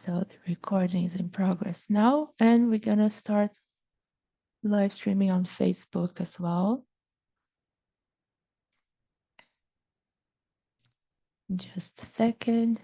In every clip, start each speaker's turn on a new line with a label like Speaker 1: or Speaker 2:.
Speaker 1: So the recording is in progress now, and we're gonna start live streaming on Facebook as well. Just a second.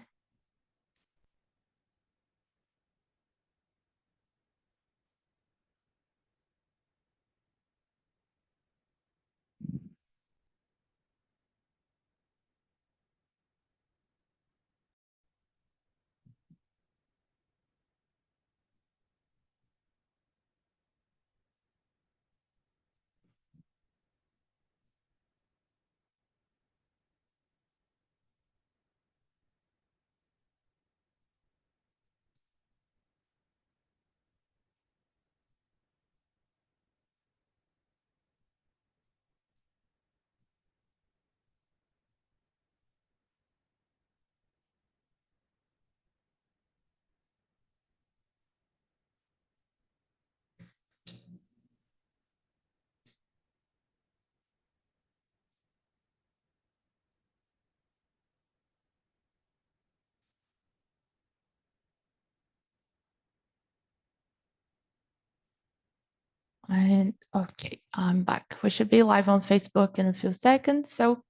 Speaker 1: And okay, I'm back. We should be live on Facebook in a few seconds. So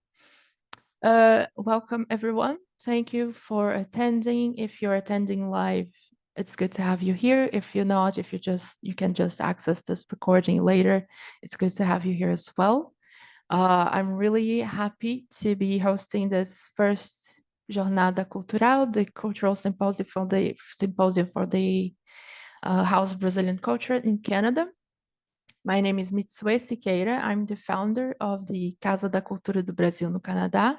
Speaker 1: welcome everyone. Thank you for attending. If you're attending live, it's good to have you here. If you're not, if you can just access this recording later. It's good to have you here as well. I'm really happy to be hosting this first Jornada Cultural, the cultural symposium for the House of Brazilian Culture in Canada. My name is Mitsue Siqueira. I'm the founder of the Casa da Cultura do Brasil no Canadá.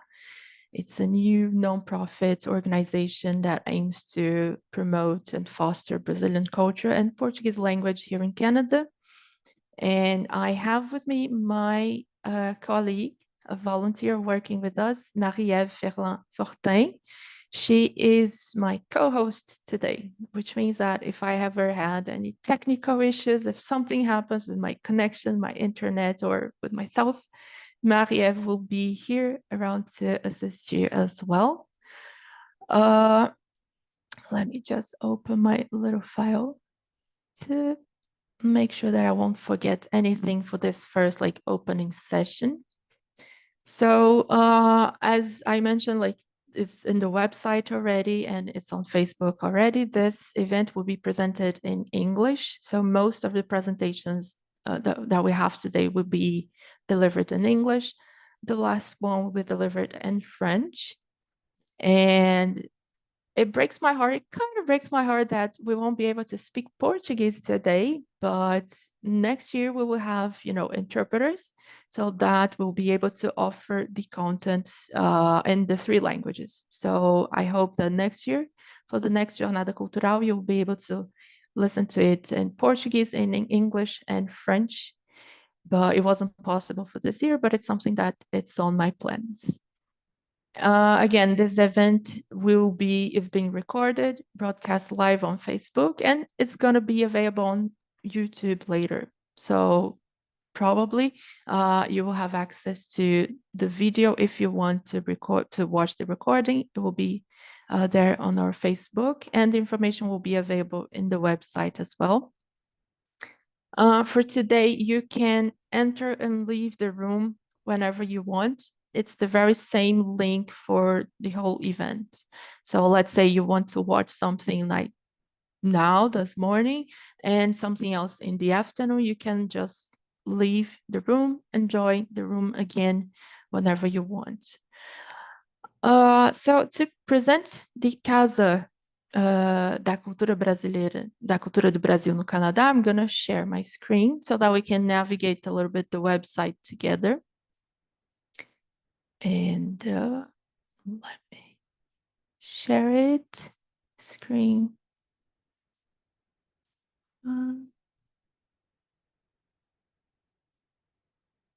Speaker 1: It's a new nonprofit organization that aims to promote and foster Brazilian culture and Portuguese language here in Canada. And I have with me my colleague, a volunteer working with us, Marie-Ève Fortin. She is my co-host today, which means that if I ever had any technical issues, if something happens with my connection, my internet, or with myself, Marie-Ève will be here around to assist you as well. Let me just open my little file to make sure that I won't forget anything for this first opening session. So as I mentioned, it's in the website already and it's on Facebook already. This event will be presented in English. So most of the presentations that we have today will be delivered in English. The last one will be delivered in French. And it breaks my heart. It kind of breaks my heart that we won't be able to speak Portuguese today, but next year we will have, interpreters, so that we'll be able to offer the content in the 3 languages. So I hope that next year, for the next Jornada Cultural, you'll be able to listen to it in Portuguese, in English, and French. But it wasn't possible for this year, but it's something that it's on my plans. Again, this event is being recorded, broadcast live on Facebook, and it's going to be available on YouTube later. So probably you will have access to the video if you want to watch the recording. It will be there on our Facebook, and the information will be available in the website as well. For today, you can enter and leave the room whenever you want. It's the very same link for the whole event. So let's say you want to watch something like now, this morning, and something else in the afternoon, you can just leave the room and join the room again whenever you want. So to present the Casa da Cultura Brasileira, da Cultura do Brasil no Canadá, I'm going to share my screen so that we can navigate a little bit the website together. And let me share it, screen.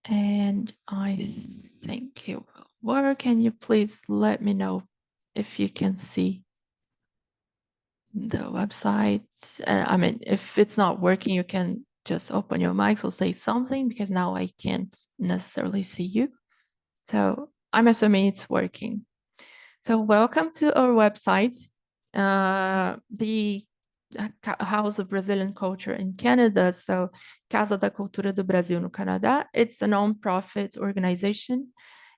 Speaker 1: And I think it will work. Can you please let me know if you can see the website? I mean, if it's not working, you can just open your mics or say something, because now I can't necessarily see you. So I'm assuming it's working. So welcome to our website. the House of Brazilian Culture in Canada, so Casa da Cultura do Brasil no Canadá, it's a non-profit organization.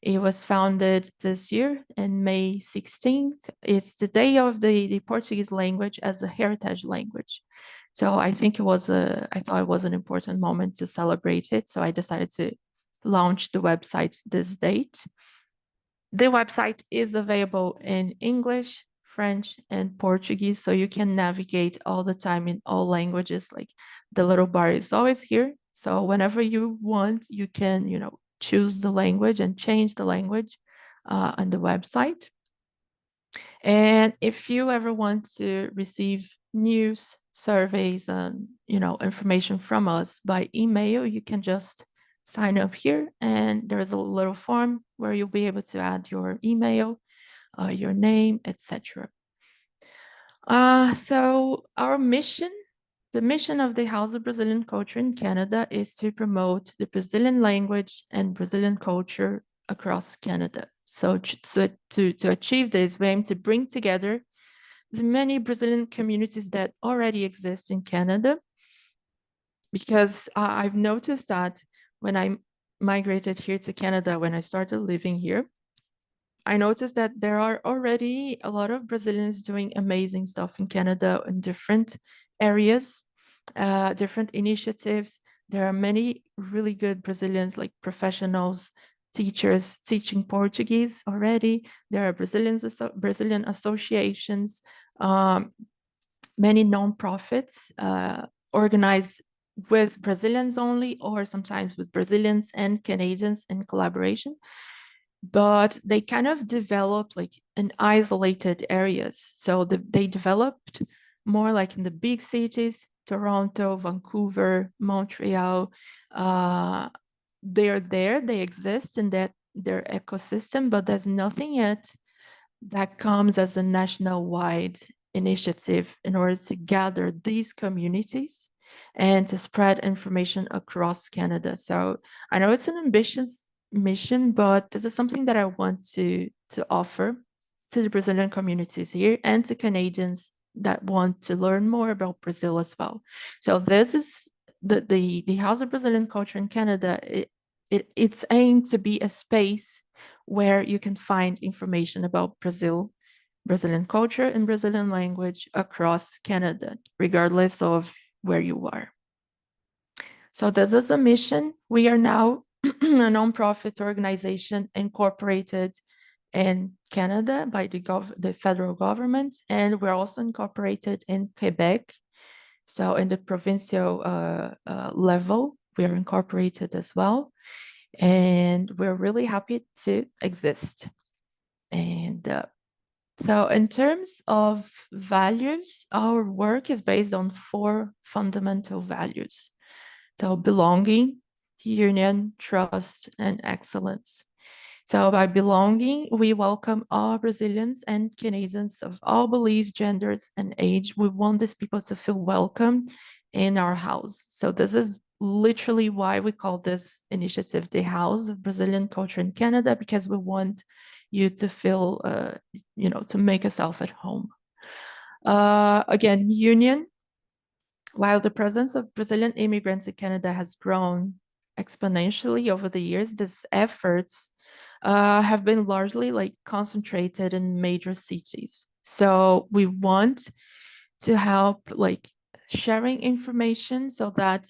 Speaker 1: It was founded this year in May 16th. It's the day of the Portuguese language as a heritage language. So I think I thought it was an important moment to celebrate it. So I decided to launch the website this date. The website is available in English, French, and Portuguese, so you can navigate all the time in all languages. Like the little bar is always here. So whenever you want, you can, choose the language and change the language on the website. And if you ever want to receive news, surveys, and information from us by email, you can just sign up here, and there's a little form where you'll be able to add your email, your name, etc. So our mission, the mission of the House of Brazilian Culture in Canada, is to promote the Brazilian language and Brazilian culture across Canada. So to achieve this, we aim to bring together the many Brazilian communities that already exist in Canada, because I've noticed that when I migrated here to Canada, when I started living here, I noticed that there are already a lot of Brazilians doing amazing stuff in Canada in different areas, different initiatives. There are many really good Brazilians, like professionals, teachers teaching Portuguese already. There are Brazilian associations, many nonprofits organized with Brazilians only, or sometimes with Brazilians and Canadians in collaboration. But they kind of developed like in isolated areas. So they developed more like in the big cities, Toronto, Vancouver, Montreal. They're there, they exist in their ecosystem, but there's nothing yet that comes as a national-wide initiative in order to gather these communities and to spread information across Canada. So I know it's an ambitious mission, but this is something that I want to offer to the Brazilian communities here and to Canadians that want to learn more about Brazil as well. So this is the House of Brazilian Culture in Canada. It's aimed to be a space where you can find information about Brazil, Brazilian culture, and Brazilian language across Canada, regardless of where you are. So this is a mission. We are now a nonprofit organization incorporated in Canada by the federal government, and we're also incorporated in Quebec. So in the provincial level, we are incorporated as well. And we're really happy to exist. And so in terms of values, our work is based on 4 fundamental values. So belonging, union, trust, and excellence. So by belonging, we welcome all Brazilians and Canadians of all beliefs, genders, and age. We want these people to feel welcome in our house. So this is literally why we call this initiative the House of Brazilian Culture in Canada, because we want you to feel, to make yourself at home. Again, union. While the presence of Brazilian immigrants in Canada has grown exponentially over the years, these efforts have been largely like concentrated in major cities. So we want to help like sharing information so that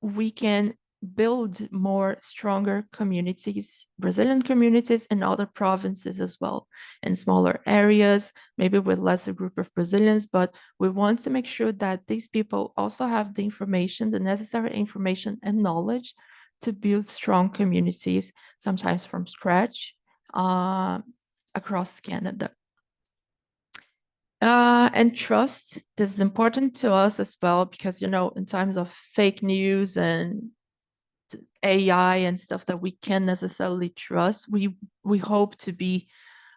Speaker 1: we can build more stronger communities, Brazilian communities in other provinces as well, in smaller areas, maybe with lesser group of Brazilians, but we want to make sure that these people also have the information, the necessary information and knowledge to build strong communities, sometimes from scratch, across Canada. And trust, this is important to us as well, because, in times of fake news and AI and stuff that we can't necessarily trust, we hope to be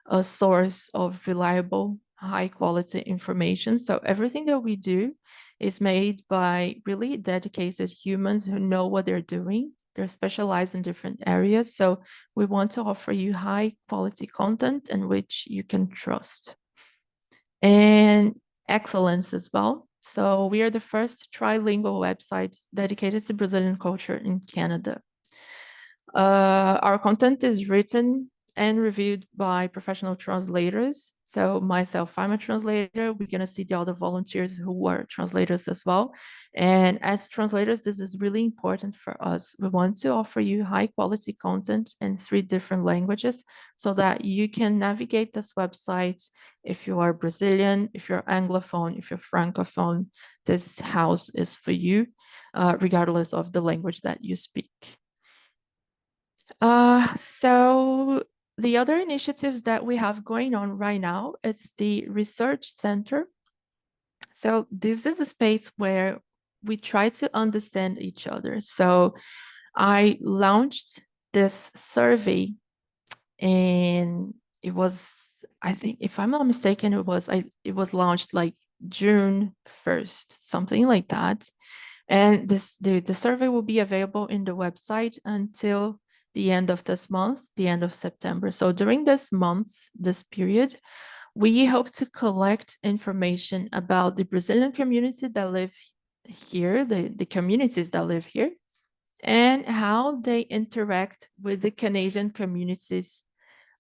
Speaker 1: a source of reliable, high quality information. So everything that we do is made by really dedicated humans who know what they're doing. They're specialized in different areas. So we want to offer you high quality content in which you can trust. and excellence as well. So we are the first trilingual website dedicated to Brazilian culture in Canada. Our content is written and reviewed by professional translators. So myself, I'm a translator. We're going to see the other volunteers who are translators as well. And as translators, this is really important for us. We want to offer you high quality content in 3 different languages so that you can navigate this website. If you are Brazilian, if you're Anglophone, if you're Francophone, this house is for you, regardless of the language that you speak. So the other initiatives that we have going on right now, it's the research center. So this is a space where we try to understand each other. So I launched this survey, and it was, I think, if I'm not mistaken, it was launched like June 1st, something like that. And the survey will be available in the website until the end of this month, the end of September. So during this period, we hope to collect information about the Brazilian community that live here, the communities that live here, and how they interact with the Canadian communities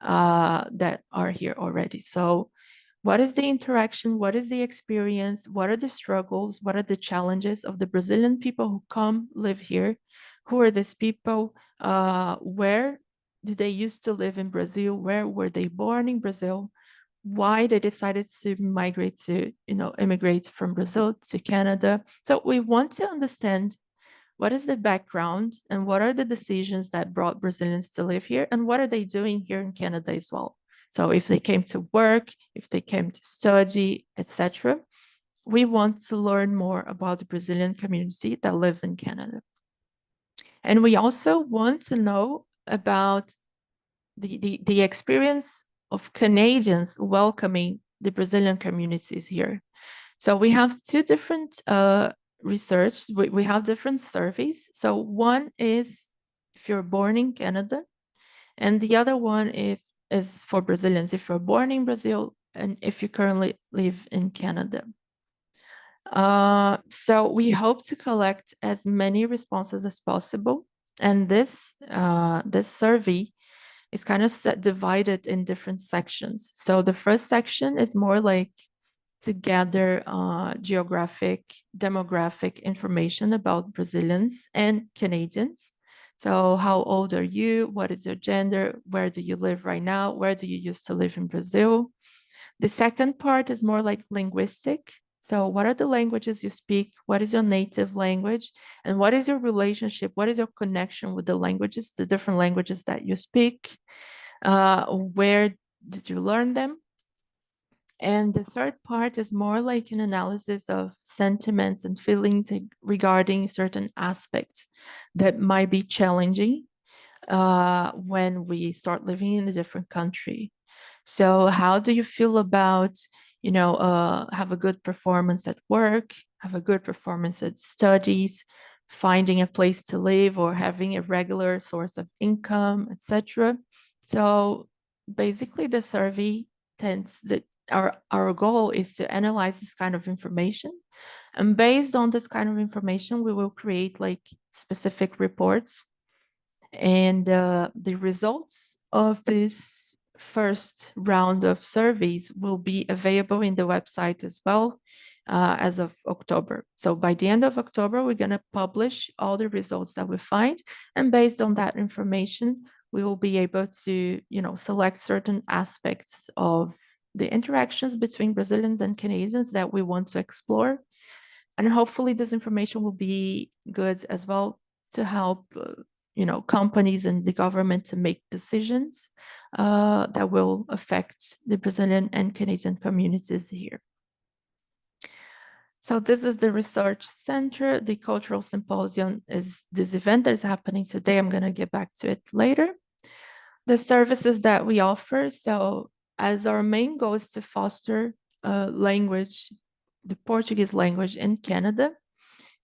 Speaker 1: that are here already. So what is the interaction? What is the experience? What are the struggles? What are the challenges of the Brazilian people who come live here? Who are these people? Where do they used to live in Brazil? Where were they born in Brazil? Why they decided to migrate to, immigrate from Brazil to Canada? So we want to understand what is the background and what are the decisions that brought Brazilians to live here, and what are they doing here in Canada as well? So if they came to work, if they came to study, etc., we want to learn more about the Brazilian community that lives in Canada. And we also want to know about the experience of Canadians welcoming the Brazilian communities here. So we have 2 different research. We have different surveys. So one is if you're born in Canada, and the other one is for Brazilians, if you're born in Brazil and if you currently live in Canada. So we hope to collect as many responses as possible. And this survey is kind of divided in different sections. So the first section is more like to gather geographic, demographic information about Brazilians and Canadians. So how old are you? What is your gender? Where do you live right now? Where do you used to live in Brazil? The second part is more like linguistic. So what are the languages you speak? What is your native language? And what is your relationship? What is your connection with the languages, the different languages that you speak? Where did you learn them? And the third part is more like an analysis of sentiments and feelings regarding certain aspects that might be challenging when we start living in a different country. So how do you feel about, have a good performance at work, have a good performance at studies, finding a place to live or having a regular source of income, etc. So basically the survey tends that our goal is to analyze this kind of information. And based on this kind of information, we will create like specific reports. And the results of this first round of surveys will be available in the website as well as of October. So by the end of October, we're going to publish all the results that we find. And based on that information, we will be able to, select certain aspects of the interactions between Brazilians and Canadians that we want to explore. And hopefully this information will be good as well to help companies and the government to make decisions that will affect the Brazilian and Canadian communities here. So this is the research center. The cultural symposium is this event that is happening today. I'm going to get back to it later. The services that we offer. So as our main goal is to foster language, the Portuguese language in Canada,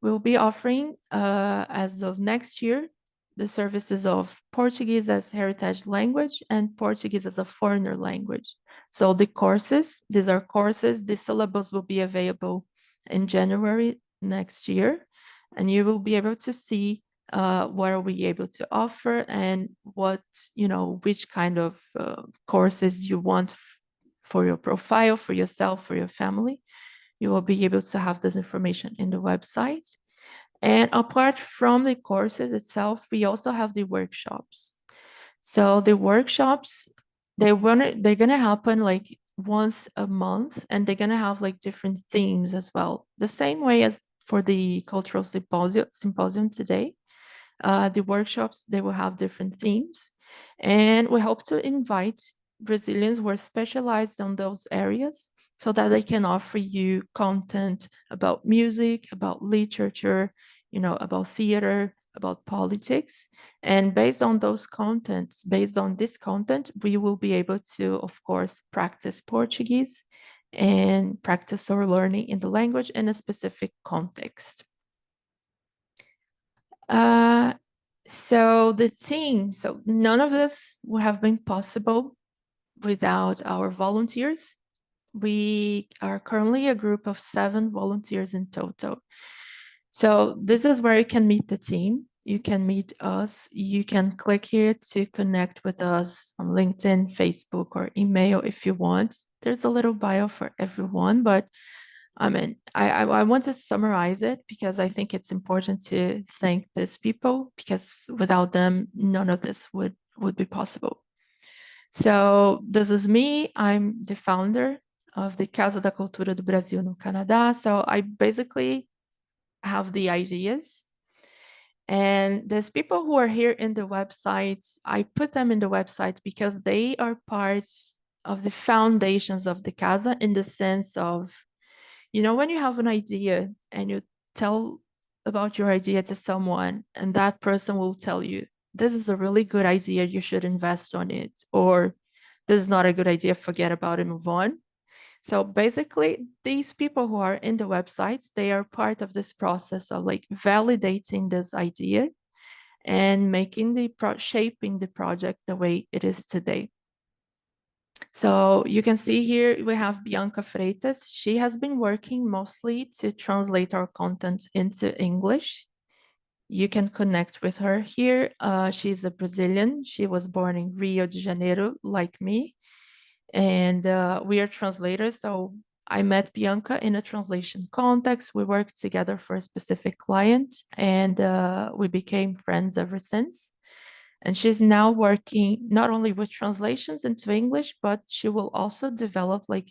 Speaker 1: we'll be offering as of next year the services of Portuguese as heritage language and Portuguese as a foreigner language. So the courses, these are courses, the syllabus will be available in January next year, and you will be able to see what are we able to offer and what, which kind of courses you want for your profile, for yourself, for your family. You will be able to have this information in the website. And apart from the courses itself, we also have the workshops. So the workshops, they're gonna happen like once a month, and they're gonna have like different themes as well. The same way as for the cultural symposium today. The workshops, they will have different themes. And we hope to invite Brazilians who are specialized on those areas so that they can offer you content about music, about literature, about theater, about politics. And based on those contents, based on this content, we will be able to, of course, practice Portuguese and practice our learning in the language in a specific context. So the team, so none of this would have been possible without our volunteers. We are currently a group of 7 volunteers in total. So this is where you can meet the team. You can meet us. You can click here to connect with us on LinkedIn, Facebook, or email if you want. There's a little bio for everyone, but I mean, I want to summarize it because I think it's important to thank these people, because without them, none of this would be possible. So this is me. I'm the founder of the Casa da Cultura do Brasil no Canadá. So I basically have the ideas. And there's people who are here in the website. I put them in the website because they are parts of the foundations of the Casa, in the sense of, when you have an idea and you tell about your idea to someone, and that person will tell you, this is a really good idea, you should invest on it, or this is not a good idea, forget about it, move on. So basically, these people who are in the websites, they are part of this process of like validating this idea and making shaping the project the way it is today. So you can see here we have Bianca Freitas. She has been working mostly to translate our content into English. You can connect with her here. She's a Brazilian. She was born in Rio de Janeiro, like me. And we are translators. So I met Bianca in a translation context. We worked together for a specific client, and we became friends ever since. And she's now working not only with translations into English, but she will also develop like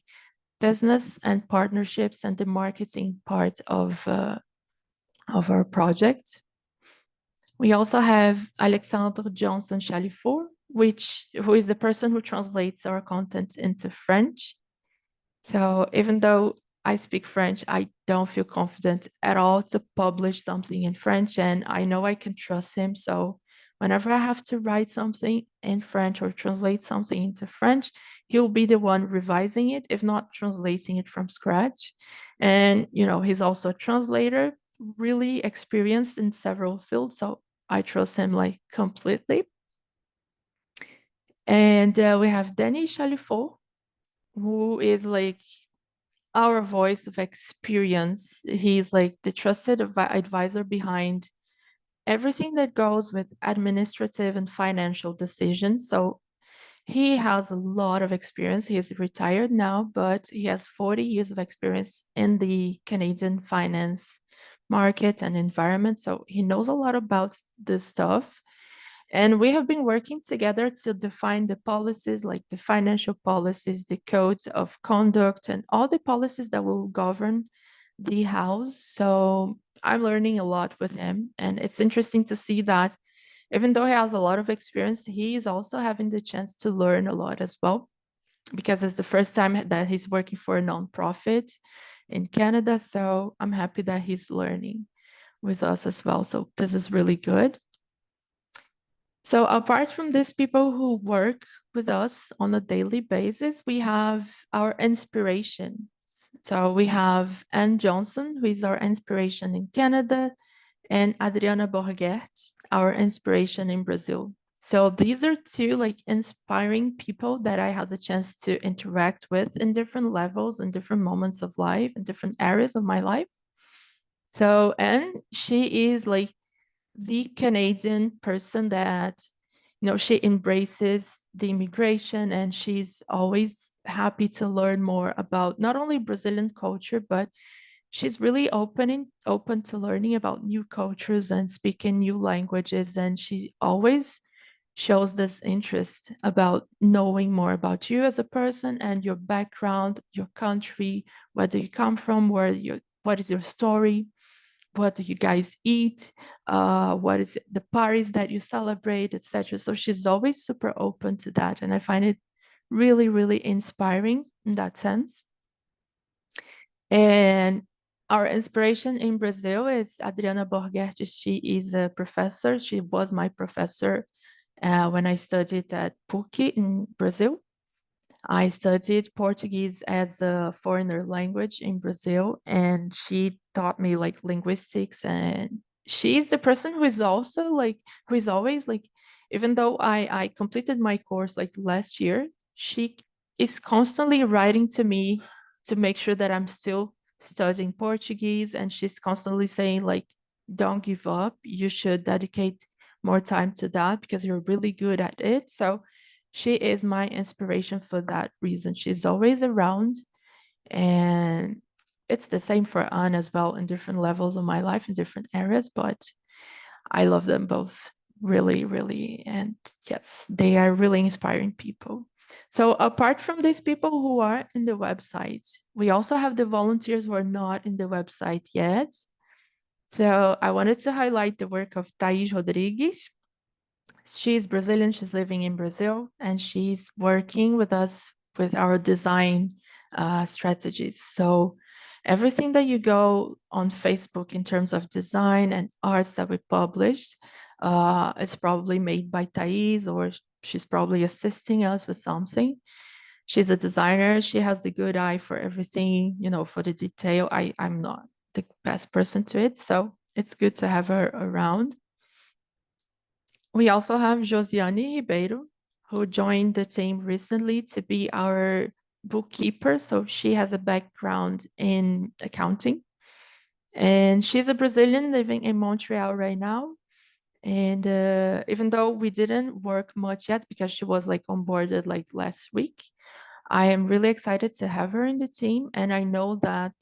Speaker 1: business and partnerships and the marketing part of our project. We also have Alexandre Johnson Chalifour, who is the person who translates our content into French. So even though I speak French, I don't feel confident at all to publish something in French, and I know I can trust him. So whenever I have to write something in French or translate something into French, he'll be the one revising it, if not translating it from scratch. And, he's also a translator, really experienced in several fields. So I trust him like completely. And we have Danny Chalifot, who is like our voice of experience. He's like the trusted advisor behind everything that goes with administrative and financial decisions. So he has a lot of experience. He is retired now, but he has 40 years of experience in the Canadian finance market and environment. So he knows a lot about this stuff. And we have been working together to define the policies, like the financial policies, the codes of conduct, and all the policies that will govern the house. So I'm learning a lot with him. And it's interesting to see that even though he has a lot of experience, he is also having the chance to learn a lot as well, because it's the first time that he's working for a nonprofit in Canada. So I'm happy that he's learning with us as well. So this is really good. So apart from these people who work with us on a daily basis, we have our inspiration. So we have Anne Johnson, who is our inspiration in Canada, and Adriana Borgert. our inspiration in Brazil. So these are two like inspiring people that I had the chance to interact with in different levels and different moments of life and different areas of my life. So, and she is like the Canadian person that, she embraces the immigration, and she's always happy to learn more about not only Brazilian culture, but she's really open to learning about new cultures and speaking new languages. And she always shows this interest about knowing more about you as a person and your background, your country, where do you come from, what is your story, what do you guys eat, what is the parties that you celebrate, etc. So she's always super open to that, and I find it really, really inspiring in that sense. And our inspiration in Brazil is Adriana Borghetti. She is a professor. She was my professor when I studied at PUC in Brazil. I studied Portuguese as a foreigner language in Brazil, and she taught me like linguistics. And she's the person who is also like, who is always like, even though I completed my course like last year, she is constantly writing to me to make sure that I'm still studying Portuguese. And she's constantly saying, like, don't give up. You should dedicate more time to that because you're really good at it. So she is my inspiration for that reason. She's always around, and it's the same for Anne as well in different levels of my life in different areas, but I love them both really, really. And yes, they are really inspiring people. So apart from these people who are in the website, we also have the volunteers who are not in the website yet. So I wanted to highlight the work of Thais Rodrigues. She's Brazilian, she's living in Brazil, and she's working with us with our design strategies. So everything that you go on Facebook in terms of design and arts that we published, it's probably made by Thais, or she's probably assisting us with something. She's a designer. She has the good eye for everything, for the detail. I'm not the best person to it, so it's good to have her around. We also have Josiane Ribeiro, who joined the team recently to be our bookkeeper. So she has a background in accounting. And she's a Brazilian living in Montreal right now. And even though we didn't work much yet because she was like onboarded like last week, I am really excited to have her in the team. And I know that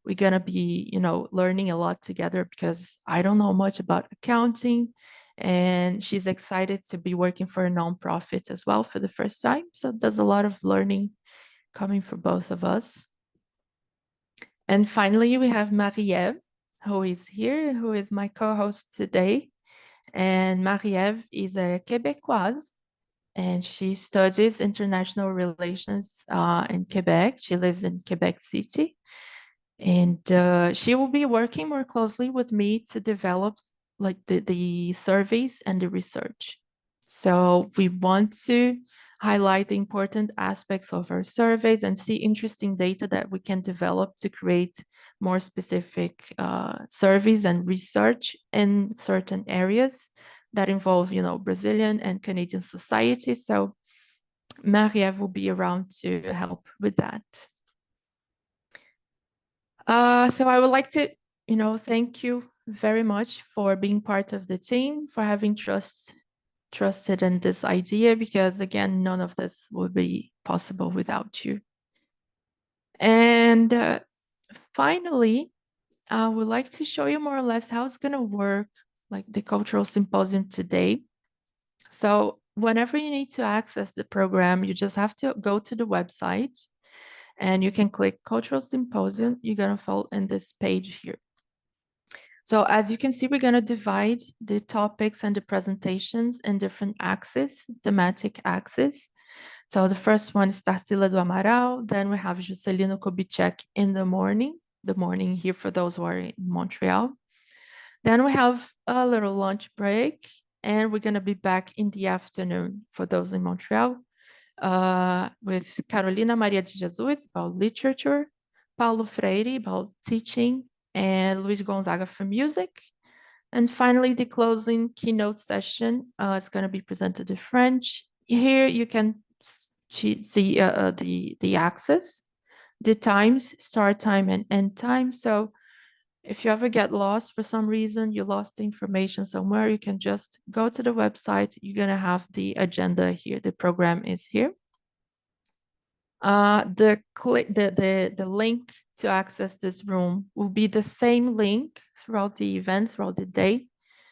Speaker 1: we're going to be, learning a lot together because I don't know much about accounting. And she's excited to be working for a nonprofit as well for the first time. So there's a lot of learning coming for both of us. And finally, we have Marie-Ève, who is here, who is my co-host today. And Marie-Ève is a Quebecoise, and she studies international relations in Quebec. She lives in Quebec City. And she will be working more closely with me to develop like the surveys and the research. So we want to highlight the important aspects of our surveys and see interesting data that we can develop to create more specific surveys and research in certain areas that involve, Brazilian and Canadian society. So Maria will be around to help with that. So I would like to, thank you very much for being part of the team, for having trusted in this idea, because again, none of this would be possible without you. And finally, I would like to show you more or less how it's going to work, like the cultural symposium today. So whenever you need to access the program, you just have to go to the website and you can click Cultural Symposium. You're going to fall in this page here. So as you can see, we're going to divide the topics and the presentations in different axes, thematic axes. So the first one is Tarsila do Amaral. Then we have Juscelino Kubitschek in the morning here for those who are in Montreal. Then we have a little lunch break, and we're going to be back in the afternoon for those in Montreal with Carolina Maria de Jesus about literature, Paulo Freire about teaching, and Luis Gonzaga for music. And finally, the closing keynote session is going to be presented in French. Here you can see the access, the times, start time and end time. So if you ever get lost for some reason, you lost the information somewhere, you can just go to the website. You're going to have the agenda here. The program is here. The link to access this room will be the same link throughout the event, throughout the day.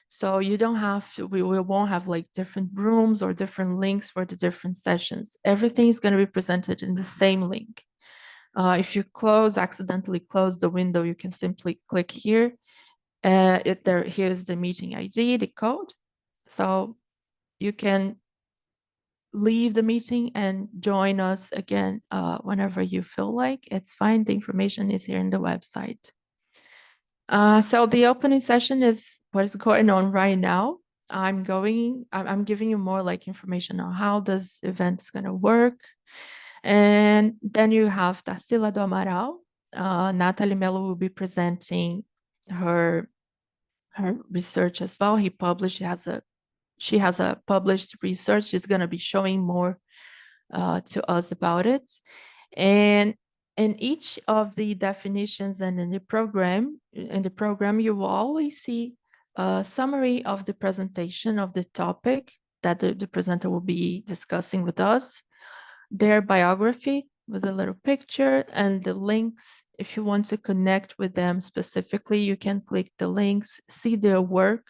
Speaker 1: So you don't have to, we won't have like different rooms or different links for the different sessions. Everything is going to be presented in the same link. If you accidentally close the window, you can simply click here. Here's the meeting ID, the code. So you can leave the meeting and join us again whenever you feel like. It's fine. The information is here in the website. So the opening session is what is going on right now. I'm giving you more like information on how this event is going to work. And then you have Tarsila do Amaral. Natalie Mello will be presenting her research as well. She has a published research. She's going to be showing more to us about it. And in each of the definitions and in the program, you will always see a summary of the presentation of the topic that the presenter will be discussing with us, their biography with a little picture and the links. If you want to connect with them specifically, you can click the links, see their work.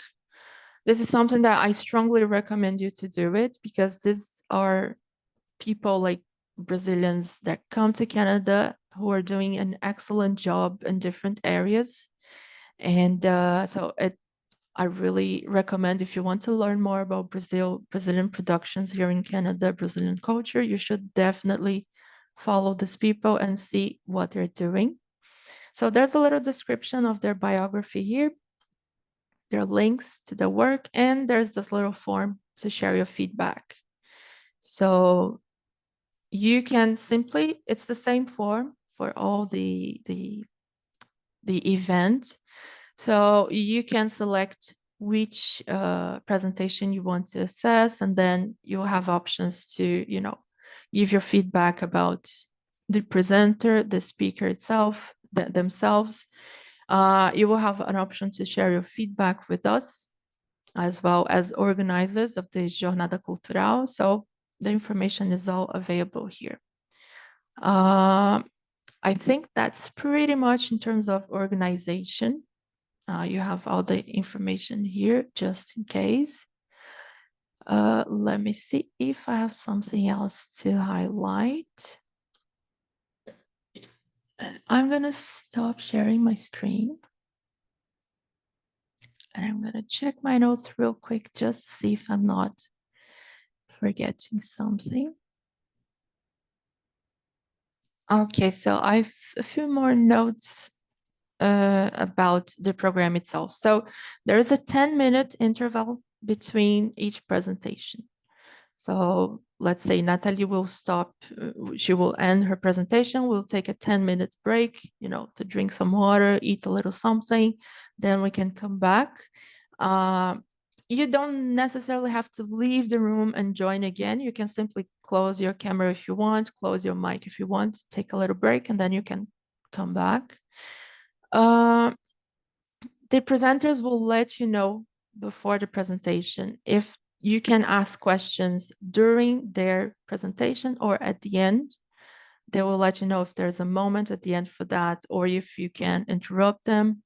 Speaker 1: This is something that I strongly recommend you to do it, because these are people like Brazilians that come to Canada who are doing an excellent job in different areas. And I really recommend, if you want to learn more about Brazilian productions here in Canada, Brazilian culture, you should definitely follow these people and see what they're doing. So there's a little description of their biography here. There are links to the work, and there's this little form to share your feedback. So you can simply, it's the same form for all the event. So you can select which presentation you want to assess, and then you'll have options to, give your feedback about the presenter, the speaker itself, themselves. You will have an option to share your feedback with us, as well as organizers of the Jornada Cultural. So the information is all available here. I think that's pretty much in terms of organization. You have all the information here, just in case. Let me see if I have something else to highlight. I'm gonna stop sharing my screen. And I'm gonna check my notes real quick, just to see if I'm not forgetting something. Okay, so I have a few more notes about the program itself. So there is a 10-minute interval between each presentation. So let's say Natalie will stop, she will end her presentation, we'll take a 10-minute break, to drink some water, eat a little something, then we can come back. You don't necessarily have to leave the room and join again. You can simply close your camera if you want, close your mic if you want, take a little break, and then you can come back. The presenters will let you know before the presentation if you can ask questions during their presentation or at the end. They will let you know if there's a moment at the end for that, or if you can interrupt them.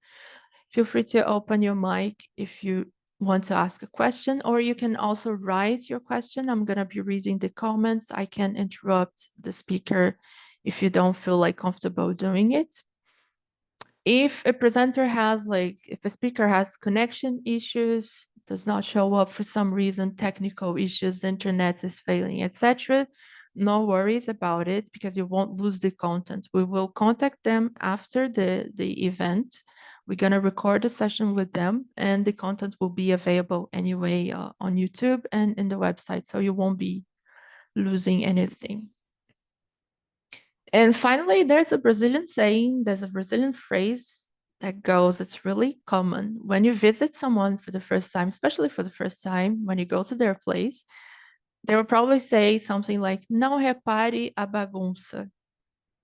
Speaker 1: Feel free to open your mic if you want to ask a question, or you can also write your question. I'm going to be reading the comments. I can interrupt the speaker if you don't feel like comfortable doing it. If a presenter has if a speaker has connection issues, does not show up for some reason, technical issues, internet is failing, etc., no worries about it, because you won't lose the content. We will contact them after the event. We're going to record a session with them, and the content will be available anyway on YouTube and in the website, so you won't be losing anything. And finally, there's a Brazilian saying, there's a Brazilian phrase that goes, it's really common when you visit someone for the first time, especially for the first time, when you go to their place, they will probably say something like, não repare a bagunça.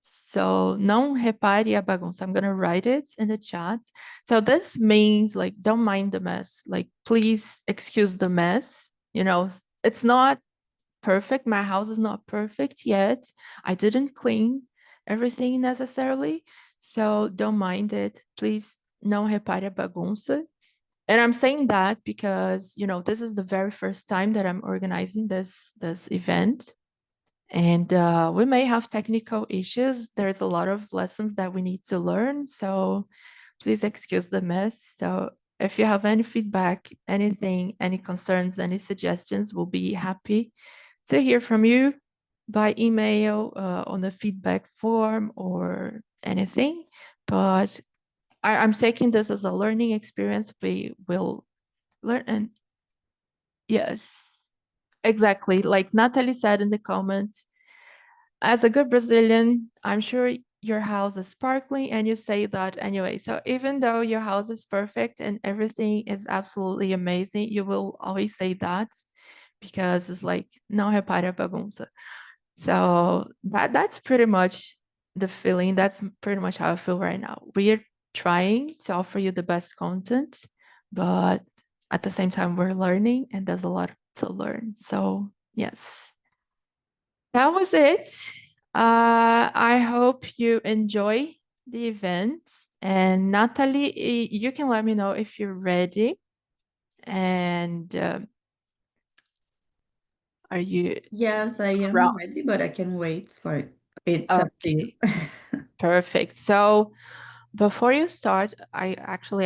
Speaker 1: So, não repare a bagunça. I'm going to write it in the chat. So this means like, don't mind the mess. Like, please excuse the mess. You know, it's not perfect. My house is not perfect yet. I didn't clean everything necessarily. So don't mind it. Please, não repare a bagunça. And I'm saying that because, you know, this is the very first time that I'm organizing this event. And we may have technical issues. There's a lot of lessons that we need to learn. So please excuse the mess. So if you have any feedback, anything, any concerns, any suggestions, we'll be happy to hear from you by email, on the feedback form or anything. But I'm taking this as a learning experience. We will learn. And yes, exactly. Like Natalie said in the comment, as a good Brazilian, I'm sure your house is sparkling and you say that anyway. So even though your house is perfect and everything is absolutely amazing, you will always say that because it's like, não repare a bagunça. So that's pretty much the feeling. That's pretty much how I feel right now. We're trying to offer you the best content, but at the same time, we're learning and there's a lot to learn. So yes. That was it. I hope you enjoy the event. And Natalie, you can let me know if you're ready. And are you
Speaker 2: Yes, I am
Speaker 1: around?
Speaker 2: ready, but I can wait for it. It's up to
Speaker 1: Okay,
Speaker 2: you.
Speaker 1: perfect. So before you start, I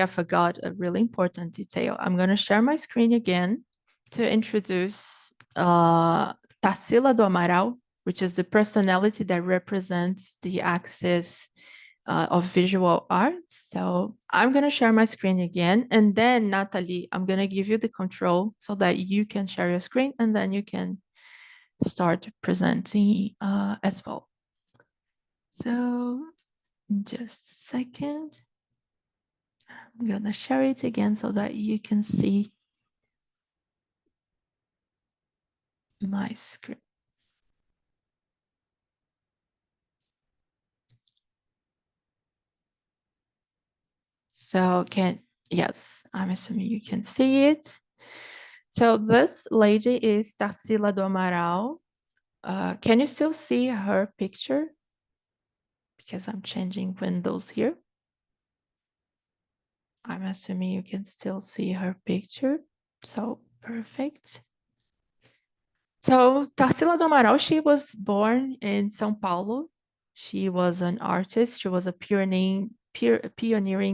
Speaker 1: forgot a really important detail. I'm going to share my screen again to introduce Tarsila do Amaral, which is the personality that represents the axis of visual arts. So I'm going to share my screen again. And then, Natalie, I'm going to give you the control so that you can share your screen and then you can start presenting as well. So just a second. I'm going to share it again so that you can see my screen. So yes, I'm assuming you can see it. So this lady is Tarsila do Amaral. Can you still see her picture? Because I'm changing windows here. I'm assuming you can still see her picture. So perfect. So Tarsila do Amaral, she was born in São Paulo. She was an artist. She was a pioneering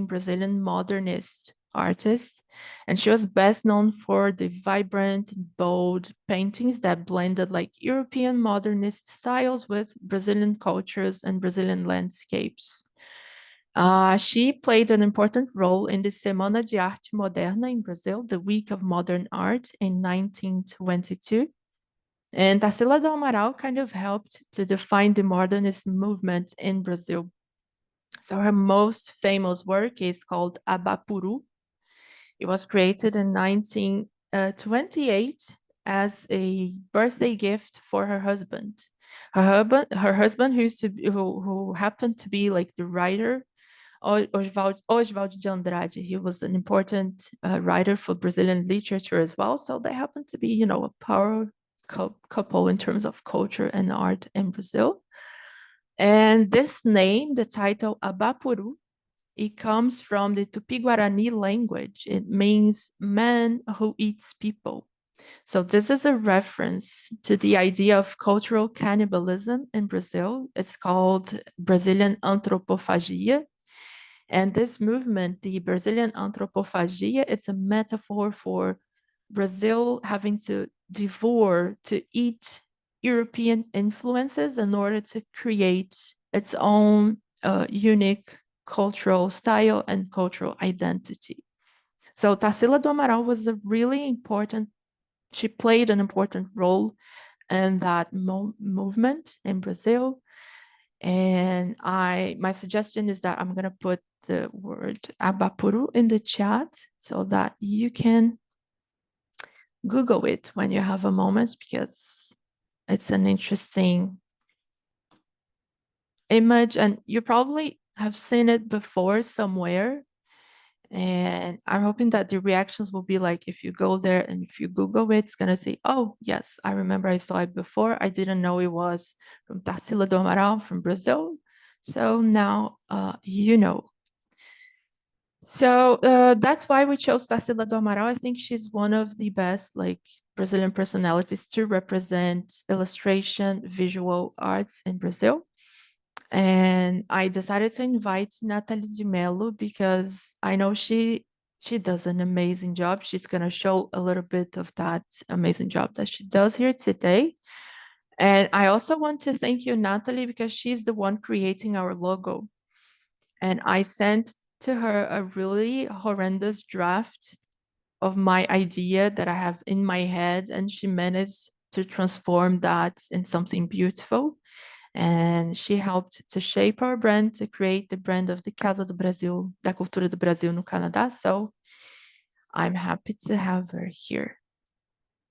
Speaker 1: Brazilian modernist artist. And she was best known for the vibrant, bold paintings that blended like European modernist styles with Brazilian cultures and Brazilian landscapes. She played an important role in the Semana de Arte Moderna in Brazil, the Week of Modern Art in 1922. And Tarsila do Amaral kind of helped to define the modernist movement in Brazil. So her most famous work is called Abapuru. It was created in 1928 as a birthday gift for her husband. Her husband who happened to be like the writer Oswald de Andrade. He was an important writer for Brazilian literature as well. So they happen to be, you know, a power couple in terms of culture and art in Brazil. And this name, the title Abapuru, it comes from the Tupi-Guarani language. It means man who eats people. So this is a reference to the idea of cultural cannibalism in Brazil. It's called Brazilian anthropophagia. And this movement, the Brazilian anthropophagia, it's a metaphor for Brazil having to devour, to eat European influences in order to create its own unique cultural style and cultural identity. So Tarsila do Amaral was a really important, she played an important role in that movement in Brazil. And my suggestion is that I'm gonna put the word abapuru in the chat so that you can Google it when you have a moment, because it's an interesting image and you probably have seen it before somewhere. And I'm hoping that the reactions will be like, if you go there and if you Google it, it's gonna say, oh yes, I remember I saw it before. I didn't know it was from Tarsila do Amaral from Brazil. So now you know. So that's why we chose Tarsila do Amaral. I think she's one of the best like Brazilian personalities to represent illustration, visual arts in Brazil. And I decided to invite Natalie de Mello because I know she does an amazing job. She's gonna show a little bit of that amazing job that she does here today. And I also want to thank you, Natalie, because she's the one creating our logo. And I sent to her a really horrendous draft of my idea that I have in my head, and she managed to transform that in something beautiful. And she helped to shape our brand, to create the brand of the Casa do Brasil, da Cultura do Brasil no Canadá. So I'm happy to have her here.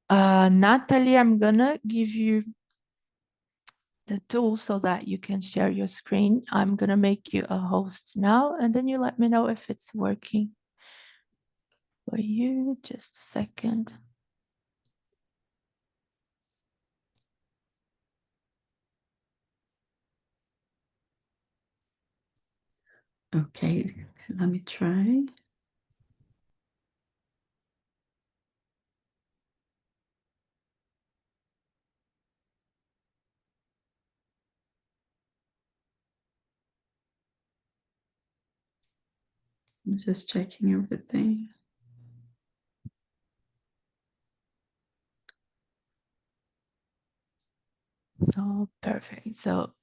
Speaker 1: Natalie, I'm gonna give you the tool so that you can share your screen. I'm gonna make you a host now, and then you let me know if it's working for you. Just a second.
Speaker 2: Okay, let me try. I'm just checking everything.
Speaker 1: So perfect. So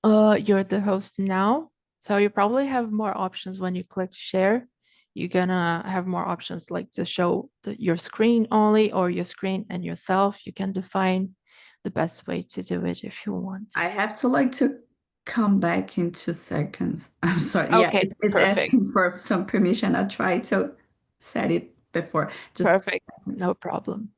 Speaker 1: you're the host now. So you probably have more options when you click share. You're gonna have more options like to show your screen only or your screen and yourself. You can define the best way to do it if you want.
Speaker 2: I have to like to come back in 2 seconds. I'm sorry. Yeah,
Speaker 1: Okay,
Speaker 2: it's asking
Speaker 1: perfect.
Speaker 2: for some permission. I tried to set it before. Just
Speaker 1: Perfect. No problem.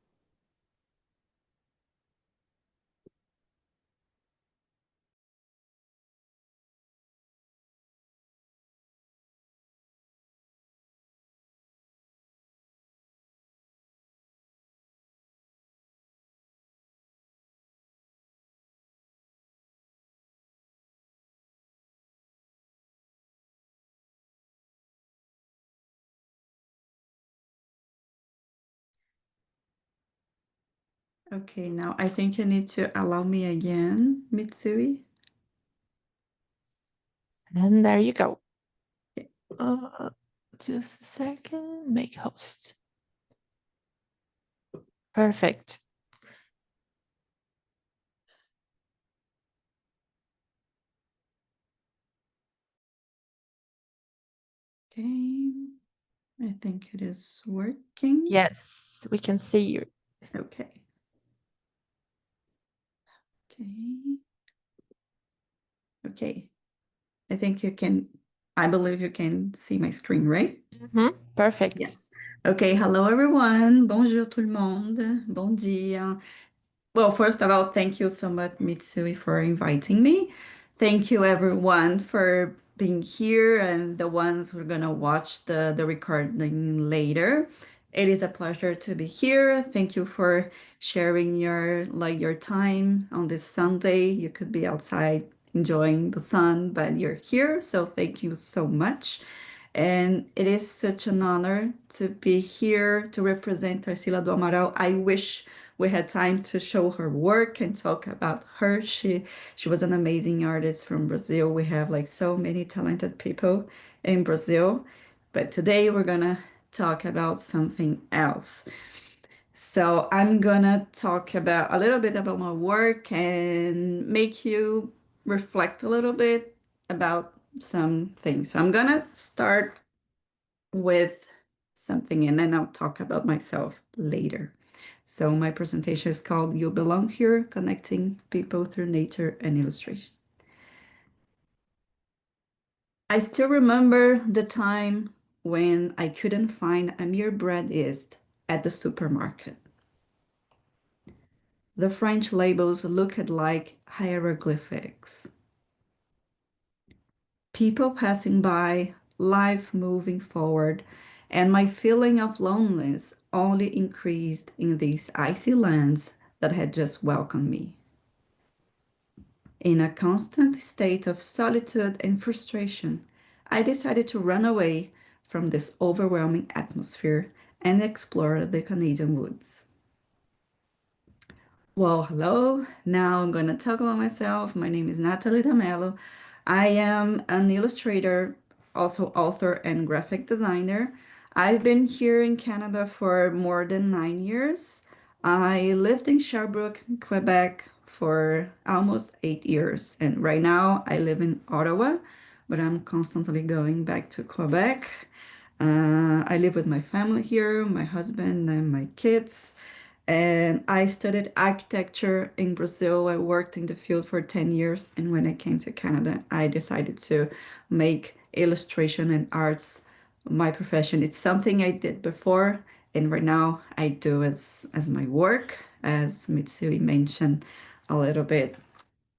Speaker 2: okay. Now I think you need to allow me again, Mitsui.
Speaker 1: And there you go.
Speaker 2: Okay.
Speaker 1: Just a second. Make host. Perfect.
Speaker 2: Okay. I think it is working.
Speaker 1: Yes, we can see you.
Speaker 2: Okay. Okay. Okay. I think you can, I believe you can see my screen, right?
Speaker 1: Perfect.
Speaker 2: Yes. Okay. Hello, everyone. Bonjour, tout le monde. Bon dia. Well, first of all, thank you so much, Mitsui, for inviting me. Thank you, everyone, for being here and the ones who are going to watch the recording later. It is a pleasure to be here. Thank you for sharing your time on this Sunday. You could be outside enjoying the sun, but you're here, so thank you so much. And it is such an honor to be here to represent Tarsila do Amaral. I wish we had time to show her work and talk about her. She was an amazing artist from Brazil. We have like so many talented people in Brazil, but today we're gonna talk about something else. So I'm gonna talk about a little bit about my work and make you reflect a little bit about some things. So I'm gonna start with something and then I'll talk about myself later. So my presentation is called You Belong Here, Connecting People Through Nature and Illustration. I still remember the time when I couldn't find a mere bread yeast at the supermarket. The French labels looked like hieroglyphics. People passing by, life moving forward, and my feeling of loneliness only increased in these icy lands that had just welcomed me. In a constant state of solitude and frustration, I decided to run away from this overwhelming atmosphere and explore the Canadian woods. Well, hello. Now I'm going to talk about myself. My name is Natalie D'Amello. I am an illustrator, also author and graphic designer. I've been here in Canada for more than 9 years. I lived in Sherbrooke, Quebec for almost 8 years. And right now I live in Ottawa, but I'm constantly going back to Quebec. I live with my family here, my husband and my kids. And I studied architecture in Brazil. I worked in the field for 10 years. And when I came to Canada, I decided to make illustration and arts my profession. It's something I did before, and right now I do as my work, as Mitsui mentioned a little bit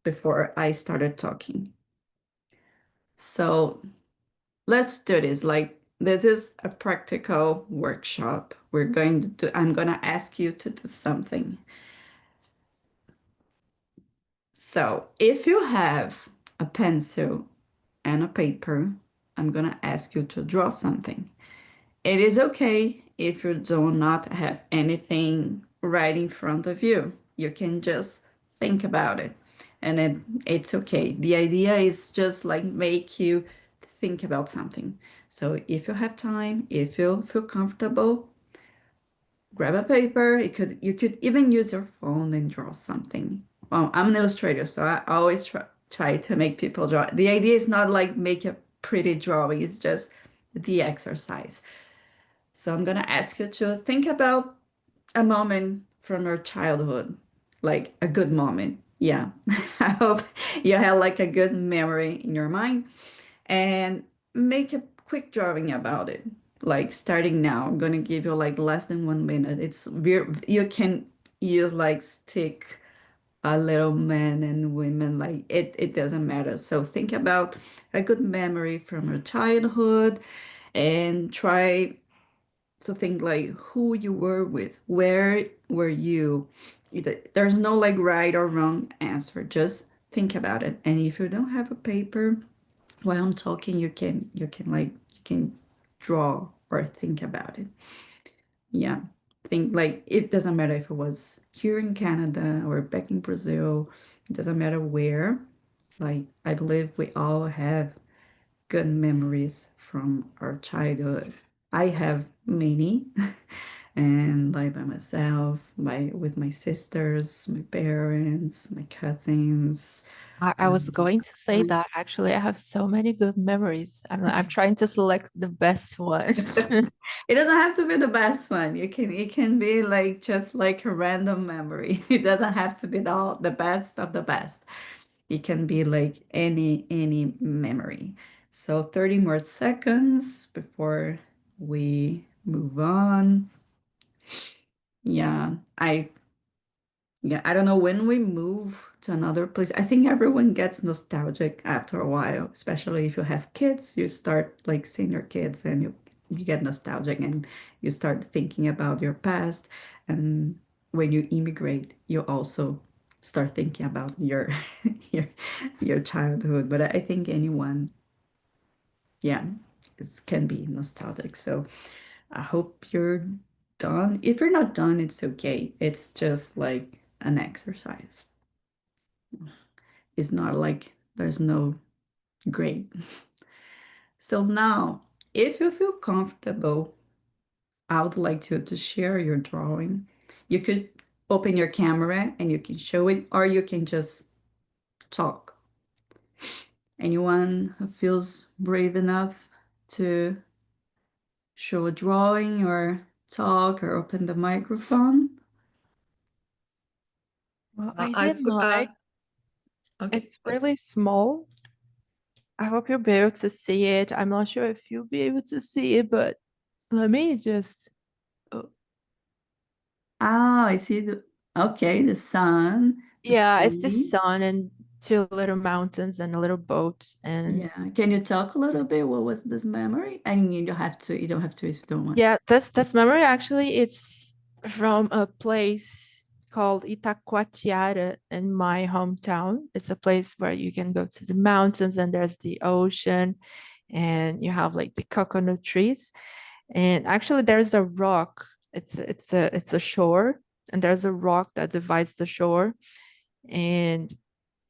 Speaker 2: before I started talking. So let's do this. Like, this is a practical workshop. I'm gonna ask you to do something. So if you have a pencil and a paper, I'm gonna ask you to draw something. It is okay if you do not have anything right in front of you. You can just think about it, and it's okay. The idea is just like make you think about something. So if you have time, if you feel comfortable, grab a paper. You could even use your phone and draw something. Well, I'm an illustrator, so I always try to make people draw. The idea is not like make a pretty drawing, it's just the exercise. So I'm gonna ask you to think about a moment from your childhood, like a good moment. Yeah. I hope you have like a good memory in your mind, and make a quick drawing about it. Like starting now, I'm gonna give you like less than 1 minute. It's very, you can use like stick a little men and women, like it doesn't matter. So think about a good memory from your childhood and try to think like who you were with, where were you. There's no like right or wrong answer, just think about it. And if you don't have a paper while I'm talking, you can draw or think about it. Yeah. Think like it doesn't matter if it was here in Canada or back in Brazil, it doesn't matter where. Like I believe we all have good memories from our childhood. I have many, and like by myself, with my sisters, my parents, my cousins.
Speaker 1: I was going to say that actually I have so many good memories. I'm trying to select the best one.
Speaker 2: It doesn't have to be the best one. It can be like just like a random memory. It doesn't have to be the best of the best. It can be like any memory. So 30 more seconds before we move on. Yeah, I don't know when we move to another place. I think everyone gets nostalgic after a while, especially if you have kids. You start like seeing your kids and you get nostalgic and you start thinking about your past. And when you immigrate, you also start thinking about your your your childhood. But I think anyone, yeah, it can be nostalgic. So I hope you're done. If you're not done, it's okay. It's just like an exercise. It's not like there's no grade. So now, if you feel comfortable, I would like to share your drawing. You could open your camera and you can show it, or you can just talk. Anyone who feels brave enough to show a drawing or talk or open the microphone?
Speaker 1: Well, I did mine.
Speaker 2: Okay.
Speaker 1: It's really small. I hope you'll be able to see it. I'm not sure if you'll be able to see it, but let me just. Oh,
Speaker 2: Ah, I see okay, the sun, the
Speaker 1: yeah, it's the
Speaker 2: sea.
Speaker 1: sun and two little mountains and a little boat. And
Speaker 2: Yeah. Can you talk a little bit? What was this memory? And you don't have to if you don't want.
Speaker 1: yeah, this memory actually it's from a place called Itacoatiara in my hometown. It's a place where you can go to the mountains and there's the ocean and you have like the coconut trees. And actually there's a rock. It's a shore and there's a rock that divides the shore. And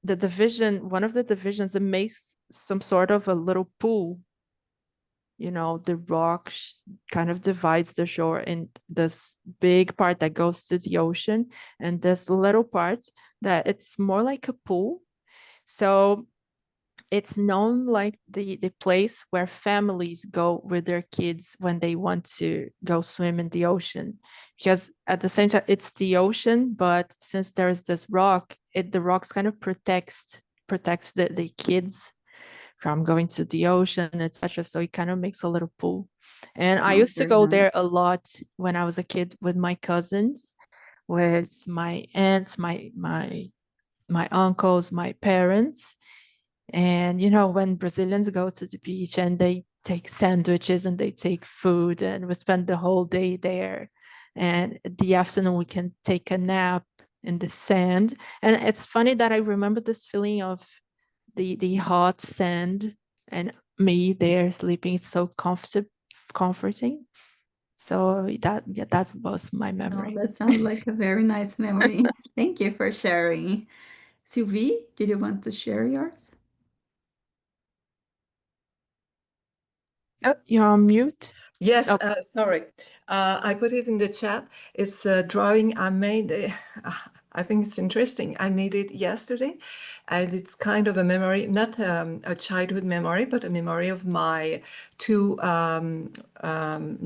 Speaker 1: the division, one of the divisions, it makes some sort of a little pool. The rock kind of divides the shore in this big part that goes to the ocean and this little part that it's more like a pool. So it's known like the place where families go with their kids when they want to go swim in the ocean, because at the same time it's the ocean, but since there is this rock, the rocks kind of protects the kids from going to the ocean, etc. So it kind of makes a little pool. And I
Speaker 2: Oh,
Speaker 1: used to
Speaker 2: very
Speaker 1: go
Speaker 2: nice.
Speaker 1: there a lot when I was a kid with my cousins, with my aunts, my uncles, my parents. And when Brazilians go to the beach and they take sandwiches and they take food and we spend the whole day there. And the afternoon we can take a nap in the sand. And it's funny that I remember this feeling of the hot sand and me there sleeping. It's so comforting. So that was my
Speaker 2: Oh,
Speaker 1: memory.
Speaker 2: that sounds like a very nice memory. Thank you for sharing. Sylvie, did you want to share yours?
Speaker 1: Oh, you're on mute.
Speaker 3: Yes,
Speaker 1: Oh,
Speaker 3: sorry. I put it in the chat. It's a drawing I made. I think it's interesting. I made it yesterday, and it's kind of a memory, not a childhood memory, but a memory of my two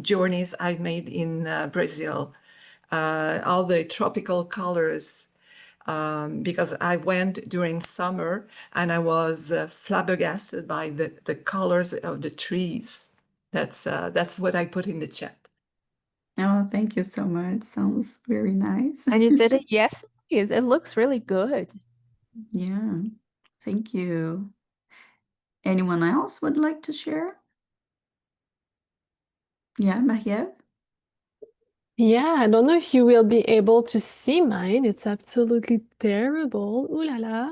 Speaker 3: journeys I made in Brazil. All the tropical colors, because I went during summer and I was flabbergasted by the colors of the trees. That's what I put in the chat.
Speaker 2: Oh, thank you so much. Sounds very nice.
Speaker 1: and you did it? Yes, it looks really good.
Speaker 2: Yeah, thank you. Anyone else would like to share? Yeah, Maria?
Speaker 4: Yeah, I don't know if you will be able to see mine. It's absolutely terrible. Ooh la la.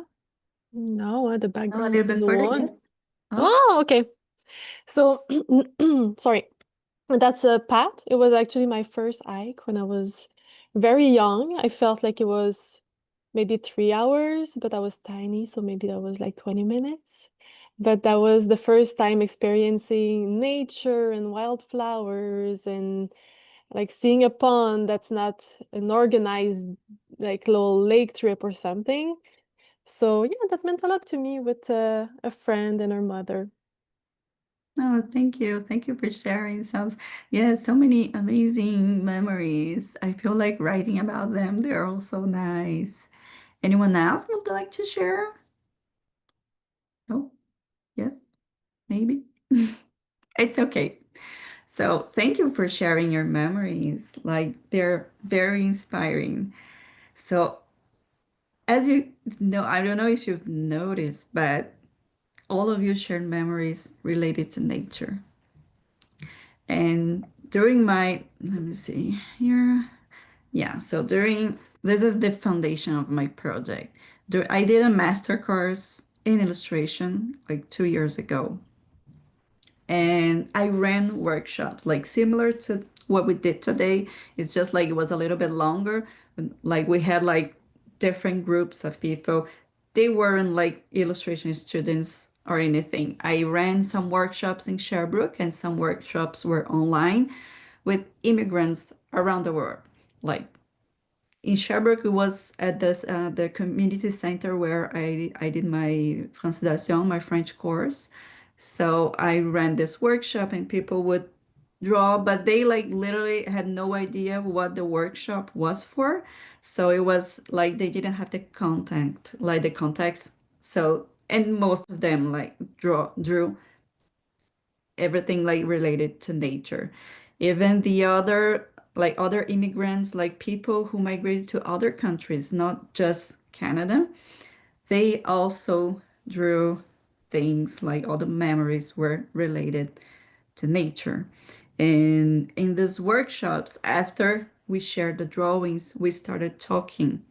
Speaker 4: No, the
Speaker 2: Oh, a
Speaker 4: background
Speaker 2: little
Speaker 4: is
Speaker 2: bit further,
Speaker 4: one.
Speaker 2: yes. Oh,
Speaker 4: Oh, okay. So, sorry. That's a path. It was actually my first hike when I was very young. I felt like it was maybe 3 hours, but I was tiny, so maybe that was like 20 minutes. But that was the first time experiencing nature and wildflowers and like seeing a pond that's not an organized like little lake trip or something. So yeah, that meant a lot to me with a friend and her mother.
Speaker 2: no, thank you. Thank you for sharing. Sounds, yeah, so many amazing memories. I feel like writing about them. They're all so nice. Anyone else would like to share? Oh, yes, maybe. It's okay. So thank you for sharing your memories. Like they're very inspiring. So as you know, I don't know if you've noticed, but all of you shared memories related to nature. And during my, let me see here. Yeah, so this is the foundation of my project. I did a master course in illustration like 2 years ago. And I ran workshops like similar to what we did today. It's just like it was a little bit longer. Like we had like different groups of people. They weren't like illustration students or anything. I ran some workshops in Sherbrooke and some workshops were online with immigrants around the world. Like in Sherbrooke, it was at this the community center where I did my francisation, my French course. So I ran this workshop and people would draw, but they like literally had no idea what the workshop was for. So it was like they didn't have the content, like the context. So and most of them like drew everything like related to nature. Even the other like other immigrants, like people who migrated to other countries, not just Canada, they also drew things like all the memories were related to nature. And in these workshops, after we shared the drawings, we started talking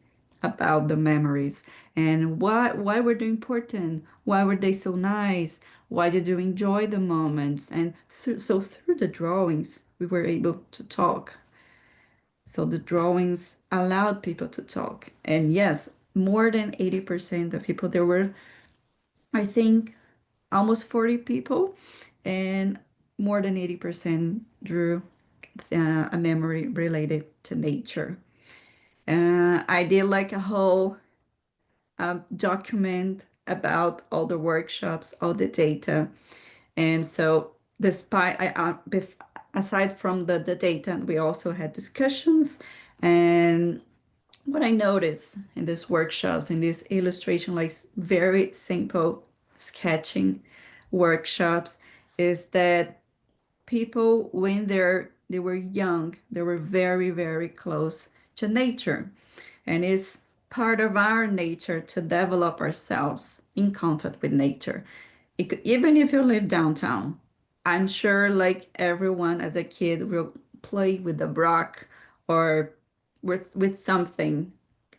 Speaker 2: about the memories and why were they important, why were they so nice, why did you enjoy the moments, and so through the drawings we were able to talk. So the drawings allowed people to talk, and yes, more than 80% of people, there were, I think, almost 40 people, and more than 80% drew a memory related to nature. I did like a whole document about all the workshops, all the data. And so, despite, aside from the data, we also had discussions. And what I noticed in these workshops, in this illustration, like very simple sketching workshops, is that people, when they were young, they were very, very close to nature. And it's part of our nature to develop ourselves in contact with nature. Even if you live downtown, I'm sure like everyone as a kid will play with the rock or with something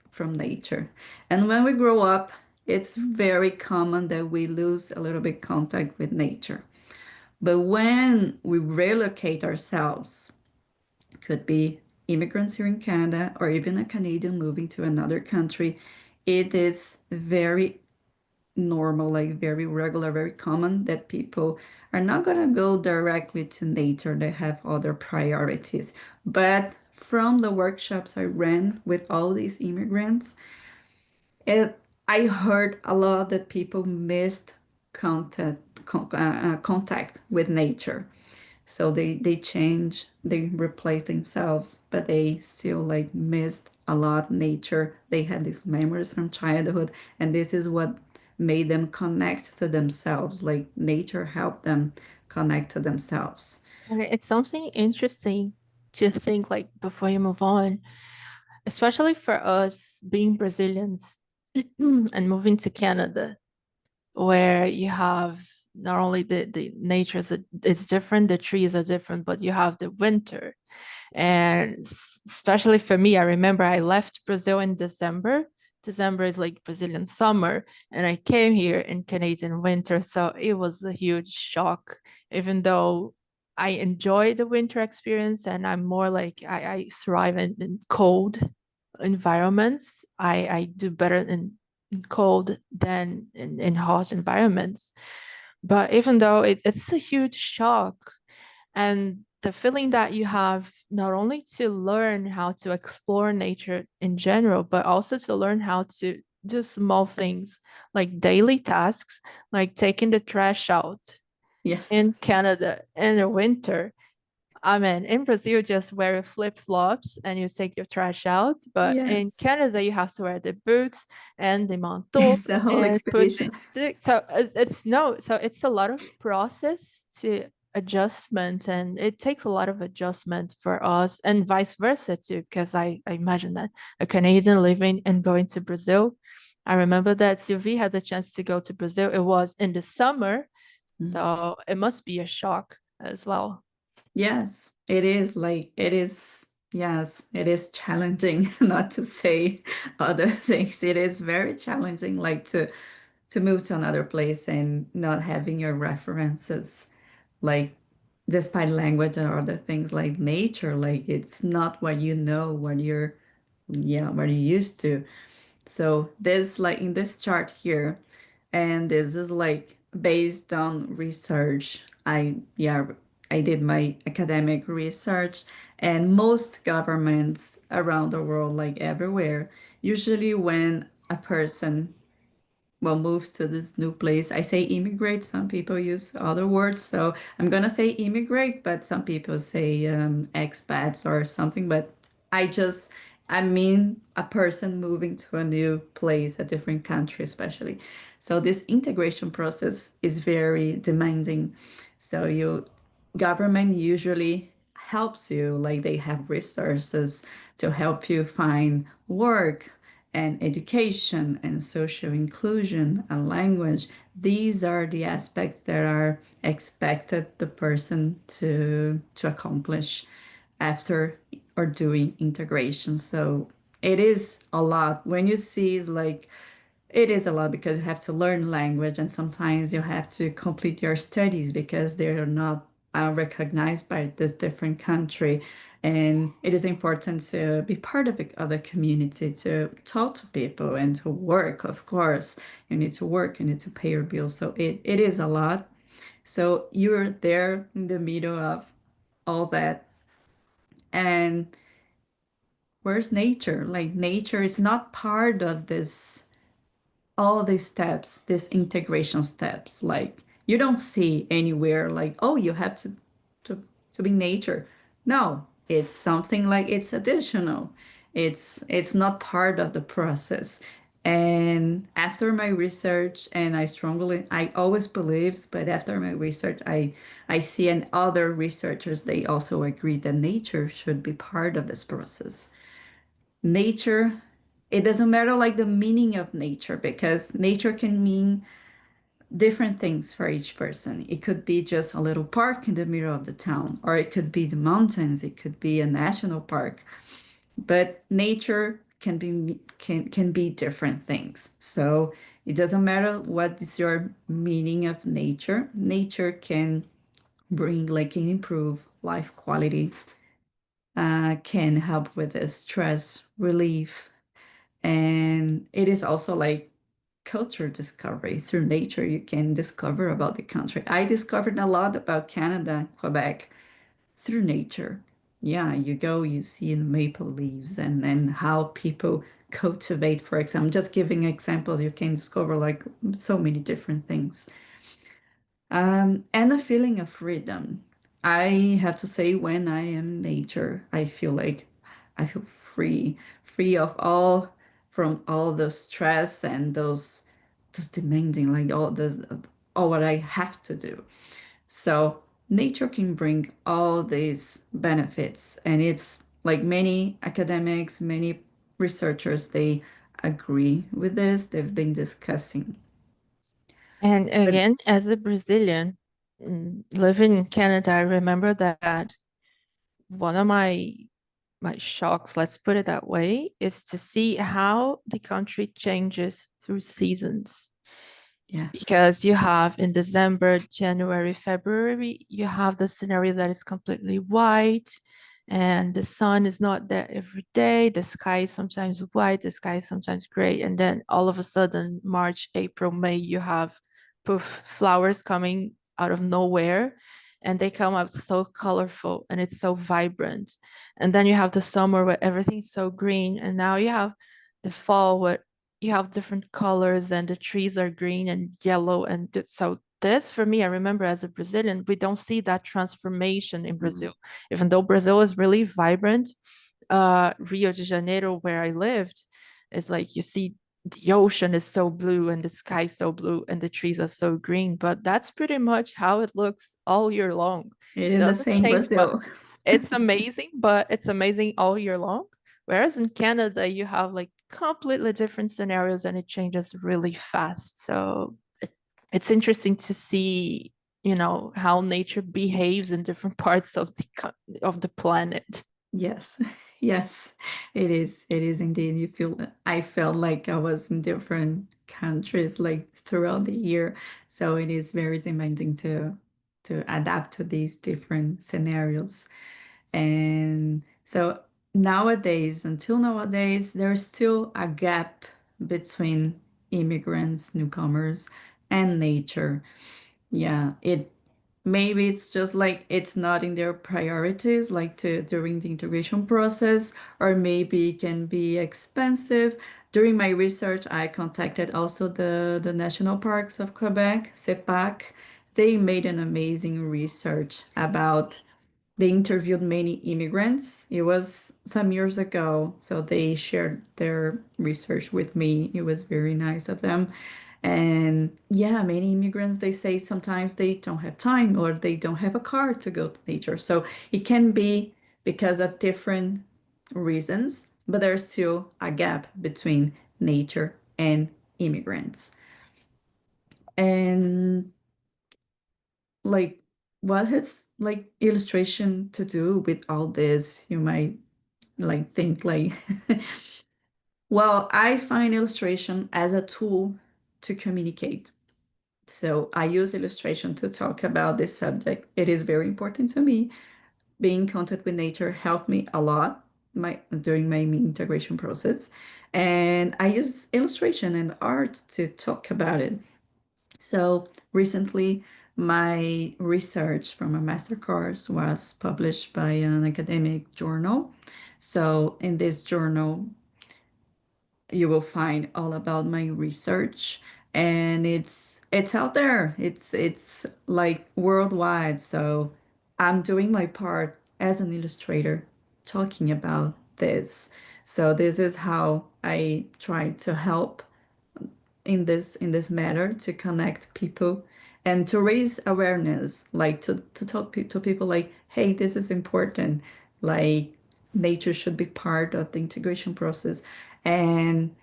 Speaker 2: from nature. And when we grow up, it's very common that we lose a little bit contact with nature. But when we relocate ourselves, could be immigrants here in Canada or even a Canadian moving to another country, it is very normal, like very regular, very common that people are not going to go directly to nature. They have other priorities. But from the workshops I ran with all these immigrants, it, I heard a lot that people missed contact with nature. So they change, they replace themselves, but they still like missed a lot nature. They had these memories from childhood, and this is what made them connect to themselves. Like nature helped them connect to themselves.
Speaker 1: And it's something interesting to think like before you move on, especially for us being Brazilians and moving to Canada, where you have not only the nature is different, the trees are different, but you have the winter. And especially for me, I remember I left Brazil in December. December is like Brazilian summer, and I came here in Canadian winter. So it was a huge shock, even though I enjoy the winter experience and I'm more like I thrive in cold environments. I do better in cold than in hot environments. But even though it's a huge shock, and the feeling that you have not only to learn how to explore nature in general, but also to learn how to do small things like daily tasks, like taking the trash out
Speaker 2: Yes.
Speaker 1: in Canada in the winter. I mean, in Brazil, you just wear flip-flops and you take your trash out. But in
Speaker 2: Yes.
Speaker 1: Canada, you have to wear the boots and the manteau
Speaker 2: It's a whole
Speaker 1: and put
Speaker 2: expedition.
Speaker 1: so it's no, so it's a lot of process to adjustment, and it takes a lot of adjustment for us and vice versa too, because I imagine that a Canadian living and going to Brazil. I remember that Sylvie had the chance to go to Brazil. It was in the summer, so it must be a shock as well.
Speaker 2: Yes, it is like it is. Yes, it is challenging, not to say other things. It is very challenging, like to move to another place and not having your references, like despite language and other things like nature, like it's not what you know, what you're, yeah, what you're used to. So this like in this chart here, and this is like based on research. I did my academic research, and most governments around the world, like everywhere, usually when a person well moves to this new place, I say immigrate. Some people use other words, so I'm gonna say immigrate, but some people say expats or something. But I just I mean a person moving to a new place, a different country, especially. So this integration process is very demanding. So you government usually helps you, like they have resources to help you find work and education and social inclusion and language. These are the aspects that are expected the person to accomplish after or doing integration. So it is a lot. When you see like it is a lot because you have to learn language and sometimes you have to complete your studies because they're not recognized by this different country. And it is important to be part of the community, to talk to people and to work, of course. You need to work, you need to pay your bills. So it is a lot. So you're there in the middle of all that. And where's nature? Like nature is not part of this, all these steps, these integration steps. Like you don't see anywhere like, oh, you have to to be nature. No, it's something like it's additional. It's not part of the process. And after my research, and I always believed, but after my research, I see and other researchers, they also agree that nature should be part of this process. Nature, it doesn't matter like the meaning of nature because nature can mean different things for each person. It could be just a little park in the middle of the town, or it could be the mountains, it could be a national park. But nature can be different things. So it doesn't matter what is your meaning of nature. Nature can bring like can improve life quality, can help with the stress relief, and it is also like culture discovery. Through nature you can discover about the country. I discovered a lot about Canada, Quebec, through nature. Yeah, you go, you see the maple leaves and how people cultivate, for example. Just giving examples, you can discover like so many different things. And a feeling of freedom. I have to say, when I am in nature, I feel like I feel free, free of all, from all the stress and those demanding, like all what I have to do. So nature can bring all these benefits, and it's like many academics, many researchers, they agree with this. They've been discussing.
Speaker 1: And
Speaker 2: But
Speaker 1: again, as a Brazilian living in Canada, I remember that one of my shocks, let's put it that way, is to see how the country changes through seasons.
Speaker 2: yes,
Speaker 1: Because you have in December, January, February, you have the scenario that is completely white and the sun is not there every day. The sky is sometimes white, the sky is sometimes gray. And then all of a sudden, March, April, May, you have poof, flowers coming out of nowhere. And they come out so colorful and it's so vibrant. And then you have the summer where everything's so green. And now you have the fall where you have different colors and the trees are green and yellow. And so this for me, I remember as a Brazilian, we don't see that transformation in Brazil. Even though Brazil is really vibrant, Rio de Janeiro, where I lived, is like you see the ocean is so blue and the sky so blue and the trees are so green, but that's pretty much how it looks all year long.
Speaker 2: it
Speaker 1: It
Speaker 2: is the
Speaker 1: doesn't
Speaker 2: same
Speaker 1: change much.
Speaker 2: Brazil.
Speaker 1: It's amazing, but it's amazing all year long. Whereas in Canada, you have like completely different scenarios and it changes really fast. So it's interesting to see, how nature behaves in different parts of the planet.
Speaker 2: Yes, yes, it is. It is indeed. I felt like I was in different countries like throughout the year. So it is very demanding to adapt to these different scenarios. And so nowadays, until nowadays, there's still a gap between immigrants, newcomers, and nature. Yeah, it maybe it's just like it's not in their priorities, like to during the integration process, or maybe it can be expensive. During my research, I contacted also the National Parks of Quebec, CEPAC. They made an amazing research about They interviewed many immigrants. It was some years ago, so they shared their research with me. It was very nice of them. And yeah, many immigrants, they say sometimes they don't have time or they don't have a car to go to nature. So it can be because of different reasons, but there's still a gap between nature and immigrants. And like, what has like illustration to do with all this? You might like think like, well, I find illustration as a tool to communicate. So I use illustration to talk about this subject. It is very important to me. Being in contact with nature helped me a lot during my integration process. And I use illustration and art to talk about it. So recently, my research from a master course was published by an academic journal. So in this journal, you will find all about my research, and it's out there. It's like worldwide. So I'm doing my part as an illustrator talking about this. So this is how I try to help in this matter, to connect people and to raise awareness, like to talk to people like, hey, this is important. Like, nature should be part of the integration process, and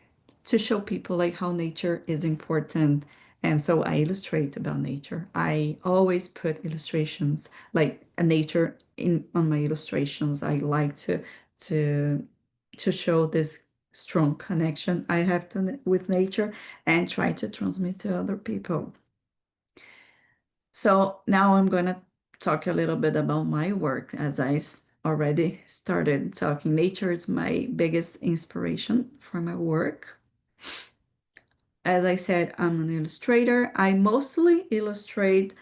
Speaker 2: to show people like how nature is important. And so I illustrate about nature. I always put illustrations like a nature in on my illustrations. I like to to show this strong connection I have with nature and try to transmit to other people. So now I'm going to talk a little bit about my work. As I already started talking, nature is my biggest inspiration for my work. As I said, I'm an illustrator. I mostly illustrate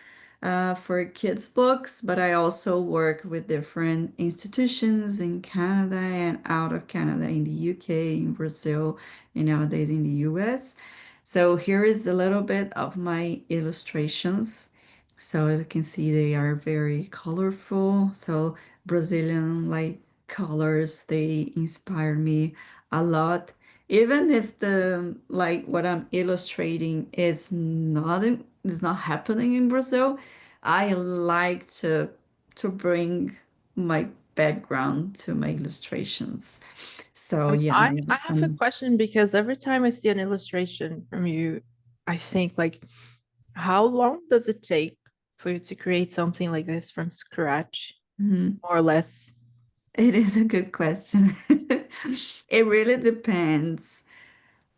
Speaker 2: for kids' books, but I also work with different institutions in Canada and out of Canada, in the UK, in Brazil, and nowadays in the US. So here is a little bit of my illustrations. So as you can see, they are very colorful. So Brazilian like colors, they inspire me a lot, even if the like what I'm illustrating is not happening in Brazil. I like to bring my background to my illustrations. So yeah,
Speaker 1: I have a question, because every time I see an illustration from you, I think like, how long does it take for you to create something like this from scratch,
Speaker 2: mhm.
Speaker 1: more or less?
Speaker 2: It is a good question. It really depends.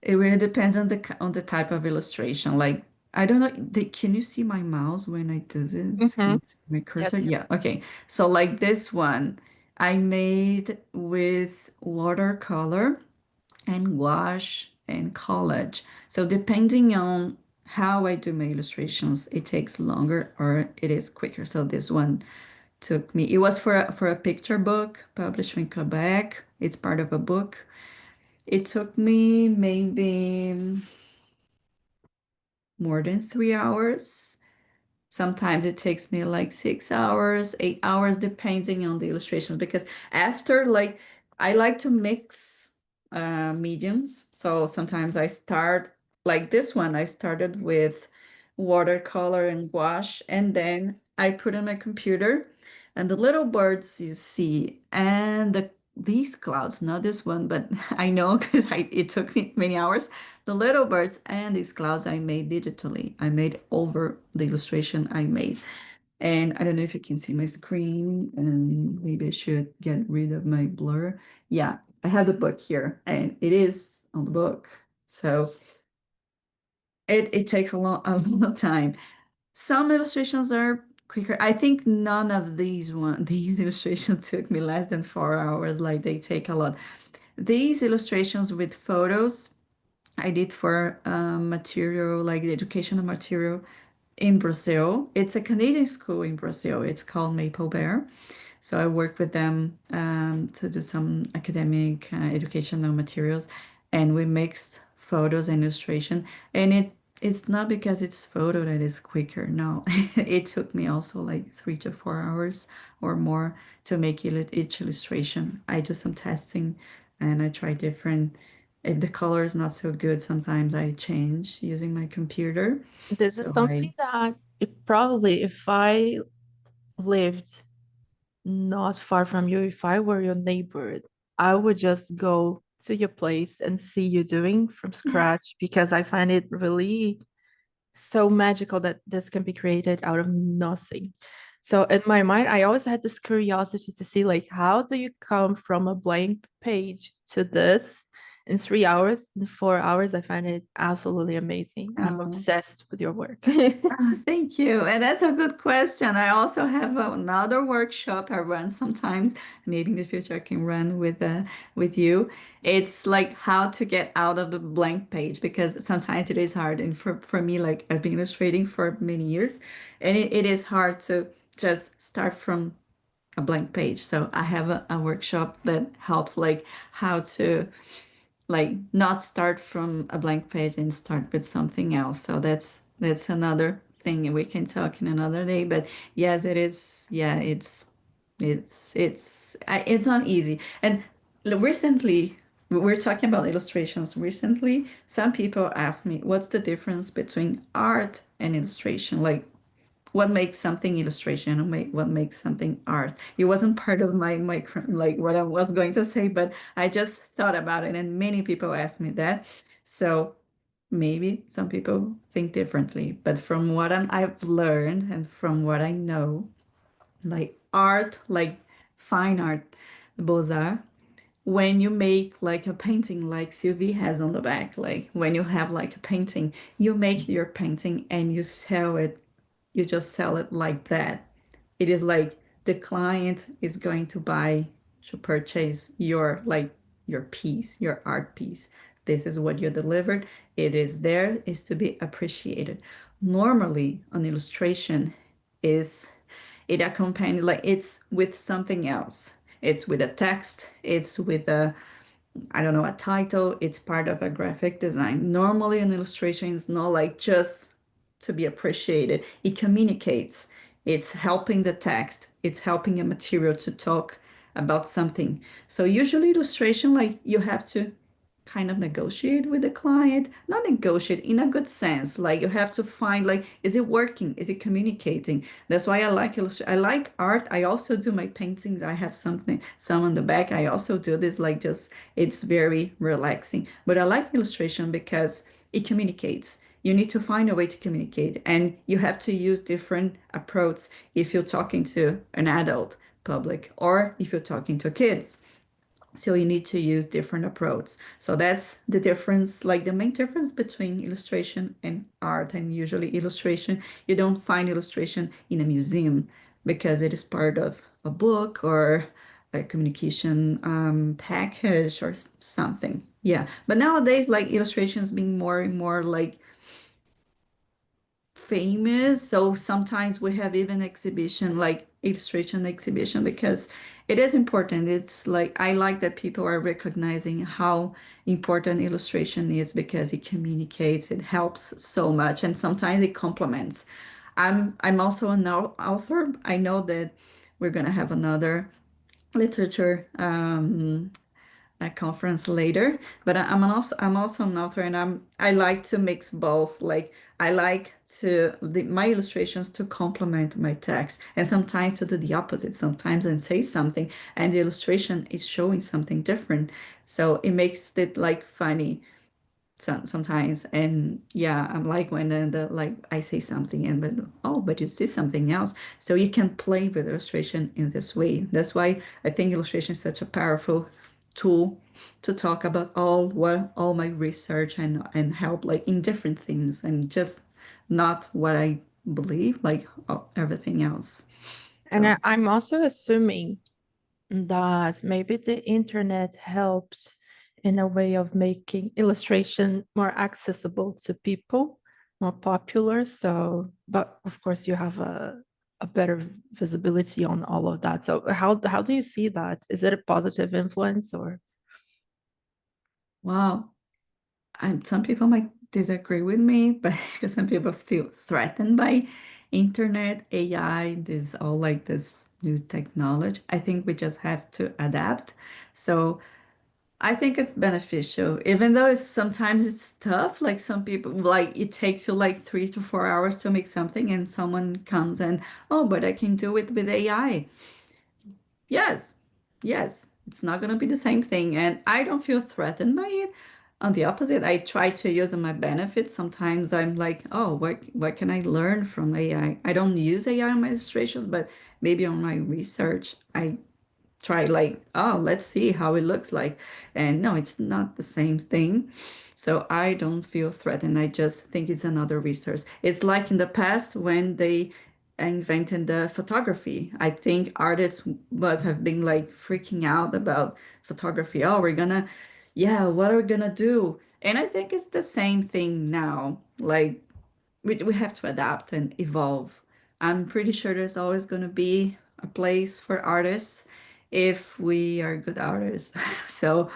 Speaker 2: It really depends on on the type of illustration. Like, I don't know, can you see my mouse when I do this? Can you see my cursor?
Speaker 1: Yes.
Speaker 2: Yeah, okay. So like this one, I made with watercolor and gouache and collage. So depending on how I do my illustrations, it takes longer or it is quicker. So this one took me, it was for a picture book published in Quebec. It's part of a book. It took me maybe more than 3 hours. Sometimes it takes me like 6 hours, 8 hours, depending on the illustrations. Because after, like, I like to mix mediums. So sometimes I start like this one. I started with watercolor and gouache, and then I put on my computer, and the little birds you see, and these clouds, not this one, but I know because it took me many hours. The little birds and these clouds I made digitally. I made over the illustration I made. And I don't know if you can see my screen, and maybe I should get rid of my blur. Yeah, I have the book here, and it is on the book. So it takes a long, a long time. Some illustrations are quicker. I think none of these illustrations took me less than 4 hours. Like, they take a lot. These illustrations with photos I did for material, like the educational material in Brazil. It's a Canadian school in Brazil. It's called Maple Bear. So I worked with them to do some academic educational materials, and we mixed photos and illustration. And it it's not because it's photo that is quicker. No, it took me also like 3 to 4 hours or more to make each illustration. I do some testing and I try different. If the color is not so good, sometimes I change using my computer.
Speaker 1: This is
Speaker 2: So
Speaker 1: something that it probably, if I lived not far from you, if I were your neighbor, I would just go to your place and see you doing from scratch because I find it really so magical that this can be created out of nothing. So in my mind, I always had this curiosity to see like how do you come from a blank page to this in 3 hours, in 4 hours? I find it absolutely amazing. I'm
Speaker 2: Oh.
Speaker 1: obsessed with your work.
Speaker 2: Thank you. And that's a good question. I also have another workshop I run sometimes. Maybe in the future I can run with you. It's like how to get out of the blank page because sometimes it is hard. And for me, like I've been illustrating for many years, and it is hard to just start from a blank page. So I have a workshop that helps like how to like not start from a blank page and start with something else. So that's another thing we can talk in another day. But yes, it is. Yeah, it's not easy. And recently, we're talking about illustrations. Recently, some people ask me, what's the difference between art and illustration? Like, what makes something illustration and what makes something art? It wasn't part of my like what I was going to say, but I just thought about it, and many people ask me that. So maybe some people think differently, but from what I've learned and from what I know, like art, like fine art, beaux-arts, when you make like a painting like Sylvie has on the back, like when you have like a painting, you make your painting and you sell it, you just sell it like that. It is like the client is going to buy to purchase your like your piece, your art piece. This is what you delivered. It is there, is to be appreciated. Normally, an illustration is it accompanied like it's with something else. It's with a text, it's with a I don't know, a title, it's part of a graphic design. Normally, an illustration is not like just to be appreciated, it communicates, it's helping the text, it's helping a material to talk about something. So, usually, illustration, like you have to kind of negotiate with the client, not negotiate in a good sense, like you have to find like is it working, is it communicating? That's why I like I like art. I also do my paintings. I have some on the back. I also do this like just it's very relaxing, but I like illustration because it communicates. You need to find a way to communicate, and you have to use different approach if you're talking to an adult public or if you're talking to kids. So you need to use different approach. So that's the difference, like the main difference between illustration and art. And usually illustration, you don't find illustration in a museum because it is part of a book or a communication package or something. Yeah. But nowadays, like illustrations being more and more like famous. So sometimes we have even exhibition, like illustration exhibition, because it is important. It's like I like that people are recognizing how important illustration is because it communicates, it helps so much, and sometimes it complements. I'm also an author. I know that we're gonna have another literature a conference later. But I'm also an author, and I like to mix both. Like I like my illustrations to complement my text, and sometimes to do the opposite. Sometimes and say something, and the illustration is showing something different. So it makes it like funny sometimes. And yeah, I'm like when the like I say something and but oh, but you see something else. So you can play with illustration in this way. That's why I think illustration is such a powerful tool to talk about all my research and help like in different things and just not what I believe, like everything else.
Speaker 1: And
Speaker 2: So
Speaker 1: I'm also assuming that maybe the internet helps in a way of making illustration more accessible to people, more popular. So, but of course, you have a better visibility on all of that. So, how do you see that? Is it a positive influence or?
Speaker 2: wow. Some people might disagree with me, but because some people feel threatened by internet, AI, this all like this new technology. I think we just have to adapt. So I think it's beneficial, even though sometimes it's tough. Like some people, like it takes you like 3 to 4 hours to make something, and someone comes and, oh, but I can do it with AI. Yes, yes, it's not going to be the same thing. And I don't feel threatened by it. On the opposite, I try to use my benefits. Sometimes I'm like, oh, what can I learn from AI? I don't use AI on my illustrations, but maybe on my research, I try like, oh, let's see how it looks like. And no, it's not the same thing. So I don't feel threatened. I just think it's another resource. It's like in the past when they invented the photography. I think artists must have been like freaking out about photography. Oh, yeah, what are we gonna do? And I think it's the same thing now. Like we have to adapt and evolve. I'm pretty sure there's always going to be a place for artists if we are good artists. So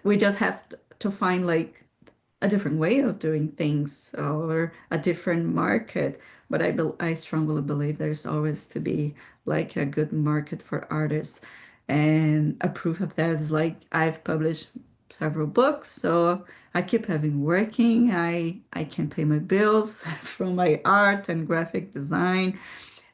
Speaker 2: we just have to find like a different way of doing things or a different market. But I strongly believe there's always to be like a good market for artists. And a proof of that is like I've published several books, so I keep having working. I can pay my bills from my art and graphic design.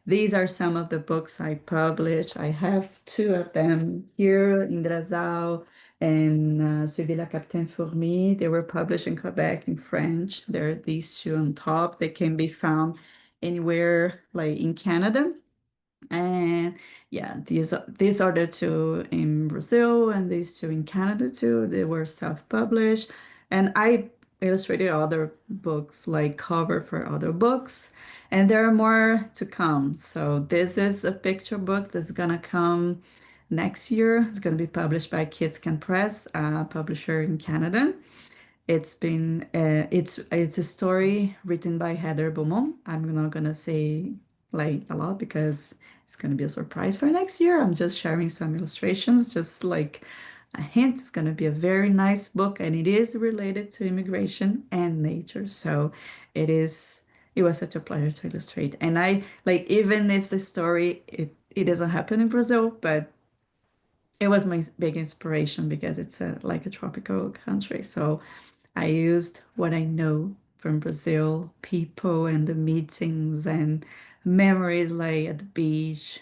Speaker 2: These are some of the books I published. I have two of them here in Brazil and Suivi la Capitaine Fourmi. They were published in Quebec in French. There are these two on top. They can be found anywhere like in Canada. And yeah, these are the two in Brazil and these two in Canada too. They were self-published. And I illustrated other books, like cover for other books. And there are more to come. So this is a picture book that's gonna come next year. It's gonna be published by Kids Can Press, a publisher in Canada. It's a story written by Heather Beaumont. I'm not gonna say like a lot because it's gonna be a surprise for next year. I'm just sharing some illustrations, just like a hint. It's gonna be a very nice book, and it is related to immigration and nature. So it was such a pleasure to illustrate. And I like, even if the story it doesn't happen in Brazil, but it was my big inspiration because it's like a tropical country. So I used what I know from Brazil, people and the meetings and memories like at the beach.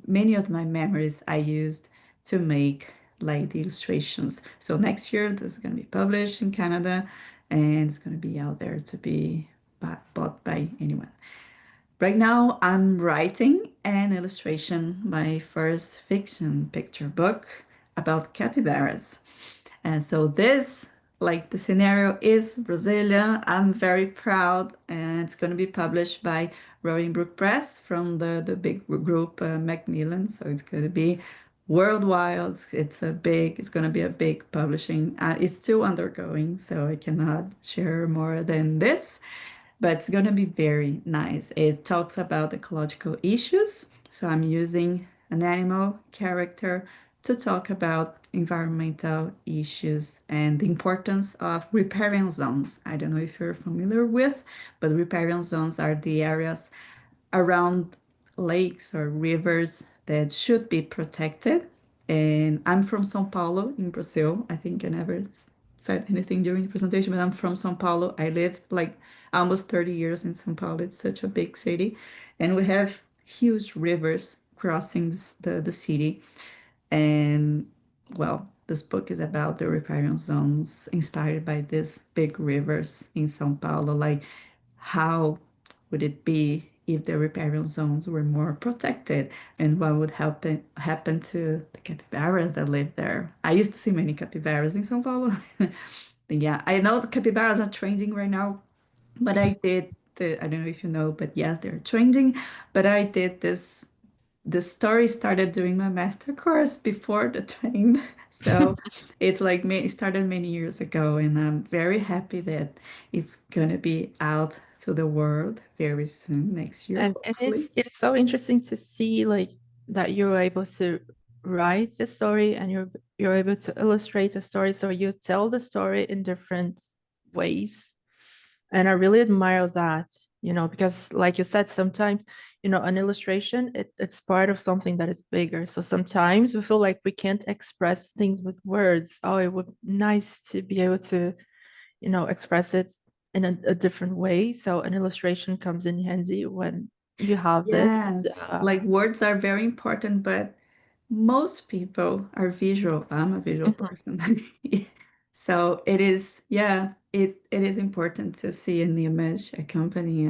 Speaker 2: Many of my memories I used to make like the illustrations. So next year this is going to be published in Canada and it's going to be out there to be bought by anyone. Right now, I'm writing an illustration, my first fiction picture book about capybaras. And so this, like the scenario is Brazilian. I'm very proud, and it's going to be published by Roaring Brook Press from the big group Macmillan. So it's going to be worldwide. It's going to be a big publishing. It's still undergoing, so I cannot share more than this, but it's going to be very nice. It talks about ecological issues. So I'm using an animal character to talk about environmental issues and the importance of riparian zones. I don't know if you're familiar with, but riparian zones are the areas around lakes or rivers that should be protected. And I'm from São Paulo in Brazil. I think I never said anything during the presentation, but I'm from São Paulo. I lived like almost 30 years in São Paulo. It's such a big city. And we have huge rivers crossing the city. And well, this book is about the riparian zones inspired by these big rivers in São Paulo. Like, how would it be if the riparian zones were more protected, and what would happen to the capybaras that live there? I used to see many capybaras in São Paulo. Yeah, I know the capybaras are trending right now, but I don't know if you know, but yes, they're trending. But I did this. The story started during my master course before the trend. So it's like it started many years ago, and I'm very happy that it's gonna be out to the world very soon, next year,
Speaker 1: And
Speaker 2: hopefully.
Speaker 1: it's so interesting to see like that you're able to write the story and you're able to illustrate the story. So you tell the story in different ways. And I really admire that, because like you said, sometimes, an illustration, it's part of something that is bigger. So sometimes we feel like we can't express things with words. Oh, it would be nice to be able to, express it in a different way. So an illustration comes in handy when you have this.
Speaker 2: Yes, like words are very important, but most people are visual. I'm a visual
Speaker 1: Mhm.
Speaker 2: person. So it is, yeah, it is important to see an image accompany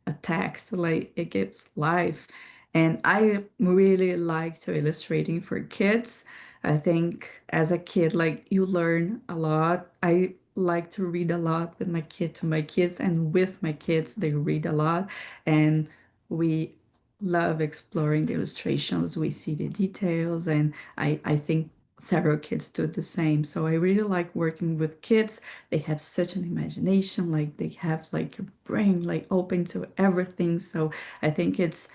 Speaker 2: a text, like it gives life. And I really like to illustrating for kids. I think as a kid, like you learn a lot. I like to read a lot with my kid to my kids, and with my kids, they read a lot. And we love exploring the illustrations. We see the details, and I think several kids do the same. So I really like working with kids. They have such an imagination, like they have like a brain like open to everything. So I think it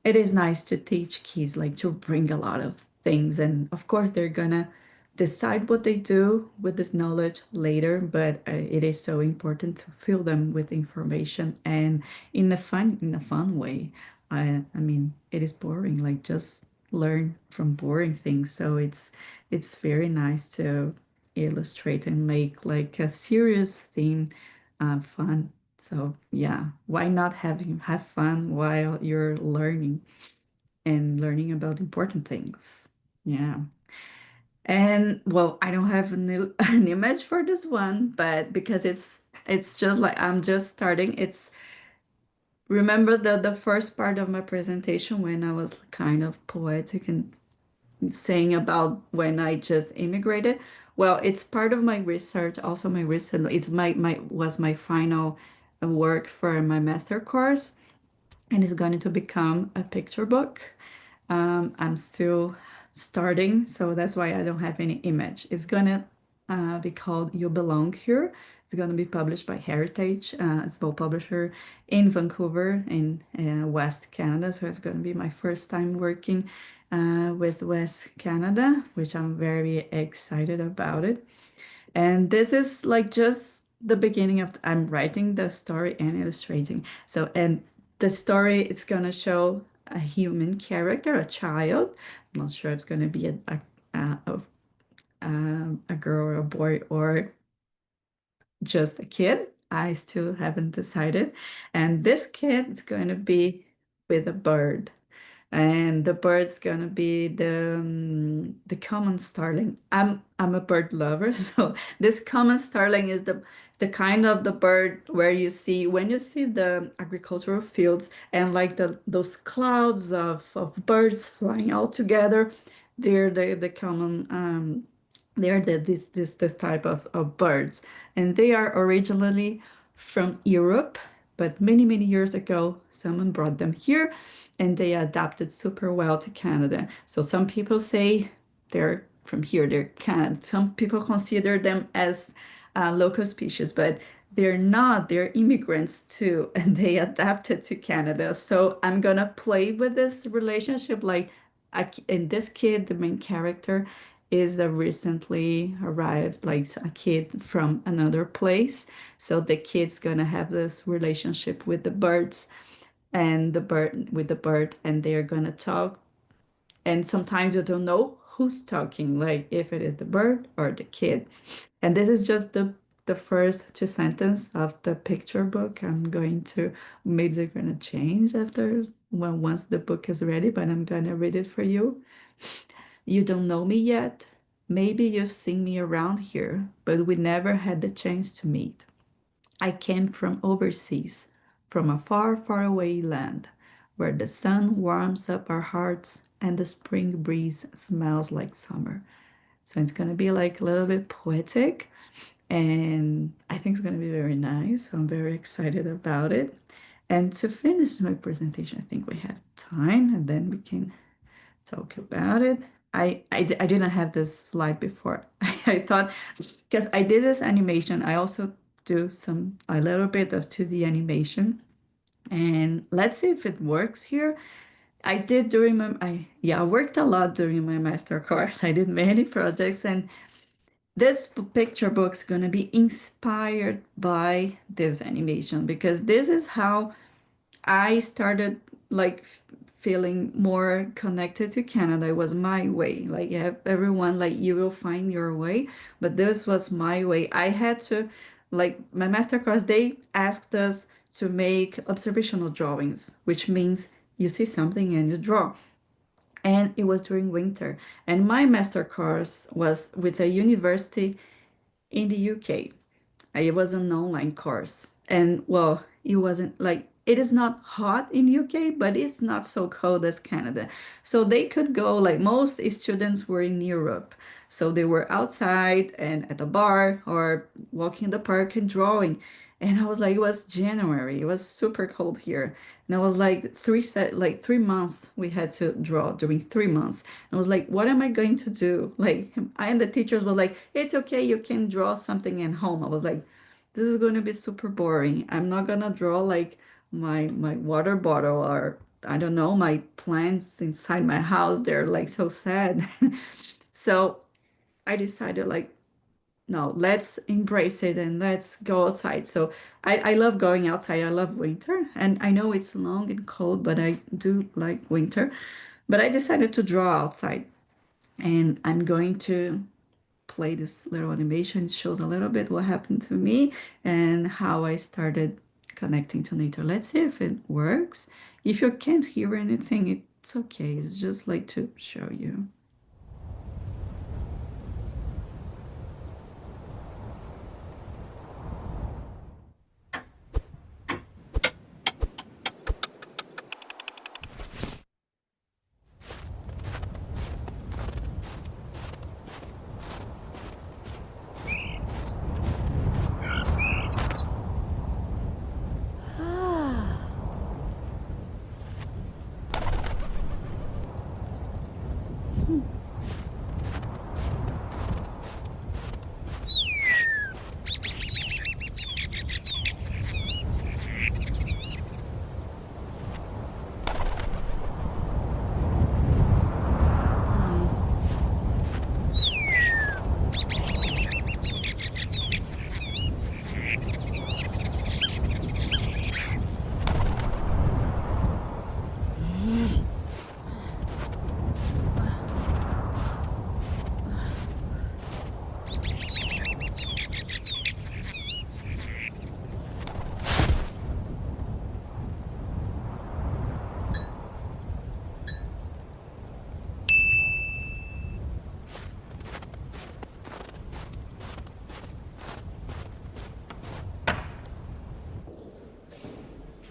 Speaker 2: is nice to teach kids like to bring a lot of things, and of course they're gonna decide what they do with this knowledge later, but it is so important to fill them with information and in a fun way. I mean, it is boring, like just learn from boring things, so it's very nice to illustrate and make like a serious theme fun. So yeah, why not have fun while you're learning and learning about important things? Yeah. And well, I don't have an image for this one, but because it's just like I'm just starting. It's remember the first part of my presentation when I was kind of poetic and saying about when I just immigrated. Well, it's part of my research, also my research. It's my final work for my master course, and it's going to become a picture book. I'm still starting, so that's why I don't have any image. It's gonna be called You Belong Here. It's gonna be published by Heritage, a small publisher in Vancouver in West Canada. So it's gonna be my first time working with West Canada, which I'm very excited about it. And this is like just the beginning of I'm writing the story and illustrating. So and the story is gonna show a human character, a child. I'm not sure it's gonna be a girl or a boy or just a kid. I still haven't decided. And this kid is going to be with a bird, and the bird's gonna be the common starling. I'm a bird lover, so this common starling is the kind of the bird where you see when you see the agricultural fields and like those clouds of birds flying all together. They're the common they're this type of birds, and they are originally from Europe, but many years ago someone brought them here and they adapted super well to Canada. So some people say they're from here, they're Canada. Some people consider them as local species, but they're not. They're immigrants too, and they adapted to Canada. So I'm gonna play with this relationship. Like, in this kid, the main character is a recently arrived, like a kid from another place. So the kid's gonna have this relationship with the birds and the bird with the bird, and they're gonna talk, and sometimes you don't know who's talking, like if it is the bird or the kid. And this is just the first two sentences of the picture book. I'm going to maybe they're gonna change after when once the book is ready, but I'm gonna read it for you. You don't know me yet. Maybe you've seen me around here, but we never had the chance to meet. I came from overseas, from a far away land, where the sun warms up our hearts and the spring breeze smells like summer. So it's gonna be like a little bit poetic, and I think it's gonna be very nice. So I'm very excited about it. And to finish my presentation, I think we have time, and then we can talk about it. I didn't have this slide before. I thought because I did this animation, I also do a little bit of 2D animation, and let's see if it works here. I did I worked a lot during my master course. I did many projects, and this picture book's gonna be inspired by this animation because this is how I started like feeling more connected to Canada. It was my way. Like everyone, like you will find your way, but this was my way. I had to, like my masterclass, they asked us to make observational drawings, which means you see something and you draw. And it was during winter. And my master course was with a university in the UK. It was an online course. And well, it wasn't like it is not hot in UK, but it's not so cold as Canada. So they could go like most students were in Europe. So they were outside and at a bar or walking in the park and drawing. And I was like, it was January. It was super cold here. And I was like 3 months we had to draw during 3 months. I was like, what am I going to do? Like I and the teachers were like, it's okay, you can draw something at home. I was like, this is going to be super boring. I'm not gonna draw like my water bottle or I don't know, my plants inside my house. They're like so sad. So I decided like, no, let's embrace it and let's go outside. So I love going outside. I love winter. And I know it's long and cold, but I do like winter. But I decided to draw outside. And I'm going to play this little animation. It shows a little bit what happened to me and how I started connecting to nature. Let's see if it works. If you can't hear anything, it's okay. It's just like to show you.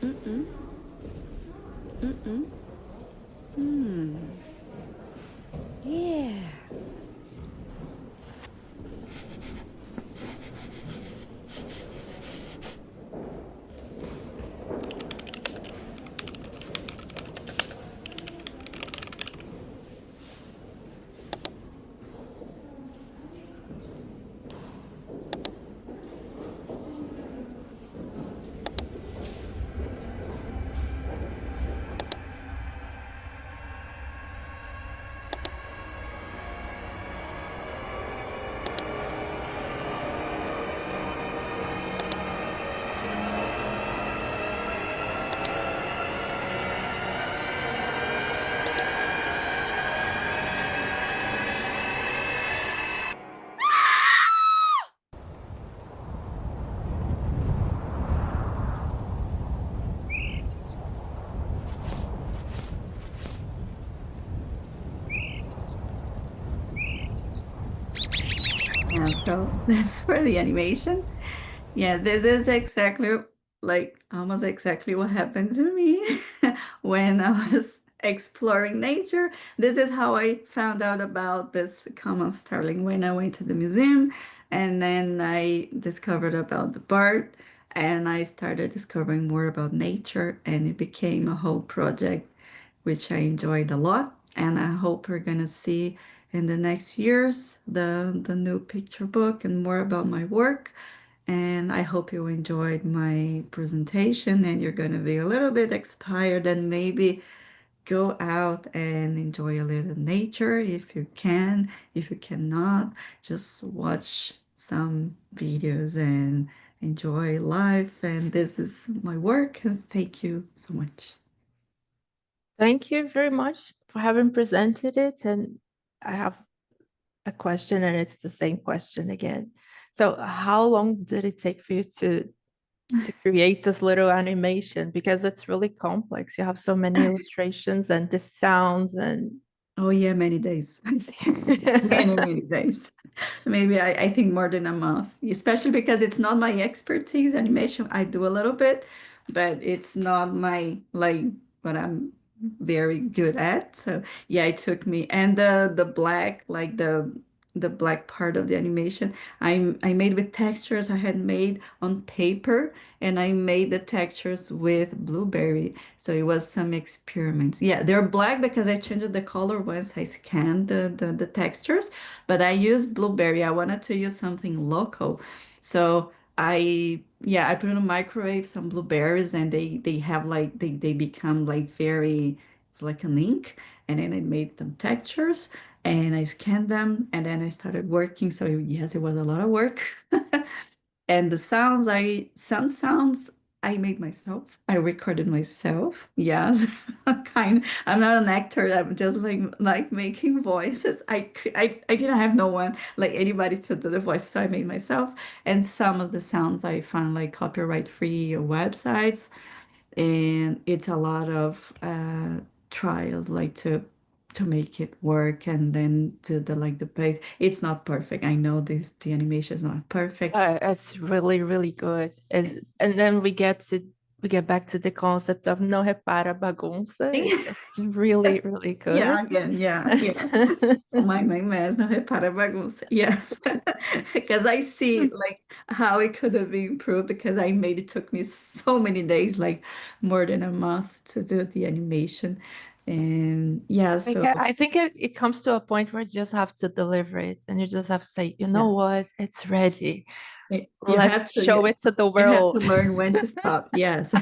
Speaker 2: Mm-mm. Mm-mm. Yeah. Yeah, so that's for the animation. Yeah, this is exactly like almost exactly what happened to me when I was exploring nature. This is how I found out about this common starling when I went to the museum, and then I discovered about the bird, and I started discovering more about nature, and it became a whole project, which I enjoyed a lot. And I hope we're gonna see in the next years the new picture book and more about my work. And I hope you enjoyed my presentation and you're going to be a little bit inspired and maybe go out and enjoy a little nature if you can. If you cannot, just watch some videos and enjoy life. And this is my work. And thank you so much.
Speaker 1: Thank you very much for having presented it. And I have a question, and it's the same question again. So how long did it take for you to create this little animation? Because it's really complex. You have so many illustrations and the sounds and
Speaker 2: Oh yeah, many days. Many days. Maybe I think more than a month, especially because it's not my expertise. Animation, I do a little bit, but it's not my like what I'm very good at. So yeah, it took me, and the black, like the black part of the animation, I made with textures I had made on paper, and I made the textures with blueberry. So it was some experiments. Yeah, they're black because I changed the color once I scanned the textures, but I used blueberry. I wanted to use something local. So I put in a microwave some blueberries, and they have like they become like very, it's like an ink. And then I made some textures and I scanned them, and then I started working. So yes, it was a lot of work. And the sounds, some sounds I made myself. I recorded myself. Yes, I'm not an actor. I'm just like making voices. I didn't have no one like anybody to do the voice, so I made myself. And some of the sounds I found like copyright free websites, and it's a lot of trials like to make it work, and then to the like the base. It's not perfect. I know the animation is not perfect.
Speaker 1: it's really, really good. And then we get back to the concept of não repara a bagunça. It's really, really good.
Speaker 2: Yeah, again, yeah. My mess, não repara a bagunça. Yes. Because I see like how it could have been improved, because I made it took me so many days, like more than a month to do the animation. And yeah, so
Speaker 1: I think it comes to a point where you just have to deliver it, and you just have to say, you know what, it's ready.
Speaker 2: you have
Speaker 1: Let's
Speaker 2: to,
Speaker 1: show it to the
Speaker 2: you have to
Speaker 1: world.
Speaker 2: learn when to stop. Yes.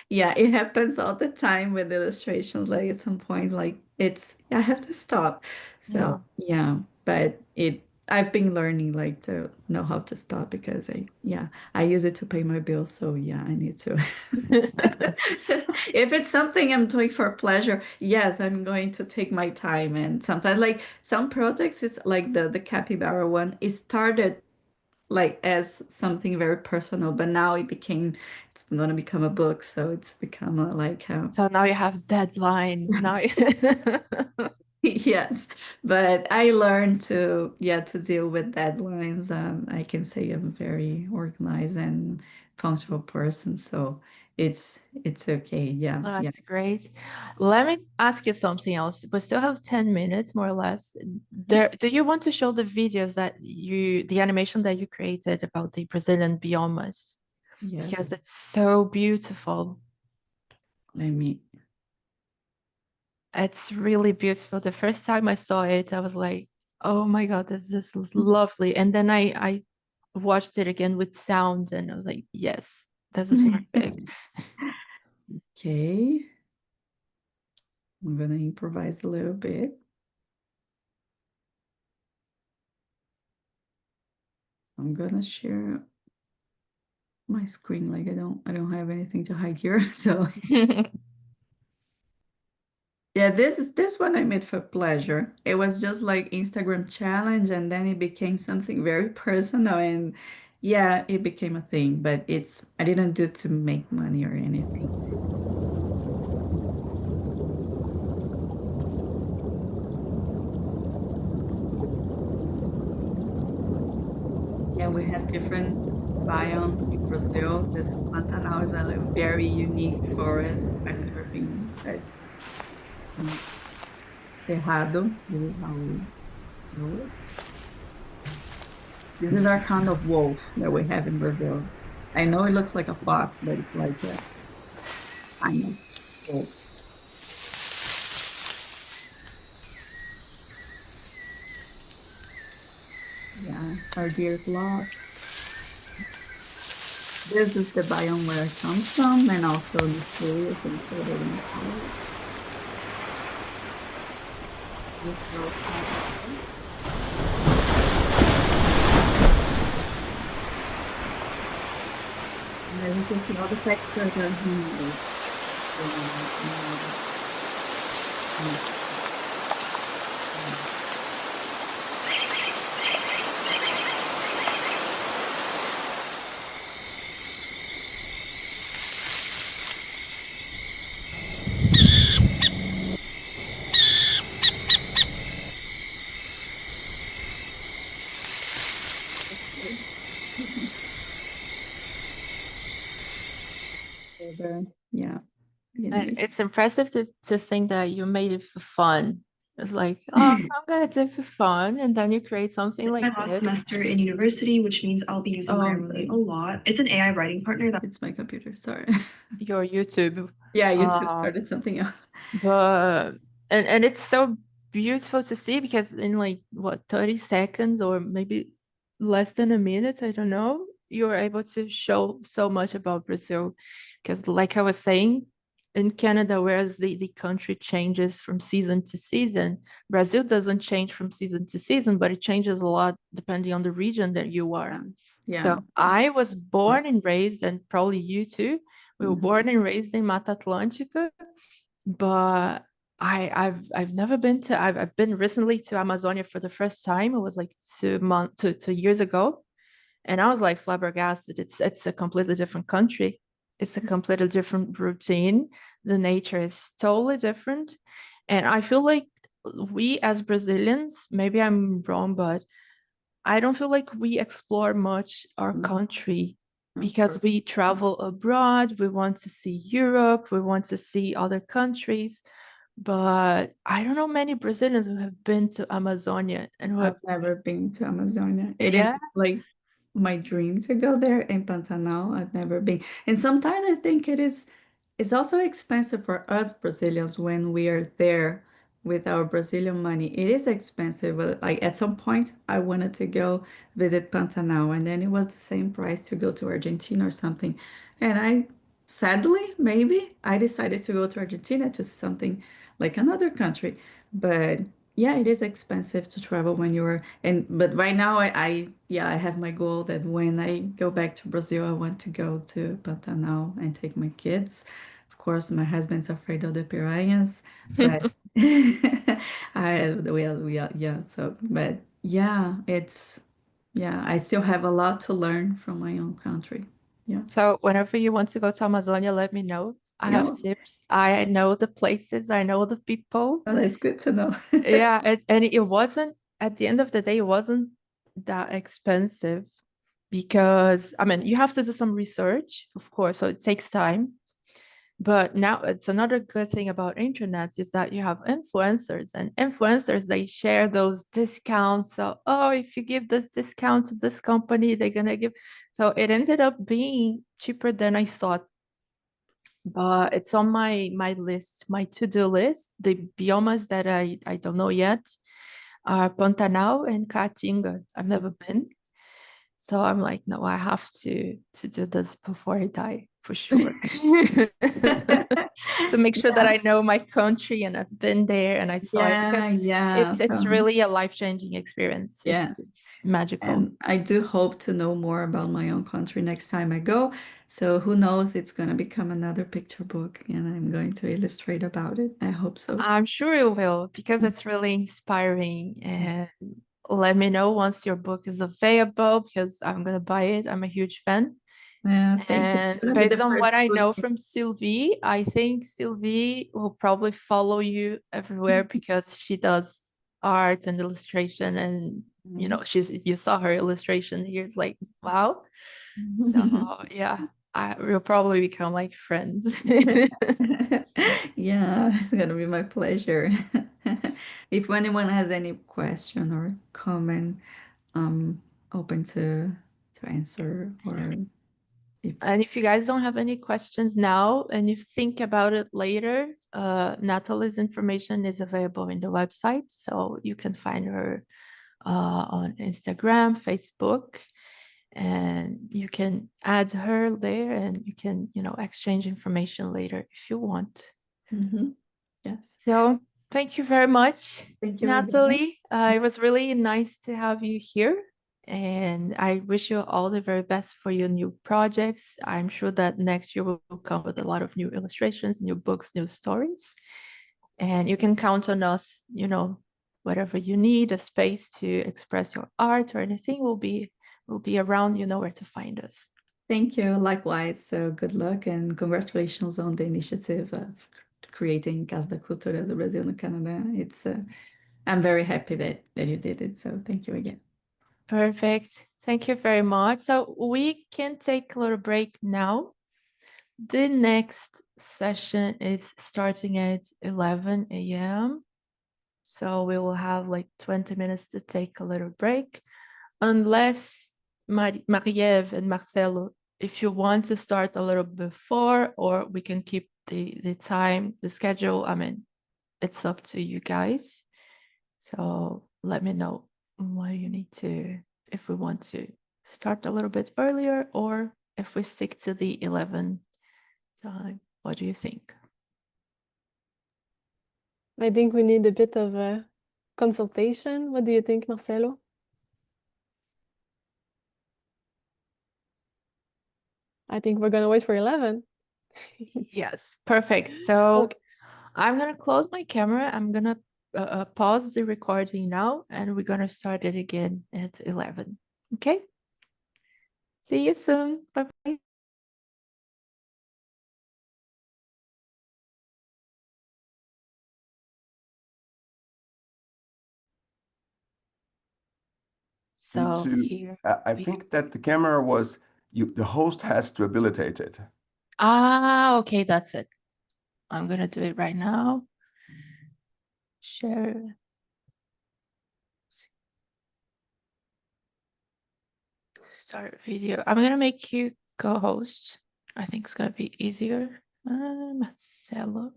Speaker 2: Yeah, it happens all the time with illustrations. Like at some point, like I have to stop. So yeah, but I've been learning like to know how to stop, because I use it to pay my bills. So yeah, I need to. If it's something I'm doing for pleasure, yes, I'm going to take my time. And sometimes like some projects is like the capybara one, it started like as something very personal, but now it's going to become a book. So it's become
Speaker 1: So now you have deadlines. Now
Speaker 2: yes, but I learned to deal with deadlines. I can say I'm very organized and punctual person, so it's okay. Yeah.
Speaker 1: that's great. Let me ask you something else. We still have 10 minutes, more or less. Do you want to show the videos the animation that you created about the Brazilian biomas?
Speaker 2: Yes.
Speaker 1: Because it's so beautiful. It's really beautiful. The first time I saw it, I was like, oh my God, this is lovely. And then I watched it again with sound, and I was like, yes, this is perfect.
Speaker 2: Okay. I'm gonna improvise a little bit. I'm gonna share my screen. Like I don't have anything to hide here. So yeah, this one I made for pleasure. It was just like Instagram challenge, and then it became something very personal, and yeah, it became a thing, but I didn't do it to make money or anything. Yeah, we have different biomes in Brazil. This is Pantanal, is a very unique forest. I've never been at Cerrado. This is how we know it. This is our kind of wolf that we have in Brazil. I know it looks like a fox, but it's like a kind of wolf. Yeah, our deer is lost. This is the biome where I come from, and also the tree is included in the forest. And then you can see all the textures are handmade. Yeah.
Speaker 1: And it's impressive to think that you made it for fun. It's like, oh, I'm gonna do it for fun, and then you create something like
Speaker 5: my last
Speaker 1: this.
Speaker 5: semester in university, which means I'll be using Grammarly a lot. It's an AI writing partner that
Speaker 2: It's my computer, sorry.
Speaker 1: Your YouTube.
Speaker 2: Yeah, YouTube started something else.
Speaker 1: But and it's so beautiful to see because in like what 30 seconds or maybe less than a minute, I don't know, you're able to show so much about Brazil. Because like I was saying, in Canada, whereas the country changes from season to season, Brazil doesn't change from season to season, but it changes a lot depending on the region that you are.
Speaker 2: Yeah.
Speaker 1: So I was born and raised, and probably you too, we were
Speaker 2: Mhm.
Speaker 1: born and raised in Mata Atlântica, but I've never been to I've been recently to Amazonia for the first time. It was like 2 years ago, and I was like flabbergasted. It's a completely different country. It's a completely different routine. The nature is totally different, and I feel like we as Brazilians, maybe I'm wrong, but I don't feel like we explore much our country because we travel abroad. We want to see Europe. We want to see other countries. But I don't know many Brazilians who have been to Amazonia and who have,
Speaker 2: I've never been to Amazonia. It
Speaker 1: yeah,
Speaker 2: is like my dream to go there in Pantanal. I've never been. And sometimes I think it's also expensive for us Brazilians when we are there with our Brazilian money. It is expensive. But like at some point I wanted to go visit Pantanal and then it was the same price to go to Argentina or something. And I sadly, maybe I decided to go to Argentina to something like another country. But yeah, it is expensive to travel when you're but right now I have my goal that when I go back to Brazil, I want to go to Pantanal and take my kids. Of course, my husband's afraid of the piranhas, but yeah, so but yeah, I still have a lot to learn from my own country. Yeah.
Speaker 1: so whenever you want to go to Amazonia, let me know. I
Speaker 2: Yeah.
Speaker 1: have tips. I know the places. I know the people.
Speaker 2: Well, that's good to know.
Speaker 1: Yeah, and it wasn't, at the end of the day, it wasn't that expensive because, I mean, you have to do some research, of course, so it takes time. But now it's another good thing about internet is that you have influencers, and influencers, they share those discounts. So, oh, if you give this discount to this company, they're gonna give. So it ended up being cheaper than I thought. But it's on my list, my to-do list. The biomas that I don't know yet are Pantanal and Caatinga. I've never been. So I'm like, no, I have to do this before I die for sure. To make sure that I know my country and I've been there and I saw it because
Speaker 2: Yeah.
Speaker 1: it's really a life-changing experience.
Speaker 2: Yeah.
Speaker 1: It's magical.
Speaker 2: And I do hope to know more about my own country next time I go. So who knows, it's going to become another picture book and I'm going to illustrate about it. I hope so.
Speaker 1: I'm sure it will because it's really inspiring. And let me know once your book is available because I'm gonna buy it. I'm a huge fan.
Speaker 2: Yeah, thank you.
Speaker 1: And
Speaker 2: It's gonna be
Speaker 1: based
Speaker 2: the
Speaker 1: on what
Speaker 2: first
Speaker 1: I know
Speaker 2: book.
Speaker 1: from Sylvie, I think Sylvie will probably follow you everywhere because she does art and illustration, and you know, you saw her illustration here. It's like, wow. So yeah, I will probably become like friends.
Speaker 2: Yeah, it's gonna be my pleasure. If anyone has any question or comment, I'm open to answer or if
Speaker 1: And if you guys don't have any questions now and you think about it later, Natalie's information is available in the website. So you can find her on Instagram, Facebook, and you can add her there and you can, you know, exchange information later if you want.
Speaker 2: yes.
Speaker 1: So Thank you very much,
Speaker 2: Thank you again.
Speaker 1: Natalie. It was really nice to have you here. And I wish you all the very best for your new projects. I'm sure that next year will come with a lot of new illustrations, new books, new stories. And you can count on us, you know, whatever you need, a space to express your art or anything, will be around, you know where to find us.
Speaker 2: Thank you. Likewise. So good luck and congratulations on the initiative of creating Casa da Cultura do Brasil no Canadá. It's I'm very happy that you did it. So thank you again.
Speaker 1: Perfect. Thank you very much. So we can take a little break now. The next session is starting at 11 a.m. So we will have like 20 minutes to take a little break. Unless Marie-Ève and Marcelo, if you want to start a little before, or we can keep the time, the schedule. I mean, it's up to you guys. So let me know what you need to, if we want to start a little bit earlier, or if we stick to the 11 time. What do you think?
Speaker 4: I think we need a bit of a consultation. What do you think, Marcelo? I think we're gonna wait for 11.
Speaker 1: Yes, perfect. So
Speaker 4: Okay.
Speaker 1: I'm gonna close my camera. I'm gonna pause the recording now, and we're gonna start it again at 11. Okay? See you soon. Bye-bye. So here
Speaker 6: I think that the camera was, the host has to habilitate it.
Speaker 1: okay, that's it. I'm gonna do it right now. Share. Start video. I'm gonna make you co-host. I think it's gonna be easier. Marcelo.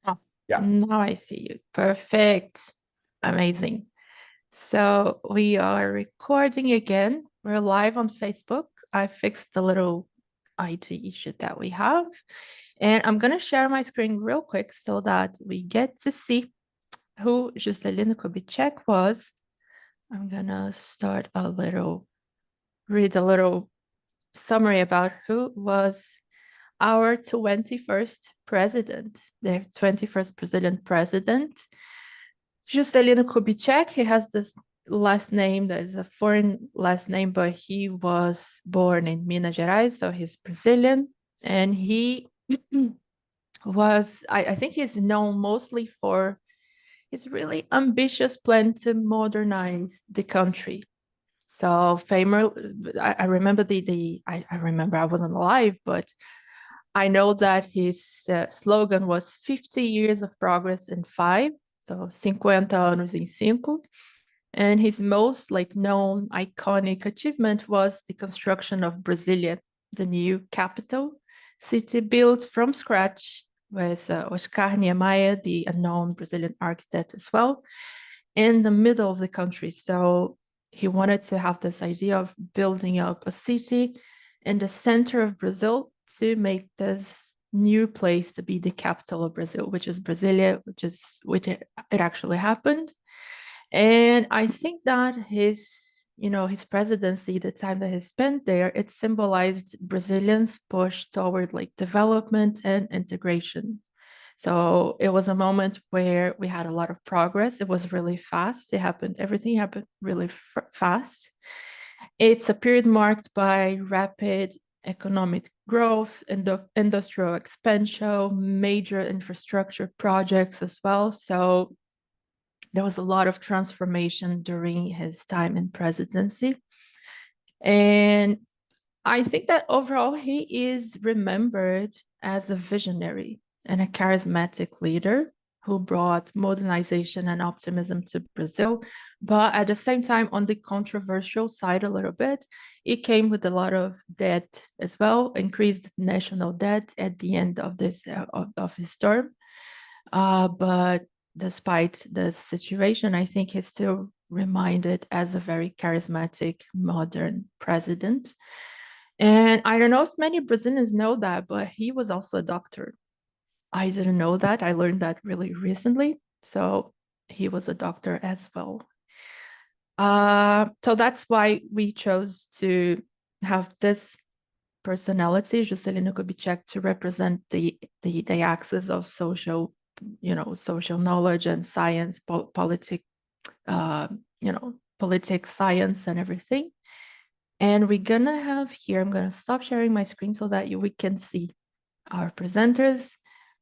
Speaker 1: Oh,
Speaker 6: Yeah.
Speaker 1: now I see you. Perfect. Amazing. So we are recording again. We're live on Facebook. I fixed the little IT issue that we have. And I'm going to share my screen real quick so that we get to see who Juscelino Kubitschek was. I'm going to read a little summary about who was our 21st president, the 21st Brazilian president. Juscelino Kubitschek, he has this last name that is a foreign last name, but he was born in Minas Gerais, so he's Brazilian. And he was, I think he's known mostly for his really ambitious plan to modernize the country. So famous, I remember I remember I wasn't alive, but I know that his slogan was 50 years of progress in 5. So 50 anos em 5. And his most known iconic achievement was the construction of Brasilia, the new capital city built from scratch with Oscar Niemeyer, the unknown Brazilian architect as well, in the middle of the country. So he wanted to have this idea of building up a city in the center of Brazil to make this new place to be the capital of Brazil, which is Brasilia, which it actually happened. And I think that his presidency, the time that he spent there, it symbolized Brazilians' push toward development and integration. So it was a moment where we had a lot of progress. It was really fast. Everything happened really fast. It's a period marked by rapid economic growth, industrial expansion, major infrastructure projects as well. So there was a lot of transformation during his time in presidency. And I think that overall he is remembered as a visionary and a charismatic leader who brought modernization and optimism to Brazil. But at the same time, on the controversial side a little bit, it came with a lot of debt as well, increased national debt at the end of his term. But despite the situation, I think he's still reminded as a very charismatic, modern president. And I don't know if many Brazilians know that, but he was also a doctor. I didn't know that. I learned that really recently. So he was a doctor as well. So that's why we chose to have this personality, Juscelino Kubitschek, to represent the axis of social, social knowledge and science, politics, politics, science, and everything. And we're gonna have here, I'm gonna stop sharing my screen so that we can see our presenters,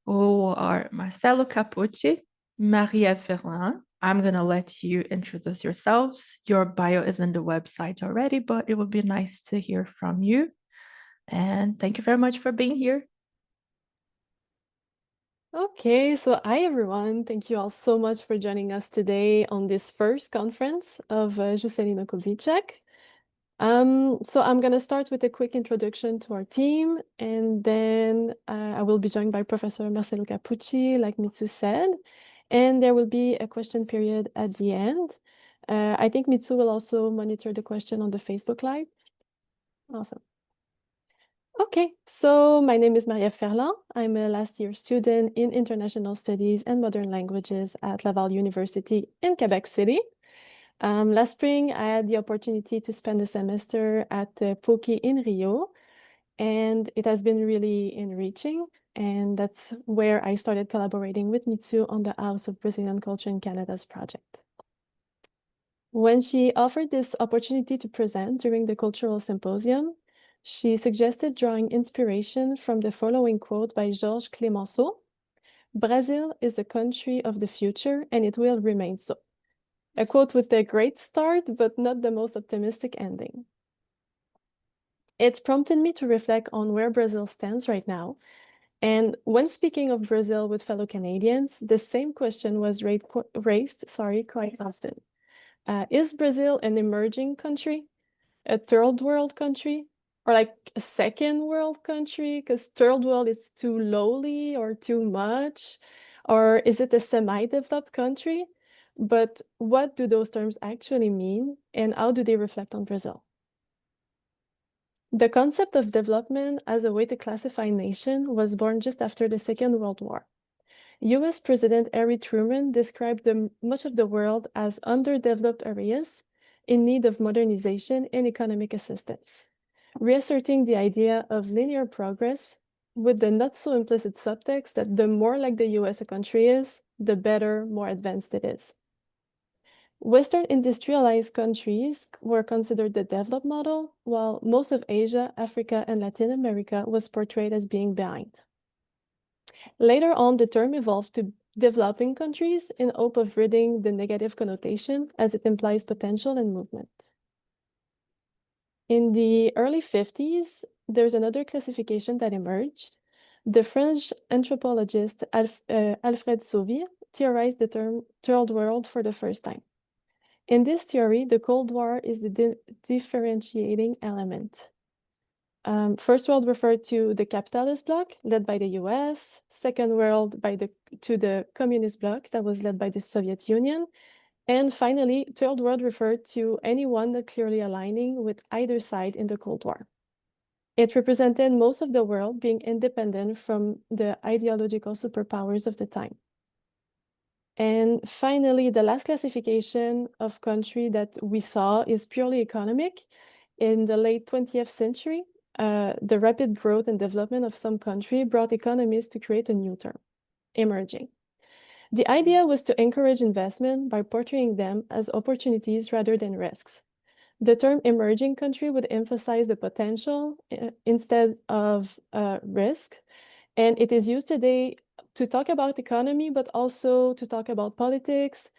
Speaker 1: who are Marcelo Capucci, Maria Ferlin. I'm gonna let you introduce yourselves. Your bio is in the website already, but it would be nice to hear from you. And thank you very much for being here.
Speaker 4: Okay, so hi everyone. Thank you all so much for joining us today on this first conference of Juscelino Kubitschek. So I'm going to start with a quick introduction to our team, and then I will be joined by Professor Marcelo Capucci, like Mitsu said, and there will be a question period at the end. I think Mitsu will also monitor the question on the Facebook Live. Awesome. Okay, so my name is Maria Ferlin. I'm a last year student in International Studies and Modern Languages at Laval University in Quebec City. Last spring, I had the opportunity to spend a semester at PUC in Rio, and it has been really enriching. And that's where I started collaborating with Mitsu on the House of Brazilian Culture in Canada's project. When she offered this opportunity to present during the Cultural Symposium, she suggested drawing inspiration from the following quote by Georges Clemenceau: "Brazil is a country of the future, and it will remain so." A quote with a great start, but not the most optimistic ending. It prompted me to reflect on where Brazil stands right now. And when speaking of Brazil with fellow Canadians, the same question was raised quite often. Is Brazil an emerging country, a third world country, or like a second world country? Because third world is too lowly or too much. Or is it a semi-developed country? But what do those terms actually mean, and how do they reflect on Brazil? The concept of development as a way to classify a nation was born just after the Second World War. US President Harry Truman described much of the world as underdeveloped areas in need of modernization and economic assistance, reasserting the idea of linear progress with the not so implicit subtext that the more like the US a country is, the better, more advanced it is. Western industrialized countries were considered the developed model, while most of Asia, Africa, and Latin America was portrayed as being behind. Later on, the term evolved to developing countries in hope of ridding the negative connotation, as it implies potential and movement. In the early 50s, there's another classification that emerged. The French anthropologist Alfred Sauvy theorized the term third world for the first time. In this theory, the Cold War is the differentiating element. First world referred to the capitalist bloc led by the US, second world to the communist bloc that was led by the Soviet Union, and finally, third world referred to anyone not clearly aligning with either side in the Cold War. It represented most of the world being independent from the ideological superpowers of the time. And finally, the last classification of country that we saw is purely economic. In the late 20th century, the rapid growth and development of some country brought economists to create a new term, emerging. The idea was to encourage investment by portraying them as opportunities rather than risks. The term emerging country would emphasize the potential instead of risk. And it is used today to talk about economy, but also to talk about politics.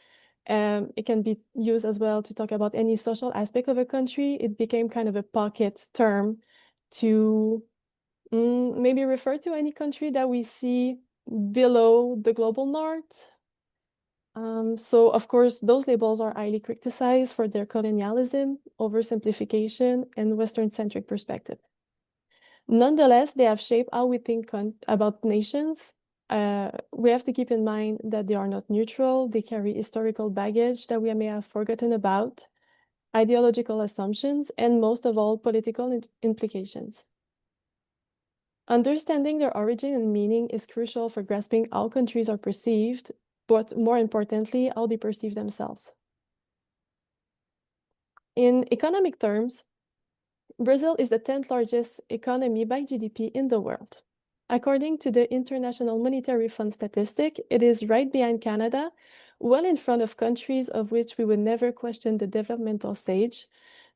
Speaker 4: It can be used as well to talk about any social aspect of a country. It became kind of a pocket term to maybe refer to any country that we see below the global north. So, of course, those labels are highly criticized for their colonialism, oversimplification, and Western-centric perspective. Nonetheless, they have shaped how we think about nations. We have to keep in mind that they are not neutral. They carry historical baggage that we may have forgotten about. ideological assumptions, and most of all, political implications. Understanding their origin and meaning is crucial for grasping how countries are perceived, but more importantly, how they perceive themselves. In economic terms, Brazil is the 10th largest economy by GDP in the world. According to the International Monetary Fund statistic, it is right behind Canada, well in front of countries of which we would never question the developmental stage,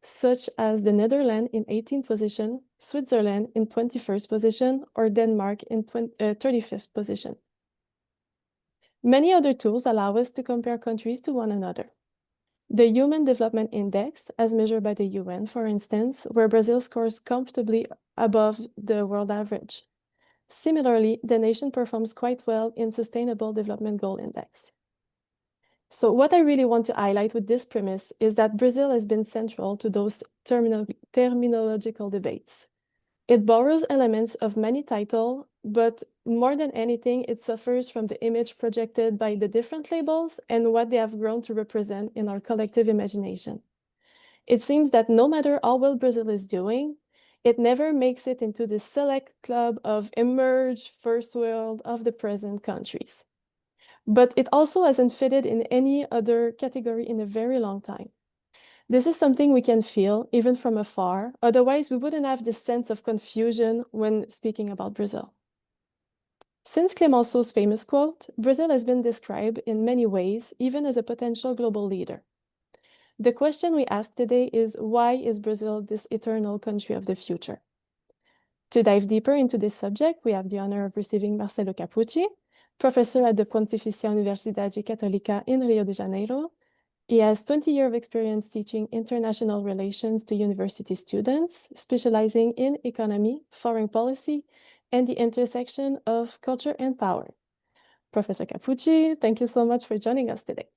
Speaker 4: such as the Netherlands in 18th position, Switzerland in 21st position, or Denmark in 35th position. Many other tools allow us to compare countries to one another. The Human Development Index, as measured by the UN, for instance, where Brazil scores comfortably above the world average. Similarly, the nation performs quite well in Sustainable Development Goal Index. So what I really want to highlight with this premise is that Brazil has been central to those terminological debates. It borrows elements of many titles, but more than anything, it suffers from the image projected by the different labels and what they have grown to represent in our collective imagination. It seems that no matter how well Brazil is doing, it never makes it into the select club of emerged first world of the present countries. But it also hasn't fitted in any other category in a very long time. This is something we can feel even from afar, otherwise we wouldn't have this sense of confusion when speaking about Brazil. Since Clemenceau's famous quote, Brazil has been described in many ways, even as a potential global leader. The question we ask today is, why is Brazil this eternal country of the future? To dive deeper into this subject, we have the honor of receiving Marcelo Capucci, professor at the Pontificia Universidade Católica in Rio de Janeiro. He has 20 years of experience teaching international relations to university students, specializing in economy, foreign policy, and the intersection of culture and power. Professor Capucci, thank you so much for joining us today.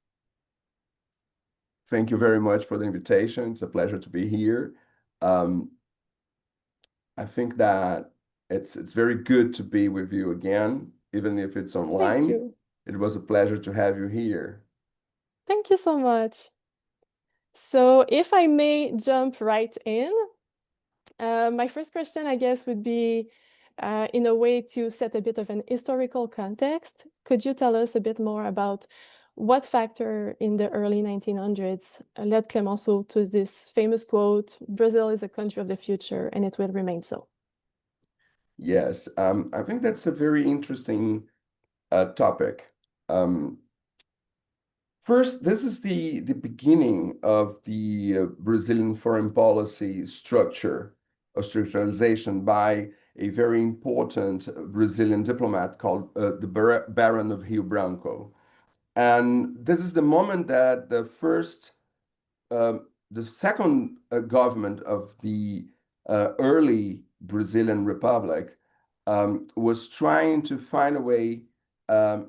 Speaker 6: Thank you very much for the invitation. It's a pleasure to be here. I think that it's very good to be with you again, even if it's online.
Speaker 4: Thank you.
Speaker 6: It was a pleasure to have you here.
Speaker 4: Thank you so much. So if I may jump right in, my first question, I guess, would be in a way to set a bit of an historical context. Could you tell us a bit more about what factor in the early 1900s led Clemenceau to this famous quote, "Brazil is a country of the future and it will remain so"?
Speaker 6: Yes, I think that's a very interesting topic. First, this is the beginning of the Brazilian foreign policy structure, or structuralization by a very important Brazilian diplomat called the Baron of Rio Branco. And this is the moment that the second government of the early Brazilian Republic was trying to find a way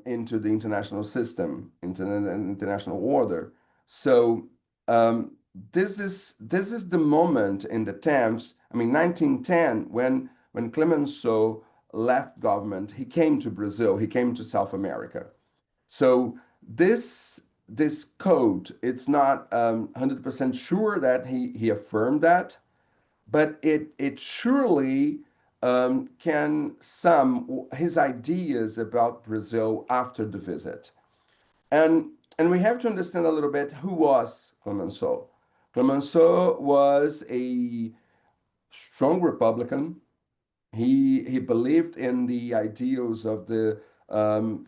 Speaker 6: into the international system, into the international order. So this is the moment in the temps. I mean, 1910, when Clemenceau left government, he came to Brazil. He came to South America. So this code, it's not 100% sure that he affirmed that, but it surely can sum his ideas about Brazil after the visit. And we have to understand a little bit who was Clemenceau. Clemenceau was a strong Republican. He believed in the ideals of the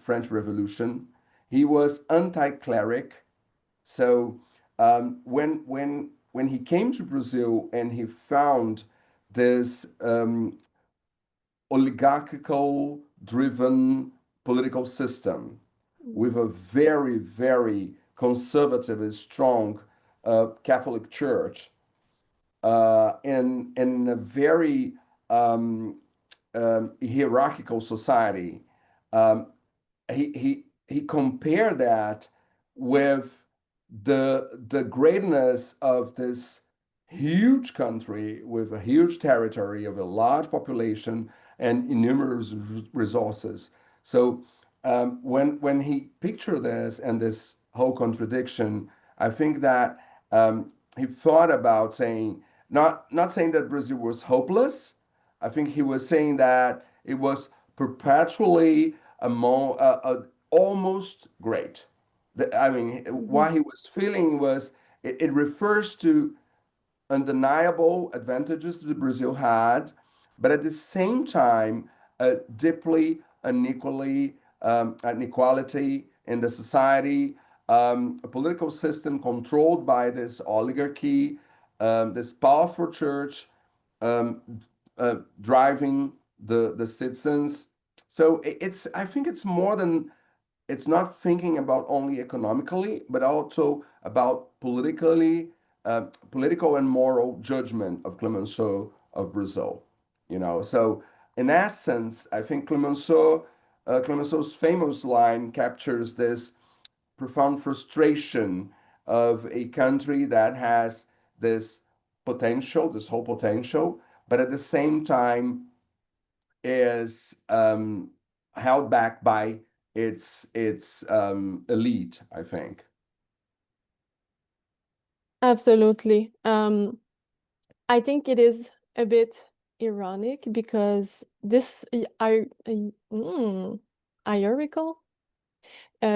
Speaker 6: French Revolution. He was anti-cleric. So when he came to Brazil and he found this oligarchical driven political system with a very, very conservative and strong Catholic Church in a very hierarchical society, he compared that with the greatness of this huge country with a huge territory of a large population and innumerable resources. So when he pictured this and this whole contradiction, I think that he thought about saying, not saying that Brazil was hopeless. I think he was saying that it was perpetually almost great. I mean, what he was feeling was it refers to undeniable advantages that Brazil had, but at the same time, deeply inequality in the society, a political system controlled by this oligarchy, this powerful church um, driving the citizens. So it's I think it's more than it's not thinking about only economically, but also about political and moral judgment of Clemenceau of Brazil. You know, so in essence, I think Clemenceau's famous line captures this profound frustration of a country that has this potential, this whole potential, but at the same time is held back by its elite, I think.
Speaker 4: Absolutely. I think it is a bit ironic because this hierarchical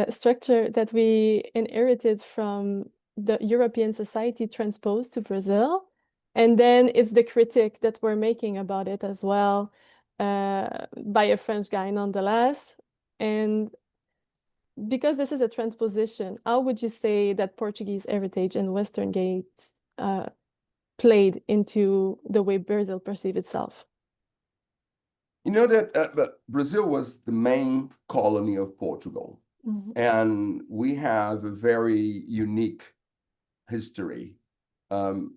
Speaker 4: structure that we inherited from the European society transposed to Brazil, and then it's the critique that we're making about it as well, by a French guy nonetheless. And because this is a transposition, how would you say that Portuguese heritage and Western gates played into the way Brazil perceived itself?
Speaker 6: You know that but Brazil was the main colony of Portugal, and we have a very unique history. In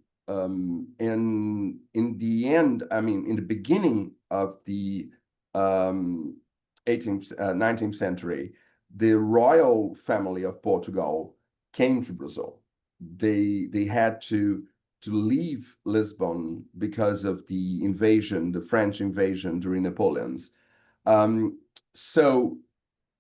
Speaker 6: the end, I mean, in the beginning of the 18th, 19th century, the royal family of Portugal came to Brazil. They had to leave Lisbon because of the invasion, the French invasion during Napoleon's. So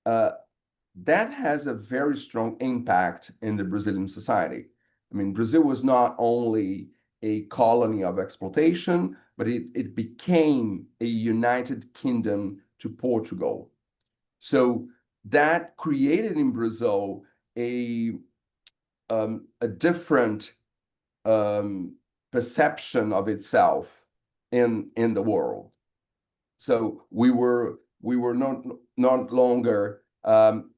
Speaker 6: that has a very strong impact in the Brazilian society. I mean, Brazil was not only a colony of exploitation, but it became a united kingdom to Portugal. So that created in Brazil a different perception of itself in the world. So we were not longer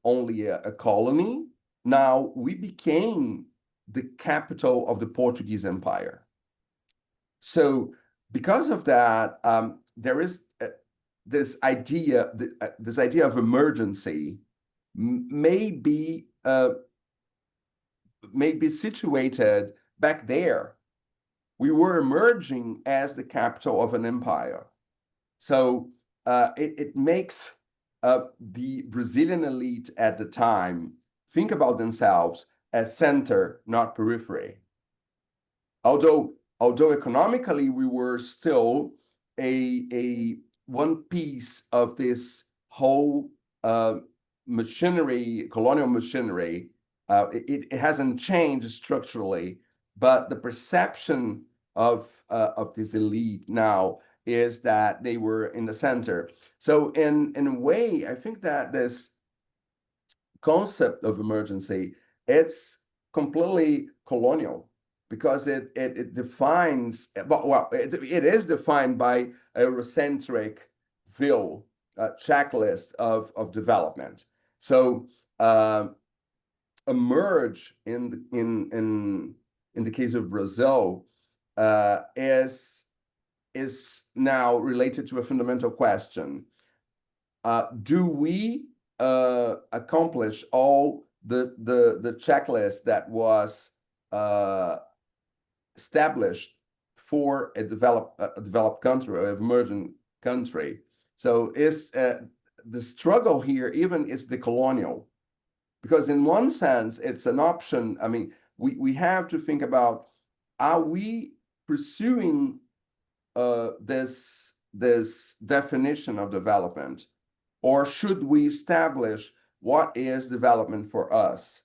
Speaker 6: only a colony. Now we became the capital of the Portuguese Empire. So because of that, there is this idea of emergency may be situated back there. We were emerging as the capital of an empire. So it makes the Brazilian elite at the time think about themselves as center, not periphery. Although economically we were still a one piece of this whole machinery, colonial machinery, it hasn't changed structurally, but the perception of this elite now is that they were in the center. So in a way, I think that this concept of emergency, it's completely colonial because it defines, well, it is defined by a Eurocentric view, checklist of development. So emerge in the case of Brazil is now related to a fundamental question. Do we accomplish all the checklist that was established for a developed country or an emerging country? So is the struggle here even is the colonial, because in one sense it's an option. I mean, we have to think about, are we pursuing this definition of development, or should we establish what is development for us,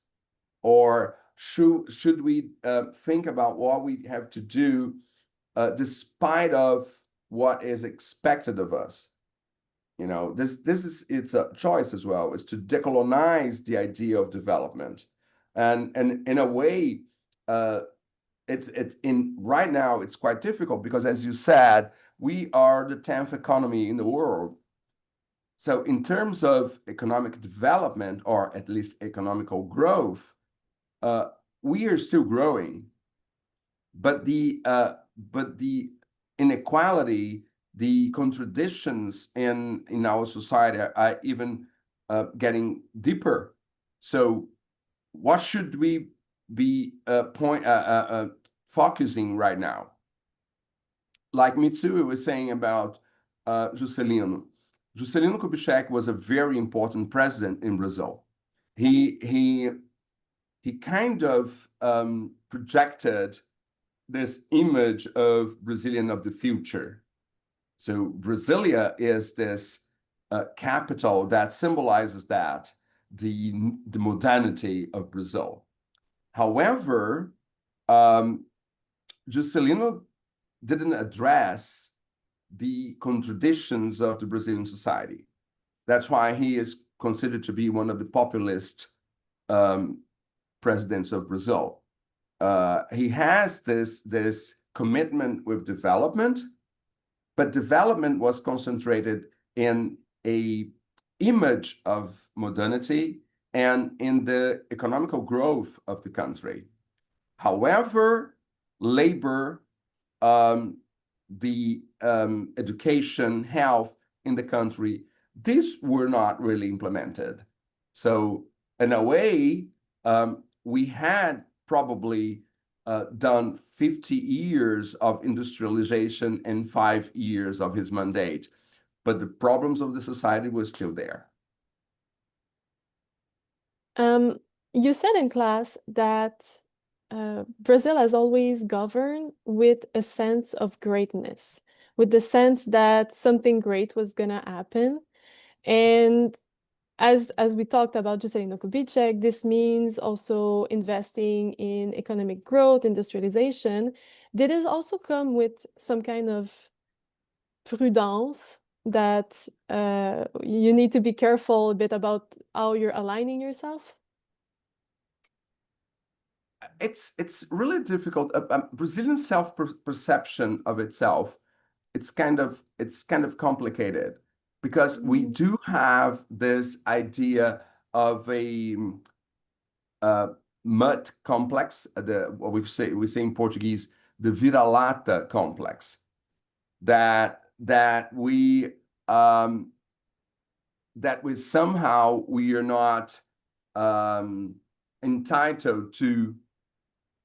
Speaker 6: or should we think about what we have to do despite of what is expected of us? You know, it's a choice as well, is to decolonize the idea of development, and in a way, it's in right now it's quite difficult because, as you said, we are the 10th economy in the world. So in terms of economic development, or at least economical growth, we are still growing, but the inequality, the contradictions in our society are even getting deeper. So what should we be focusing right now? Like Mitsui was saying about Juscelino. Juscelino Kubitschek was a very important president in Brazil. He kind of projected this image of Brazilian of the future. So Brasilia is this capital that symbolizes that, the modernity of Brazil. However, Juscelino didn't address the contradictions of the Brazilian society. That's why he is considered to be one of the populist presidents of Brazil. He has this commitment with development, but development was concentrated in a image of modernity and in the economical growth of the country. However, labor, the education, health in the country, these were not really implemented. So in a way, we had probably done 50 years of industrialization in 5 years of his mandate, but the problems of the society were still there.
Speaker 4: You said in class that Brazil has always governed with a sense of greatness, with the sense that something great was gonna happen. And as we talked about Juscelino Kubitschek, this means also investing in economic growth, industrialization. Did this also come with some kind of prudence that you need to be careful a bit about how you're aligning yourself?
Speaker 6: It's really difficult. Brazilian self-perception of itself, it's kind of complicated, because we do have this idea of a mud complex, what we say in Portuguese, the vira-lata complex, that we somehow we are not entitled to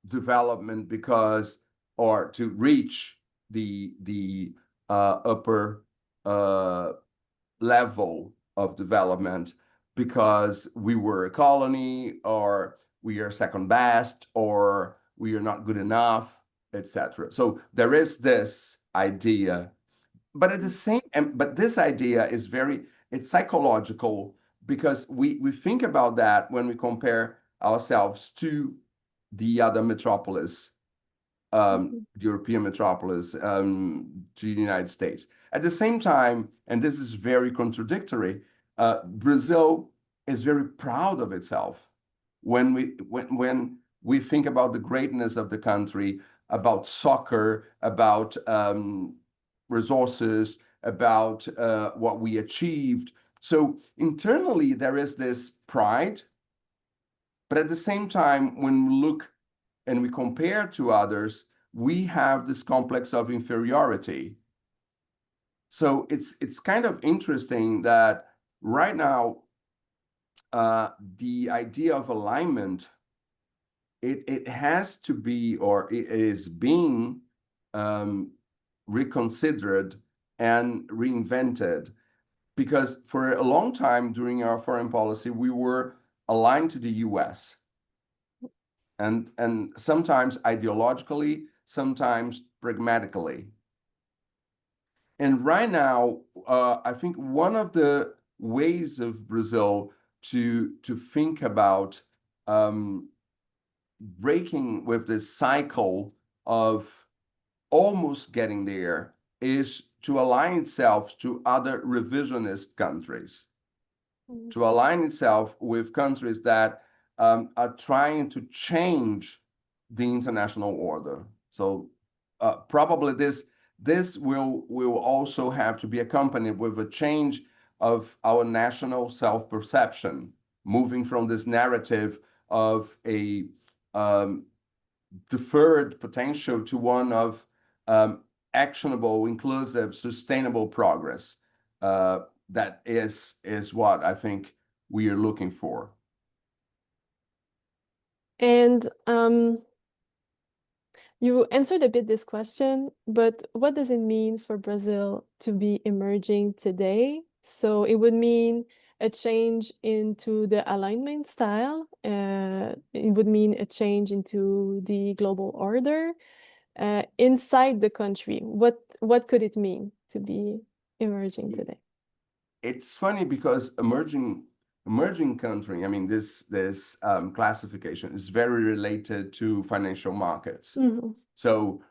Speaker 6: development because, or to reach the upper level of development because we were a colony, or we are second best, or we are not good enough, etc. So there is this idea, but at the same, but this idea is it's psychological, because we think about that when we compare ourselves to the other metropolis, the European metropolis, to the United States. At the same time, and this is very contradictory, Brazil is very proud of itself. When we think about the greatness of the country, about soccer, about resources, about what we achieved. So internally, there is this pride, but at the same time, when we look and we compare to others, we have this complex of inferiority. So it's kind of interesting that right now, the idea of alignment, it has to be, or it is being reconsidered and reinvented, because for a long time during our foreign policy, we were aligned to the US. And sometimes ideologically, sometimes pragmatically. And right now, I think one of the ways of Brazil to think about breaking with this cycle of almost getting there is to align itself to other revisionist countries, to align itself with countries that are trying to change the international order. So probably this will also have to be accompanied with a change of our national self-perception, moving from this narrative of a deferred potential to one of actionable, inclusive, sustainable progress. That is what I think we are looking for.
Speaker 4: And you answered a bit this question, but what does it mean for Brazil to be emerging today? So it would mean a change into the alignment style. It would mean a change into the global order inside the country. What could it mean to be emerging today?
Speaker 6: It's funny because emerging country, I mean, this classification is very related to financial markets. So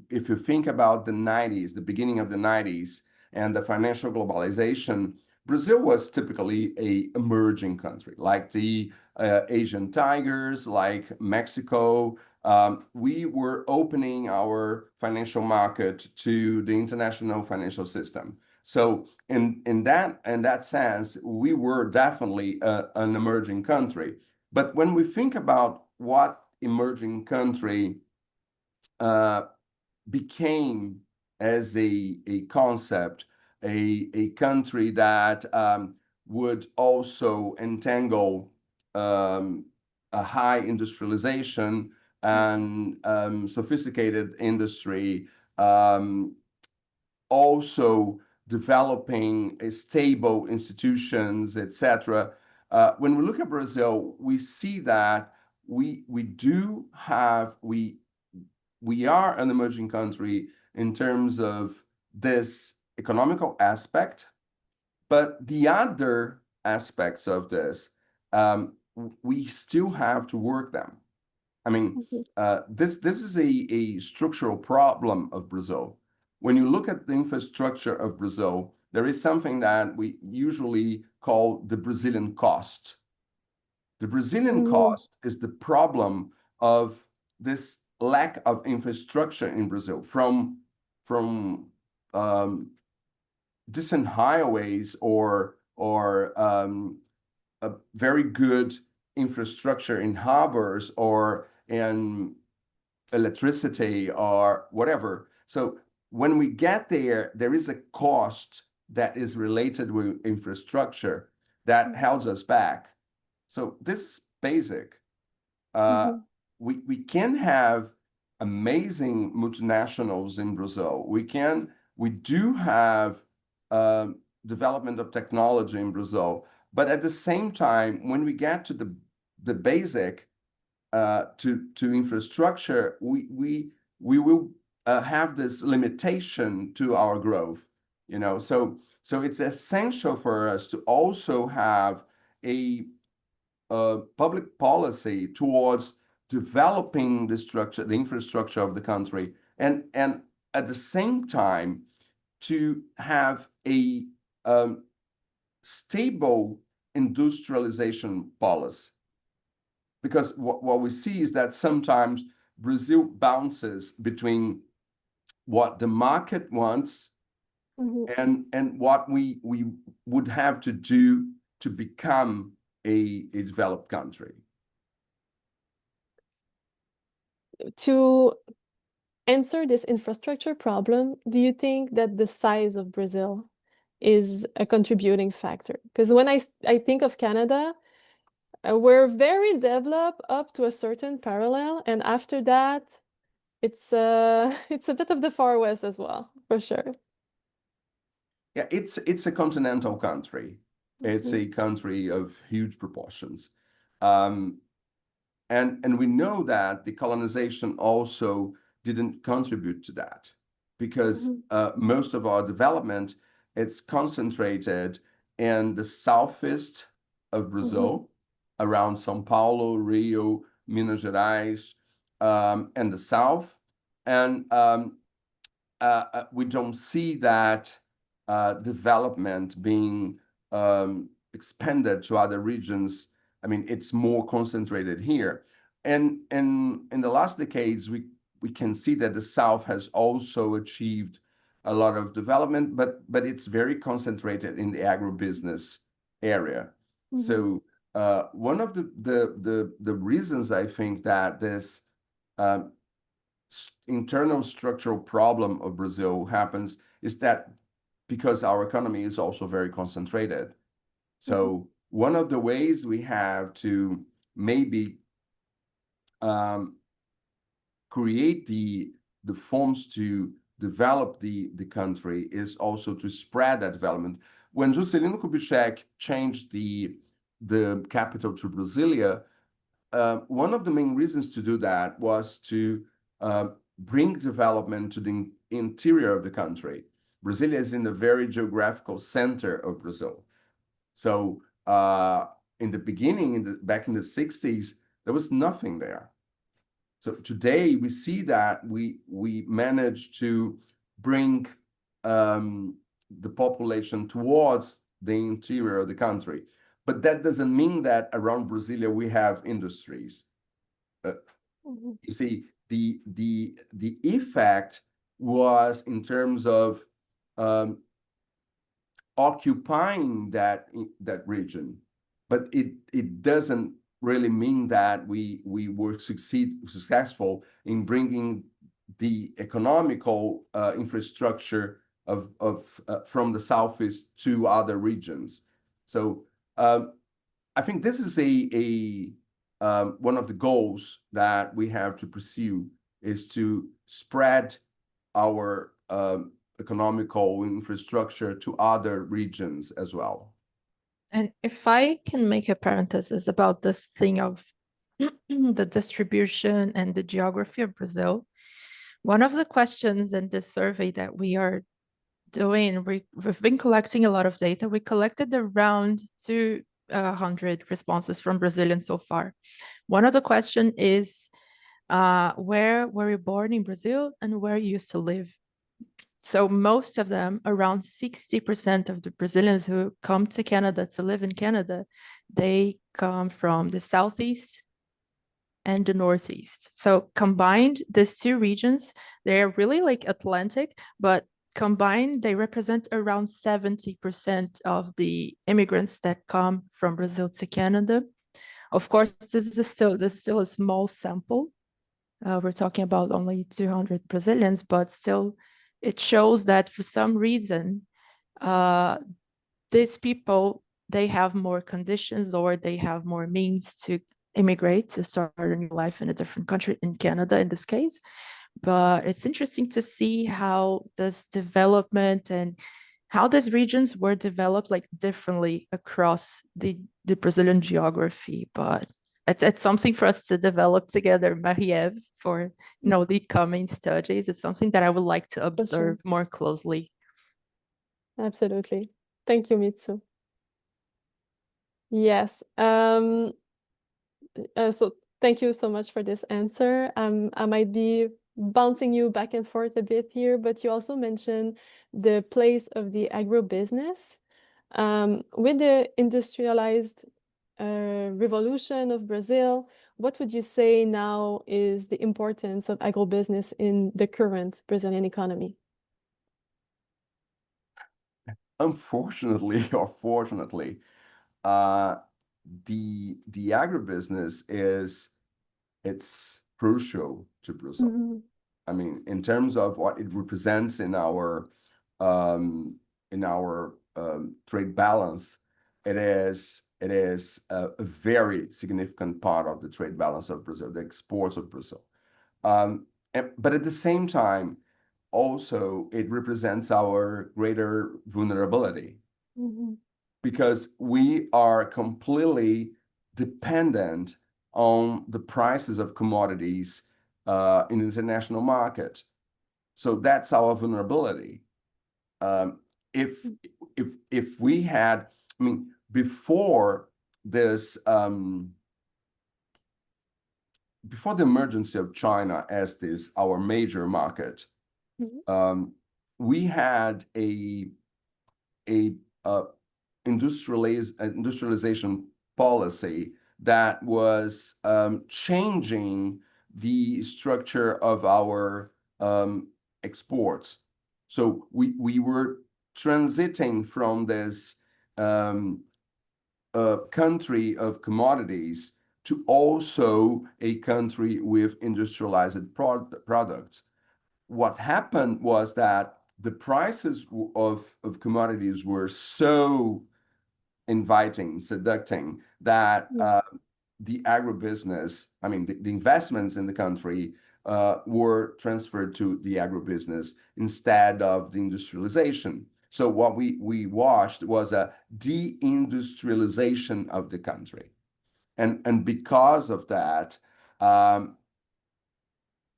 Speaker 6: if you think about the 90s, the beginning of the 90s, and the financial globalization, Brazil was typically a emerging country, like the Asian tigers, like Mexico. We were opening our financial market to the international financial system. So in that sense, we were definitely an emerging country. But when we think about what emerging country became as a concept, a country that would also entangle a high industrialization and sophisticated industry, also developing stable institutions, etc. When we look at Brazil, we see that we are an emerging country in terms of this economical aspect, but the other aspects of this, we still have to work them. I mean, this is a structural problem of Brazil. When you look at the infrastructure of Brazil, there is something that we usually call the Brazilian cost. The Brazilian cost is the problem of this lack of infrastructure in Brazil, from decent highways or a very good infrastructure in harbors or in electricity or whatever. So when we get there, there is a cost that is related with infrastructure that holds us back. So this is basic. We can have amazing multinationals in Brazil. We do have development of technology in Brazil, but at the same time, when we get to the basic to infrastructure, we will have this limitation to our growth, you know. So it's essential for us to also have a public policy towards developing the infrastructure of the country, and at the same time to have a stable industrialization policy. Because what we see is that sometimes Brazil bounces between what the market wants and what we would have to do to become a developed country.
Speaker 4: To answer this infrastructure problem, do you think that the size of Brazil is a contributing factor? Because when I think of Canada, we're very developed up to a certain parallel, and after that, it's a bit of the far west as well, for sure.
Speaker 6: Yeah, it's a continental country. It's a country of huge proportions. And we know that the colonization also didn't contribute to that, because most of our development, it's concentrated in the southeast of Brazil, around São Paulo, Rio, Minas Gerais, and the South. And we don't see that development being expanded to other regions. I mean, it's more concentrated here. And in the last decades, we can see that the South has also achieved a lot of development, but it's very concentrated in the agribusiness area.
Speaker 4: Mhm.
Speaker 6: So one of the reasons I think that this internal structural problem of Brazil happens is that because our economy is also very concentrated. So one of the ways we have to maybe create the forms to develop the country is also to spread that development. When Juscelino Kubitschek changed the capital to Brasilia, one of the main reasons to do that was to bring development to the interior of the country. Brasilia is in the very geographical center of Brazil. So in the beginning, back in the 60s, there was nothing there. So today we see that we managed to bring the population towards the interior of the country. But that doesn't mean that around Brasilia we have industries. You see, the effect was in terms of occupying that region, but it doesn't really mean that we were successful in bringing the economical infrastructure of from the southeast to other regions. So I think this is one of the goals that we have to pursue, is to spread our economical infrastructure to other regions as well.
Speaker 1: And if I can make a parenthesis about this thing of the distribution and the geography of Brazil, one of the questions in this survey that we are doing, we've been collecting a lot of data. We collected around 200 responses from Brazilians so far. One of the questions is, where were you born in Brazil and where you used to live? So most of them, around 60% of the Brazilians who come to Canada to live in Canada, they come from the Southeast and the Northeast. So combined, these two regions, they're really like Atlantic, but combined, they represent around 70% of the immigrants that come from Brazil to Canada. Of course, this is still a small sample. We're talking about only 200 Brazilians, but still, it shows that for some reason, these people, they have more conditions or they have more means to immigrate, to start a new life in a different country, in Canada in this case. But it's interesting to see how this development and how these regions were developed like differently across the Brazilian geography. But it's something for us to develop together, Marie-Ève, for the coming studies. It's something that I would like to observe more closely.
Speaker 4: Absolutely. Thank you, Mitsu. Yes. So thank you so much for this answer. I might be bouncing you back and forth a bit here, but you also mentioned the place of the agribusiness. With the industrialized revolution of Brazil, what would you say now is the importance of agribusiness in the current Brazilian economy?
Speaker 6: Unfortunately or fortunately, the agribusiness it's crucial to Brazil. I mean, in terms of what it represents in our trade balance, it is a very significant part of the trade balance of Brazil, the exports of Brazil. But at the same time, also it represents our greater vulnerability, because we are completely dependent on the prices of commodities in the international market. So that's our vulnerability. If we had, I mean, before this before the emergence of China as this our major market, we had a industrialization policy that was changing the structure of our exports. So we were transiting from this country of commodities to also a country with industrialized products. What happened was that the prices of commodities were so inviting, seducing, that the agribusiness, I mean, the investments in the country were transferred to the agribusiness instead of the industrialization. So what we watched was a deindustrialization of the country. And because of that,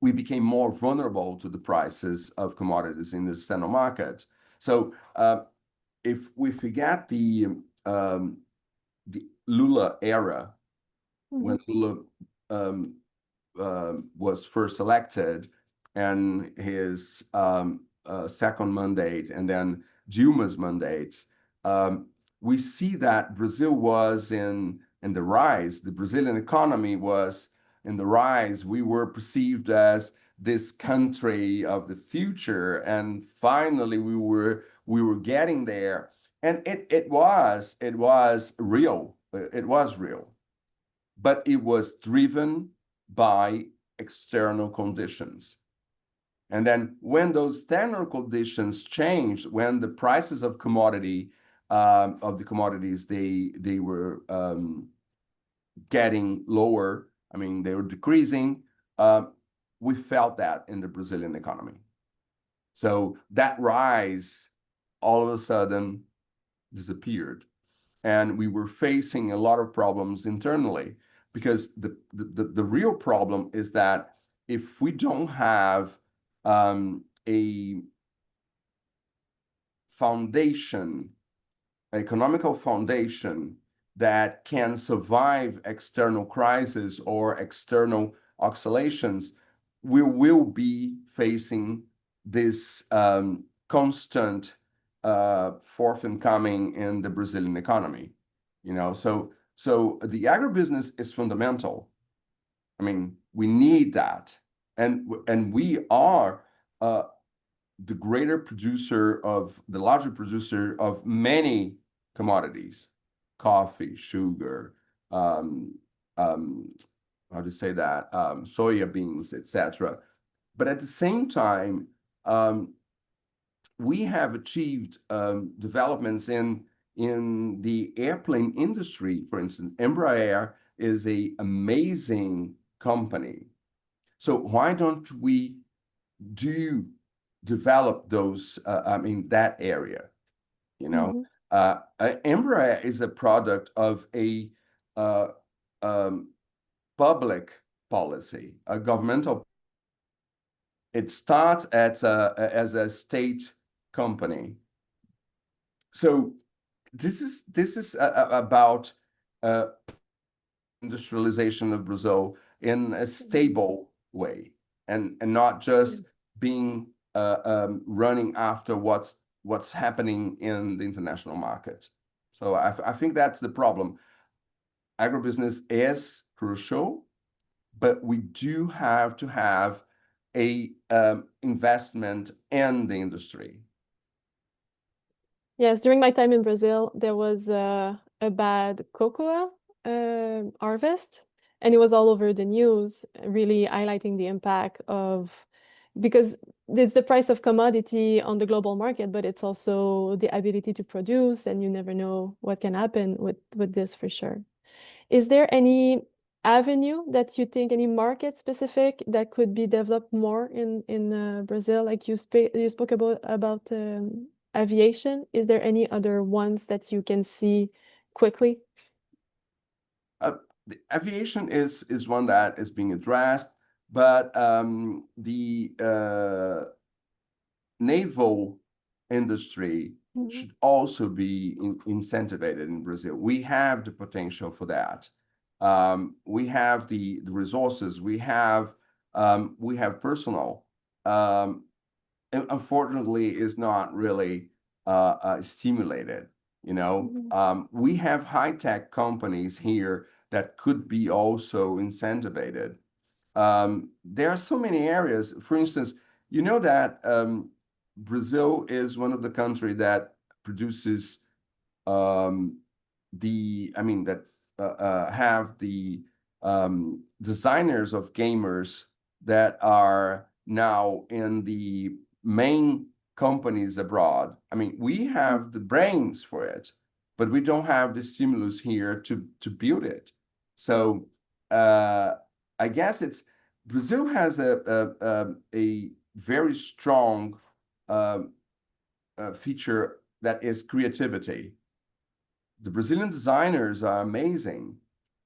Speaker 6: we became more vulnerable to the prices of commodities in the external market. So if we forget the Lula era, when Lula was first elected, and his second mandate, and then Dilma's mandates, we see that Brazil was in the rise. The Brazilian economy was in the rise. We were perceived as this country of the future, and finally we were getting there. And it was real. It was real, but it was driven by external conditions. And then when those external conditions changed, when the prices of commodities they were getting lower, I mean, they were decreasing, we felt that in the Brazilian economy. So that rise all of a sudden disappeared. And we were facing a lot of problems internally, because the real problem is that if we don't have a foundation, economical foundation that can survive external crises or external oscillations, we will be facing this constant forth and coming in the Brazilian economy. So the agribusiness is fundamental. I mean, we need that, and we are the larger producer of many commodities: coffee, sugar, how to say that, soya beans, etc. But at the same time, we have achieved developments in the airplane industry. For instance, Embraer is an amazing company. So why don't we develop those, that area? Embraer is a product of a public policy, a governmental. It starts as a state company. So this is about industrialization of Brazil in a stable way, and not just being running after what's happening in the international market. So I think that's the problem. Agribusiness is crucial, but we do have to have a investment in the industry.
Speaker 4: Yes, during my time in Brazil, there was a bad cocoa harvest, and it was all over the news, really highlighting the impact of, because it's the price of commodity on the global market, but it's also the ability to produce, and you never know what can happen with this for sure. Is there any avenue that you think, any market specific that could be developed more in Brazil? Like you spoke about aviation. Is there any other ones that you can see quickly?
Speaker 6: The aviation is one that is being addressed, but the naval industry should also be incentivized in Brazil. We have the potential for that. We have the resources. We have personnel. And unfortunately, is not really stimulated. You know, we have high-tech companies here that could be also incentivated. There are so many areas. For instance, you know that Brazil is one of the countries that produces that have the designers of gamers that are now in the main companies abroad. I mean, we have the brains for it, but we don't have the stimulus here to build it. So I guess Brazil has a very strong feature that is creativity. The Brazilian designers are amazing.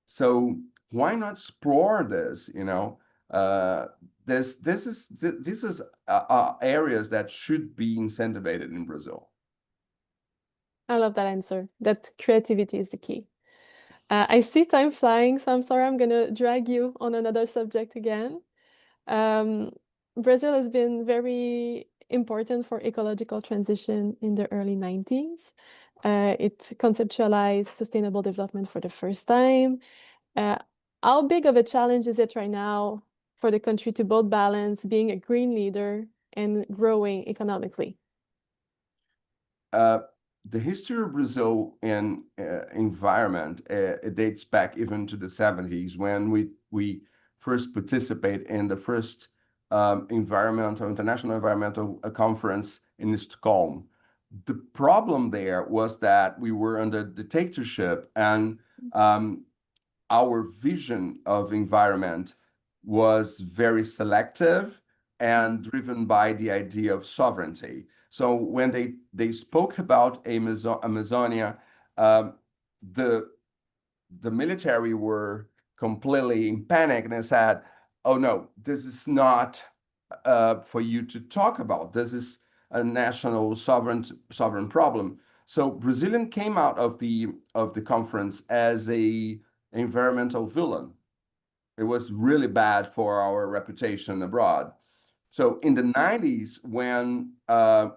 Speaker 6: So why not explore this? You know, this is areas that should be incentivized in Brazil.
Speaker 4: I love that answer. That creativity is the key. I see time flying, so I'm sorry I'm gonna drag you on another subject again. Brazil has been very important for ecological transition in the early 90s. It conceptualized sustainable development for the first time. How big of a challenge is it right now for the country to both balance being a green leader and growing economically?
Speaker 6: The history of Brazil in environment, it dates back even to the 70s when we first participate in the first international environmental conference in Stockholm. The problem there was that we were under dictatorship, and our vision of environment was very selective and driven by the idea of sovereignty. So when they spoke about Amazonia, the military were completely in panic, and they said, "Oh no, this is not for you to talk about. This is a national sovereign problem." So Brazilian came out of the conference as a environmental villain. It was really bad for our reputation abroad. So in the 90s, when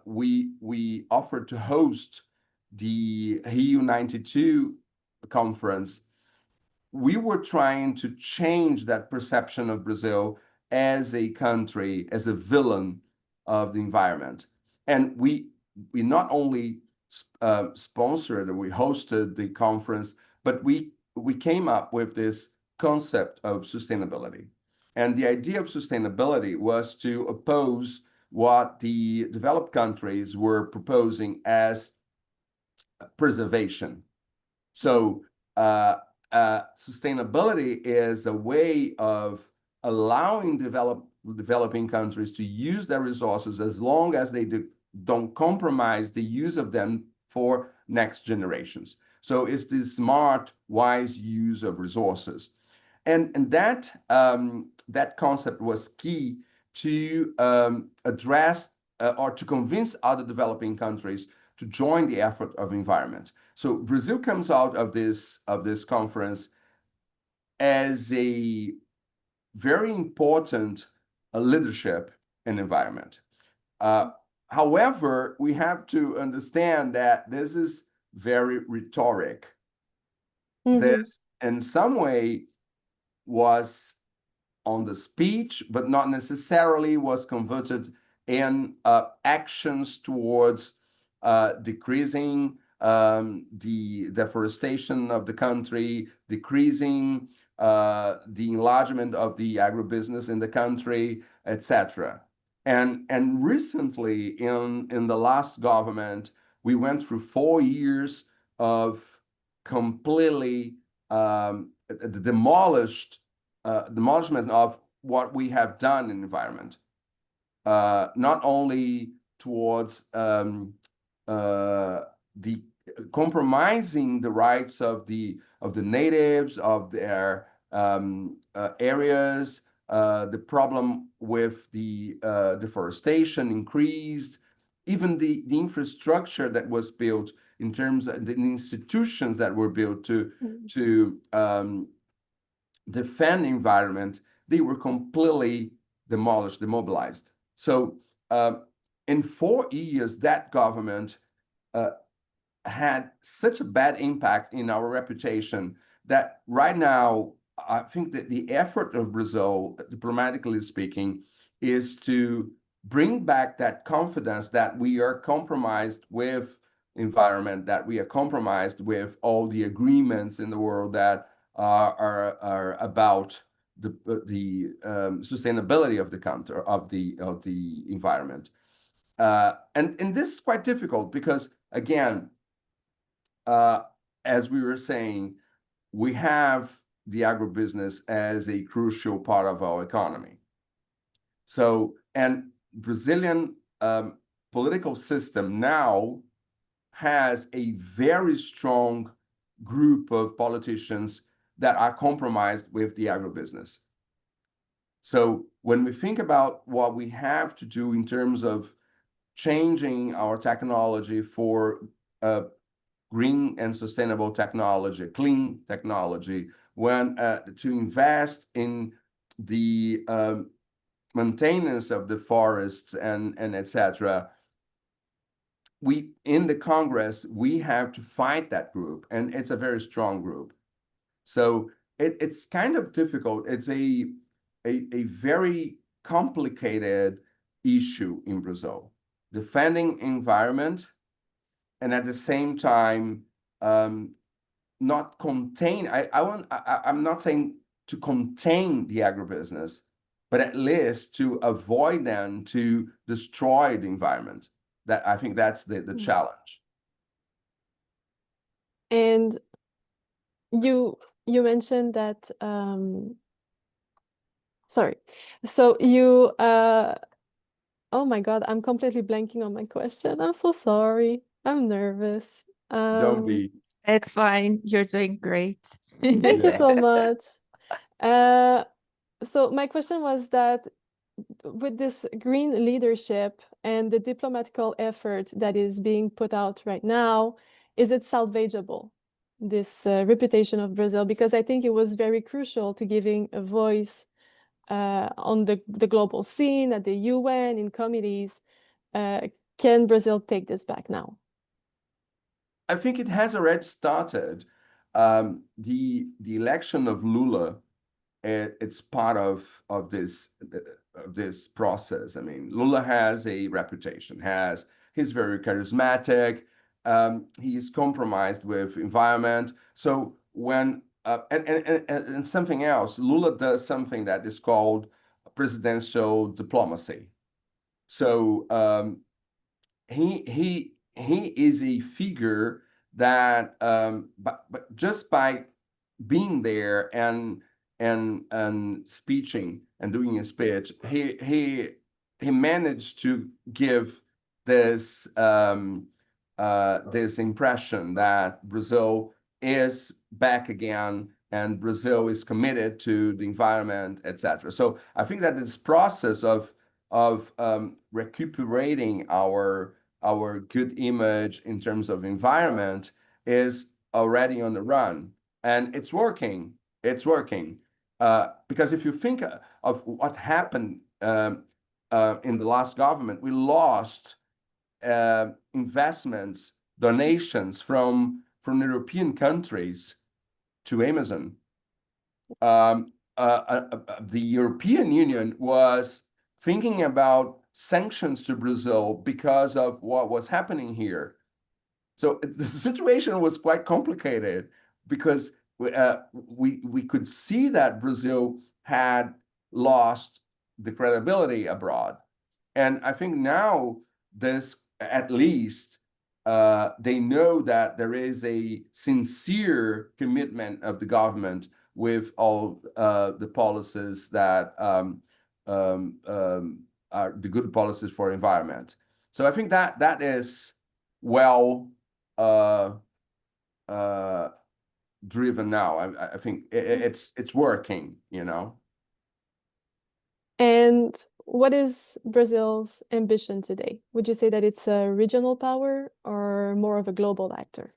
Speaker 6: we offered to host the Rio 92 conference, we were trying to change that perception of Brazil as a country, as a villain of the environment. And we not only sponsored, we hosted the conference, but we came up with this concept of sustainability. And the idea of sustainability was to oppose what the developed countries were proposing as preservation. So sustainability is a way of allowing developing countries to use their resources as long as they don't compromise the use of them for next generations. So it's this smart, wise use of resources. And that concept was key to address or to convince other developing countries to join the effort of environment. So Brazil comes out of this conference as a very important leadership in environment. However, we have to understand that this is very rhetoric. This, in some way, was on the speech, but not necessarily was converted in actions towards decreasing the deforestation of the country, decreasing the enlargement of the agribusiness in the country, etc. And recently, in the last government, we went through 4 years of completely the demolishment of what we have done in environment, not only towards the compromising the rights of the natives of their areas, the problem with the deforestation increased, even the infrastructure that was built in terms of the institutions that were built to defend the environment, they were completely demolished, demobilized. So in 4 years, that government had such a bad impact in our reputation that right now, I think that the effort of Brazil, diplomatically speaking, is to bring back that confidence that we are compromised with environment, that we are compromised with all the agreements in the world that are about the sustainability of the country, of the environment. And this is quite difficult because, again, as we were saying, we have the agribusiness as a crucial part of our economy. So, and Brazilian political system now has a very strong group of politicians that are compromised with the agribusiness. So when we think about what we have to do in terms of changing our technology for green and sustainable technology, clean technology, when to invest in the maintenance of the forests and etc. We in the Congress we have to fight that group, and it's a very strong group. So it's kind of difficult. It's a very complicated issue in Brazil, defending environment, and at the same time not contain. I'm not saying to contain the agribusiness, but at least to avoid them to destroy the environment. That I think that's the challenge.
Speaker 4: And you mentioned that sorry. So you oh my God, I'm completely blanking on my question. I'm so sorry. I'm nervous.
Speaker 6: Don't be.
Speaker 1: It's fine. You're doing great.
Speaker 4: Thank you so much. So my question was that with this green leadership and the diplomatical effort that is being put out right now, is it salvageable, this reputation of Brazil? Because I think it was very crucial to giving a voice on the global scene, at the UN, in committees. Can Brazil take this back now?
Speaker 6: I think it has already started. The election of Lula, it's part of this process. I mean, Lula has a reputation. He's very charismatic. He's compromised with environment. So when and something else, Lula does something that is called presidential diplomacy. So he is a figure that but just by being there and speeching and doing a speech, he managed to give this this impression that Brazil is back again and Brazil is committed to the environment, etc. So I think that this process of recuperating our good image in terms of environment is already on the run, and it's working. It's working because if you think of what happened in the last government, we lost investments, donations from European countries to Amazon. The European Union was thinking about sanctions to Brazil because of what was happening here. So the situation was quite complicated because we could see that Brazil had lost the credibility abroad. And I think now this, at least, they know that there is a sincere commitment of the government with all the policies that are the good policies for environment. So I think that is well driven now. I think it's working, you know.
Speaker 4: And what is Brazil's ambition today? Would you say that it's a regional power or more of a global actor?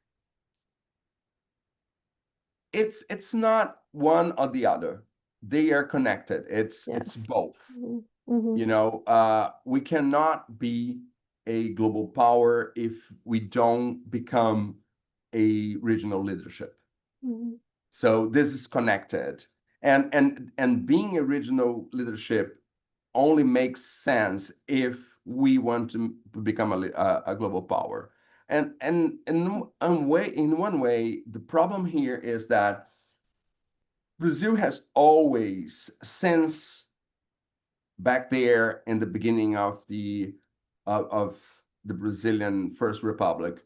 Speaker 6: it's not one or the other. They are connected. It's
Speaker 4: Yes.
Speaker 6: both.
Speaker 4: Mm-hmm.
Speaker 6: You know, we cannot be a global power if we don't become a regional leadership.
Speaker 4: Mm-hmm.
Speaker 6: So this is connected, and being a regional leadership only makes sense if we want to become a global power. And in one way, the problem here is that Brazil has always, since back there in the beginning of the Brazilian First Republic,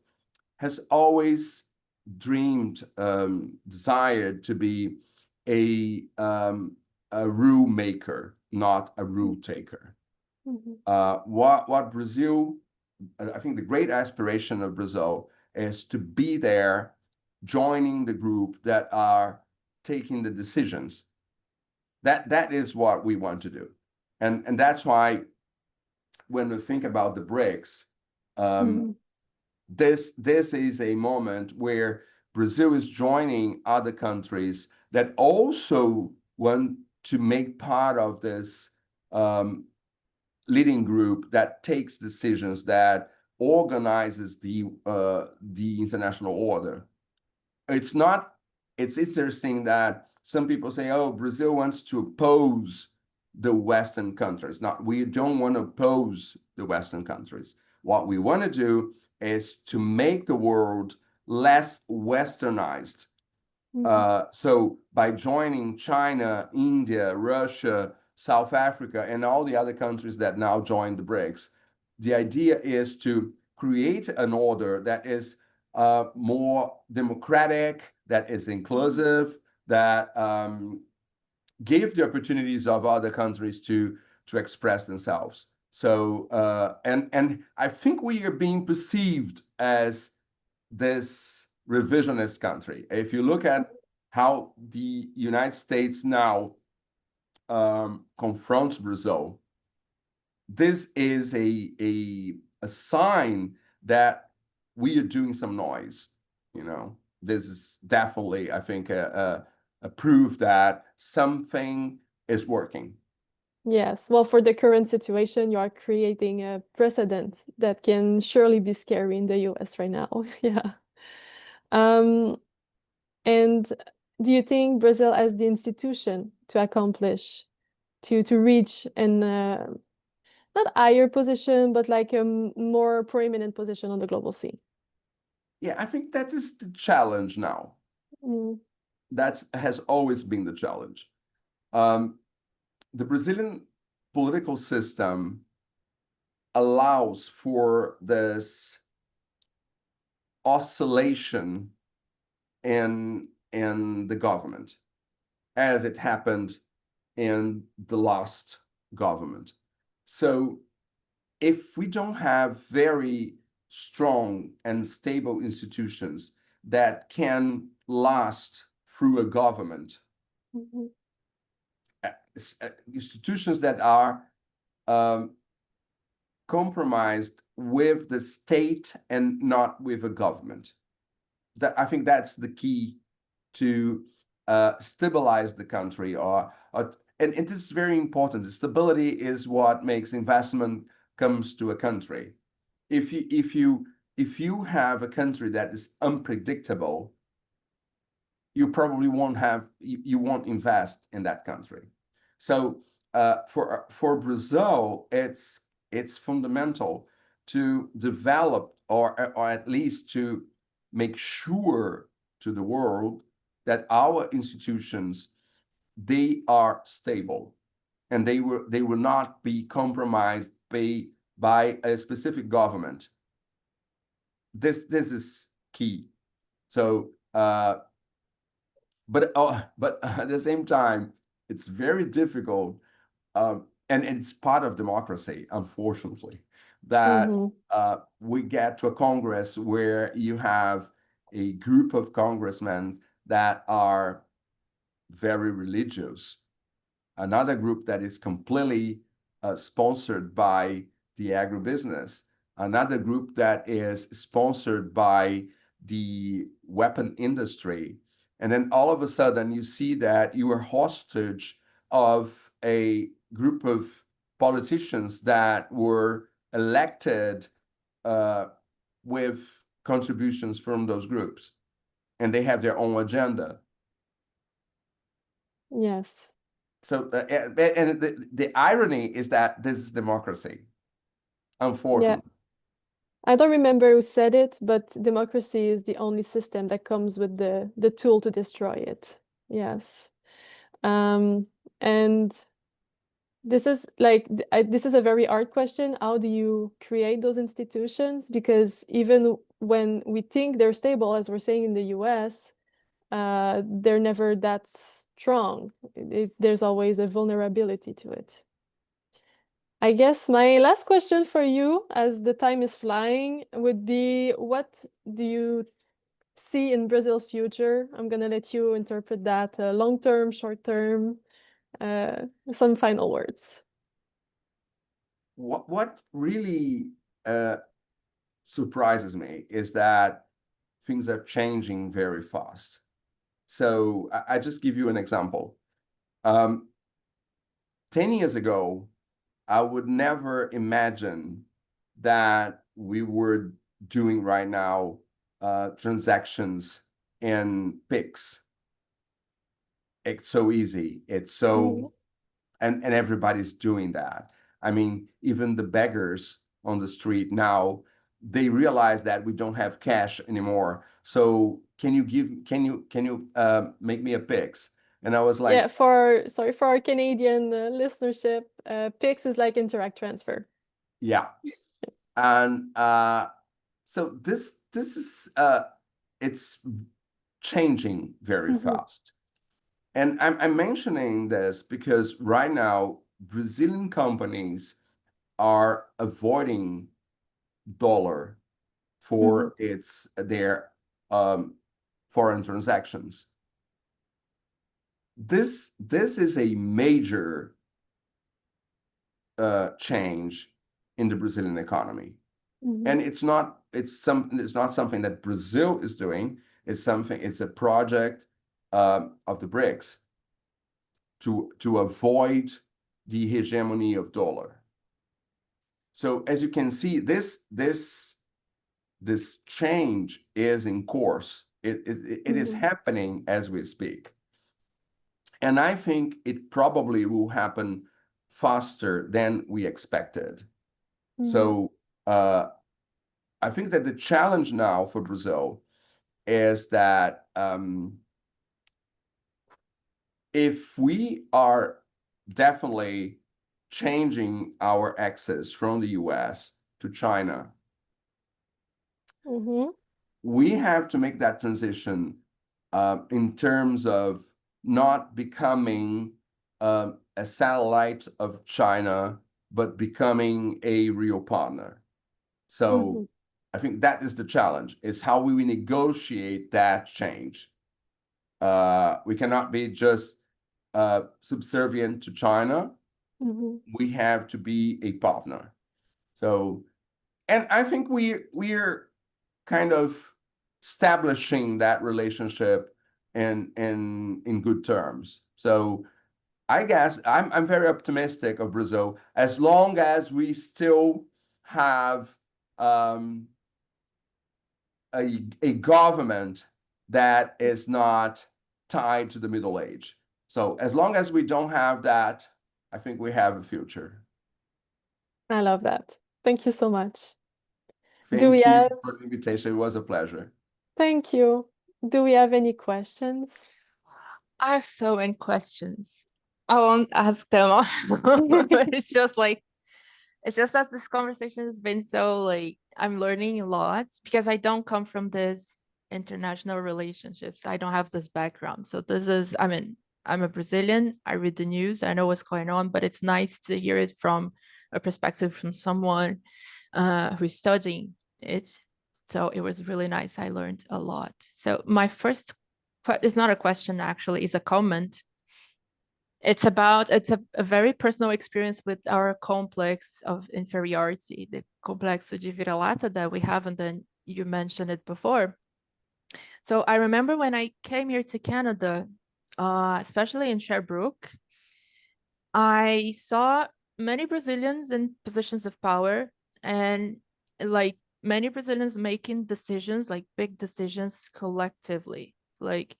Speaker 6: has always dreamed, desired to be a rule maker, not a rule taker.
Speaker 4: Mm-hmm.
Speaker 6: What Brazil, I think the great aspiration of Brazil is to be there, joining the group that are taking the decisions. That is what we want to do, and that's why when we think about the BRICS,
Speaker 4: Mm-hmm.
Speaker 6: this is a moment where Brazil is joining other countries that also want to make part of this leading group that takes decisions, that organizes the international order. It's interesting that some people say, oh, Brazil wants to oppose the Western countries. No, we don't want to oppose the Western countries. What we want to do is to make the world less westernized. So by joining China, India, Russia, South Africa, and all the other countries that now join the BRICS, the idea is to create an order that is more democratic, that is inclusive, that give the opportunities of other countries to express themselves. So and I think we are being perceived as this revisionist country. If you look at how the United States now confronts Brazil, this is a sign that we are doing some noise. You know, this is definitely, I think, a proof that something is working.
Speaker 4: Yes. Well, for the current situation, you are creating a precedent that can surely be scary in the US right now. Yeah. And do you think Brazil has the institution to accomplish, to reach an not higher position, but like a more prominent position on the global scene?
Speaker 6: Yeah, I think that is the challenge now. That has always been the challenge. The Brazilian political system allows for this oscillation in the government, as it happened in the last government. So if we don't have very strong and stable institutions that can last through a government, institutions that are compromised with the state and not with a government, that I think that's the key to stabilize the country. And it is very important. Stability is what makes investment comes to a country. If you have a country that is unpredictable, you probably you won't invest in that country. So for Brazil, it's fundamental to develop or at least to make sure to the world that our institutions, they are stable and they will not be compromised by a specific government. This is key. So but at the same time, it's very difficult, and it's part of democracy, unfortunately, that we get to a Congress where you have a group of congressmen that are very religious, another group that is completely sponsored by the agribusiness, another group that is sponsored by the weapon industry, And then all of a sudden you see that you are hostage of a group of politicians that were elected with contributions from those groups, and they have their own agenda.
Speaker 4: Yes.
Speaker 6: So, and the irony is that this is democracy, unfortunately.
Speaker 4: I don't remember who said it, but democracy is the only system that comes with the tool to destroy it. Yes. And this is like, this is a very hard question. How do you create those institutions? Because even when we think they're stable, as we're saying in the US, they're never that strong. There's always a vulnerability to it. I guess my last question for you, as the time is flying, would be, what do you see in Brazil's future? I'm going to let you interpret that, long-term, short-term, some final words.
Speaker 6: What really surprises me is that things are changing very fast. So I just give you an example. 10 years ago, I would never imagine that we were doing right now transactions in PIX. It's so easy. It's so, and everybody's doing that. I mean, even the beggars on the street now, they realize that we don't have cash anymore. So can you make me a PIX? And I was like,
Speaker 4: yeah, for our Canadian listenership, PIX is like Interact Transfer.
Speaker 6: Yeah. And so this is it's changing very fast. And I'm mentioning this because right now Brazilian companies are avoiding dollar for their foreign transactions. This is a major change in the Brazilian economy, and it's not something that Brazil is doing. It's a project of the BRICS to avoid the hegemony of dollar. So as you can see, this change is in course. It is happening as we speak. And I think it probably will happen faster than we expected. So I think that the challenge now for Brazil is that if we are definitely changing our access from the US to China, we have to make that transition in terms of not becoming a satellite of China, but becoming a real partner. So I think that is the challenge, is how we negotiate that change. We cannot be just subservient to China. We have to be a partner. So, and I think we're kind of establishing that relationship in good terms. So I guess I'm very optimistic of Brazil, as long as we still have a government that is not tied to the Middle Age. So as long as we don't have that, I think we have a future.
Speaker 4: I love that. Thank you so much.
Speaker 6: Thank you for the invitation. It was a pleasure.
Speaker 4: Thank you. Do we have any questions?
Speaker 1: I have so many questions. I won't ask them all. It's just that this conversation has been so I'm learning a lot because I don't come from this international relationships. I don't have this background. So I'm a Brazilian. I read the news. I know what's going on, but it's nice to hear it from a perspective from someone who's studying it. So it was really nice. I learned a lot. So my first, it's not a question actually, it's a comment. It's a very personal experience with our complex of inferiority, the complexo de vira-lata that we have, and then you mentioned it before. So I remember when I came here to Canada, especially in Sherbrooke, I saw many Brazilians in positions of power, and like many Brazilians making decisions, like big decisions collectively. Like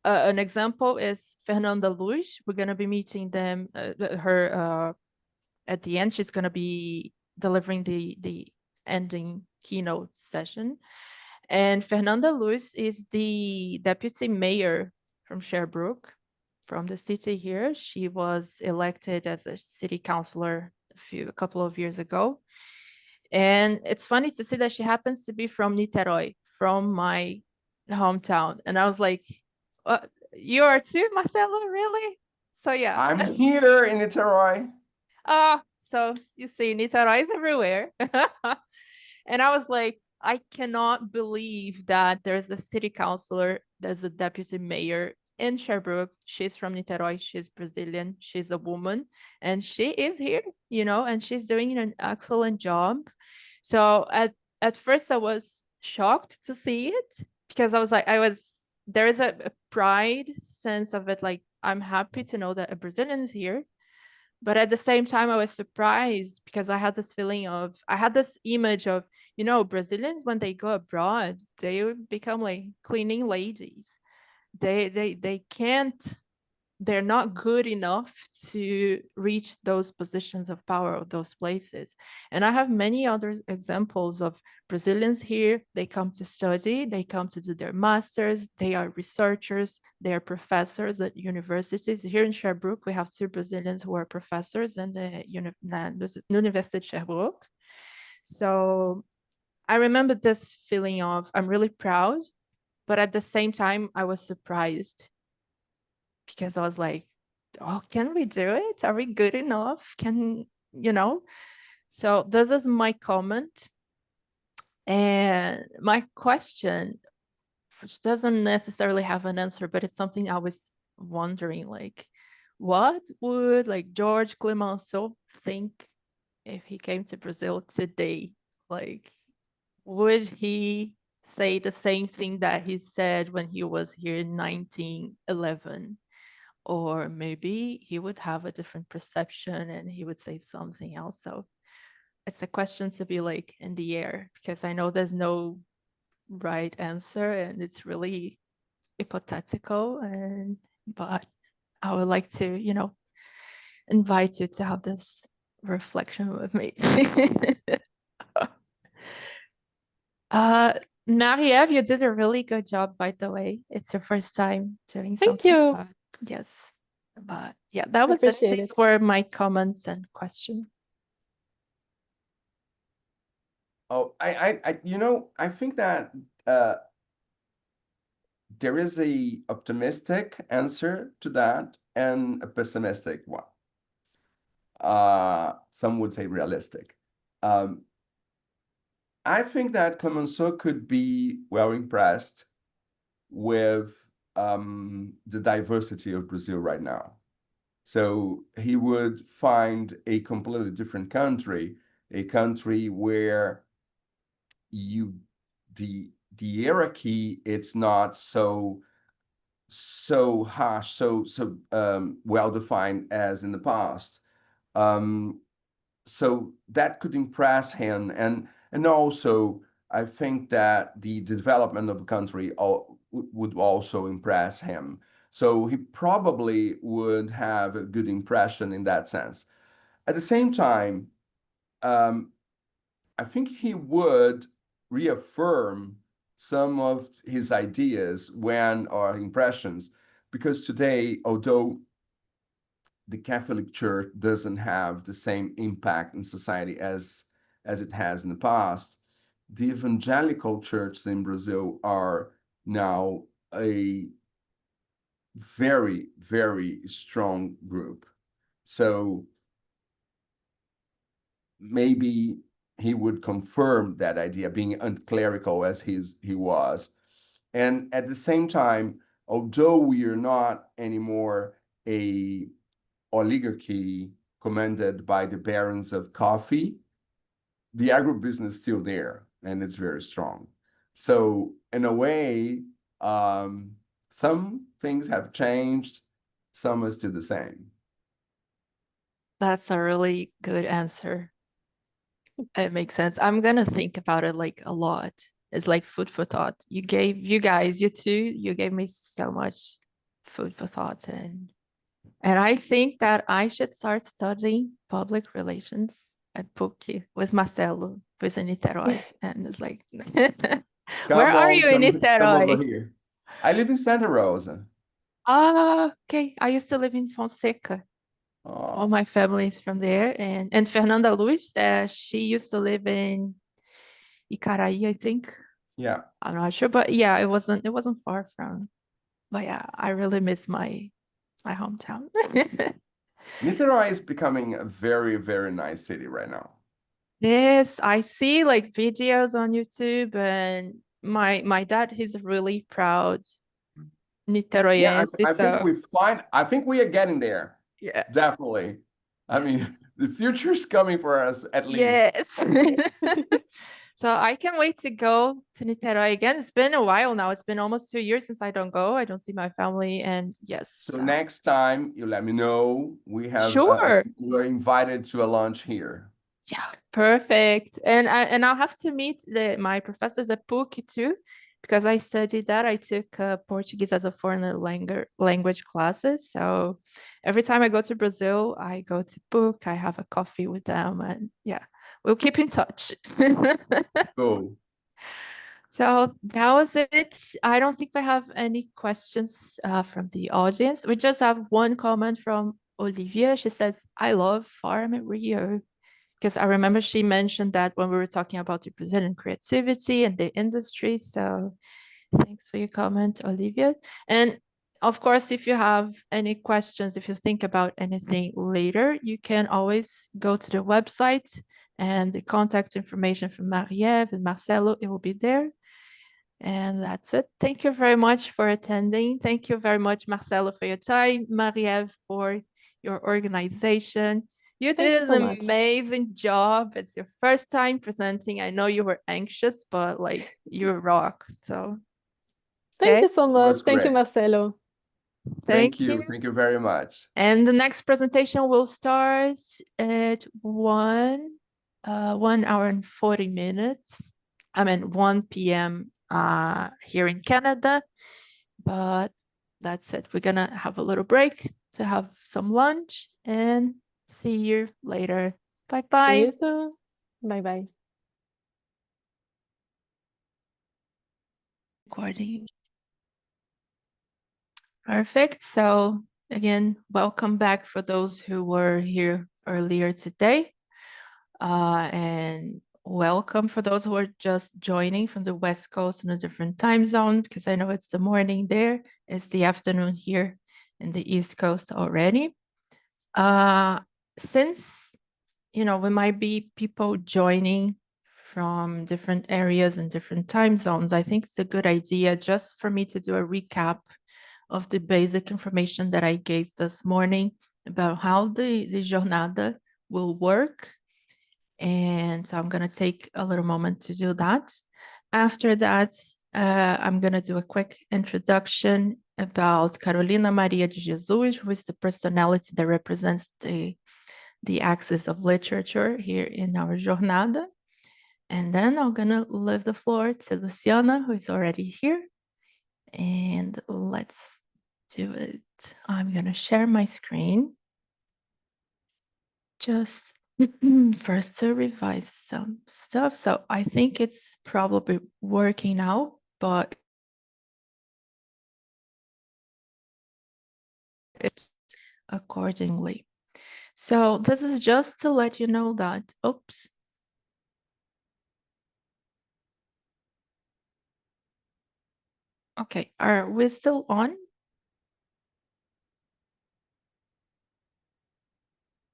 Speaker 1: an example is Fernanda Luz. We're going to be meeting her at the end. She's going to be delivering the ending keynote session. And Fernanda Luz is the deputy mayor from Sherbrooke, from the city here. She was elected as a city councillor a couple of years ago. And it's funny to see that she happens to be from Niterói, from my hometown. And I was like, you are too, Marcelo, really? So yeah.
Speaker 6: I'm here in Niterói.
Speaker 1: So you see, Niterói is everywhere. And I was like, I cannot believe that there's a city councillor, there's a deputy mayor in Sherbrooke. She's from Niterói, she's Brazilian, she's a woman, and she is here, and she's doing an excellent job. So at first I was shocked to see it, because I was like, there is a pride sense of it, like I'm happy to know that a Brazilian is here. But at the same time, I was surprised, because I had this image of, Brazilians, when they go abroad, they become like cleaning ladies. They can't, they're not good enough to reach those positions of power or those places. And I have many other examples of Brazilians here. They come to study, they come to do their masters, they are researchers, they are professors at universities. Here in Sherbrooke, we have 2 Brazilians who are professors in the University of Sherbrooke. So I remember this feeling of, I'm really proud, but at the same time, I was surprised, because I was like, oh, can we do it? Are we good enough? So this is my comment. And my question, which doesn't necessarily have an answer, but it's something I was wondering, like, what would like George Clemenceau think if he came to Brazil today? Like, would he say the same thing that he said when he was here in 1911? Or maybe he would have a different perception and he would say something else. So it's a question to be like in the air, because I know there's no right answer and it's really hypothetical. But I would like to, invite you to have this reflection with me. Marie-Ève, you did a really good job, by the way. It's your first time doing
Speaker 4: Thank
Speaker 1: something.
Speaker 4: you.
Speaker 1: But yes. But yeah, that
Speaker 4: I
Speaker 1: was it.
Speaker 4: appreciate
Speaker 1: These
Speaker 4: it.
Speaker 1: were my comments and questions.
Speaker 6: Oh, I think that there is a optimistic answer to that and a pessimistic one. Some would say realistic. I think that Clemenceau could be well impressed with the diversity of Brazil right now. So he would find a completely different country, a country where the hierarchy, it's not so harsh, so well defined as in the past. So that could impress him, and also I think that the development of the country would also impress him. So he probably would have a good impression in that sense. At the same time, I think he would reaffirm some of his ideas or impressions, because today, although the Catholic Church doesn't have the same impact in society as it has in the past, the evangelical churches in Brazil are now a very, very strong group. So maybe he would confirm that idea, being unclerical as he was. And at the same time, although we are not anymore a oligarchy commanded by the barons of coffee, the agribusiness is still there, and it's very strong. So in a way, some things have changed, some are still the same.
Speaker 1: That's a really good answer. It makes sense. I'm gonna think about it like a lot. It's like food for thought. You gave me so much food for thought, and I think that I should start studying public relations at PUC with Marcelo, who's in Niterói. And it's like, where are you in
Speaker 6: Come over
Speaker 1: Niterói?
Speaker 6: here. I live in Santa Rosa.
Speaker 1: Ah, okay. I used to live in Fonseca. All
Speaker 6: Oh,
Speaker 1: my family is from there. And Fernanda Luz, she used to live in Icaraí, I think.
Speaker 6: yeah.
Speaker 1: I'm not sure, but yeah, it wasn't far from. But yeah, I really miss my hometown.
Speaker 6: Niterói is becoming a very, very nice city right now.
Speaker 1: Yes, I see like videos on YouTube, and my dad, he's really proud
Speaker 6: Yeah,
Speaker 1: Niteroiense, so
Speaker 6: I think we are getting there.
Speaker 1: yeah.
Speaker 6: Definitely. I mean, the future is coming for us at least.
Speaker 1: Yes. So I can't wait to go to Niterói again. It's been a while now. It's been almost 2 years since I don't go. I don't see my family, and yes.
Speaker 6: So next time you let me know. We have
Speaker 1: Sure.
Speaker 6: we're invited to a lunch here.
Speaker 1: Yeah, perfect. And I'll have to meet my professors at PUC too, because I studied that. I took Portuguese as a foreign language classes. So every time I go to Brazil, I go to PUC. I have a coffee with them, and yeah, we'll keep in touch.
Speaker 6: Go.
Speaker 1: So that was it. I don't think we have any questions from the audience. We just have one comment from Olivia. She says, "I love Farm at Rio." Because I remember she mentioned that when we were talking about the Brazilian creativity and the industry. So thanks for your comment, Olivia. And of course, if you have any questions, if you think about anything later, you can always go to the website, and the contact information from Marie-Ève and Marcelo, it will be there. And that's it. Thank you very much for attending. Thank you very much, Marcelo, for your time, Marie-Ève, for your organization. You
Speaker 4: Thank you
Speaker 1: did
Speaker 4: so
Speaker 1: an
Speaker 4: much.
Speaker 1: amazing job. It's your first time presenting. I know you were anxious, but like you rock. So
Speaker 4: Thank
Speaker 1: okay,
Speaker 4: you so much.
Speaker 6: was
Speaker 4: Thank you,
Speaker 6: great.
Speaker 4: Marcelo.
Speaker 1: thank you.
Speaker 6: Thank you very much.
Speaker 1: And the next presentation will start at 1 hour and 40 minutes. I mean 1 p.m. Here in Canada. But that's it. We're gonna have a little break to have some lunch, and see you later. Bye
Speaker 4: See
Speaker 1: bye.
Speaker 4: you soon. Bye bye.
Speaker 1: Recording. Perfect. So again, welcome back for those who were here earlier today. And welcome for those who are just joining from the West Coast in a different time zone, because I know it's the morning there. It's the afternoon here in the East Coast already. Since we might be people joining from different areas and different time zones, I think it's a good idea just for me to do a recap of the basic information that I gave this morning about how the Jornada will work. And so I'm going to take a little moment to do that. After that, I'm going to do a quick introduction about Carolina Maria de Jesus, who is the personality that represents the axis of literature here in our Jornada. And then I'm going to leave the floor to Luciana, who is already here. And let's do it. I'm going to share my screen. Just first to revise some stuff. So I think it's probably working out, but it's accordingly. So this is just to let you know that, oops. Okay, are we still on?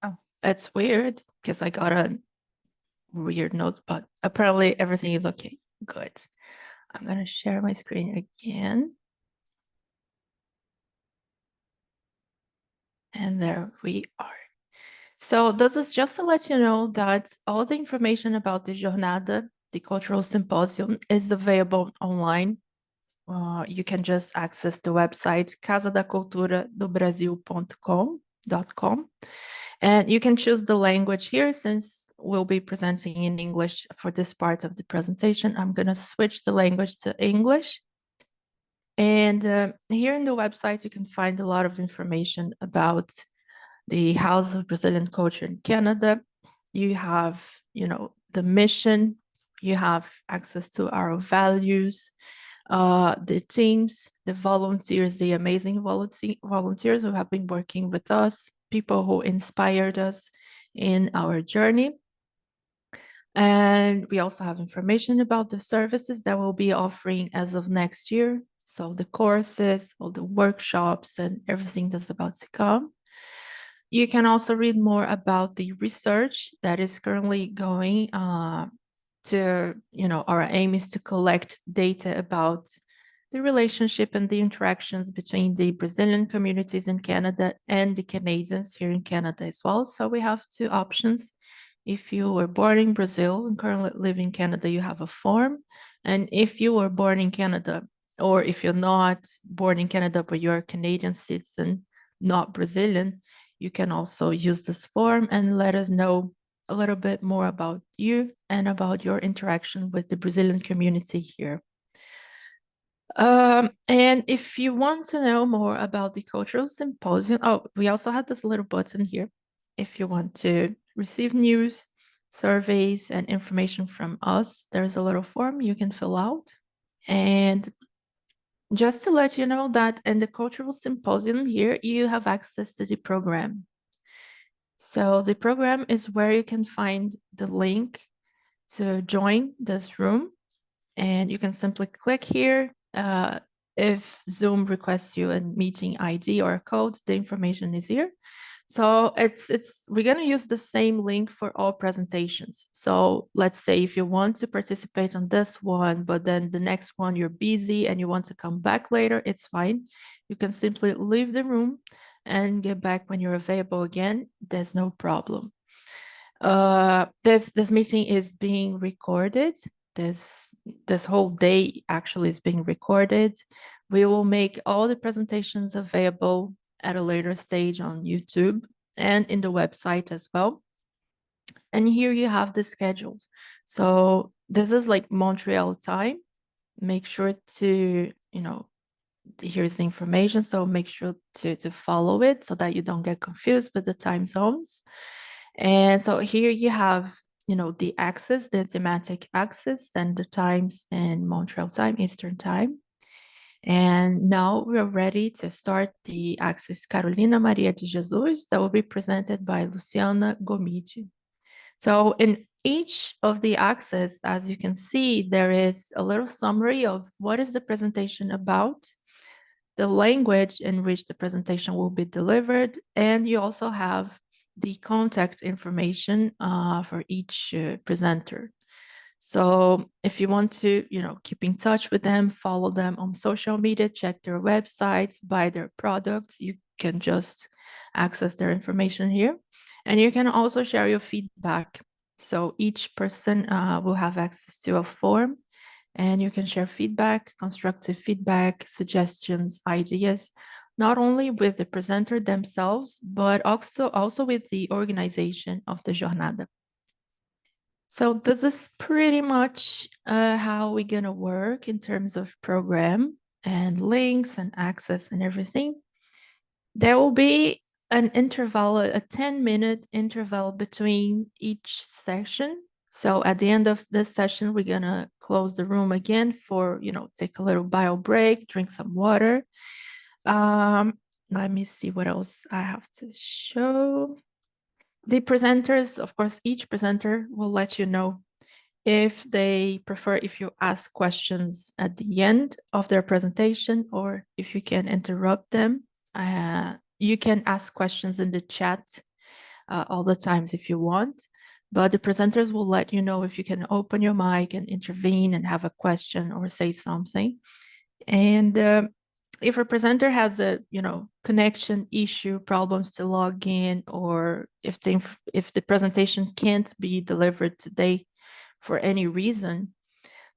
Speaker 1: Oh, that's weird because I got a weird note, but apparently everything is okay. Good. I'm gonna share my screen again. And there we are. So this is just to let you know that all the information about the Jornada the Cultural Symposium is available online. You can just access the website casadaculturadobrasil.com. And you can choose the language here. Since we'll be presenting in English for this part of the presentation, I'm going to switch the language to English. And here in the website, you can find a lot of information about the House of Brazilian Culture in Canada. You have, the mission, you have access to our values, the teams, the volunteers, the amazing volunteers who have been working with us, people who inspired us in our journey. And we also have information about the services that we'll be offering as of next year. So the courses, all the workshops, and everything that's about to come. You can also read more about the research that is currently going our aim is to collect data about the relationship and the interactions between the Brazilian communities in Canada and the Canadians here in Canada as well. So we have two options. If you were born in Brazil and currently live in Canada, you have a form. And if you were born in Canada, or if you're not born in Canada, but you're a Canadian citizen, not Brazilian, you can also use this form and let us know a little bit more about you and about your interaction with the Brazilian community here. And if you want to know more about the Cultural Symposium, we also have this little button here. If you want to receive news, surveys, and information from us, there's a little form you can fill out. And just to let you know that in the Cultural Symposium here, you have access to the program. So the program is where you can find the link to join this room, and you can simply click here. If Zoom requests you a meeting ID or a code, the information is here. So we're going to use the same link for all presentations. So let's say if you want to participate on this one, but then the next one you're busy and you want to come back later, it's fine. You can simply leave the room and get back when you're available again. There's no problem. This meeting is being recorded. This whole day actually is being recorded. We will make all the presentations available at a later stage on YouTube and in the website as well. And here you have the schedules. So this is like Montreal time. Make sure to, here's the information. So make sure to follow it so that you don't get confused with the time zones. And so here you have, the axis, the thematic axis, and the times in Montreal time, Eastern time. And now we're ready to start the axis Carolina Maria de Jesus that will be presented by Luciana Gomide. So in each of the axes, as you can see, there is a little summary of what is the presentation about, the language in which the presentation will be delivered, and you also have the contact information for each presenter. So if you want to, keep in touch with them, follow them on social media, check their websites, buy their products, you can just access their information here. And you can also share your feedback. So each person will have access to a form, and you can share feedback, constructive feedback, suggestions, ideas, not only with the presenter themselves, but also with the organization of the Jornada. So this is pretty much how we're going to work in terms of program and links and access and everything. There will be an interval, a 10-minute interval between each session. So at the end of this session, we're going to close the room again for, take a little bio break, drink some water. Let me see what else I have to show. The presenters, of course, each presenter will let you know if they prefer if you ask questions at the end of their presentation or if you can interrupt them. You can ask questions in the chat all the times if you want, but the presenters will let you know if you can open your mic and intervene and have a question or say something. And if a presenter has a connection issue, problems to log in, or if the presentation can't be delivered today for any reason,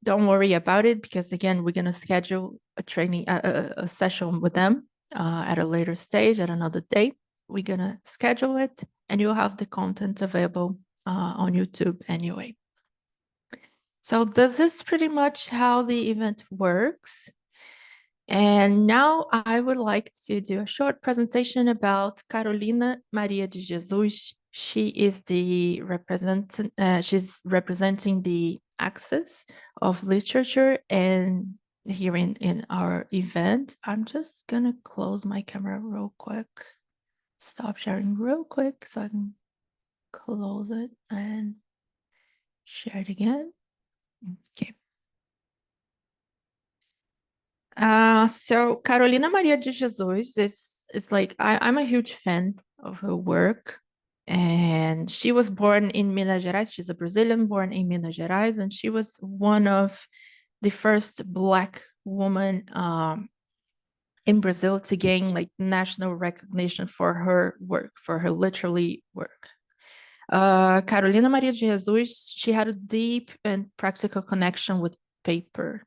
Speaker 1: don't worry about it, because again, we're going to schedule a training, a session with them at a later stage, at another date. We're going to schedule it, and you'll have the content available on YouTube anyway. So this is pretty much how the event works. And now I would like to do a short presentation about Carolina Maria de Jesus. She is the she's representing the axis of literature, and here in our event. I'm just gonna close my camera real quick, stop sharing real quick so I can close it and share it again. Okay. So Carolina Maria de Jesus is like, I'm a huge fan of her work, and she was born in Minas Gerais. She's a Brazilian born in Minas Gerais, and she was one of the first Black woman in Brazil to gain like national recognition for her work, for her literary work. Carolina Maria de Jesus, she had a deep and practical connection with paper,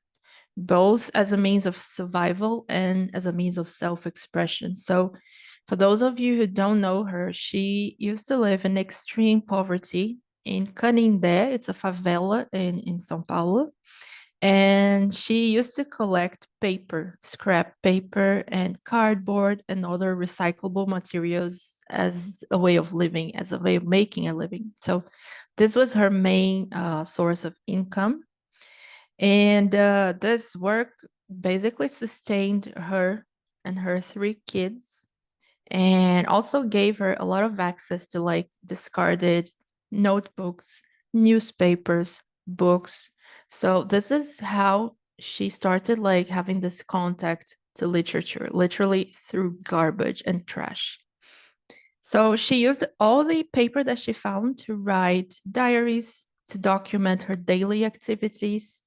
Speaker 1: both as a means of survival and as a means of self-expression. So for those of you who don't know her, she used to live in extreme poverty in Canadá. It's a favela in São Paulo. And she used to collect paper, scrap paper and cardboard and other recyclable materials as a way of living, as a way of making a living. So this was her main source of income. And this work basically sustained her and her 3 kids, and also gave her a lot of access to like discarded notebooks, newspapers, books. So this is how she started like having this contact to literature, literally through garbage and trash. So she used all the paper that she found to write diaries, to document her daily activities,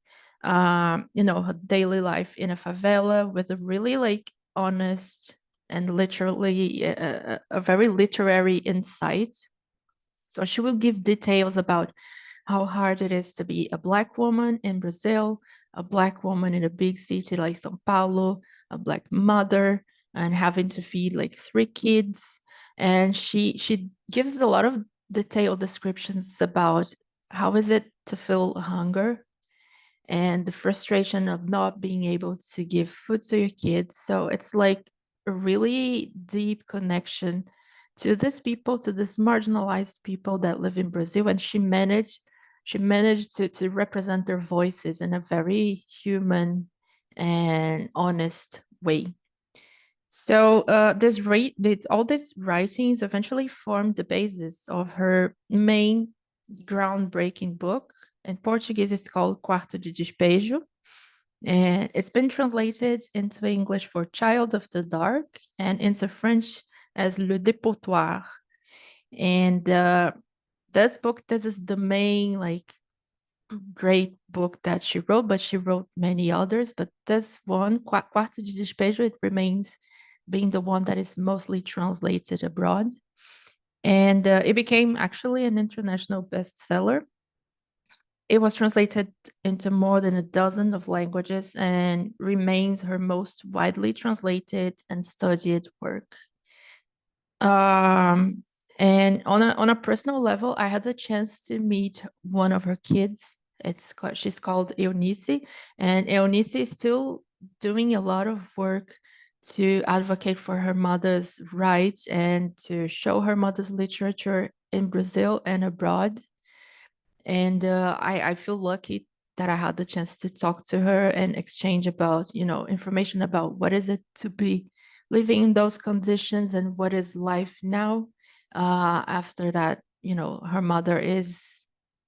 Speaker 1: you know, her daily life in a favela, with a really like honest and literally a very literary insight. So she will give details about how hard it is to be a Black woman in Brazil, a Black woman in a big city like São Paulo, a Black mother, and having to feed like 3 kids. And she gives a lot of detailed descriptions about how is it to feel hunger and the frustration of not being able to give food to your kids. So it's like a really deep connection to these people, to this marginalized people that live in Brazil. And she managed to represent their voices in a very human and honest way. So all these writings eventually formed the basis of her main groundbreaking book. In Portuguese, it's called Quarto de Despejo, and it's been translated into English for Child of the Dark and into French as Le Dépotoir. And this is the main like great book that she wrote, but she wrote many others. But this one, Quarto de Despejo, it remains being the one that is mostly translated abroad. And it became actually an international bestseller. It was translated into more than a dozen of languages and remains her most widely translated and studied work. And on a personal level, I had the chance to meet one of her kids. She's called Eunice, and Eunice is still doing a lot of work to advocate for her mother's rights and to show her mother's literature in Brazil and abroad. And I feel lucky that I had the chance to talk to her and exchange about, you know, information about what is it to be living in those conditions and what is life now. After that, you know, her mother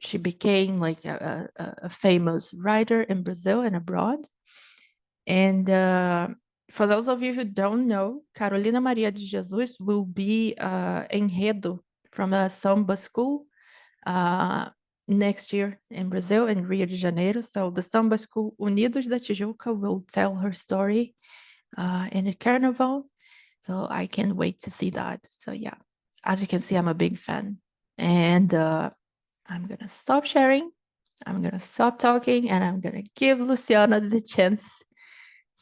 Speaker 1: she became like a famous writer in Brazil and abroad. And for those of you who don't know, Carolina Maria de Jesus will be enredo from a samba school next year in Brazil, in Rio de Janeiro. So the samba school Unidos da Tijuca will tell her story in a carnival. So I can't wait to see that. So yeah, as you can see, I'm a big fan. And I'm gonna stop sharing I'm going to stop talking and I'm going to give Luciana the chance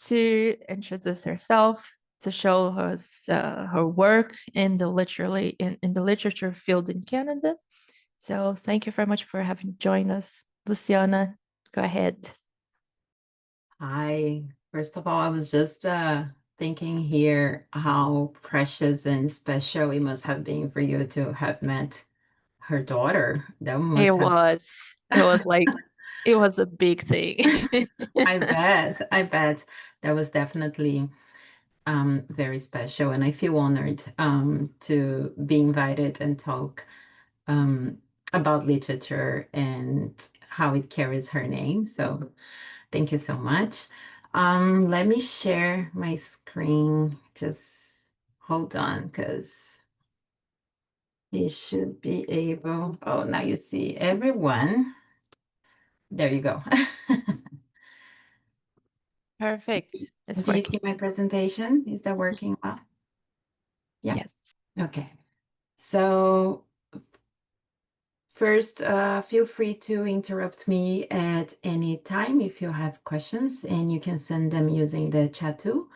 Speaker 1: to introduce herself, to show us her work in the literature field in Canada. So thank you very much for having joined us. Luciana, go ahead.
Speaker 7: Hi. First of all, I was just thinking here how precious and special it must have been for you to have met her daughter. That must
Speaker 1: It
Speaker 7: have.
Speaker 1: was like, it was a big thing.
Speaker 7: I bet. That was definitely very special, and I feel honored to be invited and talk about literature and how it carries her name. So thank you so much. Let me share my screen. Just hold on, because you should be able. Oh, now you see everyone. There you go.
Speaker 1: Perfect. It's
Speaker 7: Do you
Speaker 1: working.
Speaker 7: see my presentation? Is that working well? Yeah.
Speaker 1: Yes.
Speaker 7: Okay. So first, feel free to interrupt me at any time if you have questions, and you can send them using the chat tool.